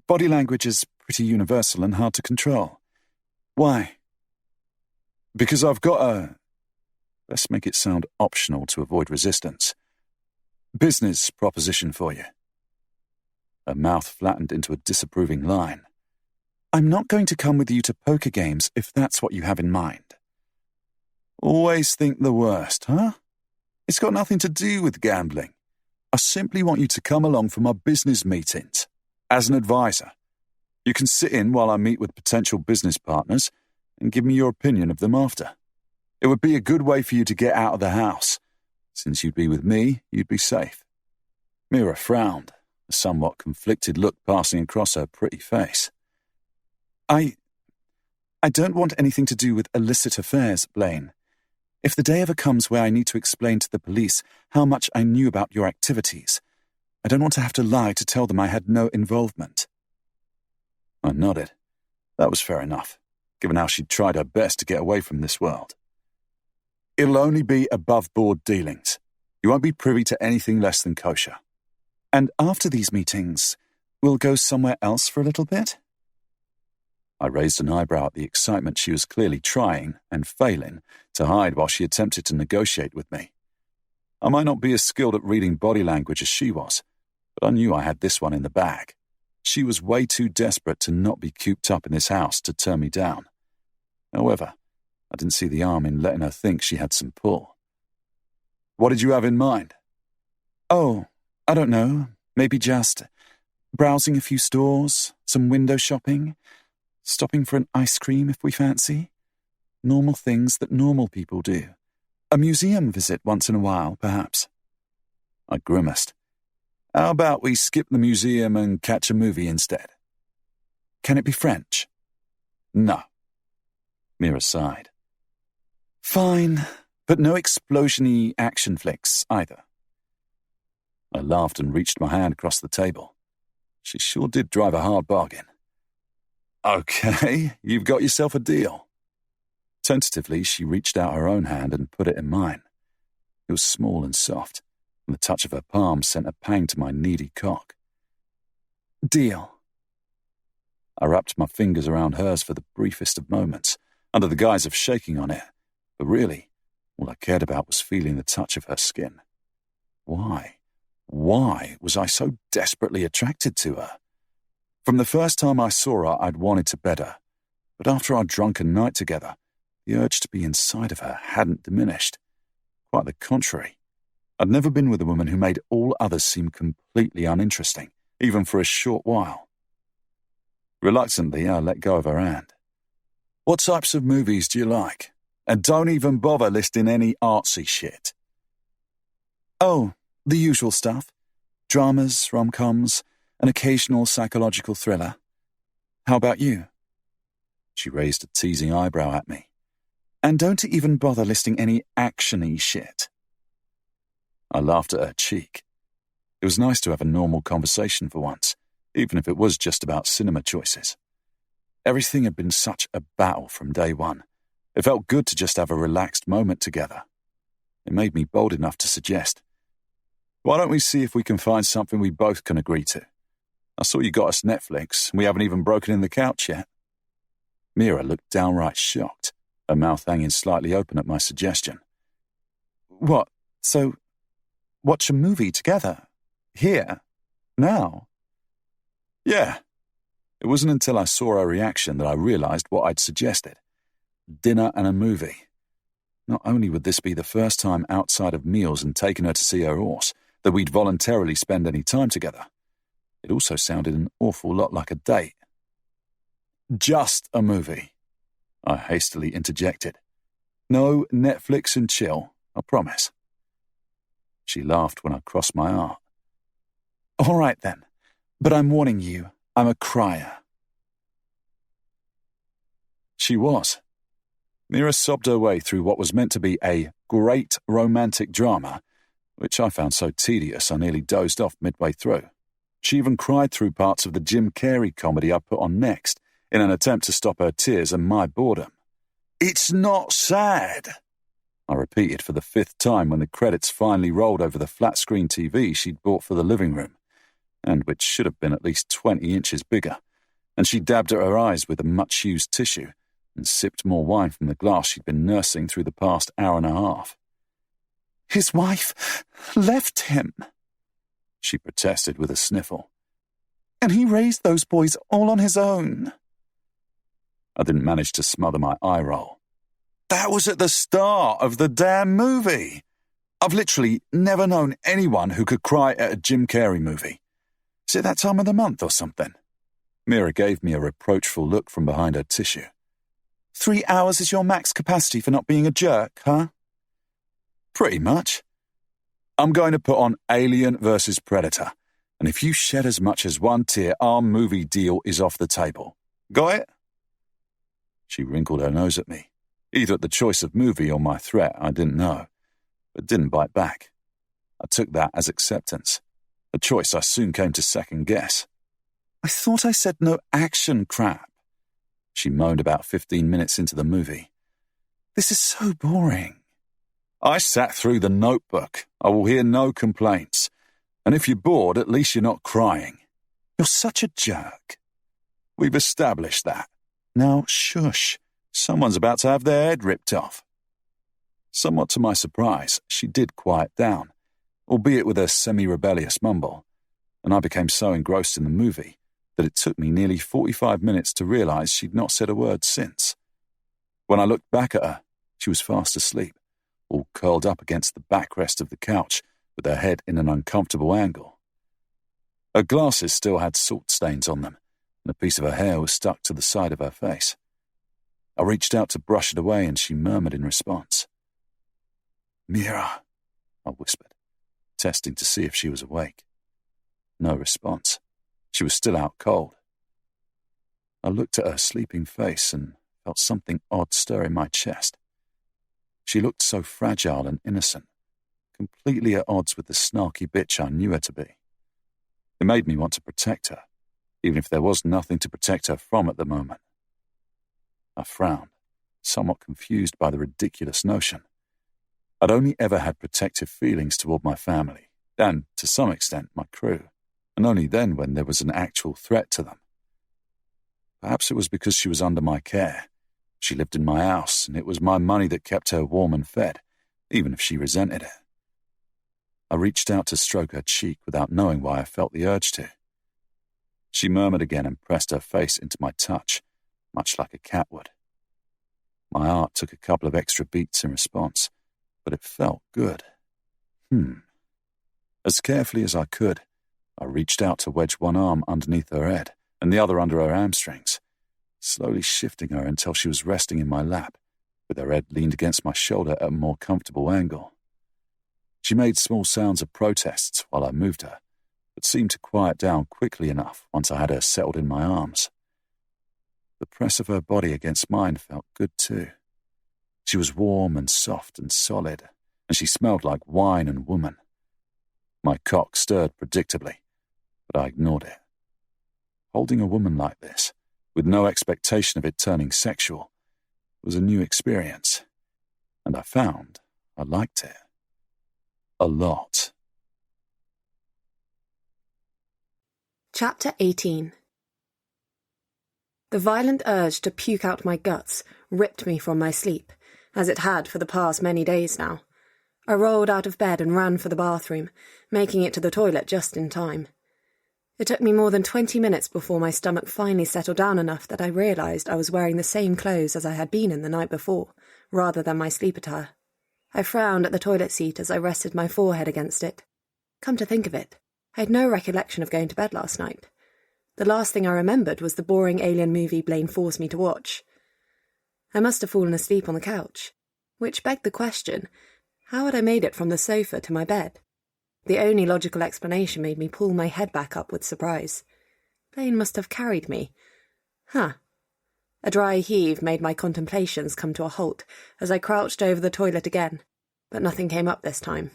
Speaker 3: Body language is pretty universal and hard to control. Why? Because I've got a... Let's make it sound optional to avoid resistance. Business proposition for you. Her mouth flattened into a disapproving line. I'm not going to come with you to poker games if that's what you have in mind. Always think the worst, huh? It's got nothing to do with gambling. I simply want you to come along for my business meetings. As an advisor, you can sit in while I meet with potential business partners and give me your opinion of them after. It would be a good way for you to get out of the house. Since you'd be with me, you'd be safe. Mira frowned, a somewhat conflicted look passing across her pretty face. I don't want anything to do with illicit affairs, Blaine. If the day ever comes where I need to explain to the police how much I knew about your activities, I don't want to have to lie to tell them I had no involvement. I nodded. That was fair enough, given how she'd tried her best to get away from this world. It'll only be above-board dealings. You won't be privy to anything less than kosher. And after these meetings, we'll go somewhere else for a little bit? I raised an eyebrow at the excitement she was clearly trying and failing to hide while she attempted to negotiate with me. I might not be as skilled at reading body language as she was, but I knew I had this one in the bag. She was way too desperate to not be cooped up in this house to turn me down. However, I didn't see the harm in letting her think she had some pull. What did you have in mind? Oh, I don't know. Maybe just browsing a few stores, some window shopping, stopping for an ice cream if we fancy. Normal things that normal people do. A museum visit once in a while, perhaps. I grimaced. How about we skip the museum and catch a movie instead? Can it be French? No. Mira sighed. Fine, but no explosion-y action flicks either. I laughed and reached my hand across the table. She sure did drive a hard bargain. Okay, you've got yourself a deal. Tentatively, she reached out her own hand and put it in mine. It was small and soft, and the touch of her palm sent a pang to my needy cock. Deal. I wrapped my fingers around hers for the briefest of moments, under the guise of shaking on it, but really, all I cared about was feeling the touch of her skin. Why was I so desperately attracted to her? From the first time I saw her, I'd wanted to bed her, but after our drunken night together, the urge to be inside of her hadn't diminished. Quite the contrary. I'd never been with a woman who made all others seem completely uninteresting, even for a short while. Reluctantly, I let go of her hand. What types of movies do you like? And don't even bother listing any artsy shit. Oh, the usual stuff. Dramas, rom-coms, an occasional psychological thriller. How about you? She raised a teasing eyebrow at me. And don't even bother listing any action-y shit. I laughed at her cheek. It was nice to have a normal conversation for once, even if it was just about cinema choices. Everything had been such a battle from day one. It felt good to just have a relaxed moment together. It made me bold enough to suggest, why don't we see if we can find something we both can agree to? I saw you got us Netflix, and we haven't even broken in the couch yet. Mira looked downright shocked, her mouth hanging slightly open at my suggestion. What? So, watch a movie together? Here? Now? Yeah. It wasn't until I saw her reaction that I realized what I'd suggested. Dinner and a movie. Not only would this be the first time outside of meals and taking her to see her horse that we'd voluntarily spend any time together, it also sounded an awful lot like a date. Just a movie, I hastily interjected. No Netflix and chill, I promise. She laughed when I crossed my heart. All right then, but I'm warning you, I'm a crier. She was. Mira sobbed her way through what was meant to be a great romantic drama, which I found so tedious I nearly dozed off midway through. She even cried through parts of the Jim Carrey comedy I put on next, in an attempt to stop her tears and my boredom. It's not sad, I repeated for the 5th time when the credits finally rolled over the flat-screen TV she'd bought for the living room, and which should have been at least 20 inches bigger, and she dabbed at her eyes with a much-used tissue and sipped more wine from the glass she'd been nursing through the past hour and a half. His wife left him, she protested with a sniffle. And he raised those boys all on his own. I didn't manage to smother my eye roll. That was at the start of the damn movie. I've literally never known anyone who could cry at a Jim Carrey movie. Is it that time of the month or something? Mira gave me a reproachful look from behind her tissue. 3 hours is your max capacity for not being a jerk, huh? Pretty much. I'm going to put on Alien vs. Predator, and if you shed as much as one tear, our movie deal is off the table. Got it? She wrinkled her nose at me, either at the choice of movie or my threat, I didn't know, but didn't bite back. I took that as acceptance, a choice I soon came to second guess. I thought I said no action crap, she moaned about 15 minutes into the movie. This is so boring. I sat through The Notebook. I will hear no complaints. And if you're bored, at least you're not crying. You're such a jerk. We've established that. Now, shush. Someone's about to have their head ripped off. Somewhat to my surprise, she did quiet down, albeit with a semi-rebellious mumble, and I became so engrossed in the movie that it took me nearly 45 minutes to realize she'd not said a word since. When I looked back at her, she was fast asleep, all curled up against the backrest of the couch with her head in an uncomfortable angle. Her glasses still had salt stains on them, and a piece of her hair was stuck to the side of her face. I reached out to brush it away, and she murmured in response. Mira, I whispered, testing to see if she was awake. No response. She was still out cold. I looked at her sleeping face and felt something odd stir in my chest. She looked so fragile and innocent, completely at odds with the snarky bitch I knew her to be. It made me want to protect her, even if there was nothing to protect her from at the moment. I frowned, somewhat confused by the ridiculous notion. I'd only ever had protective feelings toward my family, and, to some extent, my crew, and only then when there was an actual threat to them. Perhaps it was because she was under my care. She lived in my house, and it was my money that kept her warm and fed, even if she resented it. I reached out to stroke her cheek without knowing why I felt the urge to. She murmured again and pressed her face into my touch, much like a cat would. My heart took a couple of extra beats in response, but it felt good. As carefully as I could, I reached out to wedge one arm underneath her head and the other under her hamstrings, slowly shifting her until she was resting in my lap, with her head leaned against my shoulder at a more comfortable angle. She made small sounds of protests while I moved her, but seemed to quiet down quickly enough once I had her settled in my arms. The press of her body against mine felt good too. She was warm and soft and solid, and she smelled like wine and woman. My cock stirred predictably, but I ignored it. Holding a woman like this, with no expectation of it turning sexual, was a new experience, and I found I liked it. A lot.
Speaker 1: Chapter 18. The violent urge to puke out my guts ripped me from my sleep, as it had for the past many days now. I rolled out of bed and ran for the bathroom, making it to the toilet just in time. It took me more than 20 minutes before my stomach finally settled down enough that I realised I was wearing the same clothes as I had been in the night before, rather than my sleep attire. I frowned at the toilet seat as I rested my forehead against it. Come to think of it, I had no recollection of going to bed last night. The last thing I remembered was the boring alien movie Blaine forced me to watch. I must have fallen asleep on the couch, which begged the question, how had I made it from the sofa to my bed? The only logical explanation made me pull my head back up with surprise. Blaine must have carried me. A dry heave made my contemplations come to a halt as I crouched over the toilet again, but nothing came up this time.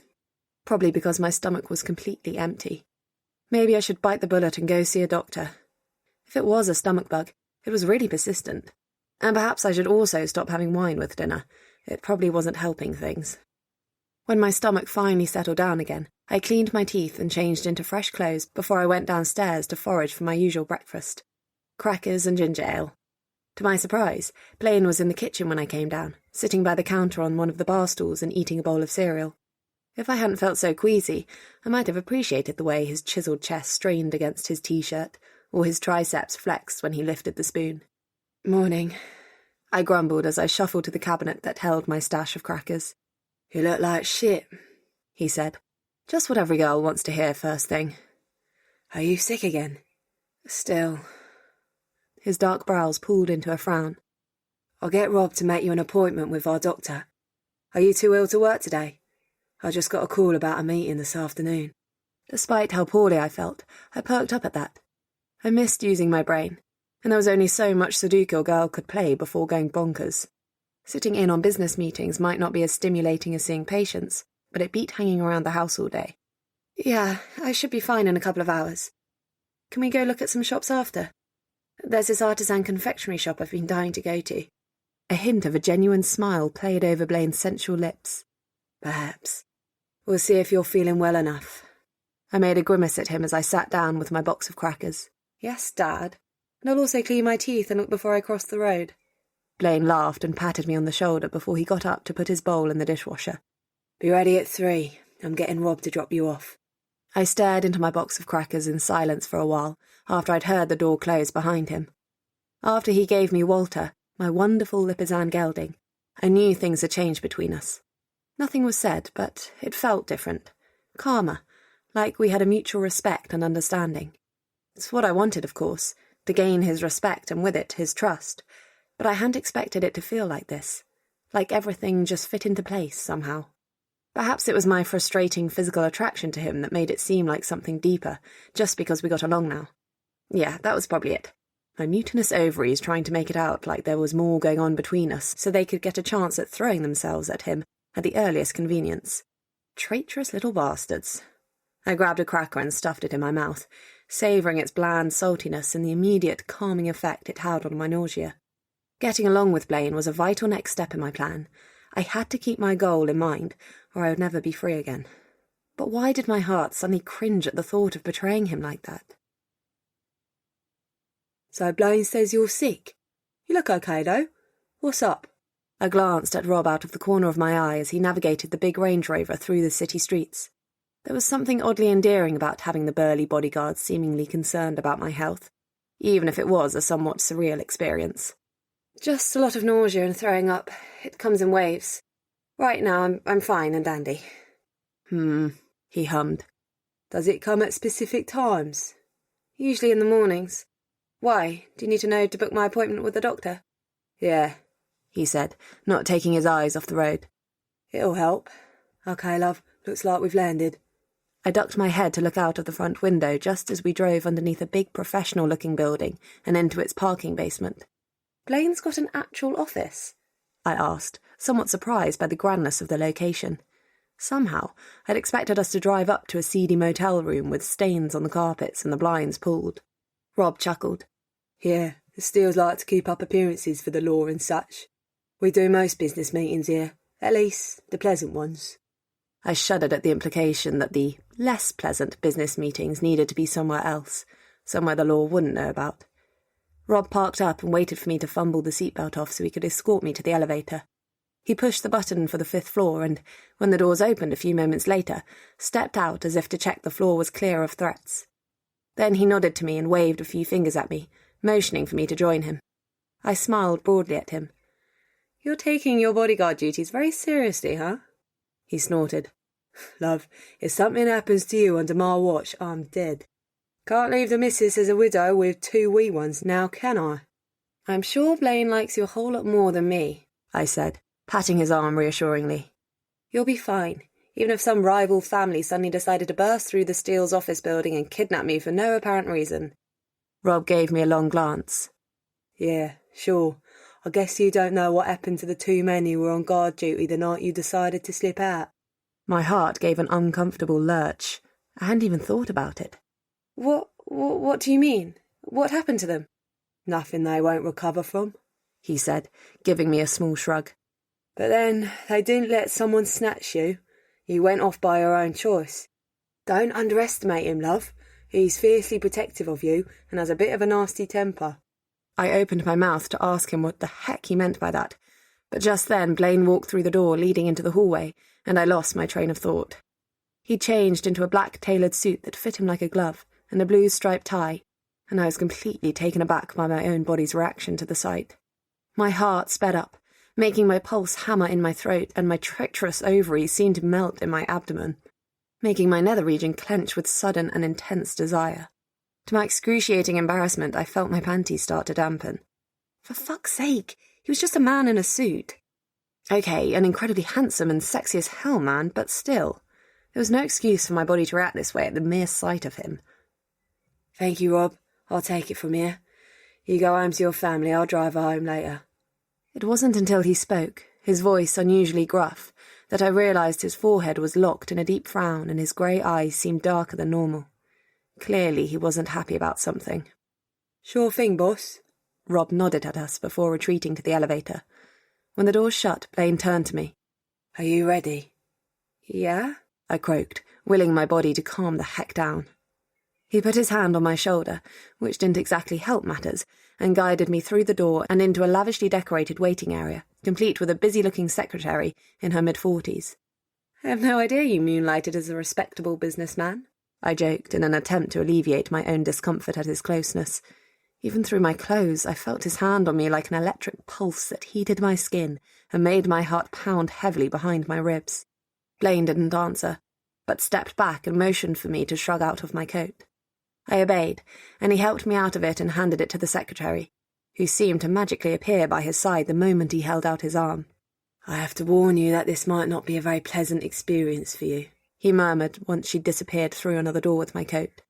Speaker 1: Probably because my stomach was completely empty. Maybe I should bite the bullet and go see a doctor. If it was a stomach bug, it was really persistent. And perhaps I should also stop having wine with dinner. It probably wasn't helping things. When my stomach finally settled down again, I cleaned my teeth and changed into fresh clothes before I went downstairs to forage for my usual breakfast. Crackers and ginger ale. To my surprise, Blaine was in the kitchen when I came down, sitting by the counter on one of the bar stools and eating a bowl of cereal. If I hadn't felt so queasy, I might have appreciated the way his chiselled chest strained against his t-shirt, or his triceps flexed when he lifted the spoon. "Morning," I grumbled as I shuffled to the cabinet that held my stash of crackers. "You look like shit," he said. Just what every girl wants to hear first thing. "Are you sick again?" "Still." His dark brows pulled into a frown. "I'll get Rob to make you an appointment with our doctor. Are you too ill to work today? I just got a call about a meeting this afternoon." Despite how poorly I felt, I perked up at that. I missed using my brain, and there was only so much Sudoku a girl could play before going bonkers. Sitting in on business meetings might not be as stimulating as seeing patients, but it beat hanging around the house all day. "Yeah, I should be fine in a couple of hours. Can we go look at some shops after? There's this artisan confectionery shop I've been dying to go to." A hint of a genuine smile played over Blaine's sensual lips. "Perhaps. We'll see if you're feeling well enough." I made a grimace at him as I sat down with my box of crackers. "Yes, Dad. And I'll also clean my teeth and look before I cross the road." Blaine laughed and patted me on the shoulder before he got up to put his bowl in the dishwasher. "Be ready at 3. I'm getting Rob to drop you off." I stared into my box of crackers in silence for a while, after I'd heard the door close behind him. After he gave me Walter, my wonderful Lipizzan gelding, I knew things had changed between us. Nothing was said, but it felt different. Calmer, like we had a mutual respect and understanding. It's what I wanted, of course, to gain his respect and with it his trust, but I hadn't expected it to feel like this, like everything just fit into place somehow. Perhaps it was my frustrating physical attraction to him that made it seem like something deeper, just because we got along now. Yeah, that was probably it. My mutinous ovaries trying to make it out like there was more going on between us so they could get a chance at throwing themselves at him at the earliest convenience. Traitorous little bastards. I grabbed a cracker and stuffed it in my mouth,
Speaker 2: savouring its bland saltiness and the immediate calming effect it had on my nausea. Getting along with Blaine was a vital next step in my plan. I had to keep my goal in mind, or I would never be free again. But why did my heart suddenly cringe at the thought of betraying him like that?
Speaker 4: So Blaine says you're sick. You look okay, though. What's up?
Speaker 2: I glanced at Rob out of the corner of my eye as he navigated the big Range Rover through the city streets. There was something oddly endearing about having the burly bodyguard seemingly concerned about my health, even if it was a somewhat surreal experience. Just a lot of nausea and throwing up. It comes in waves. Right now I'm fine and dandy.
Speaker 4: He hummed. Does it come at specific times?
Speaker 2: Usually in the mornings. Why? Do you need to know to book my appointment with the doctor?
Speaker 4: Yeah,
Speaker 2: he said, not taking his eyes off the road.
Speaker 4: It'll help. Okay, love, looks like we've landed.
Speaker 2: I ducked my head to look out of the front window just as we drove underneath a big professional-looking building and into its parking basement. Blaine's got an actual office? I asked, somewhat surprised by the grandness of the location. Somehow, I'd expected us to drive up to a seedy motel room with stains on the carpets and the blinds pulled. Rob chuckled.
Speaker 4: Yeah, the Steels like to keep up appearances for the law and such. We do most business meetings here, at least the pleasant ones.
Speaker 2: I shuddered at the implication that the less pleasant business meetings needed to be somewhere else, somewhere the law wouldn't know about. Rob parked up and waited for me to fumble the seatbelt off so he could escort me to the elevator. He pushed the button for the 5th floor and, when the doors opened a few moments later, stepped out as if to check the floor was clear of threats. Then he nodded to me and waved a few fingers at me, motioning for me to join him. I smiled broadly at him.
Speaker 4: You're taking your bodyguard duties very seriously, huh?
Speaker 2: He snorted.
Speaker 4: Love, if something happens to you under my watch, I'm dead. Can't leave the missus as a widow with 2 wee ones, now can I?
Speaker 2: I'm sure Blaine likes you a whole lot more than me, I said, patting his arm reassuringly. You'll be fine, even if some rival family suddenly decided to burst through the Steele's office building and kidnap me for no apparent reason. Rob gave me a long glance.
Speaker 4: Yeah, sure. I guess you don't know what happened to the 2 men who were on guard duty the night you decided to slip out.
Speaker 2: My heart gave an uncomfortable lurch. I hadn't even thought about it. What do you mean? What happened to them?
Speaker 4: Nothing they won't recover from,
Speaker 2: he said, giving me a small shrug.
Speaker 4: But then they didn't let someone snatch you. You went off by your own choice. Don't underestimate him, love. He's fiercely protective of you and has a bit of a nasty temper.
Speaker 2: I opened my mouth to ask him what the heck he meant by that, but just then Blaine walked through the door leading into the hallway, and I lost my train of thought. He changed into a black tailored suit that fit him like a glove, and a blue striped tie, and I was completely taken aback by my own body's reaction to the sight. My heart sped up, making my pulse hammer in my throat, and my treacherous ovaries seemed to melt in my abdomen, making my nether region clench with sudden and intense desire. To my excruciating embarrassment, I felt my panties start to dampen. For fuck's sake, he was just a man in a suit. Okay, an incredibly handsome and sexy as hell man, but still, there was no excuse for my body to react this way at the mere sight of him.
Speaker 4: Thank you, Rob. I'll take it from here. You go home to your family, I'll drive her home later.
Speaker 2: It wasn't until he spoke, his voice unusually gruff, that I realised his forehead was locked in a deep frown and his grey eyes seemed darker than normal. Clearly he wasn't happy about something.
Speaker 4: Sure thing, boss.
Speaker 2: Rob nodded at us before retreating to the elevator. When the doors shut, Blaine turned to me.
Speaker 4: Are you ready?
Speaker 2: Yeah? I croaked, willing my body to calm the heck down. He put his hand on my shoulder, which didn't exactly help matters, and guided me through the door and into a lavishly decorated waiting area, complete with a busy-looking secretary in her mid-40s. I have no idea you moonlighted as a respectable businessman, I joked in an attempt to alleviate my own discomfort at his closeness. Even through my clothes, I felt his hand on me like an electric pulse that heated my skin and made my heart pound heavily behind my ribs. Blaine didn't answer, but stepped back and motioned for me to shrug out of my coat. I obeyed, and he helped me out of it and handed it to the secretary, who seemed to magically appear by his side the moment he held out his arm.
Speaker 4: I have to warn you that this might not be a very pleasant experience for you,
Speaker 2: he murmured once she'd disappeared through another door with my coat.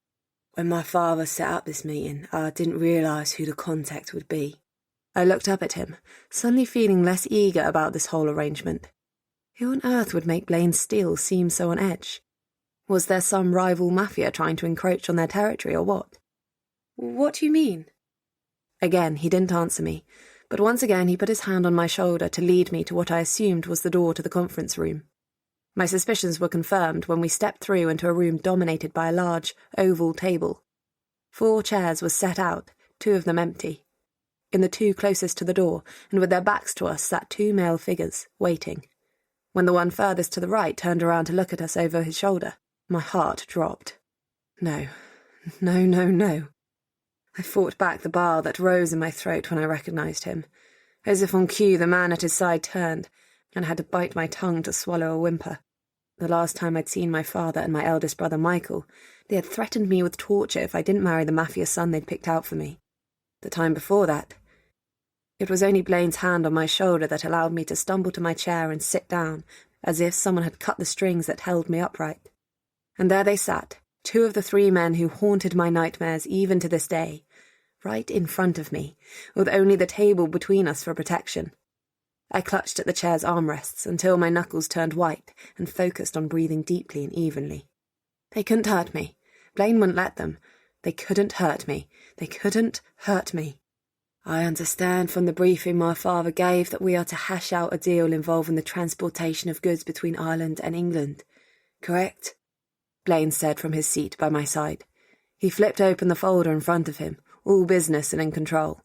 Speaker 4: When my father set up this meeting, I didn't realise who the contact would be.
Speaker 2: I looked up at him, suddenly feeling less eager about this whole arrangement. Who on earth would make Blaine Steele seem so on edge? Was there some rival mafia trying to encroach on their territory or what?
Speaker 1: What do you mean?
Speaker 2: Again, he didn't answer me, but once again he put his hand on my shoulder to lead me to what I assumed was the door to the conference room. My suspicions were confirmed when we stepped through into a room dominated by a large, oval table. 4 chairs were set out, 2 of them empty. In the 2 closest to the door, and with their backs to us, sat 2 male figures, waiting. When the one furthest to the right turned around to look at us over his shoulder, my heart dropped. No. I fought back the bile that rose in my throat when I recognised him. As if on cue, the man at his side turned, and I had to bite my tongue to swallow a whimper. The last time I'd seen my father and my eldest brother Michael, they had threatened me with torture if I didn't marry the Mafia son they'd picked out for me. The time before that, it was only Blaine's hand on my shoulder that allowed me to stumble to my chair and sit down, as if someone had cut the strings that held me upright. And there they sat, 2 of the 3 men who haunted my nightmares even to this day, right in front of me, with only the table between us for protection. I clutched at the chair's armrests until my knuckles turned white and focused on breathing deeply and evenly. They couldn't hurt me. Blaine wouldn't let them. They couldn't hurt me. They couldn't hurt me. I understand from the briefing my father gave that we are to hash out a deal involving the transportation of goods between Ireland and England. Correct? Blaine said from his seat by my side. He flipped open the folder in front of him, all business and in control.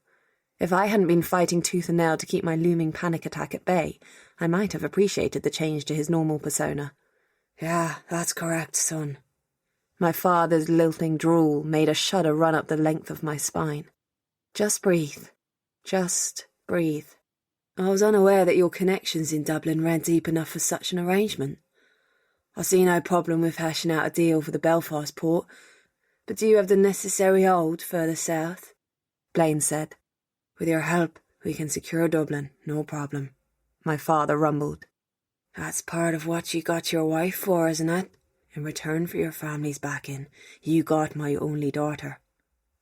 Speaker 2: If I hadn't been fighting tooth and nail to keep my looming panic attack at bay, I might have appreciated the change to his normal persona. Yeah, that's correct, son. My father's lilting drawl made a shudder run up the length of my spine. Just breathe. Just breathe. I was unaware that your connections in Dublin ran deep enough for such an arrangement. I see no problem with hashing out a deal for the Belfast port, but do you have the necessary hold further south? Blaine said. With your help, we can secure Dublin, no problem. My father rumbled. That's part of what you got your wife for, isn't it? In return for your family's backing, you got my only daughter.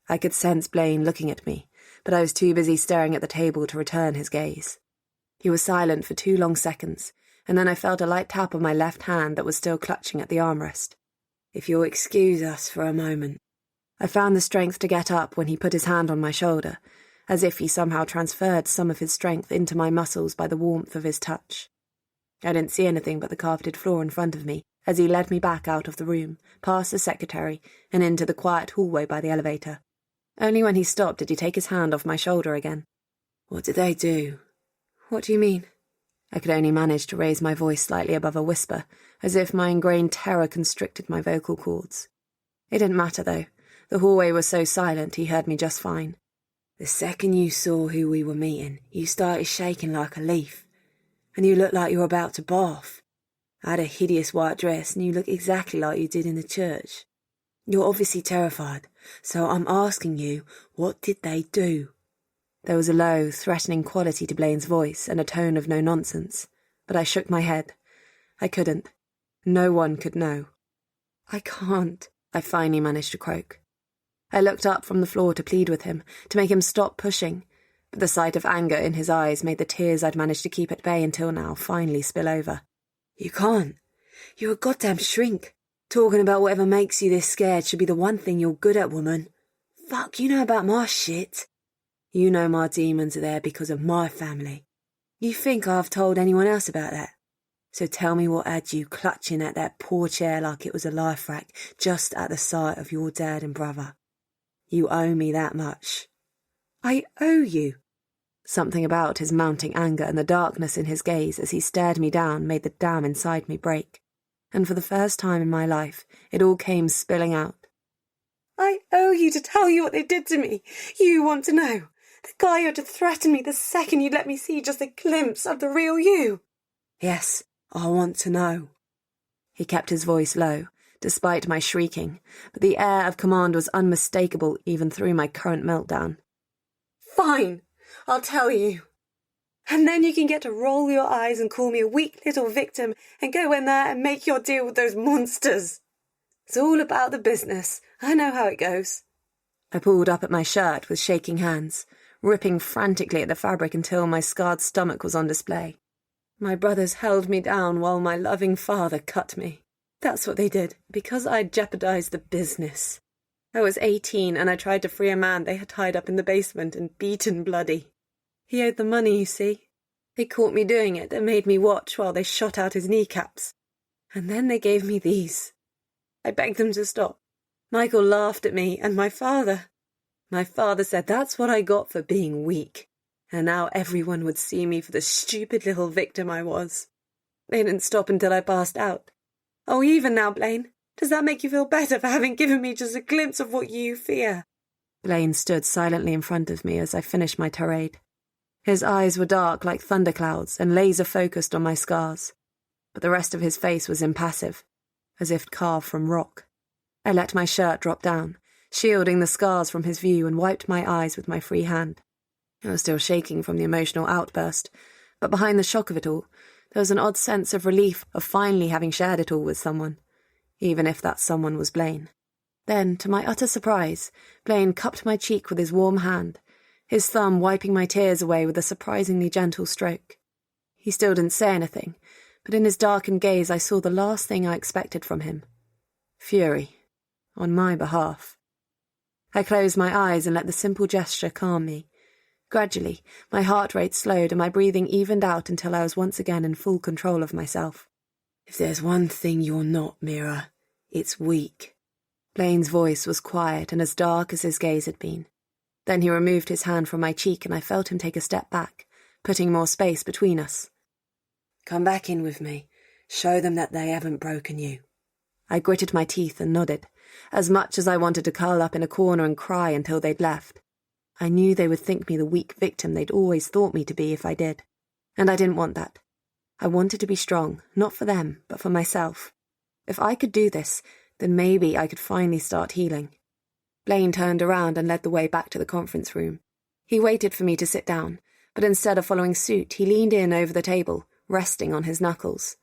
Speaker 2: I could sense Blaine looking at me, but I was too busy staring at the table to return his gaze. He was silent for 2 long seconds, and then I felt a light tap on my left hand that was still clutching at the armrest. If you'll excuse us for a moment. I found the strength to get up when he put his hand on my shoulder, as if he somehow transferred some of his strength into my muscles by the warmth of his touch. I didn't see anything but the carpeted floor in front of me as he led me back out of the room, past the secretary, and into the quiet hallway by the elevator. Only when he stopped did he take his hand off my shoulder again. What did they do? What do you mean? I could only manage to raise my voice slightly above a whisper, as if my ingrained terror constricted my vocal cords. It didn't matter, though. The hallway was so silent he heard me just fine. The second you saw who we were meeting, you started shaking like a leaf, and you looked like you were about to barf. I had a hideous white dress, and you look exactly like you did in the church. You're obviously terrified, so I'm asking you, what did they do? There was a low, threatening quality to Blaine's voice and a tone of no nonsense, but I shook my head. I couldn't. No one could know. I can't, I finally managed to croak. I looked up from the floor to plead with him, to make him stop pushing, but the sight of anger in his eyes made the tears I'd managed to keep at bay until now finally spill over. You can't. You're a goddamn shrink. Talking about whatever makes you this scared should be the one thing you're good at, woman. Fuck, you know about my shit. You know my demons are there because of my family. You think I've told anyone else about that? So tell me what had you clutching at that poor chair like it was a life rack just at the sight of your dad and brother. You owe me that much. I owe you. Something about his mounting anger and the darkness in his gaze as he stared me down made the dam inside me break. And for the first time in my life, it all came spilling out. I owe you to tell you what they did to me. You want to know. The guy who had to threaten me the second you'd let me see just a glimpse of the real you. Yes, I want to know. He kept his voice low, despite my shrieking, but the air of command was unmistakable even through my current meltdown. Fine, I'll tell you. And then you can get to roll your eyes and call me a weak little victim and go in there and make your deal with those monsters. It's all about the business. I know how it goes. I pulled up at my shirt with shaking hands, ripping frantically at the fabric until my scarred stomach was on display. My brothers held me down while my loving father cut me.
Speaker 1: That's what they did, because I'd jeopardized the business. I was 18 and I tried to free a man they had tied up in the basement and beaten bloody. He owed the money, you see. They caught me doing it and made me watch while they shot out his kneecaps. And then they gave me these. I begged them to stop. Michael laughed at me and my father. My father said that's what I got for being weak. And now everyone would see me for the stupid little victim I was. They didn't stop until I passed out. Oh, even now, Blaine, does that make you feel better for having given me just a glimpse of what you fear?
Speaker 2: Blaine stood silently in front of me as I finished my tirade. His eyes were dark like thunderclouds and laser-focused on my scars, but the rest of his face was impassive, as if carved from rock. I let my shirt drop down, shielding the scars from his view, and wiped my eyes with my free hand. I was still shaking from the emotional outburst, but behind the shock of it all, there was an odd sense of relief of finally having shared it all with someone, even if that someone was Blaine. Then, to my utter surprise, Blaine cupped my cheek with his warm hand, his thumb wiping my tears away with a surprisingly gentle stroke. He still didn't say anything, but in his darkened gaze I saw the last thing I expected from him. Fury. On my behalf. I closed my eyes and let the simple gesture calm me. Gradually, my heart rate slowed and my breathing evened out until I was once again in full control of myself.
Speaker 4: If there's one thing you're not, Mira, it's weak.
Speaker 2: Blaine's voice was quiet and as dark as his gaze had been. Then he removed his hand from my cheek and I felt him take a step back, putting more space between us.
Speaker 4: Come back in with me. Show them that they haven't broken you.
Speaker 2: I gritted my teeth and nodded, as much as I wanted to curl up in a corner and cry until they'd left. I knew they would think me the weak victim they'd always thought me to be if I did, and I didn't want that. I wanted to be strong, not for them, but for myself. If I could do this, then maybe I could finally start healing. Blaine turned around and led the way back to the conference room. He waited for me to sit down, but instead of following suit, he leaned in over the table, resting on his knuckles.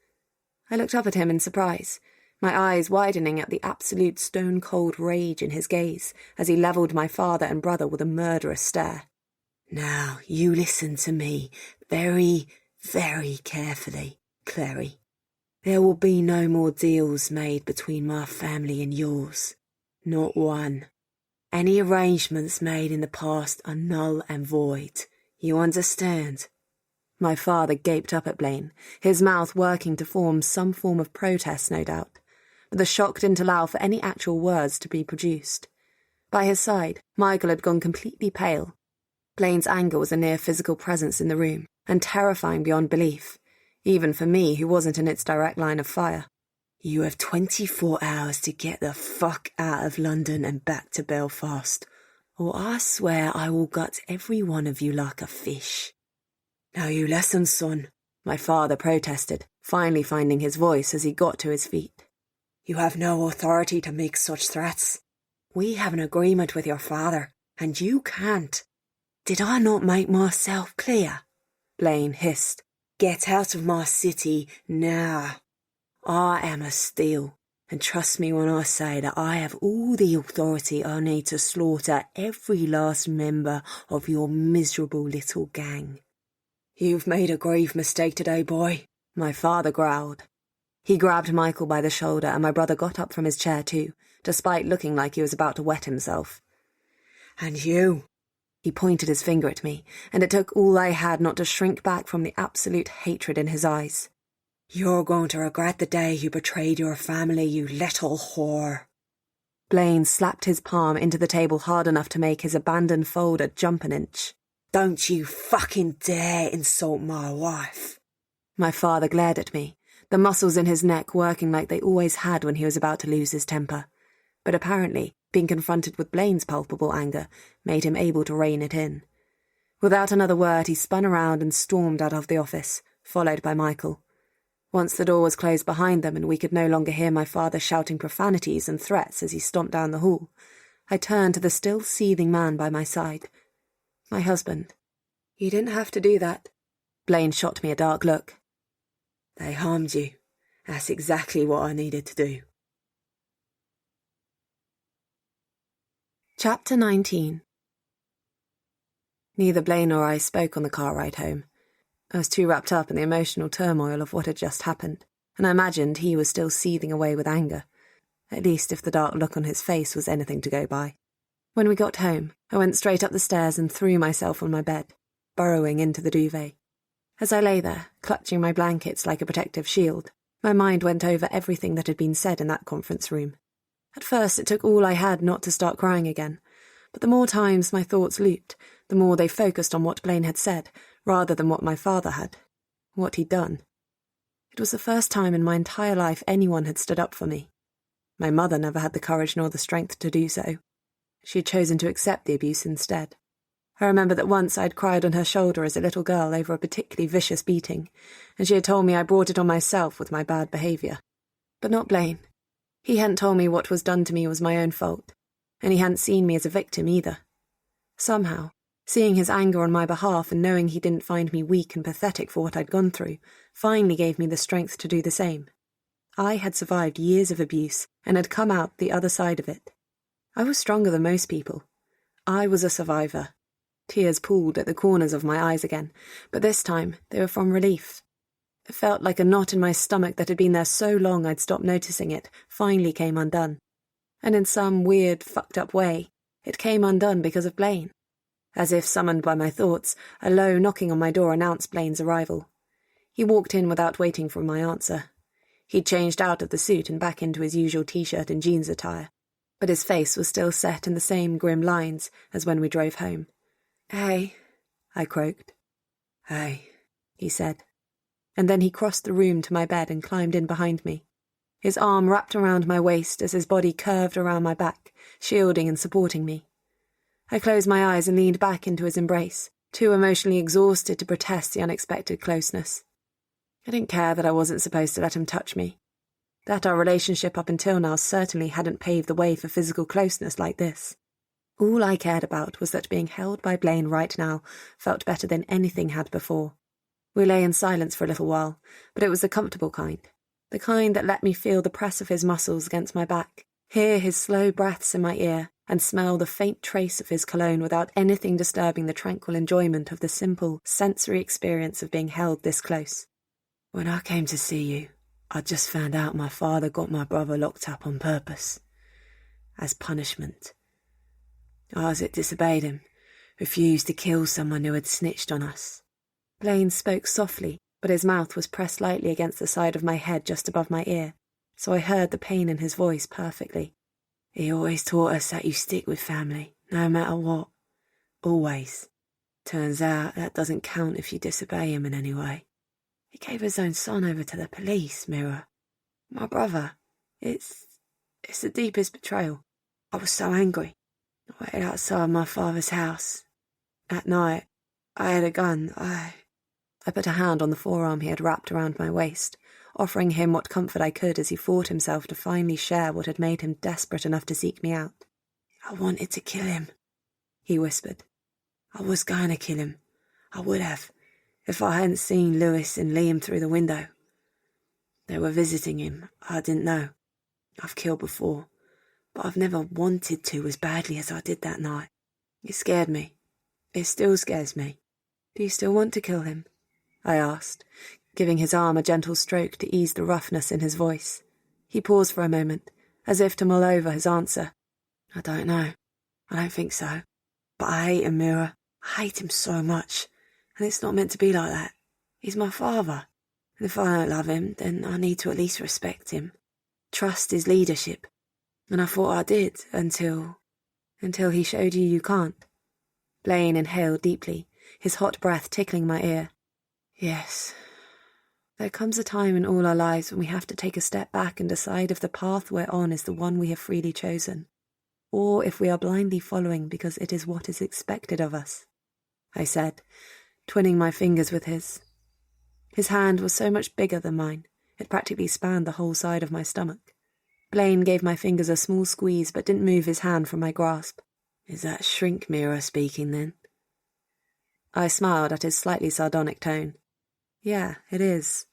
Speaker 2: I looked up at him in surprise, my eyes widening at the absolute stone-cold rage in his gaze as he levelled my father and brother with a murderous stare.
Speaker 4: Now, you listen to me very, very carefully, Clary. There will be no more deals made between my family and yours. Not one. Any arrangements made in the past are null and void. You understand?
Speaker 2: My father gaped up at Blaine, his mouth working to form some form of protest, no doubt, but the shock didn't allow for any actual words to be produced. By his side, Michael had gone completely pale. Blaine's anger was a near physical presence in the room, and terrifying beyond belief, even for me who wasn't in its direct line of fire.
Speaker 4: You have 24 hours to get the fuck out of London and back to Belfast, or I swear I will gut every one of you like a fish. Now you listen, son,
Speaker 2: my father protested, finally finding his voice as he got to his feet.
Speaker 4: You have no authority to make such threats. We have an agreement with your father, and you can't. Did I not make myself clear?
Speaker 2: Blaine hissed.
Speaker 4: Get out of my city now. I am a Steel, and trust me when I say that I have all the authority I need to slaughter every last member of your miserable little gang. You've made a grave mistake today, boy,
Speaker 2: my father growled. He grabbed Michael by the shoulder and my brother got up from his chair too, despite looking like he was about to wet himself.
Speaker 4: And you?
Speaker 2: He pointed his finger at me, and it took all I had not to shrink back from the absolute hatred in his eyes.
Speaker 4: You're going to regret the day you betrayed your family, you little whore.
Speaker 2: Blaine slapped his palm into the table hard enough to make his abandoned folder jump an inch.
Speaker 4: Don't you fucking dare insult my wife.
Speaker 2: My father glared at me, the muscles in his neck working like they always had when he was about to lose his temper. But apparently, being confronted with Blaine's palpable anger made him able to rein it in. Without another word, he spun around and stormed out of the office, followed by Michael. Once the door was closed behind them and we could no longer hear my father shouting profanities and threats as he stomped down the hall, I turned to the still seething man by my side. My husband.
Speaker 1: You didn't have to do that.
Speaker 2: Blaine shot me a dark look.
Speaker 4: They harmed you. That's exactly what I needed to do.
Speaker 2: Chapter 19. Neither Blaine nor I spoke on the car ride home. I was too wrapped up in the emotional turmoil of what had just happened. and I imagined he was still seething away with anger, at least if the dark look on his face was anything to go by. When we got home, I went straight up the stairs and threw myself on my bed, burrowing into the duvet. As I lay there, clutching my blankets like a protective shield, my mind went over everything that had been said in that conference room. At first it took all I had not to start crying again, but the more times my thoughts looped, the more they focused on what Blaine had said, rather than what my father had, what he'd done. It was the first time in my entire life anyone had stood up for me. My mother never had the courage nor the strength to do so. She had chosen to accept the abuse instead. I remember that once I'd cried on her shoulder as a little girl over a particularly vicious beating, and she had told me I brought it on myself with my bad behaviour. But not Blaine. He hadn't told me what was done to me was my own fault, and he hadn't seen me as a victim either. Somehow, seeing his anger on my behalf and knowing he didn't find me weak and pathetic for what I'd gone through, finally gave me the strength to do the same. I had survived years of abuse and had come out the other side of it. I was stronger than most people. I was a survivor. Tears pooled at the corners of my eyes again, but this time they were from relief. It felt like a knot in my stomach that had been there so long I'd stopped noticing it finally came undone. And in some weird, fucked-up way, it came undone because of Blaine. As if summoned by my thoughts, a low knocking on my door announced Blaine's arrival. He walked in without waiting for my answer. He'd changed out of the suit and back into his usual t-shirt and jeans attire, but his face was still set in the same grim lines as when we drove home. "Hey," I croaked. "Hey," he said. And then he crossed the room to my bed and climbed in behind me. His arm wrapped around my waist as his body curved around my back, shielding and supporting me. I closed my eyes and leaned back into his embrace, too emotionally exhausted to protest the unexpected closeness. I didn't care that I wasn't supposed to let him touch me. That our relationship up until now certainly hadn't paved the way for physical closeness like this. All I cared about was that being held by Blaine right now felt better than anything had before. We lay in silence for a little while, but it was the comfortable kind, the kind that let me feel the press of his muscles against my back, hear his slow breaths in my ear, and smell the faint trace of his cologne without anything disturbing the tranquil enjoyment of the simple, sensory experience of being held this close. "When I came to see you, I just found out my father got my brother locked up on purpose. As punishment. Isaac disobeyed him, refused to kill someone who had snitched on us." Blaine spoke softly, but his mouth was pressed lightly against the side of my head just above my ear, so I heard the pain in his voice perfectly. "He always taught us that you stick with family, no matter what. Always. Turns out that doesn't count if you disobey him in any way. He gave his own son over to the police, Mira. My brother. It's the deepest betrayal. I was so angry. I waited outside my father's house. At night, I had a gun. I put a hand on the forearm he had wrapped around my waist, offering him what comfort I could as he fought himself to finally share what had made him desperate enough to seek me out. "I wanted to kill him," he whispered. "I was going to kill him. I would have, if I hadn't seen Lewis and Liam through the window. They were visiting him. I didn't know. I've killed before, but I've never wanted to as badly as I did that night. It scared me. It still scares me." "Do you still want to kill him?" I asked, giving his arm a gentle stroke to ease the roughness in his voice. He paused for a moment, as if to mull over his answer. "I don't know. I don't think so. But I hate him, Mira. I hate him so much. And it's not meant to be like that. He's my father. And if I don't love him, then I need to at least respect him. Trust his leadership. And I thought I did until he showed you can't." Blaine inhaled deeply, his hot breath tickling my ear. "Yes. There comes a time in all our lives when we have to take a step back and decide if the path we're on is the one we have freely chosen, or if we are blindly following because it is what is expected of us," I said, twinning my fingers with his. His hand was so much bigger than mine, it practically spanned the whole side of my stomach. Blaine gave my fingers a small squeeze but didn't move his hand from my grasp. "Is that shrink mirror speaking then?" I smiled at his slightly sardonic tone. "Yeah, it is.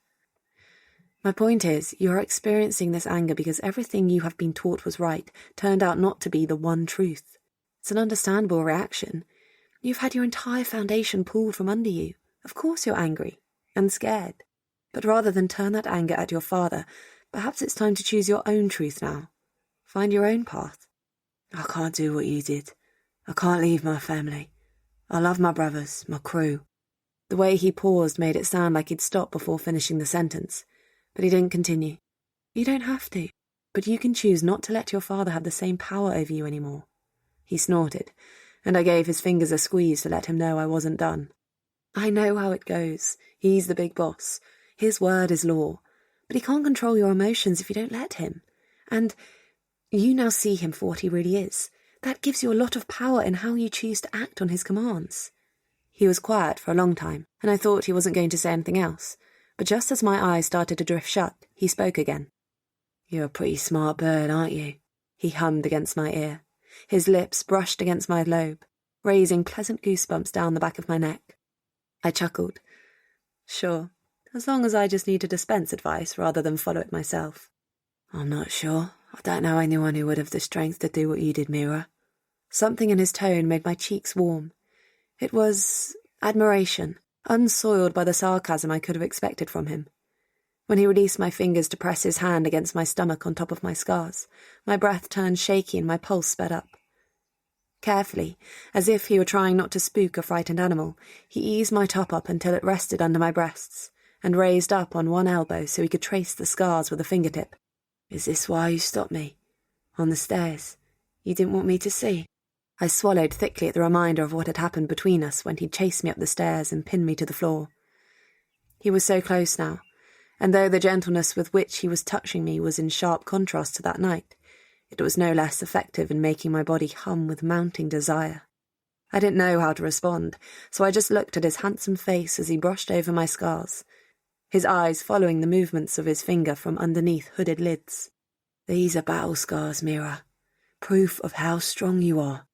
Speaker 2: My point is, you are experiencing this anger because everything you have been taught was right turned out not to be the one truth. It's an understandable reaction. You've had your entire foundation pulled from under you. Of course you're angry and scared.
Speaker 1: But rather than turn that anger at your father, perhaps it's time to choose your own truth now. Find your own path. I can't do what you did. I can't leave my family. I love my brothers, my crew. The way he paused made it sound like he'd stop before finishing the sentence, but he didn't continue. You don't have to, but you can choose not to let your father have the same power over you anymore. He snorted, and I gave his fingers a squeeze to let him know I wasn't done. I know how it goes. He's the big boss. His word is law. But he can't control your emotions if you don't let him. And you now see him for what he really is. That gives you a lot of power in how you choose to act on his commands. He was quiet for a long time, and I thought he wasn't going to say anything else. But just as my eyes started to drift shut, he spoke again. You're a pretty smart bird, aren't you? He hummed against my ear. His lips brushed against my lobe, raising pleasant goosebumps down the back of my neck. I chuckled. Sure, as long as I just need to dispense advice rather than follow it myself. I'm not sure. I don't know anyone who would have the strength to do what you did, Mira. Something in his tone made my cheeks warm. It was admiration, unsoiled by the sarcasm I could have expected from him. When he released my fingers to press his hand against my stomach on top of my scars, my breath turned shaky and my pulse sped up. Carefully, as if he were trying not to spook a frightened animal, he eased my top up until it rested under my breasts, and raised up on one elbow so he could trace the scars with a fingertip. Is this why you stopped me? On the stairs? You didn't want me to see? I swallowed thickly at the reminder of what had happened between us when he'd chased me up the stairs and pinned me to the floor. He was so close now, and though the gentleness with which he was touching me was in sharp contrast to that night, it was no less effective in making my body hum with mounting desire. I didn't know how to respond, so I just looked at his handsome face as he brushed over my scars, his eyes following the movements of his finger from underneath hooded lids. These are battle scars, Mira. Proof of how strong you are.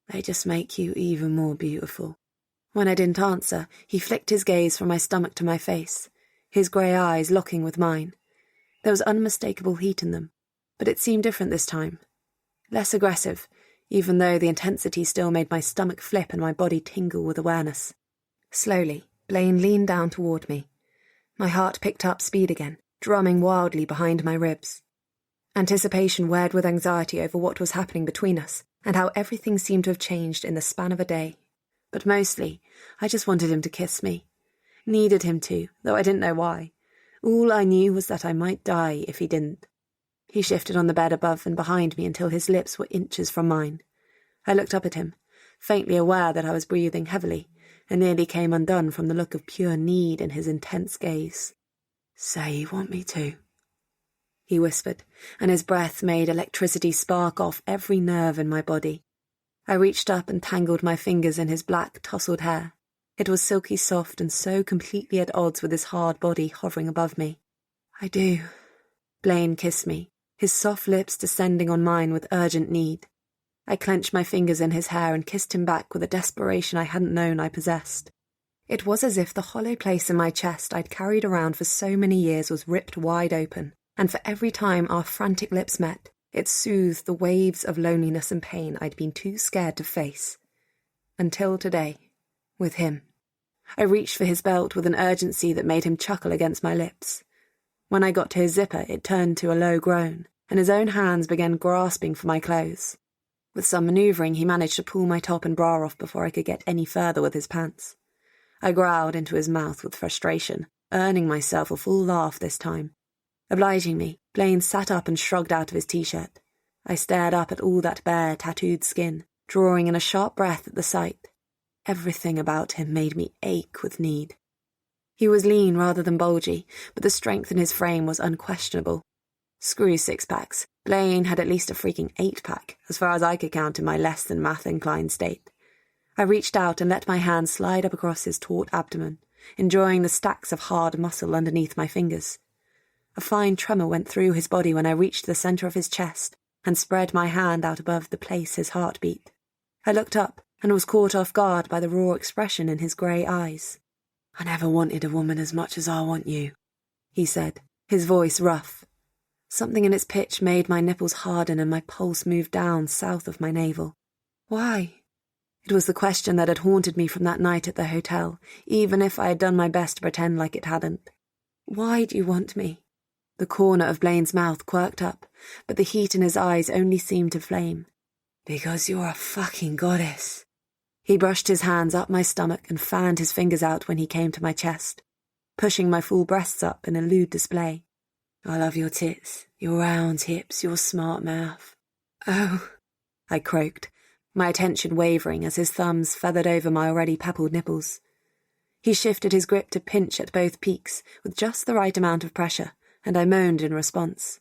Speaker 1: They just make you even more beautiful. When I didn't answer, he flicked his gaze from my stomach to my face, his grey eyes locking with mine. There was unmistakable heat in them, but it seemed different this time. Less aggressive, even though the intensity still made my stomach flip and my body tingle with awareness. Slowly, Blaine leaned down toward me. My heart picked up speed again, drumming wildly behind my ribs. Anticipation weared with anxiety over what was happening between us, and how everything seemed to have changed in the span of a day. But mostly, I just wanted him to kiss me. Needed him to, though I didn't know why. All I knew was that I might die if he didn't. He shifted on the bed above and behind me until his lips were inches from mine. I looked up at him, faintly aware that I was breathing heavily, and nearly came undone from the look of pure need in his intense gaze. Say you want me to, he whispered, and his breath made electricity spark off every nerve in my body. I reached up and tangled my fingers in his black, tousled hair. It was silky soft and so completely at odds with his hard body hovering above me. I do. Blaine kissed me, his soft lips descending on mine with urgent need. I clenched my fingers in his hair and kissed him back with a desperation I hadn't known I possessed. It was as if the hollow place in my chest I'd carried around for so many years was ripped wide open, and for every time our frantic lips met, it soothed the waves of loneliness and pain I'd been too scared to face. Until today, with him. I reached for his belt with an urgency that made him chuckle against my lips. When I got to his zipper, it turned to a low groan, and his own hands began grasping for my clothes. With some manoeuvring, he managed to pull my top and bra off before I could get any further with his pants. I growled into his mouth with frustration, earning myself a full laugh this time. Obliging me, Blaine sat up and shrugged out of his t-shirt. I stared up at all that bare, tattooed skin, drawing in a sharp breath at the sight. Everything about him made me ache with need. He was lean rather than bulgy, but the strength in his frame was unquestionable. Screw six-packs. Blaine had at least a freaking 8-pack, as far as I could count in my less-than-math-inclined state. I reached out and let my hand slide up across his taut abdomen, enjoying the stacks of hard muscle underneath my fingers. A fine tremor went through his body when I reached the centre of his chest and spread my hand out above the place his heart beat. I looked up and was caught off guard by the raw expression in his grey eyes. I never wanted a woman as much as I want you, he said, his voice rough. Something in its pitch made my nipples harden and my pulse move down south of my navel. Why? It was the question that had haunted me from that night at the hotel, even if I had done my best to pretend like it hadn't. Why do you want me? The corner of Blaine's mouth quirked up, but the heat in his eyes only seemed to flame. Because you're a fucking goddess. He brushed his hands up my stomach and fanned his fingers out when he came to my chest, pushing my full breasts up in a lewd display. I love your tits, your round hips, your smart mouth. Oh, I croaked, my attention wavering as his thumbs feathered over my already peppled nipples. He shifted his grip to pinch at both peaks with just the right amount of pressure, and I moaned in response.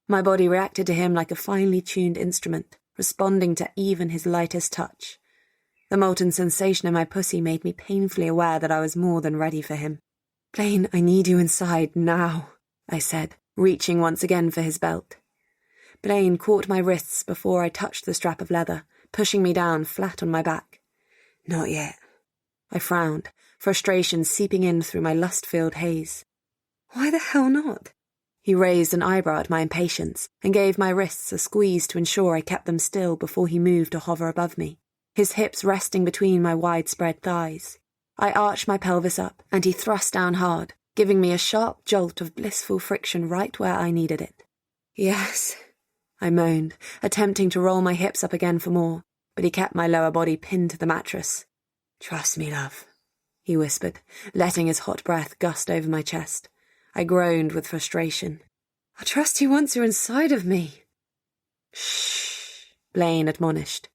Speaker 1: My body reacted to him like a finely tuned instrument, responding to even his lightest touch. The molten sensation in my pussy made me painfully aware that I was more than ready for him. Blaine, I need you inside now, I said, reaching once again for his belt. Blaine caught my wrists before I touched the strap of leather, pushing me down flat on my back. Not yet. I frowned, frustration seeping in through my lust-filled haze. Why the hell not? He raised an eyebrow at my impatience and gave my wrists a squeeze to ensure I kept them still before he moved to hover above me, his hips resting between my widespread thighs. I arched my pelvis up, and he thrust down hard, giving me a sharp jolt of blissful friction right where I needed it. Yes, I moaned, attempting to roll my hips up again for more, but he kept my lower body pinned to the mattress. Trust me, love, he whispered, letting his hot breath gust over my chest. I groaned with frustration. I'll trust you once you're inside of me. Shh, Blaine admonished.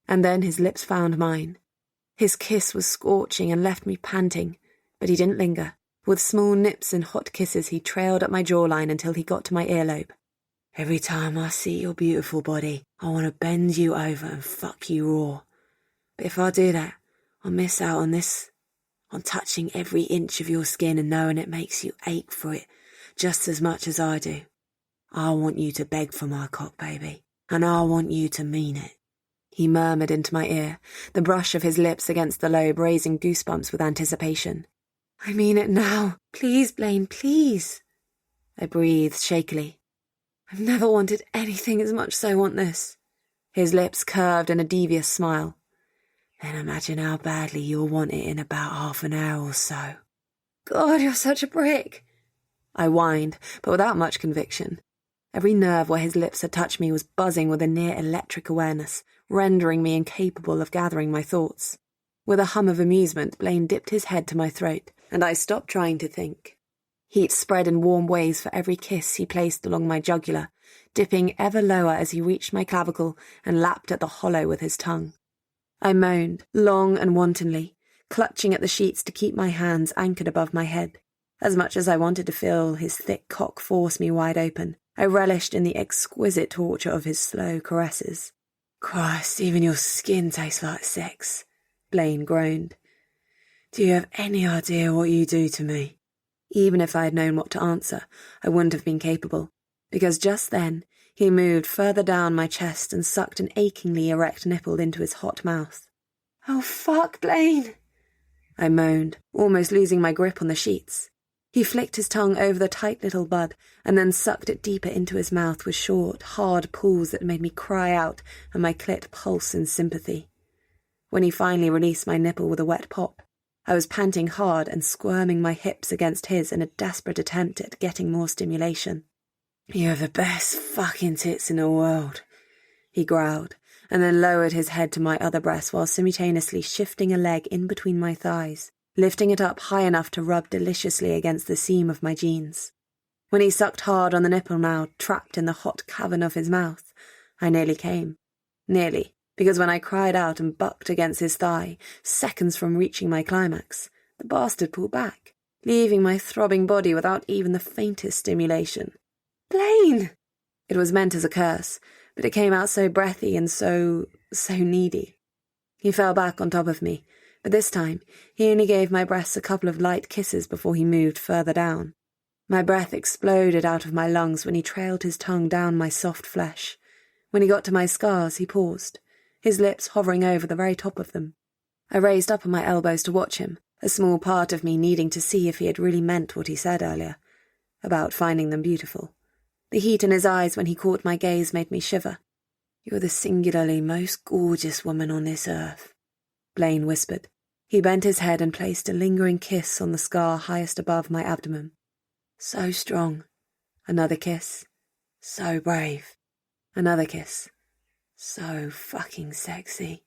Speaker 1: And then his lips found mine. His kiss was scorching and left me panting, but he didn't linger. With small nips and hot kisses, he trailed up my jawline until he got to my earlobe. Every time I see your beautiful body, I want to bend you over and fuck you raw. But if I do that, I'll miss out on this, on touching every inch of your skin and knowing it makes you ache for it just as much as I do. I want you to beg for my cock, baby, and I want you to mean it. He murmured into my ear, the brush of his lips against the lobe raising goosebumps with anticipation. I mean it now. Please, Blaine, please. I breathed shakily. I've never wanted anything as much as I want this. His lips curved in a devious smile. Then imagine how badly you'll want it in about half an hour or so. God, you're such a prick. I whined, but without much conviction. Every nerve where his lips had touched me was buzzing with a near-electric awareness, rendering me incapable of gathering my thoughts. With a hum of amusement, Blaine dipped his head to my throat, and I stopped trying to think. Heat spread in warm waves for every kiss he placed along my jugular, dipping ever lower as he reached my clavicle and lapped at the hollow with his tongue. I moaned, long and wantonly, clutching at the sheets to keep my hands anchored above my head. As much as I wanted to feel his thick cock force me wide open, I relished in the exquisite torture of his slow caresses. Christ, even your skin tastes like sex, Blaine groaned. Do you have any idea what you do to me? Even if I had known what to answer, I wouldn't have been capable, because just then he moved further down my chest and sucked an achingly erect nipple into his hot mouth. Oh, fuck, Blaine! I moaned, almost losing my grip on the sheets. He flicked his tongue over the tight little bud and then sucked it deeper into his mouth with short, hard pulls that made me cry out and my clit pulse in sympathy. When he finally released my nipple with a wet pop, I was panting hard and squirming my hips against his in a desperate attempt at getting more stimulation. You have the best fucking tits in the world, he growled, and then lowered his head to my other breast while simultaneously shifting a leg in between my thighs, lifting it up high enough to rub deliciously against the seam of my jeans. When he sucked hard on the nipple now trapped in the hot cavern of his mouth, I nearly came. Nearly, because when I cried out and bucked against his thigh, seconds from reaching my climax, the bastard pulled back, leaving my throbbing body without even the faintest stimulation. Blaine! It was meant as a curse, but it came out so breathy and so needy. He fell back on top of me, but this time he only gave my breasts a couple of light kisses before he moved further down. My breath exploded out of my lungs when he trailed his tongue down my soft flesh. When he got to my scars, he paused, his lips hovering over the very top of them. I raised up on my elbows to watch him, a small part of me needing to see if he had really meant what he said earlier, about finding them beautiful. The heat in his eyes when he caught my gaze made me shiver. You're the singularly most gorgeous woman on this earth, Blaine whispered. He bent his head and placed a lingering kiss on the scar highest above my abdomen. So strong. Another kiss. So brave. Another kiss. So fucking sexy.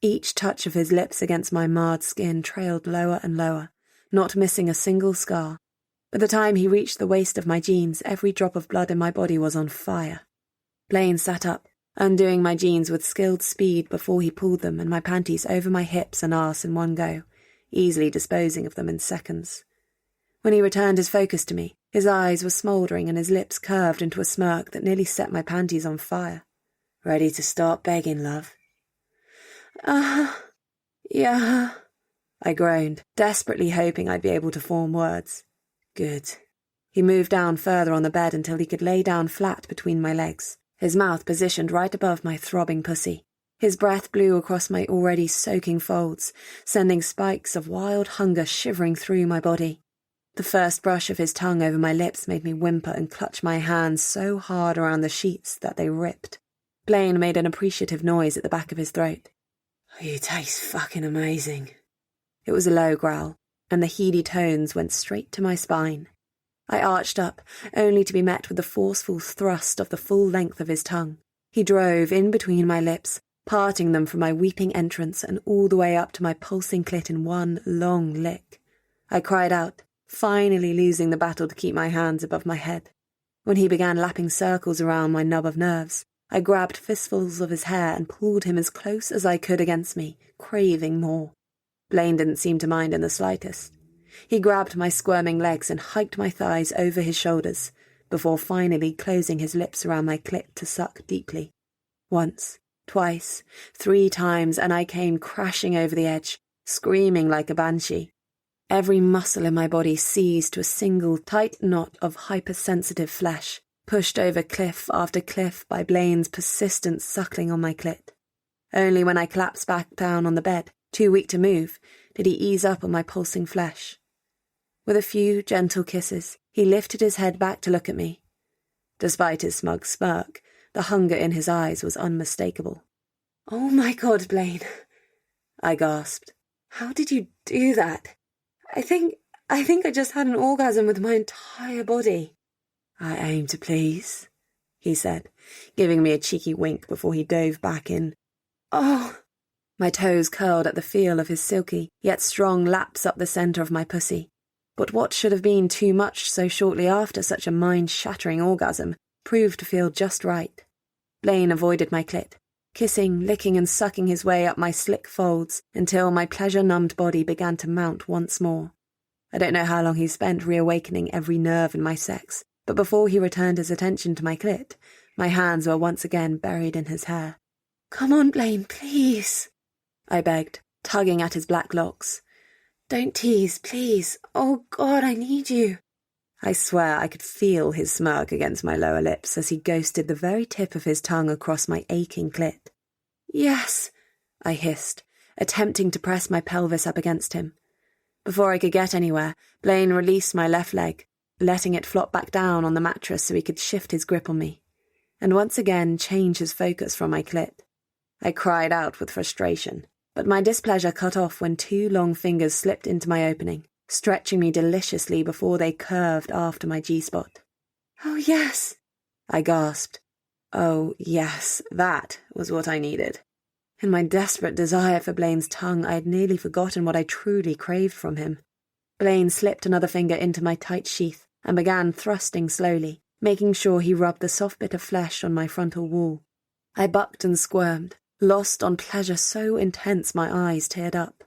Speaker 1: Each touch of his lips against my marred skin trailed lower and lower, not missing a single scar. By the time he reached the waist of my jeans, every drop of blood in my body was on fire. Blaine sat up, undoing my jeans with skilled speed before he pulled them and my panties over my hips and arse in one go, easily disposing of them in seconds. When he returned his focus to me, his eyes were smouldering and his lips curved into a smirk that nearly set my panties on fire. Ready to start begging, love? Yeah, I groaned, desperately hoping I'd be able to form words. Good. He moved down further on the bed until he could lay down flat between my legs, his mouth positioned right above my throbbing pussy. His breath blew across my already soaking folds, sending spikes of wild hunger shivering through my body. The first brush of his tongue over my lips made me whimper and clutch my hands so hard around the sheets that they ripped. Blaine made an appreciative noise at the back of his throat. You taste fucking amazing. It was a low growl, and the heady tones went straight to my spine. I arched up, only to be met with the forceful thrust of the full length of his tongue. He drove in between my lips, parting them from my weeping entrance and all the way up to my pulsing clit in one long lick. I cried out, finally losing the battle to keep my hands above my head. When he began lapping circles around my nub of nerves, I grabbed fistfuls of his hair and pulled him as close as I could against me, craving more. Blaine didn't seem to mind in the slightest. He grabbed my squirming legs and hiked my thighs over his shoulders, before finally closing his lips around my clit to suck deeply. Once, twice, 3 times, and I came crashing over the edge, screaming like a banshee. Every muscle in my body seized to a single tight knot of hypersensitive flesh, pushed over cliff after cliff by Blaine's persistent suckling on my clit. Only when I collapsed back down on the bed, too weak to move, did he ease up on my pulsing flesh. With a few gentle kisses, he lifted his head back to look at me. Despite his smug smirk, the hunger in his eyes was unmistakable. Oh my God, Blaine, I gasped. How did you do that? I think I just had an orgasm with my entire body. I aim to please, he said, giving me a cheeky wink before he dove back in. Oh! My toes curled at the feel of his silky, yet strong laps up the centre of my pussy. But what should have been too much so shortly after such a mind-shattering orgasm proved to feel just right. Blaine avoided my clit, kissing, licking and sucking his way up my slick folds until my pleasure-numbed body began to mount once more. I don't know how long he spent reawakening every nerve in my sex, but before he returned his attention to my clit, my hands were once again buried in his hair. Come on, Blaine, please, I begged, tugging at his black locks. Don't tease, please. Oh, God, I need you. I swear I could feel his smirk against my lower lips as he ghosted the very tip of his tongue across my aching clit. Yes, I hissed, attempting to press my pelvis up against him. Before I could get anywhere, Blaine released my left leg, letting it flop back down on the mattress so he could shift his grip on me, and once again change his focus from my clit. I cried out with frustration, but my displeasure cut off when 2 long fingers slipped into my opening, stretching me deliciously before they curved after my G-spot. Oh, yes, I gasped. Oh, yes, that was what I needed. In my desperate desire for Blaine's tongue, I had nearly forgotten what I truly craved from him. Blaine slipped another finger into my tight sheath and began thrusting slowly, making sure he rubbed the soft bit of flesh on my frontal wall. I bucked and squirmed, lost on pleasure so intense my eyes teared up.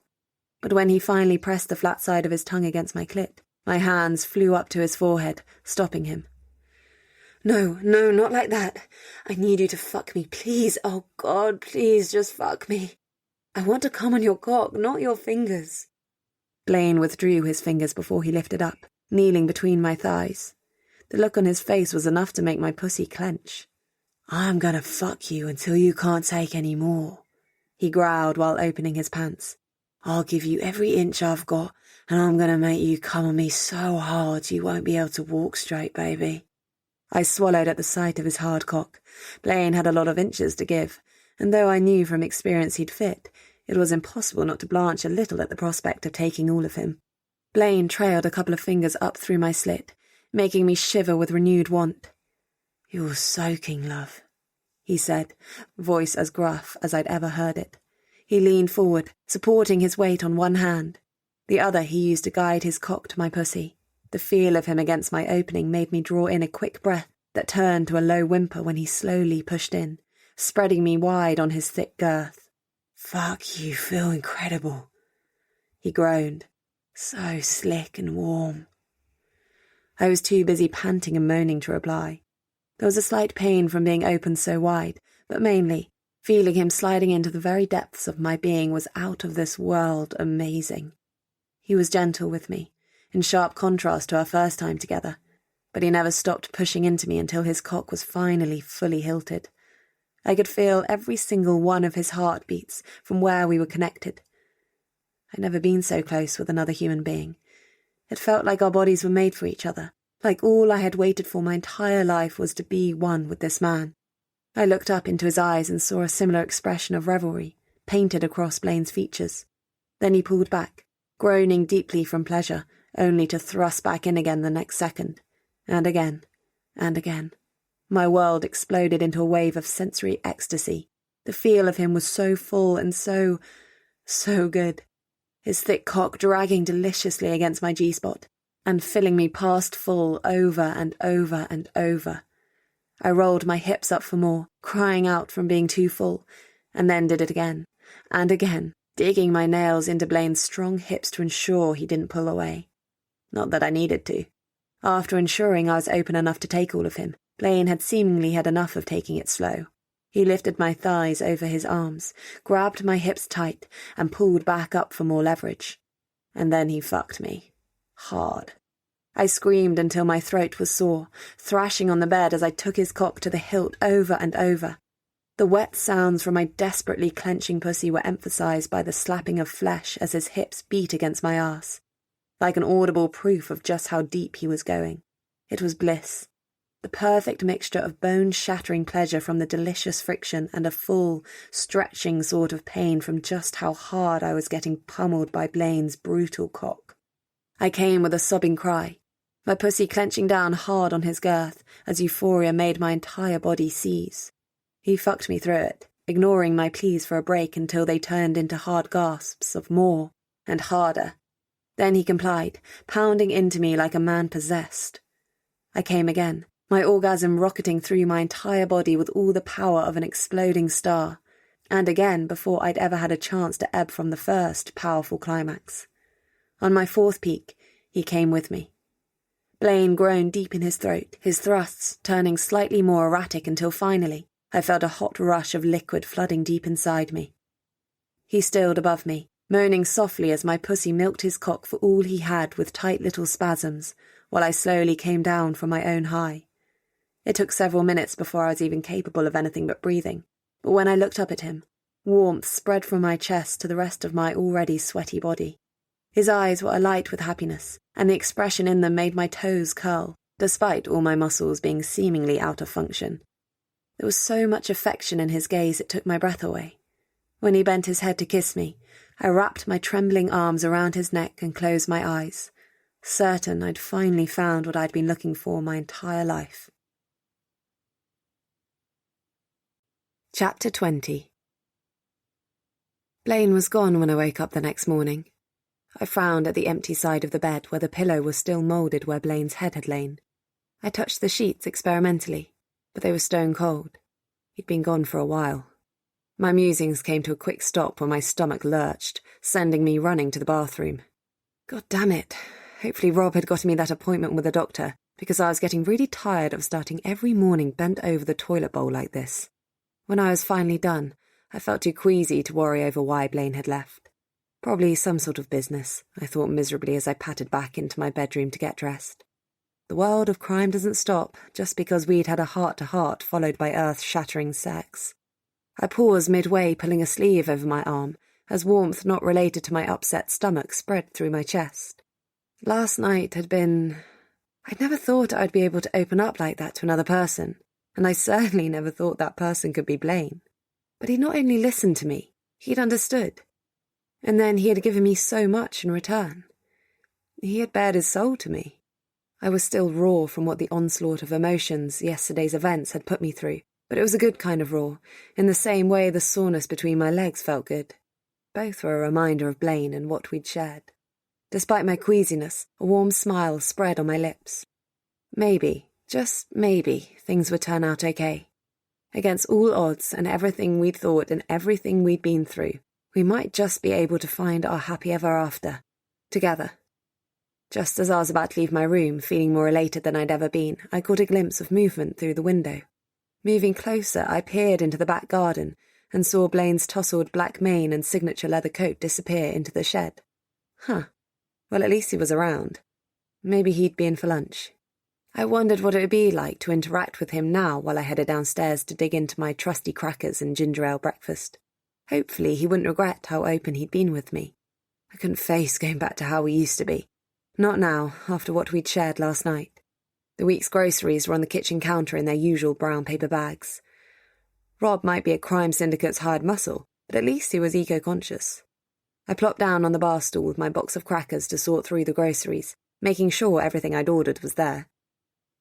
Speaker 1: But when he finally pressed the flat side of his tongue against my clit, my hands flew up to his forehead, stopping him. No, not like that. I need you to fuck me, please. Oh, God, please, just fuck me. I want to come on your cock, not your fingers. Blaine withdrew his fingers before he lifted up, kneeling between my thighs. The look on his face was enough to make my pussy clench. I'm gonna fuck you until you can't take any more, he growled while opening his pants. I'll give you every inch I've got, and I'm gonna make you come on me so hard you won't be able to walk straight, baby. I swallowed at the sight of his hard cock. Blaine had a lot of inches to give, and though I knew from experience he'd fit, it was impossible not to blanch a little at the prospect of taking all of him. Blaine trailed a couple of fingers up through my slit, making me shiver with renewed want. "You're soaking, love," he said, voice as gruff as I'd ever heard it. He leaned forward, supporting his weight on one hand. The other he used to guide his cock to my pussy. The feel of him against my opening made me draw in a quick breath that turned to a low whimper when he slowly pushed in, spreading me wide on his thick girth. "Fuck, you feel incredible," he groaned. "So slick and warm." I was too busy panting and moaning to reply. There was a slight pain from being opened so wide, but mainly, feeling him sliding into the very depths of my being was out of this world amazing. He was gentle with me, in sharp contrast to our first time together, but he never stopped pushing into me until his cock was finally fully hilted. I could feel every single one of his heartbeats from where we were connected. I'd never been so close with another human being. It felt like our bodies were made for each other, like all I had waited for my entire life was to be one with this man. I looked up into his eyes and saw a similar expression of revelry painted across Blaine's features. Then he pulled back, groaning deeply from pleasure, only to thrust back in again the next second. And again, and again. My world exploded into a wave of sensory ecstasy. The feel of him was so full and so good. His thick cock dragging deliciously against my G-spot, and filling me past full over and over and over. I rolled my hips up for more, crying out from being too full, and then did it again, and again, digging my nails into Blaine's strong hips to ensure he didn't pull away. Not that I needed to. After ensuring I was open enough to take all of him, Blaine had seemingly had enough of taking it slow. He lifted my thighs over his arms, grabbed my hips tight, and pulled back up for more leverage. And then he fucked me. Hard. I screamed until my throat was sore, thrashing on the bed as I took his cock to the hilt over and over. The wet sounds from my desperately clenching pussy were emphasized by the slapping of flesh as his hips beat against my ass, like an audible proof of just how deep he was going. It was bliss. The perfect mixture of bone-shattering pleasure from the delicious friction and a full, stretching sort of pain from just how hard I was getting pummeled by Blaine's brutal cock. I came with a sobbing cry, my pussy clenching down hard on his girth as euphoria made my entire body seize. He fucked me through it, ignoring my pleas for a break until they turned into hard gasps of more and harder. Then he complied, pounding into me like a man possessed. I came again, my orgasm rocketing through my entire body with all the power of an exploding star, and again before I'd ever had a chance to ebb from the first powerful climax. On my fourth peak, he came with me. Blaine groaned deep in his throat, his thrusts turning slightly more erratic until finally I felt a hot rush of liquid flooding deep inside me. He stilled above me, moaning softly as my pussy milked his cock for all he had with tight little spasms, while I slowly came down from my own high. It took several minutes before I was even capable of anything but breathing, but when I looked up at him, warmth spread from my chest to the rest of my already sweaty body. His eyes were alight with happiness, and the expression in them made my toes curl, despite all my muscles being seemingly out of function. There was so much affection in his gaze it took my breath away. When he bent his head to kiss me, I wrapped my trembling arms around his neck and closed my eyes, certain I'd finally found what I'd been looking for my entire life.
Speaker 2: Chapter 20. Blaine was gone when I woke up the next morning. I frowned at the empty side of the bed where the pillow was still moulded where Blaine's head had lain. I touched the sheets experimentally, but they were stone cold. He'd been gone for a while. My musings came to a quick stop when my stomach lurched, sending me running to the bathroom. God damn it. Hopefully Rob had gotten me that appointment with the doctor, because I was getting really tired of starting every morning bent over the toilet bowl like this. When I was finally done, I felt too queasy to worry over why Blaine had left. Probably some sort of business, I thought miserably as I pattered back into my bedroom to get dressed. The world of crime doesn't stop just because we'd had a heart-to-heart followed by earth-shattering sex. I paused midway, pulling a sleeve over my arm, as warmth not related to my upset stomach spread through my chest. Last night had been... I'd never thought I'd be able to open up like that to another person, and I certainly never thought that person could be Blaine. But he'd not only listened to me, he'd understood. And then he had given me so much in return. He had bared his soul to me. I was still raw from what the onslaught of emotions yesterday's events had put me through, but it was a good kind of raw, in the same way the soreness between my legs felt good. Both were a reminder of Blaine and what we'd shared. Despite my queasiness, a warm smile spread on my lips. Maybe, just maybe, things would turn out okay. Against all odds and everything we'd thought and everything we'd been through, we might just be able to find our happy ever after. Together. Just as I was about to leave my room, feeling more elated than I'd ever been, I caught a glimpse of movement through the window. Moving closer, I peered into the back garden and saw Blaine's tousled black mane and signature leather coat disappear into the shed. Huh. Well, at least he was around. Maybe he'd be in for lunch. I wondered what it would be like to interact with him now while I headed downstairs to dig into my trusty crackers and ginger ale breakfast. Hopefully he wouldn't regret how open he'd been with me. I couldn't face going back to how we used to be. Not now, after what we'd shared last night. The week's groceries were on the kitchen counter in their usual brown paper bags. Rob might be a crime syndicate's hired muscle, but at least he was eco-conscious. I plopped down on the bar stool with my box of crackers to sort through the groceries, making sure everything I'd ordered was there.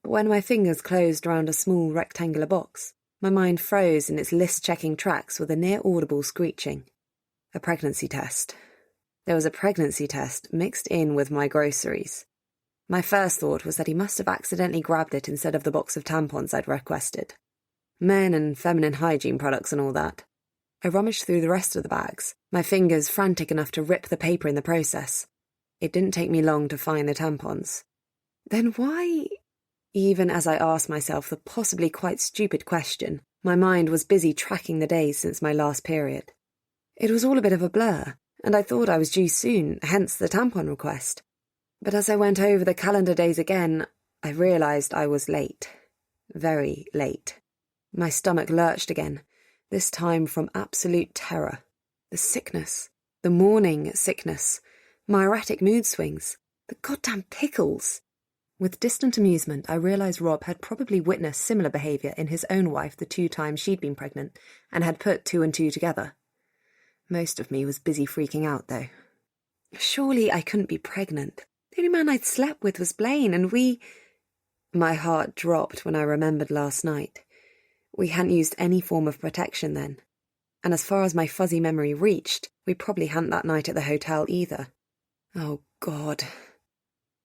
Speaker 2: But when my fingers closed around a small rectangular box, my mind froze in its list-checking tracks with a near-audible screeching. A pregnancy test. There was a pregnancy test mixed in with my groceries. My first thought was that he must have accidentally grabbed it instead of the box of tampons I'd requested. Men and feminine hygiene products and all that. I rummaged through the rest of the bags, my fingers frantic enough to rip the paper in the process. It didn't take me long to find the tampons. Then why... Even as I asked myself the possibly quite stupid question, my mind was busy tracking the days since my last period. It was all a bit of a blur, and I thought I was due soon, hence the tampon request. But as I went over the calendar days again, I realised I was late. Very late. My stomach lurched again, this time from absolute terror. The sickness. The morning sickness. My erratic mood swings. The goddamn pickles. With distant amusement, I realised Rob had probably witnessed similar behaviour in his own wife the 2 times she'd been pregnant, and had put 2 and 2 together. Most of me was busy freaking out, though. Surely I couldn't be pregnant. The only man I'd slept with was Blaine, and we... My heart dropped when I remembered last night. We hadn't used any form of protection then. And as far as my fuzzy memory reached, we probably hadn't that night at the hotel either. Oh, God.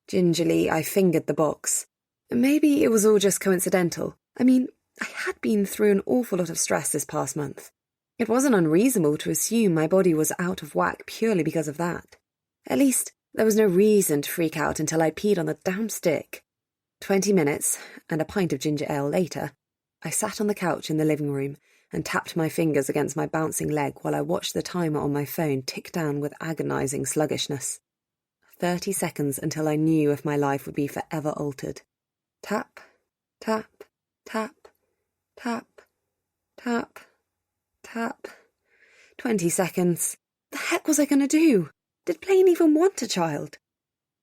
Speaker 2: Gingerly, I fingered the box. Maybe it was all just coincidental. I mean, I had been through an awful lot of stress this past month. It wasn't unreasonable to assume my body was out of whack purely because of that. At least, there was no reason to freak out until I peed on the damn stick. 20 minutes, and a pint of ginger ale later, I sat on the couch in the living room and tapped my fingers against my bouncing leg while I watched the timer on my phone tick down with agonising sluggishness. 30 seconds until I knew if my life would be forever altered. Tap, tap, tap, tap, tap, tap. 20 seconds. The heck was I going to do? Did Blaine even want a child?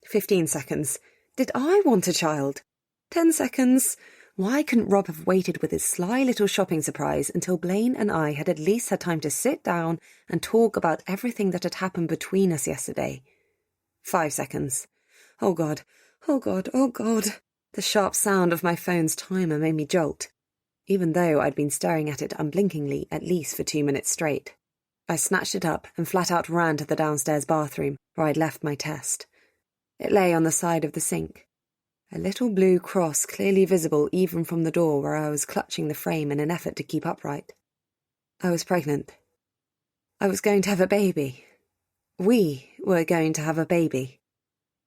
Speaker 2: 15 seconds. Did I want a child? 10 seconds. Why couldn't Rob have waited with his sly little shopping surprise until Blaine and I had at least had time to sit down and talk about everything that had happened between us yesterday? 5 seconds. Oh God, oh God, oh God. The sharp sound of my phone's timer made me jolt, even though I'd been staring at it unblinkingly at least for 2 minutes straight. I snatched it up and flat out ran to the downstairs bathroom where I'd left my test. It lay on the side of the sink. A little blue cross clearly visible even from the door where I was clutching the frame in an effort to keep upright. I was pregnant. I was going to have a baby. We were going to have a baby.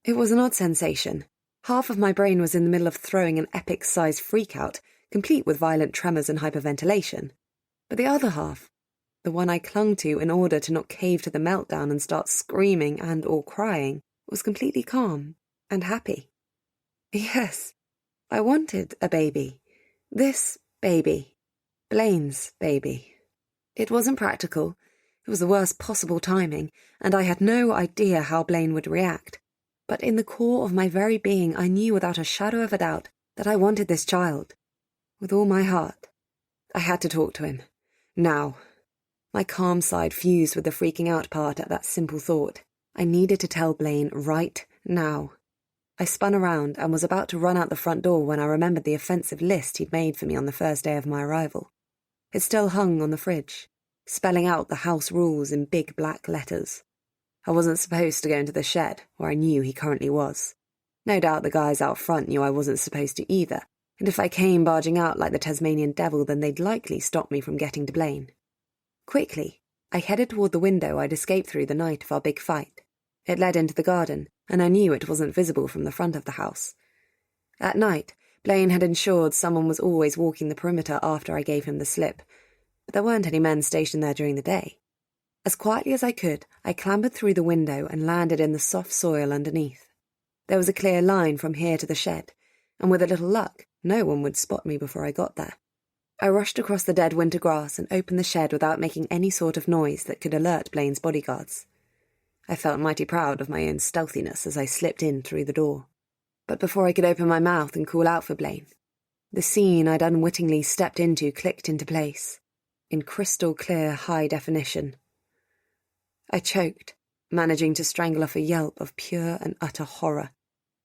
Speaker 2: It was an odd sensation. Half of my brain was in the middle of throwing an epic-sized freak-out, complete with violent tremors and hyperventilation. But the other half, the one I clung to in order to not cave to the meltdown and start screaming and or crying, was completely calm and happy. Yes, I wanted a baby. This baby. Blaine's baby. It wasn't practical. It was the worst possible timing, and I had no idea how Blaine would react. But in the core of my very being, I knew without a shadow of a doubt that I wanted this child. With all my heart. I had to talk to him. Now. My calm side fused with the freaking out part at that simple thought. I needed to tell Blaine right now. I spun around and was about to run out the front door when I remembered the offensive list he'd made for me on the first day of my arrival. It still hung on the fridge, spelling out the house rules in big black letters. I wasn't supposed to go into the shed, where I knew he currently was. No doubt the guys out front knew I wasn't supposed to either, and if I came barging out like the Tasmanian devil, then they'd likely stop me from getting to Blaine. Quickly, I headed toward the window I'd escaped through the night of our big fight. It led into the garden, and I knew it wasn't visible from the front of the house. At night, Blaine had ensured someone was always walking the perimeter after I gave him the slip, but there weren't any men stationed there during the day. As quietly as I could, I clambered through the window and landed in the soft soil underneath. There was a clear line from here to the shed, and with a little luck, no one would spot me before I got there. I rushed across the dead winter grass and opened the shed without making any sort of noise that could alert Blaine's bodyguards. I felt mighty proud of my own stealthiness as I slipped in through the door. But before I could open my mouth and call out for Blaine, the scene I'd unwittingly stepped into clicked into place, in crystal clear high definition. I choked, managing to strangle off a yelp of pure and utter horror.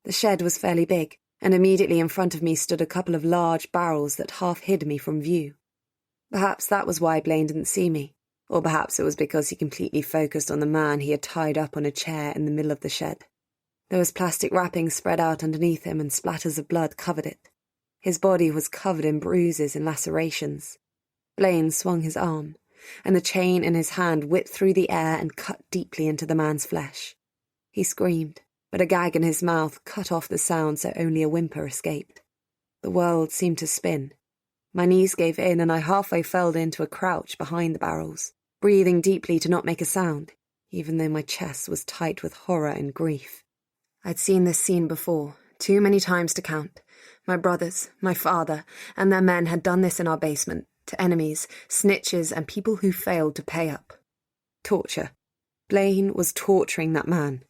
Speaker 2: The shed was fairly big, and immediately in front of me stood a couple of large barrels that half hid me from view. Perhaps that was why Blaine didn't see me, or perhaps it was because he completely focused on the man he had tied up on a chair in the middle of the shed. There was plastic wrapping spread out underneath him and splatters of blood covered it. His body was covered in bruises and lacerations. Blaine swung his arm, and the chain in his hand whipped through the air and cut deeply into the man's flesh. He screamed, but a gag in his mouth cut off the sound so only a whimper escaped. The world seemed to spin. My knees gave in and I halfway fell into a crouch behind the barrels, breathing deeply to not make a sound, even though my chest was tight with horror and grief. I'd seen this scene before, too many times to count. My brothers, my father, and their men had done this in our basement, to enemies, snitches, and people who failed to pay up. Torture. Blaine was torturing that man.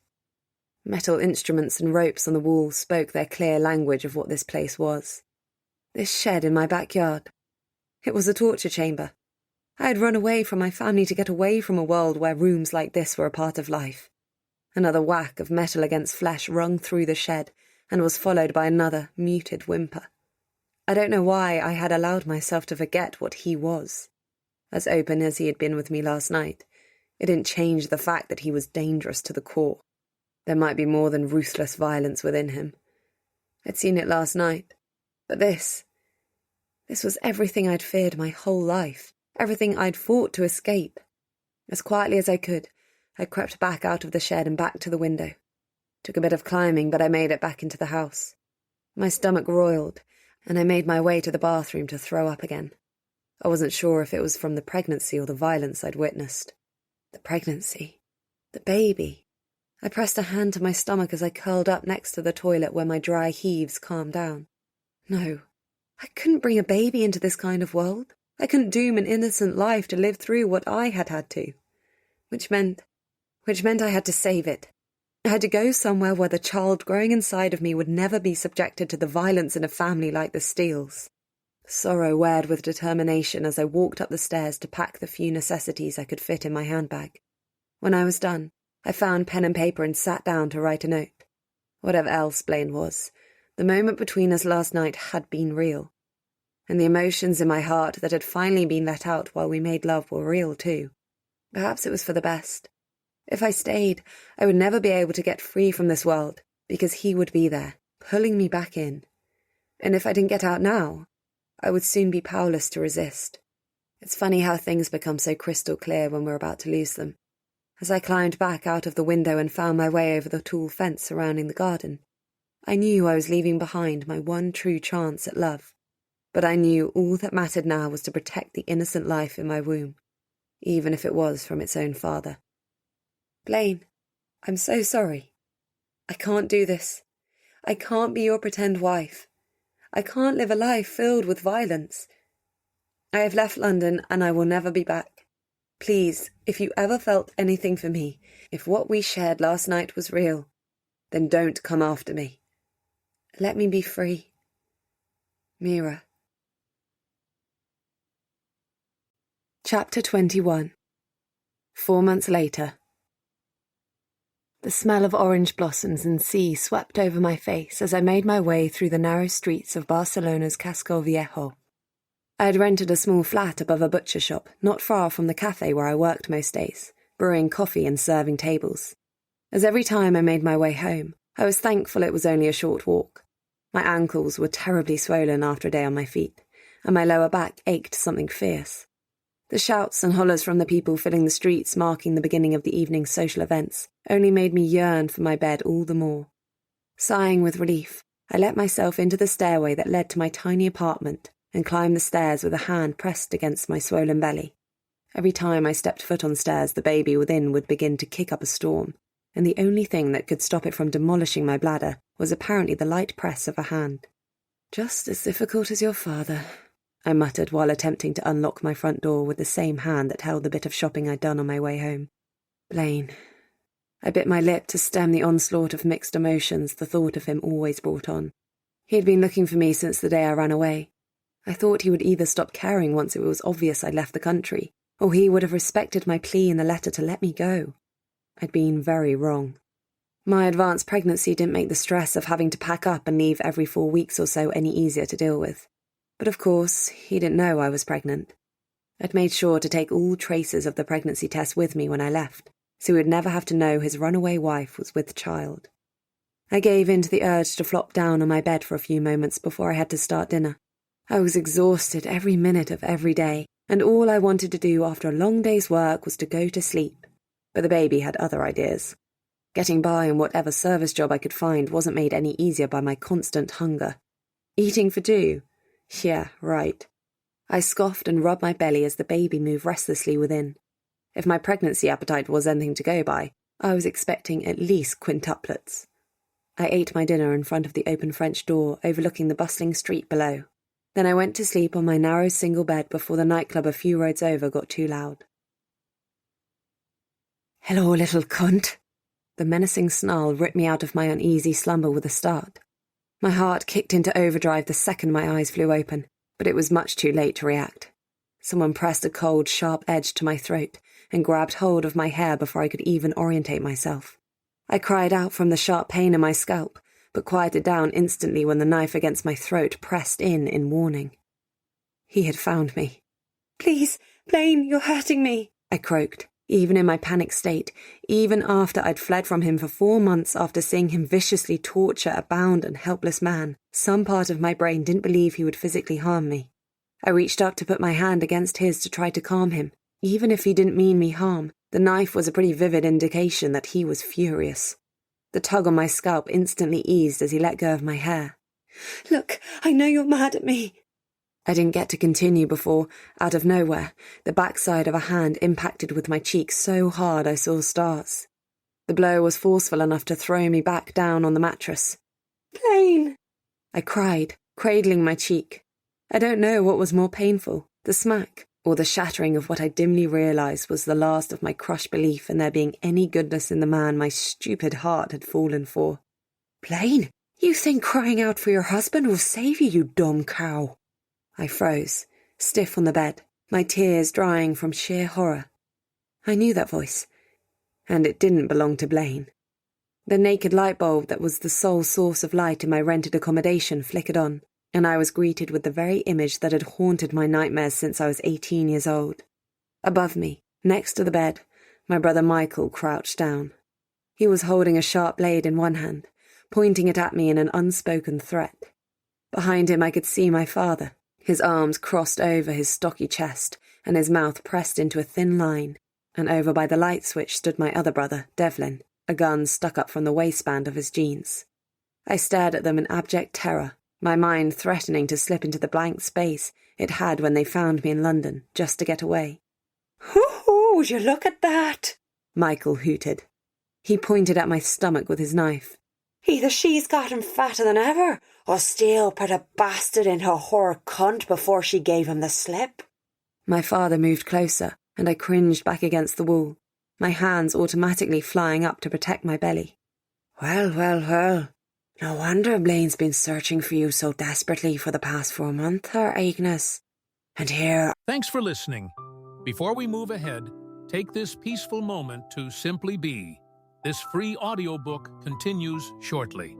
Speaker 2: Metal instruments and ropes on the walls spoke their clear language of what this place was. This shed in my backyard. It was a torture chamber. I had run away from my family to get away from a world where rooms like this were a part of life. Another whack of metal against flesh rung through the shed and was followed by another muted whimper. I don't know why I had allowed myself to forget what he was. As open as he had been with me last night, it didn't change the fact that he was dangerous to the core. There might be more than ruthless violence within him. I'd seen it last night. But this was everything I'd feared my whole life, everything I'd fought to escape. As quietly as I could, I crept back out of the shed and back to the window. Took a bit of climbing, but I made it back into the house. My stomach roiled, and I made my way to the bathroom to throw up again. I wasn't sure if it was from the pregnancy or the violence I'd witnessed. The pregnancy. The baby. I pressed a hand to my stomach as I curled up next to the toilet where my dry heaves calmed down. No, I couldn't bring a baby into this kind of world. I couldn't doom an innocent life to live through what I had had to. Which meant I had to save it. I had to go somewhere where the child growing inside of me would never be subjected to the violence in a family like the Steeles. Sorrow weared with determination as I walked up the stairs to pack the few necessities I could fit in my handbag. When I was done, I found pen and paper and sat down to write a note. Whatever else Blaine was, the moment between us last night had been real. And the emotions in my heart that had finally been let out while we made love were real too. Perhaps it was for the best. If I stayed, I would never be able to get free from this world, because he would be there, pulling me back in. And if I didn't get out now, I would soon be powerless to resist. It's funny how things become so crystal clear when we're about to lose them. As I climbed back out of the window and found my way over the tall fence surrounding the garden, I knew I was leaving behind my one true chance at love. But I knew all that mattered now was to protect the innocent life in my womb, even if it was from its own father. Blaine, I'm so sorry. I can't do this. I can't be your pretend wife. I can't live a life filled with violence. I have left London and I will never be back. Please, if you ever felt anything for me, if what we shared last night was real, then don't come after me. Let me be free. Mira. Chapter 21. 4 months later.
Speaker 1: The smell of orange blossoms and sea swept over my face as I made my way through the narrow streets of Barcelona's Casco Viejo. I had rented a small flat above a butcher shop, not far from the cafe where I worked most days, brewing coffee and serving tables. As every time I made my way home, I was thankful it was only a short walk. My ankles were terribly swollen after a day on my feet, and my lower back ached something fierce. The shouts and hollers from the people filling the streets marking the beginning of the evening's social events only made me yearn for my bed all the more. Sighing with relief, I let myself into the stairway that led to my tiny apartment and climbed the stairs with a hand pressed against my swollen belly. Every time I stepped foot on stairs, the baby within would begin to kick up a storm, and the only thing that could stop it from demolishing my bladder was apparently the light press of a hand. "Just as difficult as your father," I muttered while attempting to unlock my front door with the same hand that held the bit of shopping I'd done on my way home. Blaine. I bit my lip to stem the onslaught of mixed emotions the thought of him always brought on. He had been looking for me since the day I ran away. I thought he would either stop caring once it was obvious I'd left the country, or he would have respected my plea in the letter to let me go. I'd been very wrong. My advanced pregnancy didn't make the stress of having to pack up and leave every 4 weeks or so any easier to deal with. But of course, he didn't know I was pregnant. I'd made sure to take all traces of the pregnancy test with me when I left, so he would never have to know his runaway wife was with child. I gave in to the urge to flop down on my bed for a few moments before I had to start dinner. I was exhausted every minute of every day, and all I wanted to do after a long day's work was to go to sleep. But the baby had other ideas. Getting by on whatever service job I could find wasn't made any easier by my constant hunger. Eating for two? Yeah, right. I scoffed and rubbed my belly as the baby moved restlessly within. If my pregnancy appetite was anything to go by, I was expecting at least quintuplets. I ate my dinner in front of the open French door overlooking the bustling street below. Then I went to sleep on my narrow single bed before the nightclub a few roads over got too loud. "Hello, little cunt." The menacing snarl ripped me out of my uneasy slumber with a start. My heart kicked into overdrive the second my eyes flew open, but it was much too late to react. Someone pressed a cold, sharp edge to my throat and grabbed hold of my hair before I could even orientate myself. I cried out from the sharp pain in my scalp, but quieted down instantly when the knife against my throat pressed in warning. He had found me. "Please, Blaine, you're hurting me," I croaked. Even in my panic state, even after I'd fled from him for 4 months after seeing him viciously torture a bound and helpless man, some part of my brain didn't believe he would physically harm me. I reached up to put my hand against his to try to calm him. Even if he didn't mean me harm, the knife was a pretty vivid indication that he was furious. The tug on my scalp instantly eased as he let go of my hair. "Look, I know you're mad at me." I didn't get to continue before, out of nowhere, the backside of a hand impacted with my cheek so hard I saw stars. The blow was forceful enough to throw me back down on the mattress. "Blaine!" I cried, cradling my cheek. I don't know what was more painful, the smack, or the shattering of what I dimly realized was the last of my crushed belief in there being any goodness in the man my stupid heart had fallen for. "Blaine, you think crying out for your husband will save you, you dumb cow?" I froze, stiff on the bed, my tears drying from sheer horror. I knew that voice, and it didn't belong to Blaine. The naked light bulb that was the sole source of light in my rented accommodation flickered on, and I was greeted with the very image that had haunted my nightmares since I was 18 years old. Above me, next to the bed, my brother Michael crouched down. He was holding a sharp blade in one hand, pointing it at me in an unspoken threat. Behind him I could see my father, his arms crossed over his stocky chest and his mouth pressed into a thin line, and over by the light switch stood my other brother, Devlin, a gun stuck up from the waistband of his jeans. I stared at them in abject terror, my mind threatening to slip into the blank space it had when they found me in London, just to get away. "Hoo-hoo, would you look at that?" Michael hooted. He pointed at my stomach with his knife. "Either she's gotten fatter than ever, or Steele put a bastard in her whore cunt before she gave him the slip." My father moved closer, and I cringed back against the wall, my hands automatically flying up to protect my belly. Well. No wonder Blaine's been searching for you so desperately for the past 4 months, her Agnes. And here..."
Speaker 5: Thanks for listening. Before we move ahead, take this peaceful moment to simply be. This free audiobook continues shortly.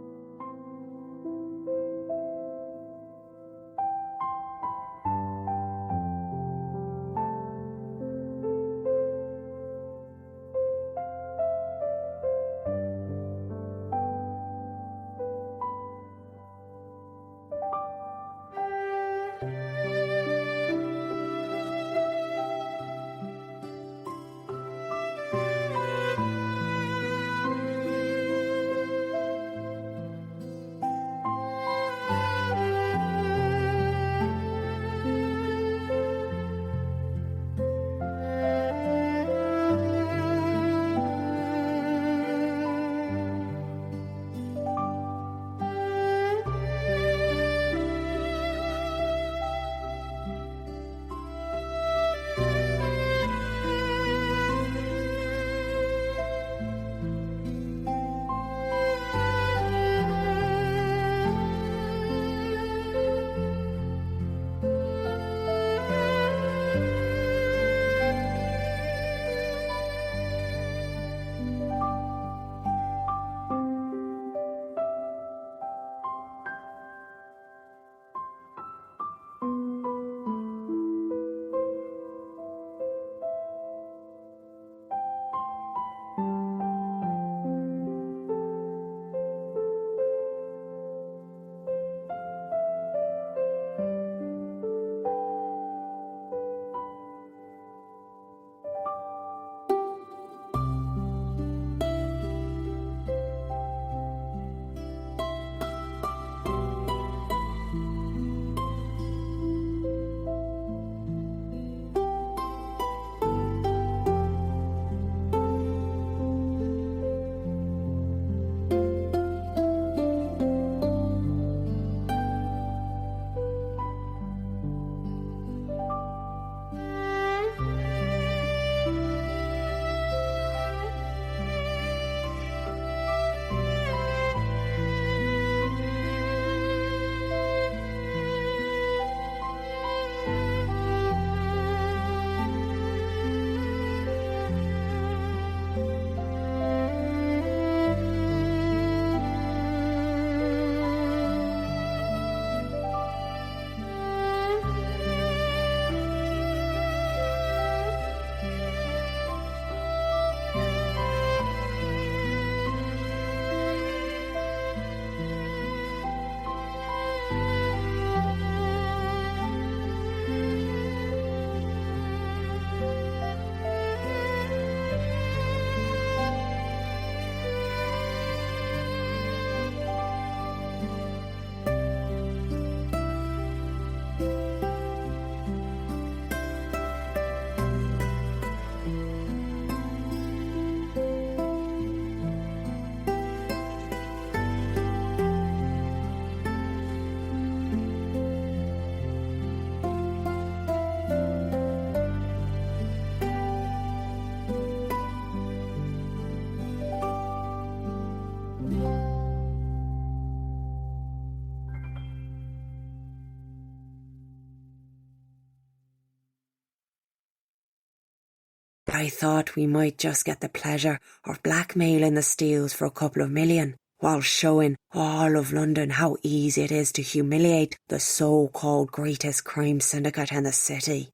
Speaker 1: I thought we might just get the pleasure of blackmailing the Steeles for a couple of million, while showing all of London how easy it is to humiliate the so-called greatest crime syndicate in the city.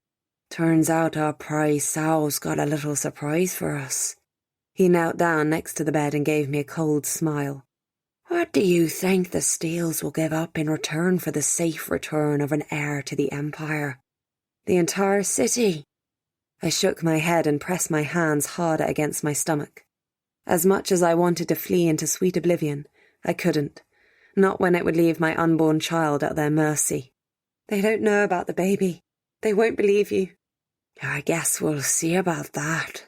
Speaker 1: Turns out our prize sow's got a little surprise for us. He knelt down next to the bed and gave me a cold smile. What do you think the Steeles will give up in return for the safe return of an heir to the Empire? The entire city? I shook my head and pressed my hands harder against my stomach. As much as I wanted to flee into sweet oblivion, I couldn't. Not when it would leave my unborn child at their mercy. They don't know about the baby. They won't believe you. I guess we'll see about that.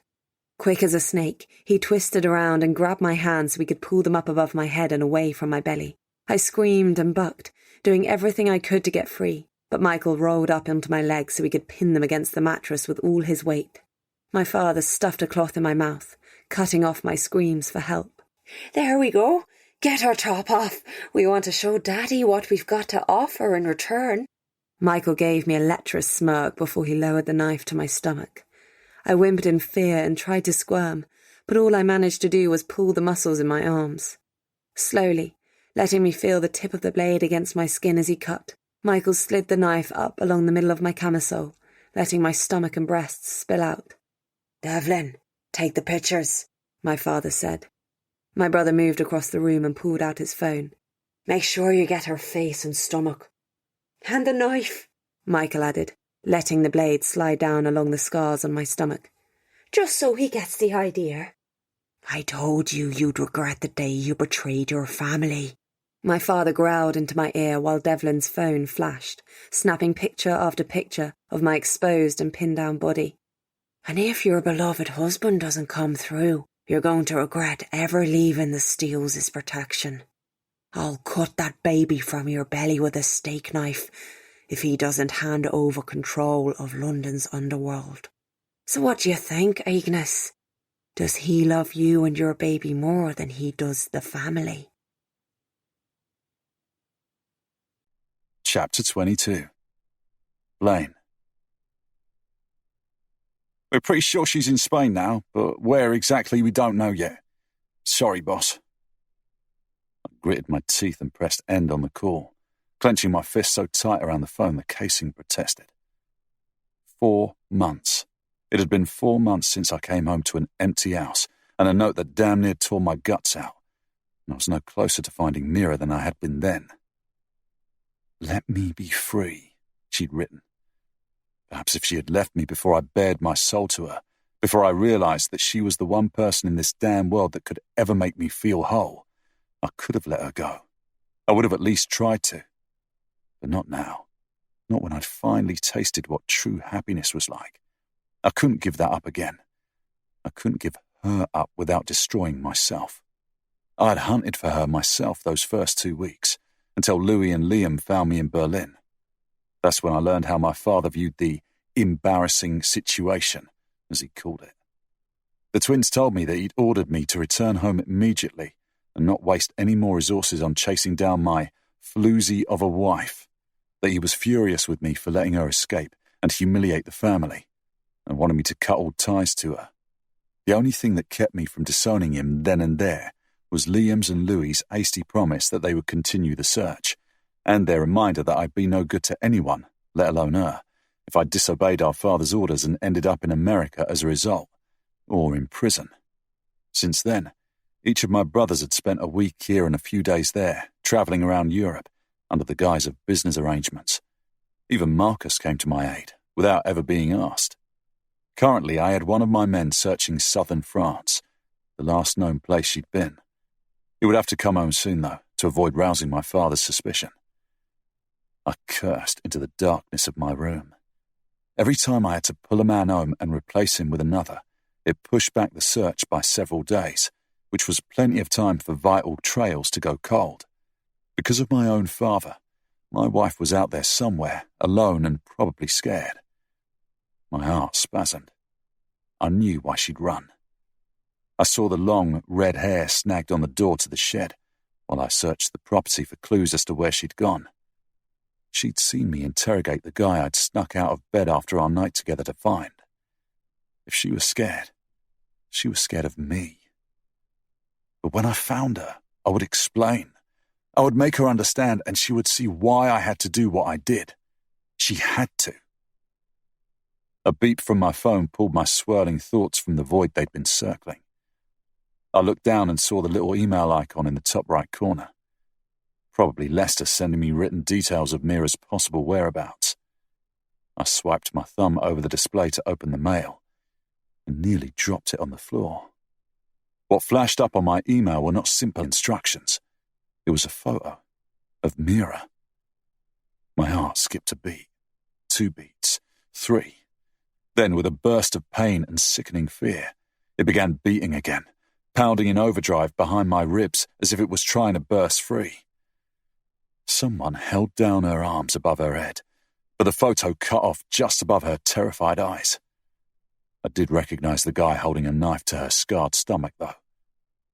Speaker 1: Quick as a snake, he twisted around and grabbed my hands so we could pull them up above my head and away from my belly. I screamed and bucked, doing everything I could to get free, but Michael rolled up onto my legs so we could pin them against the mattress with all his weight. My father stuffed a cloth in my mouth, cutting off my screams for help. There we go. Get our top off. We want to show Daddy what we've got to offer in return. Michael gave me a lecherous smirk before he lowered the knife to my stomach. I whimpered in fear and tried to squirm, but all I managed to do was pull the muscles in my arms. Slowly, letting me feel the tip of the blade against my skin as he cut, Michael slid the knife up along the middle of my camisole, letting my stomach and breasts spill out.
Speaker 2: "Devlin, take the pictures,"
Speaker 1: my father said. My brother moved across the room and pulled out his phone.
Speaker 2: "Make sure you get her face and stomach."
Speaker 1: "And the knife," Michael added, letting the blade slide down along the scars on my stomach. "Just so he gets the idea."
Speaker 2: "I told you you'd regret the day you betrayed your family."
Speaker 1: My father growled into my ear while Devlin's phone flashed, snapping picture after picture of my exposed and pinned down body.
Speaker 2: "And if your beloved husband doesn't come through, you're going to regret ever leaving the Steeles' protection. I'll cut that baby from your belly with a steak knife if he doesn't hand over control of London's underworld. So what do you think, Agnes? Does he love you and your baby more than he does the family?"
Speaker 3: Chapter 22. Blaine. We're pretty sure she's in Spain now, but where exactly we don't know yet. Sorry, boss. I gritted my teeth and pressed end on the call, clenching my fist so tight around the phone the casing protested. 4 months. It had been 4 months since I came home to an empty house and a note that damn near tore my guts out, and I was no closer to finding Nora than I had been then. "Let me be free," she'd written. Perhaps if she had left me before I bared my soul to her, before I realised that she was the one person in this damn world that could ever make me feel whole, I could have let her go. I would have at least tried to. But not now. Not when I'd finally tasted what true happiness was like. I couldn't give that up again. I couldn't give her up without destroying myself. I had hunted for her myself those first 2 weeks, until Louis and Liam found me in Berlin. That's when I learned how my father viewed the embarrassing situation, as he called it. The twins told me that he'd ordered me to return home immediately and not waste any more resources on chasing down my floozy of a wife, that he was furious with me for letting her escape and humiliate the family, and wanted me to cut all ties to her. The only thing that kept me from disowning him then and there was Liam's and Louis's hasty promise that they would continue the search, and their reminder that I'd be no good to anyone, let alone her, if I disobeyed our father's orders and ended up in America as a result, or in prison. Since then, each of my brothers had spent a week here and a few days there, travelling around Europe, under the guise of business arrangements. Even Marcus came to my aid, without ever being asked. Currently, I had one of my men searching southern France, the last known place she'd been. He would have to come home soon, though, to avoid rousing my father's suspicion. I cursed into the darkness of my room. Every time I had to pull a man home and replace him with another, it pushed back the search by several days, which was plenty of time for vital trails to go cold. Because of my own father, my wife was out there somewhere, alone and probably scared. My heart spasmed. I knew why she'd run. I saw the long, red hair snagged on the door to the shed, while I searched the property for clues as to where she'd gone. She'd seen me interrogate the guy I'd snuck out of bed after our night together to find. If she was scared of me. But when I found her, I would explain. I would make her understand, and she would see why I had to do what I did. She had to. A beep from my phone pulled my swirling thoughts from the void they'd been circling. I looked down and saw the little email icon in the top right corner. Probably Lester sending me written details of Mira's possible whereabouts. I swiped my thumb over the display to open the mail and nearly dropped it on the floor. What flashed up on my email were not simple instructions. It was a photo of Mira. My heart skipped a beat, 2 beats, 3. Then, with a burst of pain and sickening fear, it began beating again, pounding in overdrive behind my ribs as if it was trying to burst free. Someone held down her arms above her head, but the photo cut off just above her terrified eyes. I did recognize the guy holding a knife to her scarred stomach, though.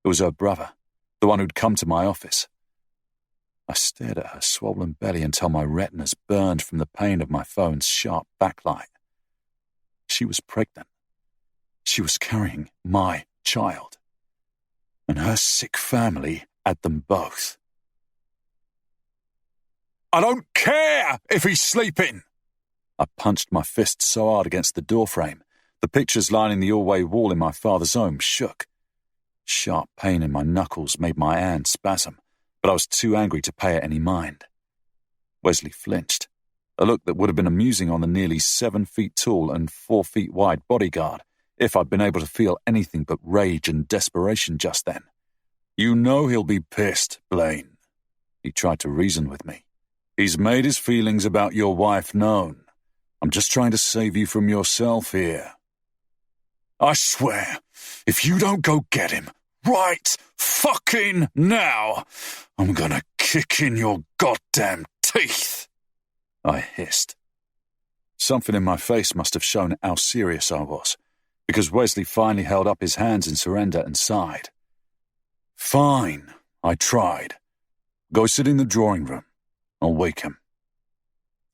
Speaker 3: It was her brother, the one who'd come to my office. I stared at her swollen belly until my retinas burned from the pain of my phone's sharp backlight. She was pregnant. She was carrying my child. And her sick family had them both. I don't care if he's sleeping! I punched my fist so hard against the doorframe, the pictures lining the hallway wall in my father's home shook. Sharp pain in my knuckles made my hand spasm, but I was too angry to pay it any mind. Wesley flinched, a look that would have been amusing on the nearly 7 feet tall and 4 feet wide bodyguard if I'd been able to feel anything but rage and desperation just then. You know he'll be pissed, Blaine. He tried to reason with me. He's made his feelings about your wife known. I'm just trying to save you from yourself here. I swear, if you don't go get him, right fucking now, I'm gonna kick in your goddamn teeth, I hissed. Something in my face must have shown how serious I was, because Wesley finally held up his hands in surrender and sighed. Fine, I tried. Go sit in the drawing room. I'll wake him.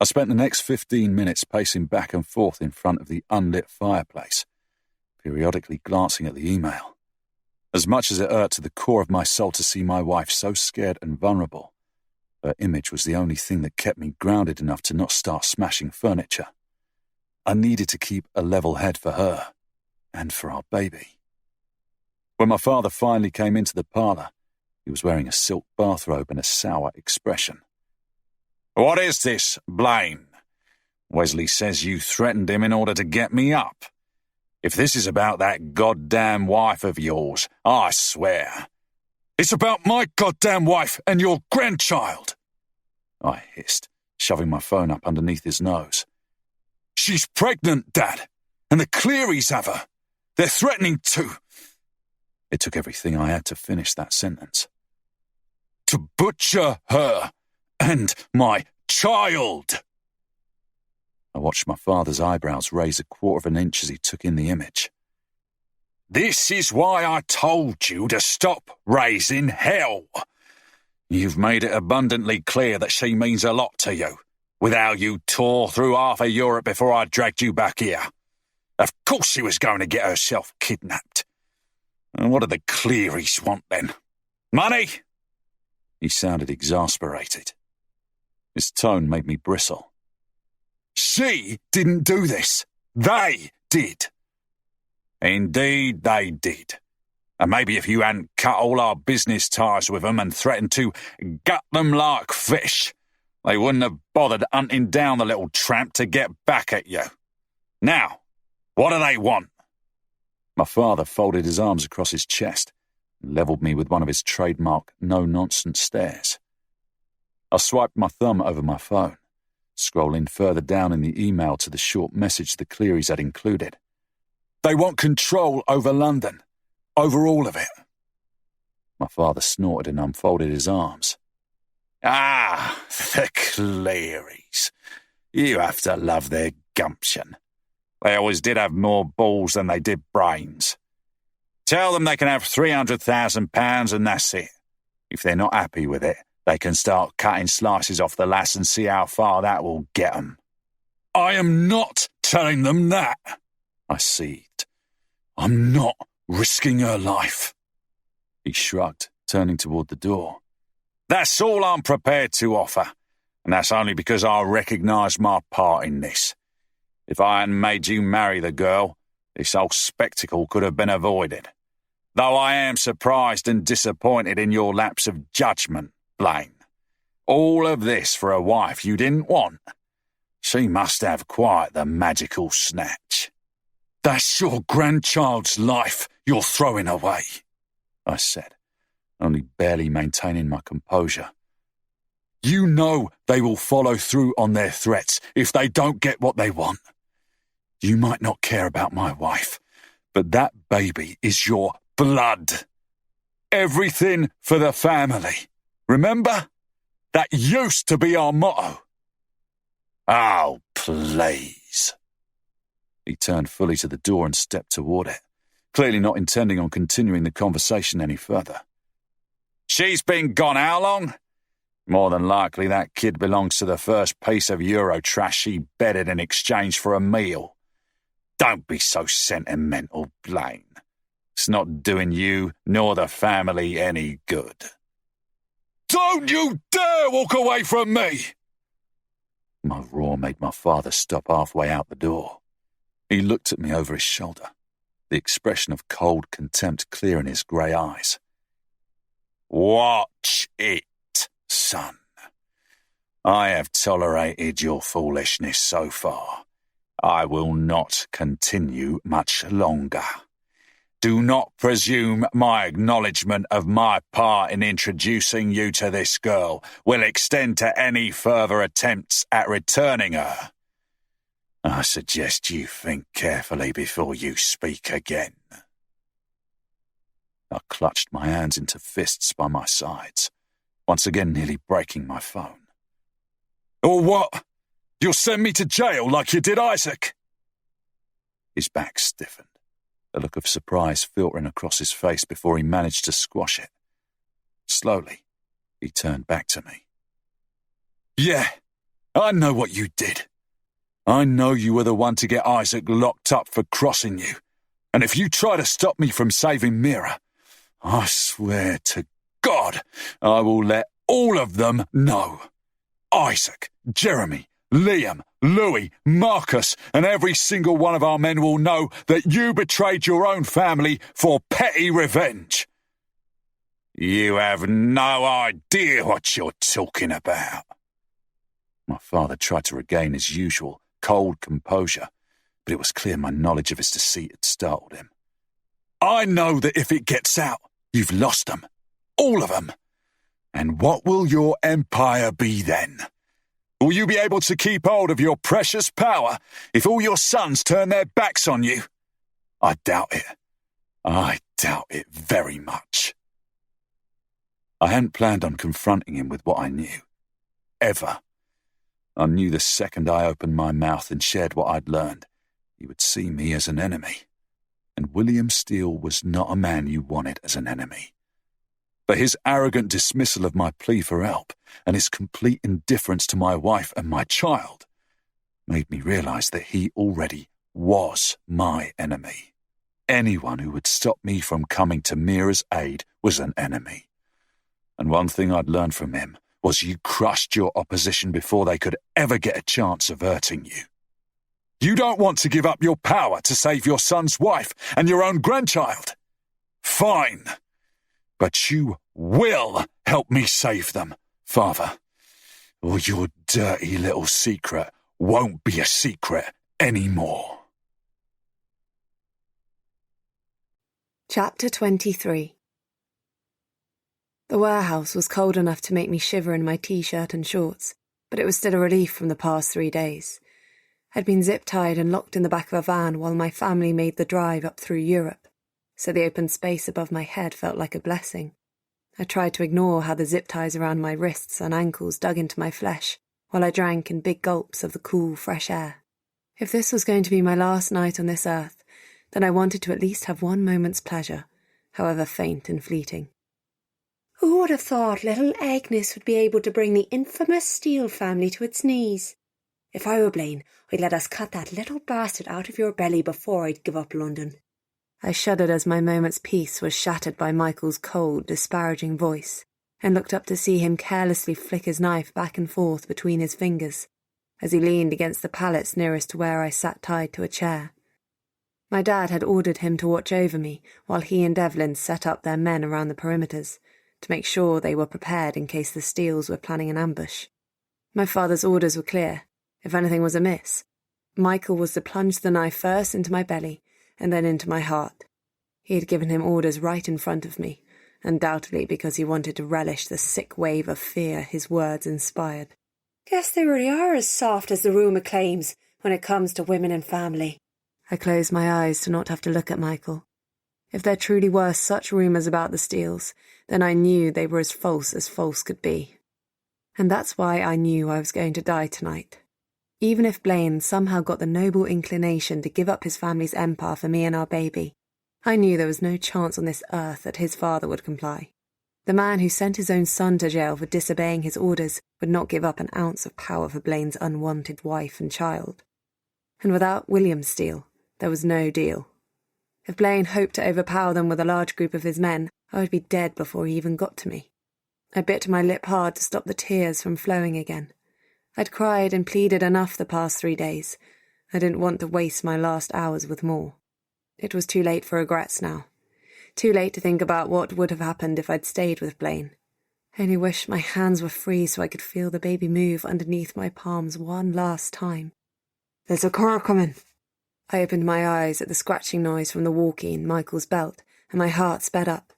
Speaker 3: I spent the next 15 minutes pacing back and forth in front of the unlit fireplace, periodically glancing at the email. As much as it hurt to the core of my soul to see my wife so scared and vulnerable, her image was the only thing that kept me grounded enough to not start smashing furniture. I needed to keep a level head for her, and for our baby. When my father finally came into the parlour, he was wearing a silk bathrobe and a sour expression. What is this, Blaine? Wesley says you threatened him in order to get me up. If this is about that goddamn wife of yours, I swear. It's about my goddamn wife and your grandchild, I hissed, shoving my phone up underneath his nose. She's pregnant, Dad, and the Clearys have her. They're threatening to... It took everything I had to finish that sentence. To butcher her and my child. I watched my father's eyebrows raise 1/4 inch as he took in the image. This is why I told you to stop raising hell. You've made it abundantly clear that she means a lot to you, with how you tore through half of Europe before I dragged you back here. Of course she was going to get herself kidnapped. And what do the Clearys want then? Money? He sounded exasperated. His tone made me bristle. She didn't do this. They did. Indeed they did. And maybe if you hadn't cut all our business ties with them and threatened to gut them like fish, they wouldn't have bothered hunting down the little tramp to get back at you. Now, what do they want? My father folded his arms across his chest and levelled me with one of his trademark no-nonsense stares. I swiped my thumb over my phone, scrolling further down in the email to the short message the Clearys had included. They want control over London, over all of it. My father snorted and unfolded his arms. Ah, the Clearys. You have to love their gumption. They always did have more balls than they did brains. Tell them they can have £300,000 and that's it. If they're not happy with it, they can start cutting slices off the lass and see how far that will get them. I am not telling them that, I seethed. I'm not risking her life. He shrugged, turning toward the door. That's all I'm prepared to offer, and that's only because I recognise my part in this. If I hadn't made you marry the girl, this whole spectacle could have been avoided. Though I am surprised and disappointed in your lapse of judgment, Blaine. All of this for a wife you didn't want. She must have quite the magical snatch. That's your grandchild's life you're throwing away, I said, only barely maintaining my composure. You know they will follow through on their threats if they don't get what they want. You might not care about my wife, but that baby is your blood. Everything for the family. Remember? That used to be our motto. Oh, please. He turned fully to the door and stepped toward it, clearly not intending on continuing the conversation any further. She's been gone how long? More than likely that kid belongs to the first piece of Euro trash she bedded in exchange for a meal. Don't be so sentimental, Blaine. It's not doing you nor the family any good. Don't you dare walk away from me! My roar made my father stop halfway out the door. He looked at me over his shoulder, the expression of cold contempt clear in his grey eyes. Watch it, son. I have tolerated your foolishness so far. I will not continue much longer. Do not presume my acknowledgement of my part in introducing you to this girl will extend to any further attempts at returning her. I suggest you think carefully before you speak again. I clutched my hands into fists by my sides, once again nearly breaking my phone. Or what? You'll send me to jail like you did Isaac? His back stiffened, a look of surprise filtering across his face before he managed to squash it. Slowly, he turned back to me. Yeah, I know what you did. I know you were the one to get Isaac locked up for crossing you. And if you try to stop me from saving Mira, I swear to God, I will let all of them know. Isaac, Jeremy, Liam, Louis, Marcus, and every single one of our men will know that you betrayed your own family for petty revenge. You have no idea what you're talking about. My father tried to regain his usual cold composure, but it was clear my knowledge of his deceit had startled him. I know that if it gets out, you've lost them. All of them. And what will your empire be then? Will you be able to keep hold of your precious power if all your sons turn their backs on you? I doubt it. I doubt it very much. I hadn't planned on confronting him with what I knew. Ever. I knew the second I opened my mouth and shared what I'd learned, he would see me as an enemy. And William Steele was not a man you wanted as an enemy. But his arrogant dismissal of my plea for help and his complete indifference to my wife and my child made me realize that he already was my enemy. Anyone who would stop me from coming to Mira's aid was an enemy. And one thing I'd learned from him was you crushed your opposition before they could ever get a chance of hurting you. You don't want to give up your power to save your son's wife and your own grandchild. Fine. But you will help me save them, Father, or your dirty little secret won't be a secret anymore.
Speaker 2: Chapter 23. The warehouse was cold enough to make me shiver in my t-shirt and shorts, but it was still a relief from the past 3 days. I'd been zip-tied and locked in the back of a van while my family made the drive up through Europe, so the open space above my head felt like a blessing. I tried to ignore how the zip ties around my wrists and ankles dug into my flesh, while I drank in big gulps of the cool, fresh air. If this was going to be my last night on this earth, then I wanted to at least have one moment's pleasure, however faint and fleeting.
Speaker 1: Who would have thought little Agnes would be able to bring the infamous Steele family to its knees? If I were Blaine, I'd let us cut that little bastard out of your belly before I'd give up London.
Speaker 2: I shuddered as my moment's peace was shattered by Michael's cold, disparaging voice, and looked up to see him carelessly flick his knife back and forth between his fingers, as he leaned against the pallets nearest to where I sat tied to a chair. My dad had ordered him to watch over me while he and Devlin set up their men around the perimeters, to make sure they were prepared in case the Steeles were planning an ambush. My father's orders were clear. If anything was amiss, Michael was to plunge the knife first into my belly and then into my heart. He had given him orders right in front of me, undoubtedly because he wanted to relish the sick wave of fear his words inspired.
Speaker 1: Guess they really are as soft as the rumour claims when it comes to women and family.
Speaker 2: I closed my eyes to not have to look at Michael. If there truly were such rumours about the Steeles, then I knew they were as false could be. And that's why I knew I was going to die tonight. Even if Blaine somehow got the noble inclination to give up his family's empire for me and our baby, I knew there was no chance on this earth that his father would comply. The man who sent his own son to jail for disobeying his orders would not give up an ounce of power for Blaine's unwanted wife and child. And without William Steele, there was no deal. If Blaine hoped to overpower them with a large group of his men, I would be dead before he even got to me. I bit my lip hard to stop the tears from flowing again. I'd cried and pleaded enough the past 3 days. I didn't want to waste my last hours with more. It was too late for regrets now. Too late to think about what would have happened if I'd stayed with Blaine. I only wished my hands were free so I could feel the baby move underneath my palms one last time.
Speaker 4: There's a car coming.
Speaker 2: I opened my eyes at the scratching noise from the walkie in Michael's belt, and my heart sped up.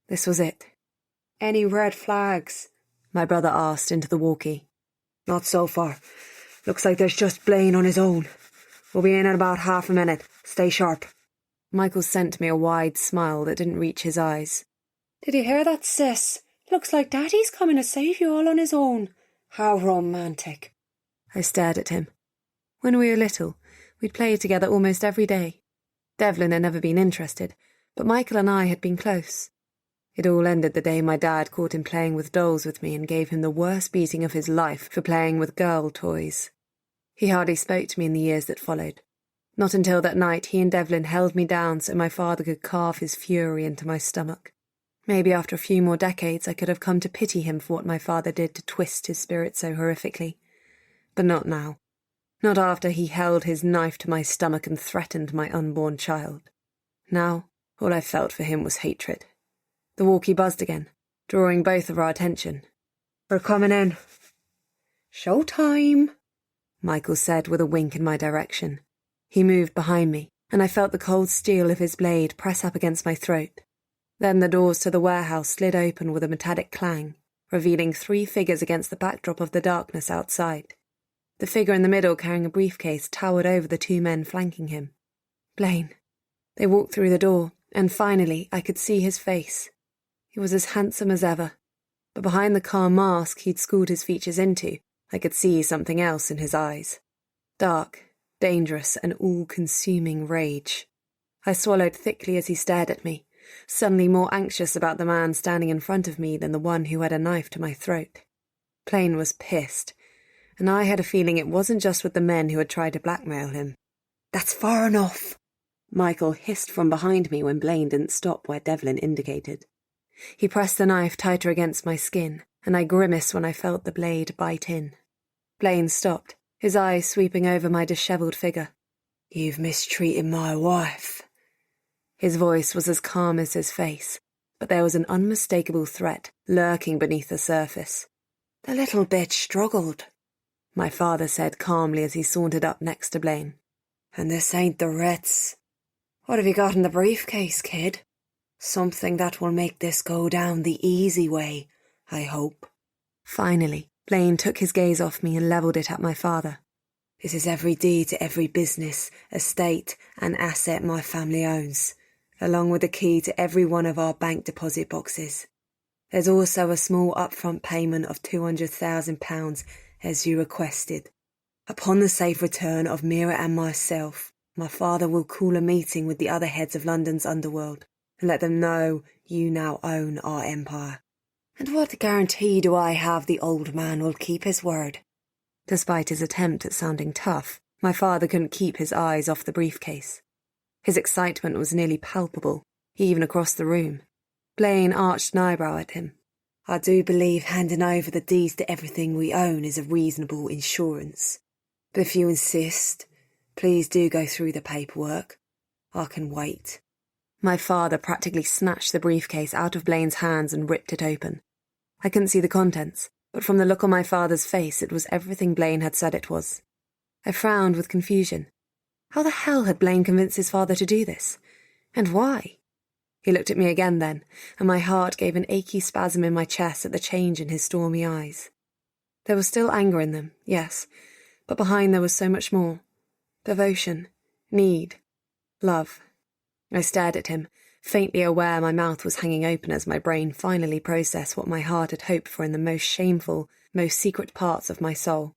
Speaker 2: This was it.
Speaker 1: Any red flags?
Speaker 2: My brother asked into the walkie.
Speaker 4: Not so far. Looks like there's just Blaine on his own. We'll be in about half a minute. Stay sharp.
Speaker 2: Michael sent me a wide smile that didn't reach his eyes.
Speaker 1: Did you hear that, sis? Looks like Daddy's coming to save you all on his own. How romantic.
Speaker 2: I stared at him. When we were little, we'd played together almost every day. Devlin had never been interested, but Michael and I had been close. It all ended the day my dad caught him playing with dolls with me and gave him the worst beating of his life for playing with girl toys. He hardly spoke to me in the years that followed. Not until that night he and Devlin held me down so my father could carve his fury into my stomach. Maybe after a few more decades I could have come to pity him for what my father did to twist his spirit so horrifically. But not now. Not after he held his knife to my stomach and threatened my unborn child. Now, all I felt for him was hatred. The walkie buzzed again, drawing both of our attention.
Speaker 4: We're coming in.
Speaker 1: Showtime,
Speaker 2: Michael said with a wink in my direction. He moved behind me, and I felt the cold steel of his blade press up against my throat. Then the doors to the warehouse slid open with a metallic clang, revealing 3 figures against the backdrop of the darkness outside. The figure in the middle carrying a briefcase towered over the 2 men flanking him. Blaine. They walked through the door, and finally I could see his face. He was as handsome as ever, but behind the calm mask he'd schooled his features into, I could see something else in his eyes. Dark, dangerous, and all-consuming rage. I swallowed thickly as he stared at me, suddenly more anxious about the man standing in front of me than the one who had a knife to my throat. Blaine was pissed, and I had a feeling it wasn't just with the men who had tried to blackmail him.
Speaker 4: That's far enough,
Speaker 2: Michael hissed from behind me when Blaine didn't stop where Devlin indicated. He pressed the knife tighter against my skin, and I grimaced when I felt the blade bite in. Blaine stopped, his eyes sweeping over my dishevelled figure.
Speaker 4: You've mistreated my wife.
Speaker 2: His voice was as calm as his face, but there was an unmistakable threat lurking beneath the surface.
Speaker 4: The little bitch struggled,
Speaker 2: my father said calmly as he sauntered up next to Blaine.
Speaker 4: And this ain't the Ritz. What have you got in the briefcase, kid? Something that will make this go down the easy way, I hope.
Speaker 2: Finally, Blaine took his gaze off me and levelled it at my father.
Speaker 4: This is every deed to every business, estate and asset my family owns, along with the key to every one of our bank deposit boxes. There's also a small upfront payment of £200,000 as you requested. Upon the safe return of Mira and myself, my father will call a meeting with the other heads of London's underworld and let them know you now own our empire. And what guarantee do I have the old man will keep his word?
Speaker 2: Despite his attempt at sounding tough, my father couldn't keep his eyes off the briefcase. His excitement was nearly palpable, even across the room. Blaine arched an eyebrow at him.
Speaker 4: I do believe handing over the deeds to everything we own is a reasonable insurance. But if you insist, please do go through the paperwork. I can wait.
Speaker 2: My father practically snatched the briefcase out of Blaine's hands and ripped it open. I couldn't see the contents, but from the look on my father's face it was everything Blaine had said it was. I frowned with confusion. How the hell had Blaine convinced his father to do this? And why? He looked at me again then, and my heart gave an achy spasm in my chest at the change in his stormy eyes. There was still anger in them, yes, but behind there was so much more. Devotion, need, love. I stared at him, faintly aware my mouth was hanging open as my brain finally processed what my heart had hoped for in the most shameful, most secret parts of my soul.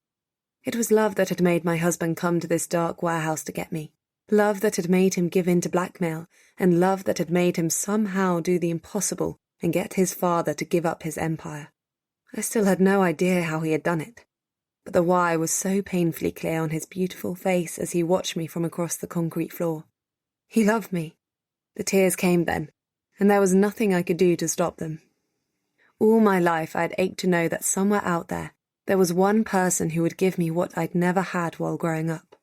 Speaker 2: It was love that had made my husband come to this dark warehouse to get me. Love that had made him give in to blackmail, and love that had made him somehow do the impossible and get his father to give up his empire. I still had no idea how he had done it, but the why was so painfully clear on his beautiful face as he watched me from across the concrete floor. He loved me.
Speaker 1: The tears came then, and there was nothing I could do to stop them. All my life I had ached to know that somewhere out there was one person who would give me what I'd never had while growing up.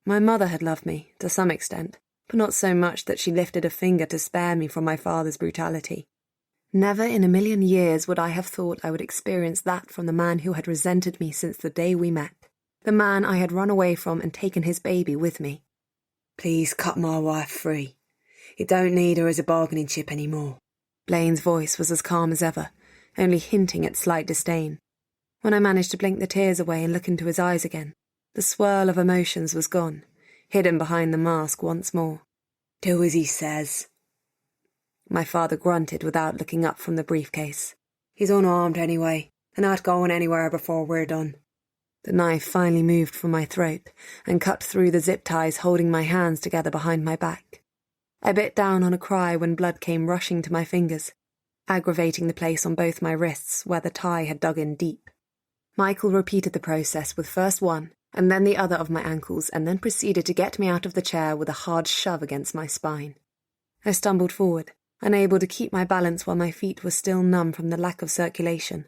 Speaker 1: My mother had loved me, to some extent, but not so much that she lifted a finger to spare me from my father's brutality. Never in a million years would I have thought I would experience that from the man who had resented me since the day we met, the man I had run away from and taken his baby with me.
Speaker 4: Please cut my wife free. You don't need her as a bargaining chip anymore.
Speaker 1: Blaine's voice was as calm as ever, only hinting at slight disdain. When I managed to blink the tears away and look into his eyes again, the swirl of emotions was gone, hidden behind the mask once more.
Speaker 4: Do as he says.
Speaker 1: My father grunted without looking up from the briefcase.
Speaker 4: He's unarmed anyway, and not going anywhere before we're done.
Speaker 1: The knife finally moved from my throat and cut through the zip ties holding my hands together behind my back. I bit down on a cry when blood came rushing to my fingers, aggravating the place on both my wrists where the tie had dug in deep. Michael repeated the process with first one and then the other of my ankles, and then proceeded to get me out of the chair with a hard shove against my spine. I stumbled forward, unable to keep my balance while my feet were still numb from the lack of circulation.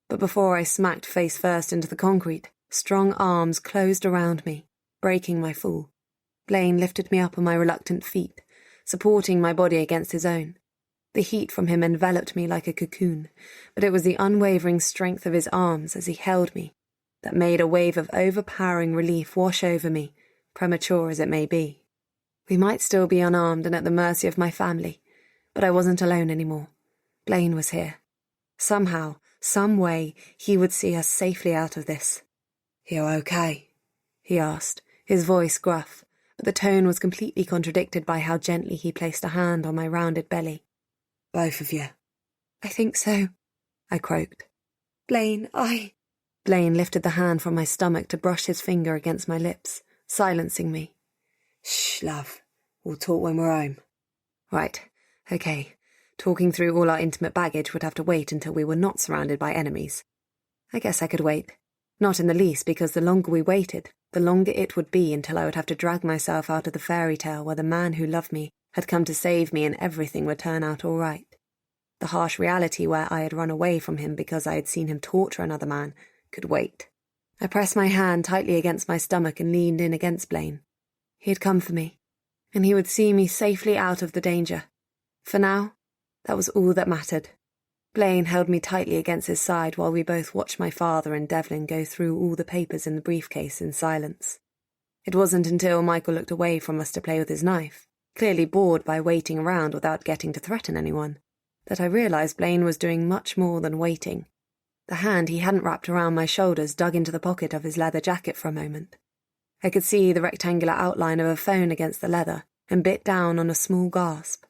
Speaker 1: But before I smacked face first into the concrete, strong arms closed around me, breaking my fall. Blaine lifted me up on my reluctant feet, supporting my body against his own. The heat from him enveloped me like a cocoon, but it was the unwavering strength of his arms as he held me that made a wave of overpowering relief wash over me, premature as it may be. We might still be unarmed and at the mercy of my family, but I wasn't alone anymore. Blaine was here. Somehow, some way, he would see us safely out of this.
Speaker 4: You okay?
Speaker 1: He asked, his voice gruff, but the tone was completely contradicted by how gently he placed a hand on my rounded belly.
Speaker 4: Both of you.
Speaker 1: I think so, I croaked.
Speaker 4: Blaine,
Speaker 1: Blaine lifted the hand from my stomach to brush his finger against my lips, silencing me.
Speaker 4: Shh, love. We'll talk when we're home.
Speaker 1: Right, okay. Talking through all our intimate baggage would have to wait until we were not surrounded by enemies. I guess I could wait. Not in the least, because the longer we waited, the longer it would be until I would have to drag myself out of the fairy tale where the man who loved me had come to save me and everything would turn out all right. The harsh reality where I had run away from him because I had seen him torture another man could wait. I pressed my hand tightly against my stomach and leaned in against Blaine. He had come for me, and he would see me safely out of the danger. For now, that was all that mattered. Blaine held me tightly against his side while we both watched my father and Devlin go through all the papers in the briefcase in silence. It wasn't until Michael looked away from us to play with his knife, clearly bored by waiting around without getting to threaten anyone, that I realized Blaine was doing much more than waiting. The hand he hadn't wrapped around my shoulders dug into the pocket of his leather jacket for a moment. I could see the rectangular outline of a phone against the leather and bit down on a small gasp.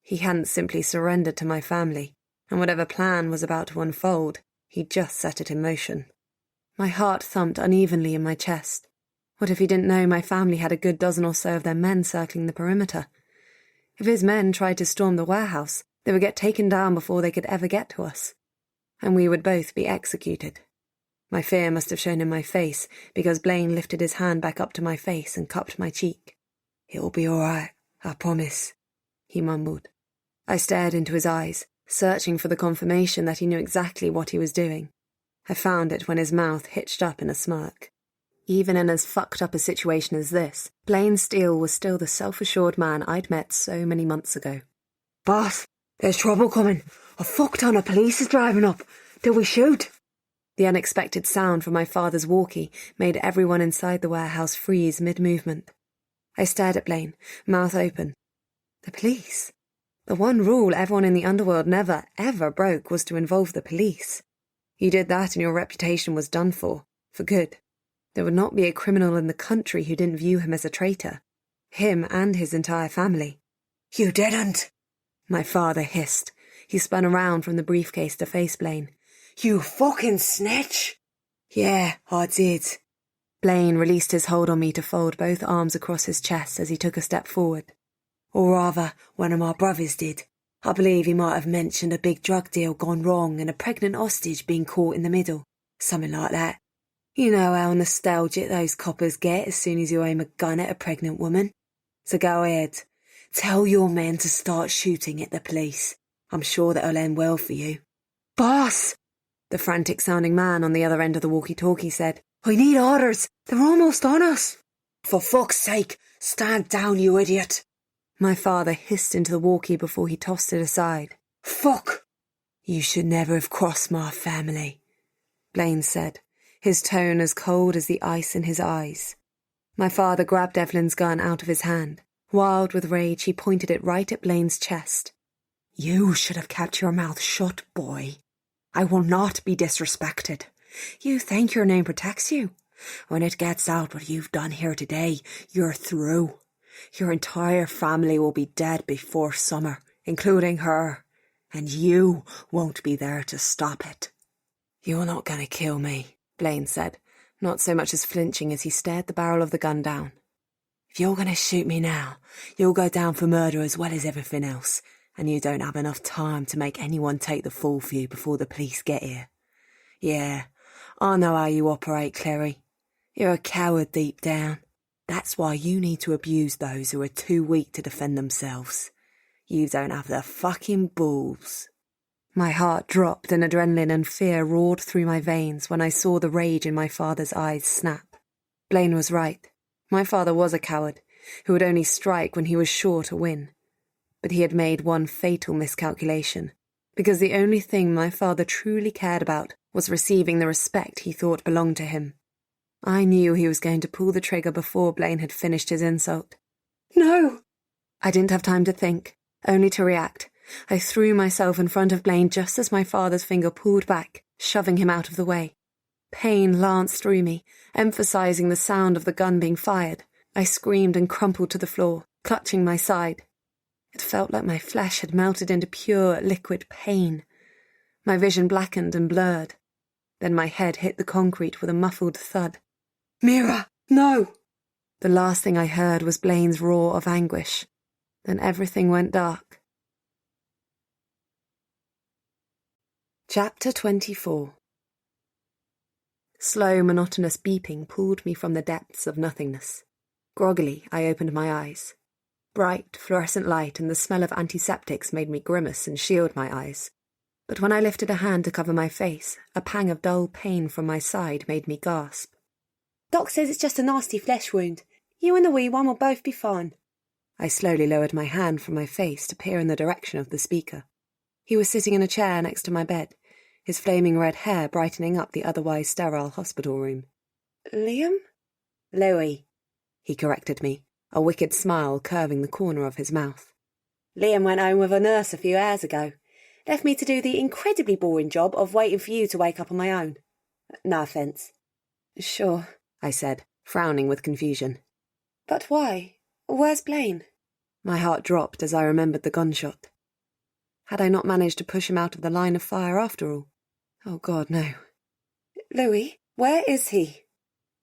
Speaker 1: He hadn't simply surrendered to my family, and whatever plan was about to unfold, he'd just set it in motion. My heart thumped unevenly in my chest. What if he didn't know my family had a good dozen or so of their men circling the perimeter? If his men tried to storm the warehouse, they would get taken down before they could ever get to us, and we would both be executed. My fear must have shown in my face, because Blaine lifted his hand back up to my face and cupped my cheek.
Speaker 4: It'll be all right, I promise,
Speaker 1: he mumbled. I stared into his eyes, searching for the confirmation that he knew exactly what he was doing. I found it when his mouth hitched up in a smirk. Even in as fucked up a situation as this, Blaine Steele was still the self-assured man I'd met so many months ago.
Speaker 4: Boss, there's trouble coming. A fuck ton of police is driving up. Do we shoot?
Speaker 1: The unexpected sound from my father's walkie made everyone inside the warehouse freeze mid-movement. I stared at Blaine, mouth open. The police? The one rule everyone in the underworld never, ever broke was to involve the police. You did that and your reputation was done for good. There would not be a criminal in the country who didn't view him as a traitor. Him and his entire family.
Speaker 4: You didn't!
Speaker 1: My father hissed. He spun around from the briefcase to face Blaine.
Speaker 4: You fucking snitch! Yeah, I did.
Speaker 1: Blaine released his hold on me to fold both arms across his chest as he took a step forward.
Speaker 4: Or rather, one of my brothers did. I believe he might have mentioned a big drug deal gone wrong and a pregnant hostage being caught in the middle. Something like that. You know how nostalgic those coppers get as soon as you aim a gun at a pregnant woman. So go ahead.
Speaker 1: Tell your men to start shooting at the police. I'm sure that'll end well for you.
Speaker 2: Boss! The frantic-sounding man on the other end of the walkie-talkie said. I need orders. They're almost on us.
Speaker 1: For fuck's sake, stand down, you idiot.
Speaker 2: My father hissed into the walkie before he tossed it aside.
Speaker 1: Fuck! You should never have crossed my family,
Speaker 2: Blaine said, his tone as cold as the ice in his eyes. My father grabbed Evelyn's gun out of his hand. Wild with rage, he pointed it right at Blaine's chest.
Speaker 1: You should have kept your mouth shut, boy. I will not be disrespected. You think your name protects you? When it gets out what you've done here today, you're through. Your entire family will be dead before summer, including her, and you won't be there to stop it.
Speaker 2: You're not going to kill me, Blaine said, not so much as flinching as he stared the barrel of the gun down.
Speaker 1: If you're going to shoot me now, you'll go down for murder as well as everything else, and you don't have enough time to make anyone take the fall for you before the police get here. Yeah, I know how you operate, Clary. You're a coward deep down. That's why you need to abuse those who are too weak to defend themselves. You don't have the fucking balls.
Speaker 2: My heart dropped and adrenaline and fear roared through my veins when I saw the rage in my father's eyes snap. Blaine was right. My father was a coward, who would only strike when he was sure to win. But he had made one fatal miscalculation, because the only thing my father truly cared about was receiving the respect he thought belonged to him. I knew he was going to pull the trigger before Blaine had finished his insult.
Speaker 1: No!
Speaker 2: I didn't have time to think, only to react. I threw myself in front of Blaine just as my father's finger pulled back, shoving him out of the way. Pain lanced through me, emphasizing the sound of the gun being fired. I screamed and crumpled to the floor, clutching my side. It felt like my flesh had melted into pure, liquid pain. My vision blackened and blurred. Then my head hit the concrete with a muffled thud.
Speaker 1: Mira, no!
Speaker 2: The last thing I heard was Blaine's roar of anguish. Then everything went dark. Chapter 24. Slow, monotonous beeping pulled me from the depths of nothingness. Groggily, I opened my eyes. Bright, fluorescent light and the smell of antiseptics made me grimace and shield my eyes. But when I lifted a hand to cover my face, a pang of dull pain from my side made me gasp.
Speaker 1: Doc says it's just a nasty flesh wound. You and the wee one will both be fine.
Speaker 2: I slowly lowered my hand from my face to peer in the direction of the speaker. He was sitting in a chair next to my bed, his flaming red hair brightening up the otherwise sterile hospital room.
Speaker 1: Liam?
Speaker 2: Louis, he corrected me, a wicked smile curving the corner of his mouth.
Speaker 1: Liam went home with a nurse a few hours ago. Left me to do the incredibly boring job of waiting for you to wake up on my own. No offence.
Speaker 2: Sure, I said, frowning with confusion.
Speaker 1: But why? Where's Blaine?
Speaker 2: My heart dropped as I remembered the gunshot. Had I not managed to push him out of the line of fire after all? Oh, God, no.
Speaker 1: Louis, where is he?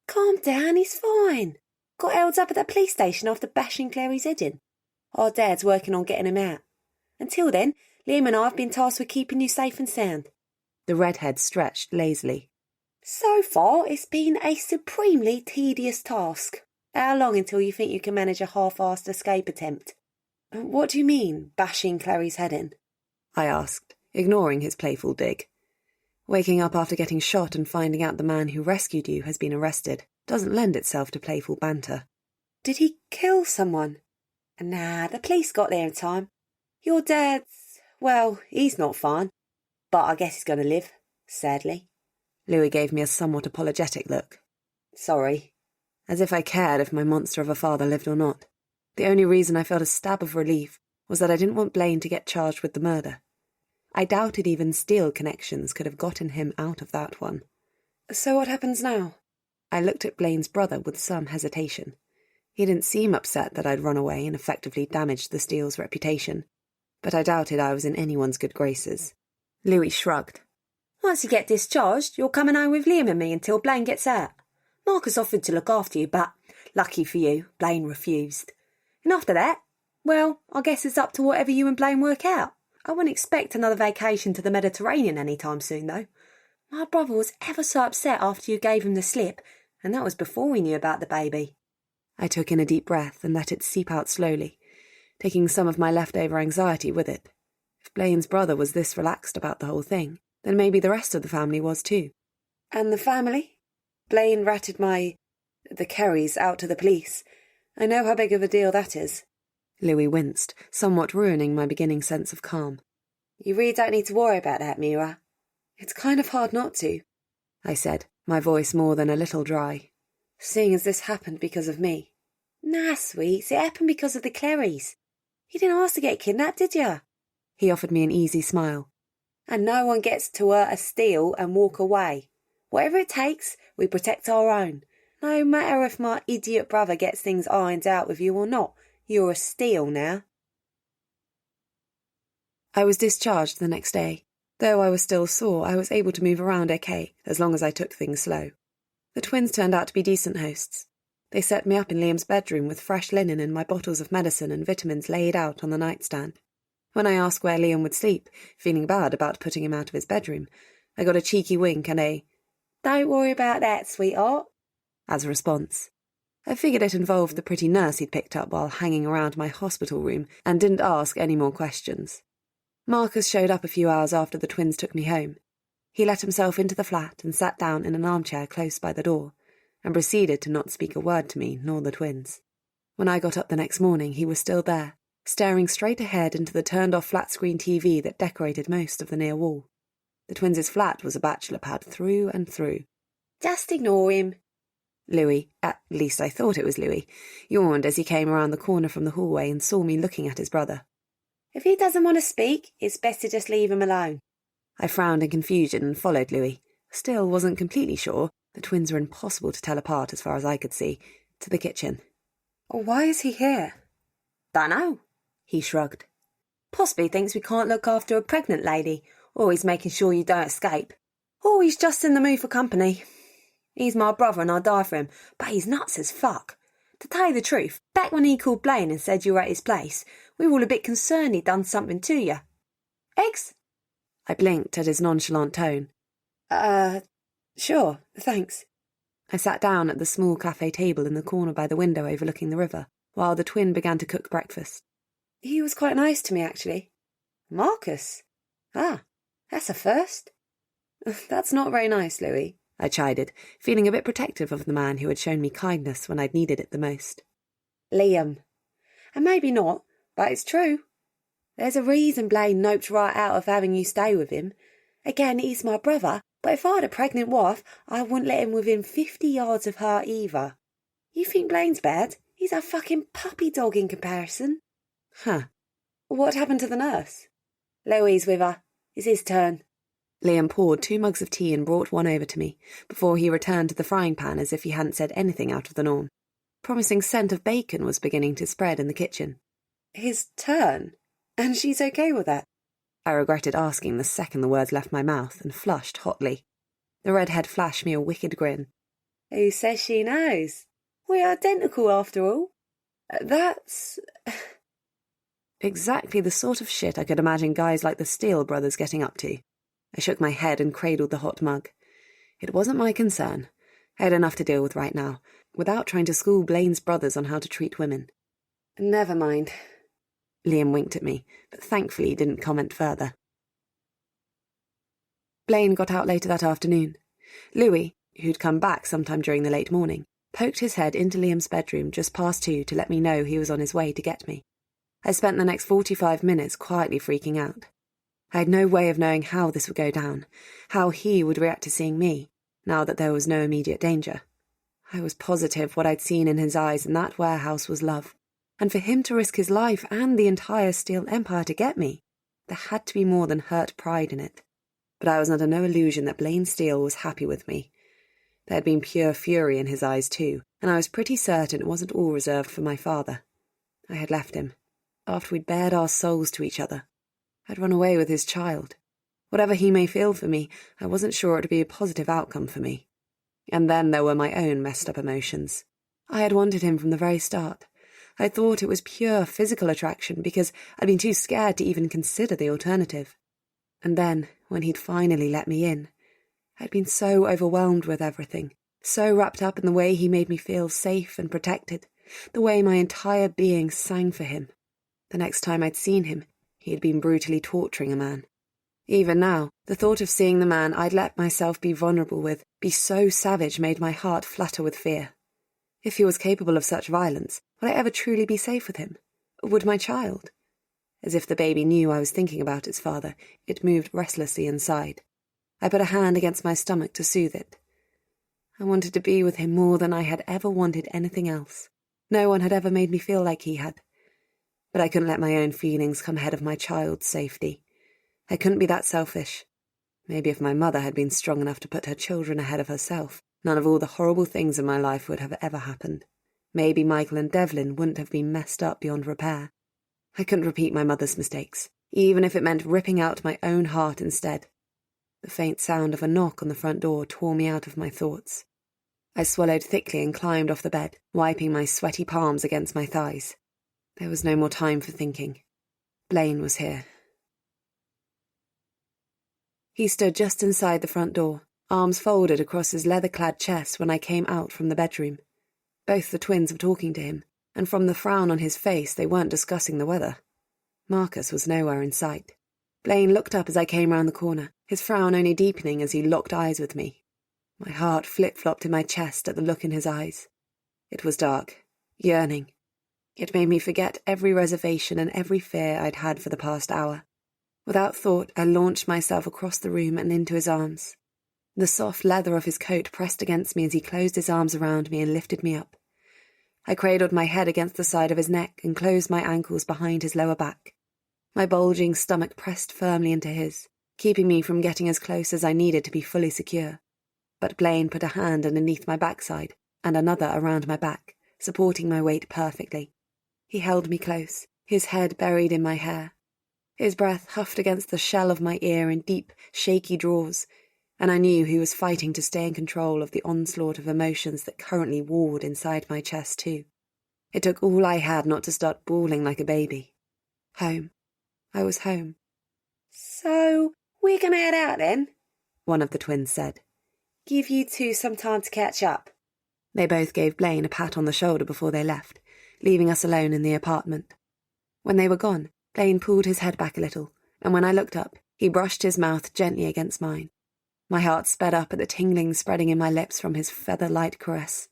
Speaker 1: Calm down, he's fine. Got held up at the police station after bashing Clary's head in. Our dad's working on getting him out. Until then, Liam and I have been tasked with keeping you safe and sound.
Speaker 2: The redhead stretched lazily.
Speaker 1: So far, it's been a supremely tedious task. How long until you think you can manage a half-assed escape attempt? What do you mean, bashing Clary's head in?
Speaker 2: I asked, ignoring his playful dig. Waking up after getting shot and finding out the man who rescued you has been arrested doesn't lend itself to playful banter.
Speaker 1: Did he kill someone? Nah, the police got there in time. Your dad's, well, he's not fine. But I guess he's going to live, sadly.
Speaker 2: Louis gave me a somewhat apologetic look.
Speaker 1: Sorry.
Speaker 2: As if I cared if my monster of a father lived or not. The only reason I felt a stab of relief was that I didn't want Blaine to get charged with the murder. I doubted even Steele connections could have gotten him out of that one.
Speaker 1: So what happens now?
Speaker 2: I looked at Blaine's brother with some hesitation. He didn't seem upset that I'd run away and effectively damaged the Steele's reputation, but I doubted I was in anyone's good graces. Louis shrugged.
Speaker 1: Once you get discharged, you're coming home with Liam and me until Blaine gets out. Marcus offered to look after you, but, lucky for you, Blaine refused. And after that, well, I guess it's up to whatever you and Blaine work out. I wouldn't expect another vacation to the Mediterranean any time soon, though. My brother was ever so upset after you gave him the slip, and that was before we knew about the baby.
Speaker 2: I took in a deep breath and let it seep out slowly. taking some of my leftover anxiety with it. If Blaine's brother was this relaxed about the whole thing, then maybe the rest of the family was too.
Speaker 1: And the family? Blaine ratted the Kerrys out to the police. I know how big of a deal that is.
Speaker 2: Louis winced, somewhat ruining my beginning sense of calm.
Speaker 1: You really don't need to worry about that, Mira. It's kind of hard not to,
Speaker 2: I said, my voice more than a little dry.
Speaker 1: Seeing as this happened because of me. Nah, sweets, it happened because of the Kerrys. You didn't ask to get kidnapped, did ya?
Speaker 2: He offered me an easy smile.
Speaker 1: And no one gets to hurt a steal and walk away. Whatever it takes, we protect our own. No matter if my idiot brother gets things ironed out with you or not, you're a steal now.
Speaker 2: I was discharged the next day. Though I was still sore, I was able to move around okay, as long as I took things slow. The twins turned out to be decent hosts. They set me up in Liam's bedroom with fresh linen and my bottles of medicine and vitamins laid out on the nightstand. When I asked where Liam would sleep, feeling bad about putting him out of his bedroom, I got a cheeky wink and a "Don't worry about that, sweetheart," as a response. I figured it involved the pretty nurse he'd picked up while hanging around my hospital room and didn't ask any more questions. Marcus showed up a few hours after the twins took me home. He let himself into the flat and sat down in an armchair close by the door, and proceeded to not speak a word to me nor the twins. When I got up the next morning, he was still there, staring straight ahead into the turned-off flat-screen TV that decorated most of the near wall. The twins' flat was a bachelor pad through and through.
Speaker 1: Just ignore him.
Speaker 2: Louis, at least I thought it was Louis, yawned as he came around the corner from the hallway and saw me looking at his brother.
Speaker 1: If he doesn't want to speak, it's best to just leave him alone.
Speaker 2: I frowned in confusion and followed Louis. Still wasn't completely sure. The twins were impossible to tell apart as far as I could see. To the kitchen.
Speaker 1: Why is he here? Dunno.
Speaker 2: He shrugged.
Speaker 1: Possibly thinks we can't look after a pregnant lady, or he's making sure you don't escape. Or he's just in the mood for company. He's my brother and I'll die for him, but he's nuts as fuck. To tell you the truth, back when he called Blaine and said you were at his place, we were all a bit concerned he'd done something to you. Eggs?
Speaker 2: I blinked at his nonchalant tone.
Speaker 1: Sure, thanks.
Speaker 2: I sat down at the small cafe table in the corner by the window overlooking the river, while the twin began to cook breakfast.
Speaker 1: He was quite nice to me, actually. Marcus? Ah, that's a first. That's not very nice, Louis,
Speaker 2: I chided, feeling a bit protective of the man who had shown me kindness when I'd needed it the most.
Speaker 1: Liam. And maybe not, but it's true. There's a reason Blaine noped right out of having you stay with him. Again, he's my brother, but if I had a pregnant wife, I wouldn't let him within 50 yards of her either. You think Blaine's bad? He's a fucking puppy dog in comparison.
Speaker 2: Huh.
Speaker 1: What happened to the nurse? Louis with her. It's his turn.
Speaker 2: Liam poured 2 mugs of tea and brought one over to me, before he returned to the frying pan as if he hadn't said anything out of the norm. Promising scent of bacon was beginning to spread in the kitchen.
Speaker 1: His turn? And she's okay with that?
Speaker 2: I regretted asking the second the words left my mouth and flushed hotly. The redhead flashed me a wicked grin.
Speaker 1: Who says she knows? We're identical after all. That's...
Speaker 2: Exactly the sort of shit I could imagine guys like the Steele brothers getting up to. I shook my head and cradled the hot mug. It wasn't my concern. I had enough to deal with right now, without trying to school Blaine's brothers on how to treat women.
Speaker 1: Never mind.
Speaker 2: Liam winked at me, but thankfully didn't comment further. Blaine got out later that afternoon. Louis, who'd come back sometime during the late morning, poked his head into Liam's bedroom just past 2 to let me know he was on his way to get me. I spent the next 45 minutes quietly freaking out. I had no way of knowing how this would go down, how he would react to seeing me, now that there was no immediate danger. I was positive what I'd seen in his eyes in that warehouse was love, and for him to risk his life and the entire Steele Empire to get me, there had to be more than hurt pride in it. But I was under no illusion that Blaine Steele was happy with me. There had been pure fury in his eyes too, and I was pretty certain it wasn't all reserved for my father. I had left him, after we'd bared our souls to each other. I'd run away with his child. Whatever he may feel for me, I wasn't sure it would be a positive outcome for me. And then there were my own messed up emotions. I had wanted him from the very start. I thought it was pure physical attraction because I'd been too scared to even consider the alternative. And then, when he'd finally let me in, I'd been so overwhelmed with everything, so wrapped up in the way he made me feel safe and protected, the way my entire being sang for him. The next time I'd seen him, he had been brutally torturing a man. Even now, the thought of seeing the man I'd let myself be vulnerable with be so savage made my heart flutter with fear. If he was capable of such violence, would I ever truly be safe with him? Would my child? As if the baby knew I was thinking about its father, it moved restlessly inside. I put a hand against my stomach to soothe it. I wanted to be with him more than I had ever wanted anything else. No one had ever made me feel like he had. But I couldn't let my own feelings come ahead of my child's safety. I couldn't be that selfish. Maybe if my mother had been strong enough to put her children ahead of herself, none of all the horrible things in my life would have ever happened. Maybe Michael and Devlin wouldn't have been messed up beyond repair. I couldn't repeat my mother's mistakes, even if it meant ripping out my own heart instead. The faint sound of a knock on the front door tore me out of my thoughts. I swallowed thickly and climbed off the bed, wiping my sweaty palms against my thighs. There was no more time for thinking. Blaine was here. He stood just inside the front door, arms folded across his leather-clad chest when I came out from the bedroom. Both the twins were talking to him, and from the frown on his face they weren't discussing the weather. Marcus was nowhere in sight. Blaine looked up as I came round the corner, his frown only deepening as he locked eyes with me. My heart flip-flopped in my chest at the look in his eyes. It was dark, yearning. It made me forget every reservation and every fear I'd had for the past hour. Without thought, I launched myself across the room and into his arms. The soft leather of his coat pressed against me as he closed his arms around me and lifted me up. I cradled my head against the side of his neck and closed my ankles behind his lower back. My bulging stomach pressed firmly into his, keeping me from getting as close as I needed to be fully secure. But Blaine put a hand underneath my backside and another around my back, supporting my weight perfectly. He held me close, his head buried in my hair. His breath huffed against the shell of my ear in deep, shaky draws, and I knew he was fighting to stay in control of the onslaught of emotions that currently warred inside my chest too. It took all I had not to start bawling like a baby. Home. I was home.
Speaker 1: So, we're gonna head out then?
Speaker 2: One of the twins said.
Speaker 1: Give you two some time to catch up.
Speaker 2: They both gave Blaine a pat on the shoulder before they left, leaving us alone in the apartment. When they were gone, Blaine pulled his head back a little, and when I looked up, he brushed his mouth gently against mine. My heart sped up at the tingling spreading in my lips from his feather-light caress.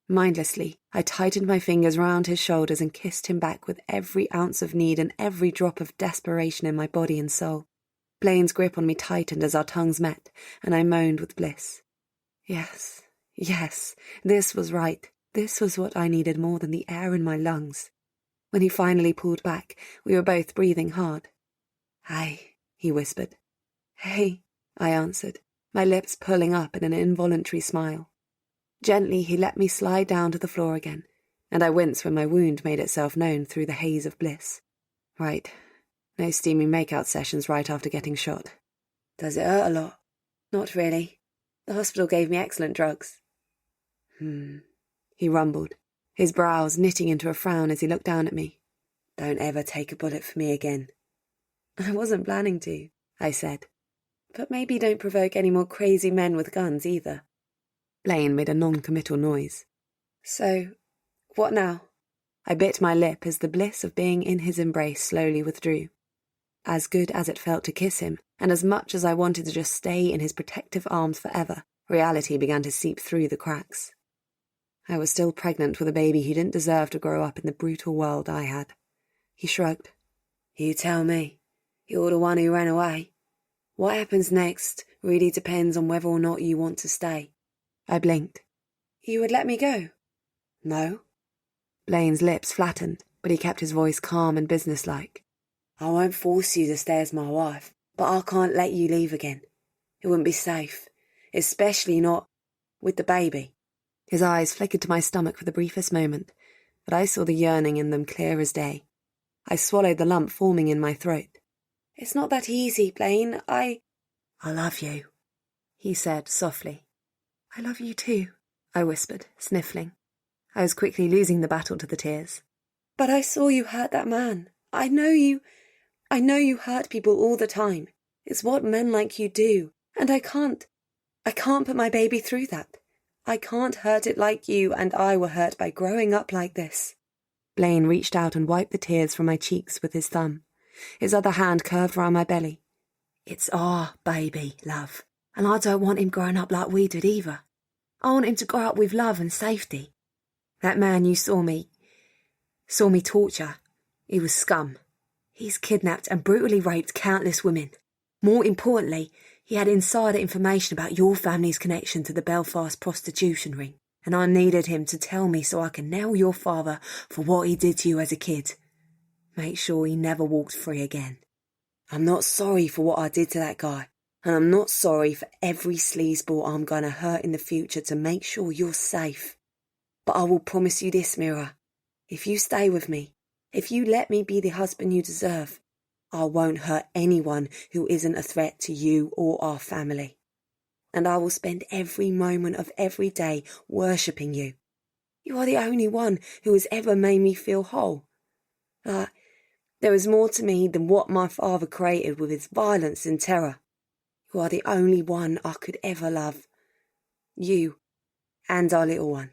Speaker 2: Mindlessly, I tightened my fingers round his shoulders and kissed him back with every ounce of need and every drop of desperation in my body and soul. Blaine's grip on me tightened as our tongues met, and I moaned with bliss. Yes, yes, this was right. This was what I needed more than the air in my lungs. When he finally pulled back, we were both breathing hard. "Hey," he whispered. "Hey," I answered, my lips pulling up in an involuntary smile. Gently he let me slide down to the floor again, and I winced when my wound made itself known through the haze of bliss. Right, no steamy make-out sessions right after getting shot.
Speaker 1: Does it hurt a lot? Not really. The hospital gave me excellent drugs.
Speaker 2: He rumbled, his brows knitting into a frown as he looked down at me.
Speaker 1: Don't ever take a bullet for me again.
Speaker 2: I wasn't planning to, I said.
Speaker 1: But maybe don't provoke any more crazy men with guns either.
Speaker 2: Blaine made a non-committal noise.
Speaker 1: So, what now?
Speaker 2: I bit my lip as the bliss of being in his embrace slowly withdrew. As good as it felt to kiss him, and as much as I wanted to just stay in his protective arms forever, reality began to seep through the cracks. I was still pregnant with a baby who didn't deserve to grow up in the brutal world I had. He shrugged.
Speaker 1: You tell me. You're the one who ran away. What happens next really depends on whether or not you want to stay.
Speaker 2: I blinked.
Speaker 1: You would let me go? No.
Speaker 2: Blaine's lips flattened, but he kept his voice calm and businesslike.
Speaker 1: I won't force you to stay as my wife, but I can't let you leave again. It wouldn't be safe, especially not with the baby.
Speaker 2: His eyes flickered to my stomach for the briefest moment, but I saw the yearning in them clear as day. I swallowed the lump forming in my throat.
Speaker 1: It's not that easy, Blaine. I love you,
Speaker 2: he said softly. I love you too, I whispered, sniffling. I was quickly losing the battle to the tears.
Speaker 1: But I saw you hurt that man. I know you hurt people all the time. It's what men like you do, and I can't put my baby through that. I can't hurt it like you and I were hurt by growing up like this.
Speaker 2: Blaine reached out and wiped the tears from my cheeks with his thumb. His other hand curved round my belly.
Speaker 1: It's our baby, love, and I don't want him growing up like we did either. I want him to grow up with love and safety. That man you saw me torture, he was scum. He's kidnapped and brutally raped countless women. More importantly, he had insider information about your family's connection to the Belfast prostitution ring, and I needed him to tell me so I can nail your father for what he did to you as a kid. Make sure he never walked free again. I'm not sorry for what I did to that guy, and I'm not sorry for every sleazeball I'm going to hurt in the future to make sure you're safe. But I will promise you this, Mira. If you stay with me, if you let me be the husband you deserve, I won't hurt anyone who isn't a threat to you or our family. And I will spend every moment of every day worshipping you. You are the only one who has ever made me feel whole. There is more to me than what my father created with his violence and terror. You are the only one I could ever love. You and our little one.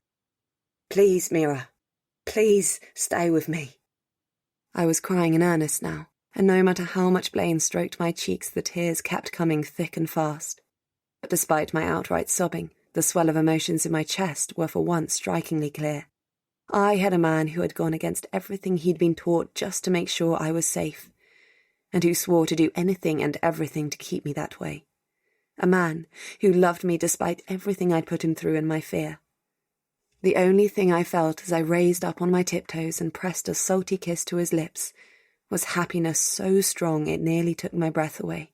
Speaker 1: Please, Mira, please stay with me.
Speaker 2: I was crying in earnest now, and no matter how much Blaine stroked my cheeks, the tears kept coming thick and fast. But despite my outright sobbing, the swell of emotions in my chest were for once strikingly clear. I had a man who had gone against everything he'd been taught just to make sure I was safe, and who swore to do anything and everything to keep me that way. A man who loved me despite everything I'd put him through in my fear. The only thing I felt as I raised up on my tiptoes and pressed a salty kiss to his lips was happiness so strong it nearly took my breath away.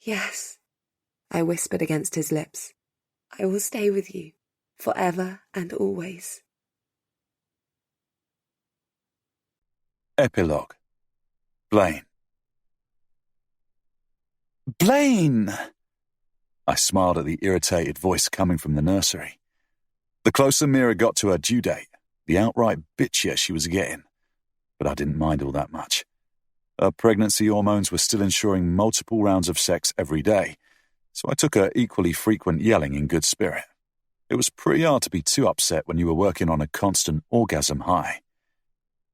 Speaker 1: Yes,
Speaker 2: I whispered against his lips.
Speaker 1: I will stay with you, forever and always.
Speaker 3: Epilogue. Blaine. Blaine! I smiled at the irritated voice coming from the nursery. The closer Mira got to her due date, the outright bitchier she was getting. But I didn't mind all that much. Her pregnancy hormones were still ensuring multiple rounds of sex every day, so I took her equally frequent yelling in good spirit. It was pretty hard to be too upset when you were working on a constant orgasm high.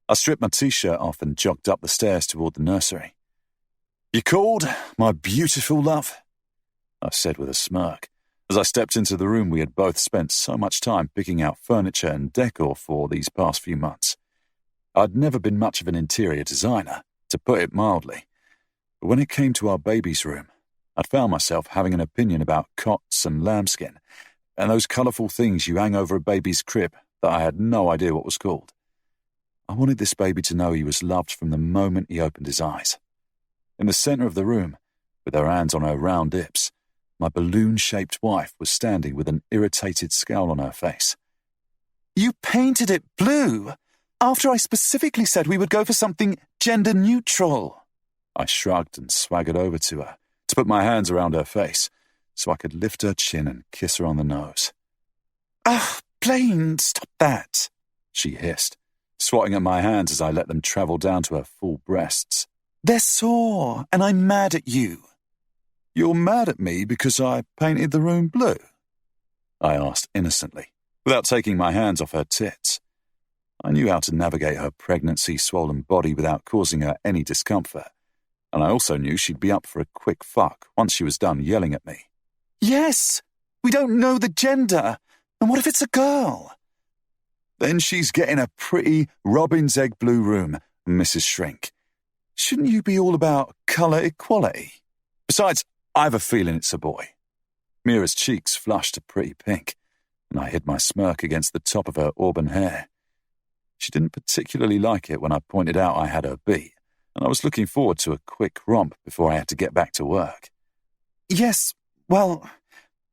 Speaker 3: I stripped my t-shirt off and jogged up the stairs toward the nursery. You called, my beautiful love? I said with a smirk, as I stepped into the room we had both spent so much time picking out furniture and decor for these past few months. I'd never been much of an interior designer, to put it mildly, but when it came to our baby's room, I'd found myself having an opinion about cots and lambskin, and those colourful things you hang over a baby's crib that I had no idea what was called. I wanted this baby to know he was loved from the moment he opened his eyes. In the centre of the room, with her hands on her round hips, my balloon-shaped wife was standing with an irritated scowl on her face. You painted it blue, after I specifically said we would go for something gender-neutral. I shrugged and swaggered over to her to put my hands around her face so I could lift her chin and kiss her on the nose. Blaine, stop that, she hissed, swatting at my hands as I let them travel down to her full breasts. They're sore, and I'm mad at you. You're mad at me because I painted the room blue? I asked innocently, without taking my hands off her tits. I knew how to navigate her pregnancy-swollen body without causing her any discomfort, and I also knew she'd be up for a quick fuck once she was done yelling at me. Yes, we don't know the gender, and what if it's a girl? Then she's getting a pretty robin's egg blue room, Mrs. Shrink. Shouldn't you be all about colour equality? Besides, I have a feeling it's a boy. Mira's cheeks flushed a pretty pink, and I hid my smirk against the top of her auburn hair. She didn't particularly like it when I pointed out I had her beat, and I was looking forward to a quick romp before I had to get back to work. Yes, well,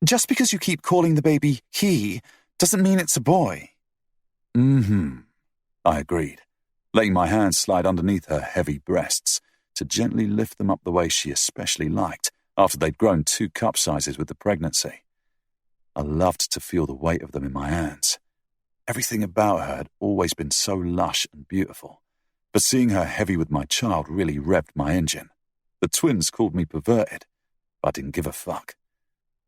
Speaker 3: just because you keep calling the baby he doesn't mean it's a boy. I agreed, letting my hands slide underneath her heavy breasts to gently lift them up the way she especially liked after they'd grown 2 cup sizes with the pregnancy. I loved to feel the weight of them in my hands. Everything about her had always been so lush and beautiful, but seeing her heavy with my child really revved my engine. The twins called me perverted, but I didn't give a fuck.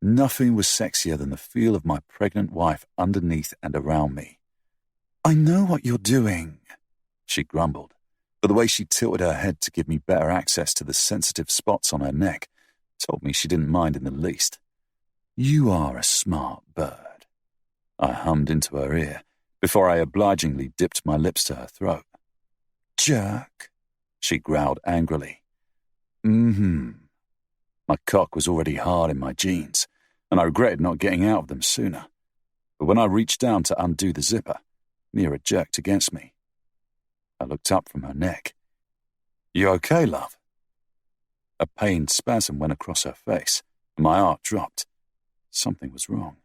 Speaker 3: Nothing was sexier than the feel of my pregnant wife underneath and around me. I know what you're doing, she grumbled, but the way she tilted her head to give me better access to the sensitive spots on her neck told me she didn't mind in the least. You are a smart bird, I hummed into her ear before I obligingly dipped my lips to her throat. Jerk, she growled angrily. My cock was already hard in my jeans, and I regretted not getting out of them sooner. But when I reached down to undo the zipper, Nora jerked against me. I looked up from her neck. You okay, love? A pained spasm went across her face, and my heart dropped. Something was wrong.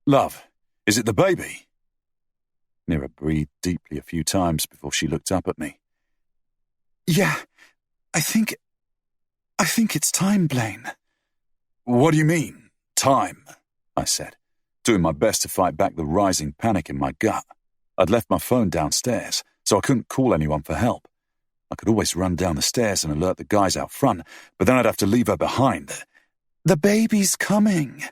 Speaker 3: Love, is it the baby? Nora breathed deeply a few times before she looked up at me. Yeah, I think it's time, Blaine. What do you mean, time? I said, doing my best to fight back the rising panic in my gut. I'd left my phone downstairs, so I couldn't call anyone for help. I could always run down the stairs and alert the guys out front, but then I'd have to leave her behind. The baby's coming.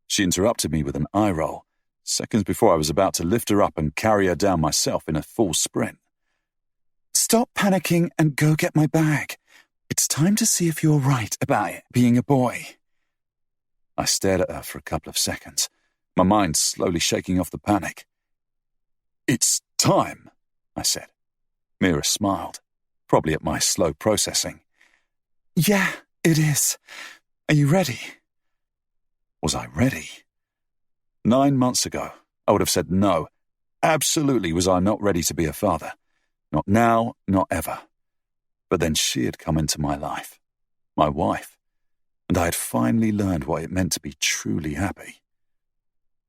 Speaker 3: She interrupted me with an eye roll, seconds before I was about to lift her up and carry her down myself in a full sprint. Stop panicking and go get my bag. It's time to see if you're right about it being a boy. I stared at her for a couple of seconds, my mind slowly shaking off the panic. It's time, I said. Mira smiled, probably at my slow processing. Yeah, it is. Are you ready? Was I ready? 9 months ago, I would have said no. Absolutely was I not ready to be a father. Not now, not ever. But then she had come into my life, my wife, and I had finally learned what it meant to be truly happy.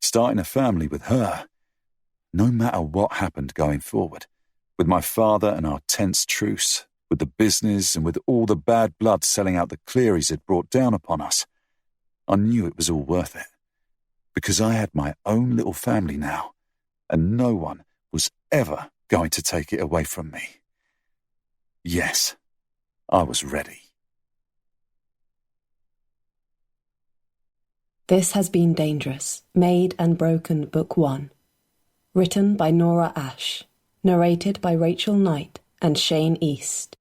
Speaker 3: Starting a family with her, no matter what happened going forward, with my father and our tense truce, with the business and with all the bad blood selling out the Clearys had brought down upon us, I knew it was all worth it. Because I had my own little family now, and no one was ever going to take it away from me. Yes, I was ready.
Speaker 1: This has been Dangerous, Made and Broken Book 1. Written by Nora Ash. Narrated by Rachel Knight and Shane East.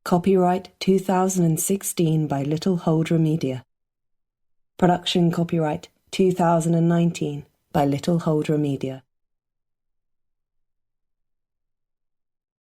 Speaker 1: Copyright 2016 by Little Holdra Media. Production copyright 2019 by Little Holdra Media.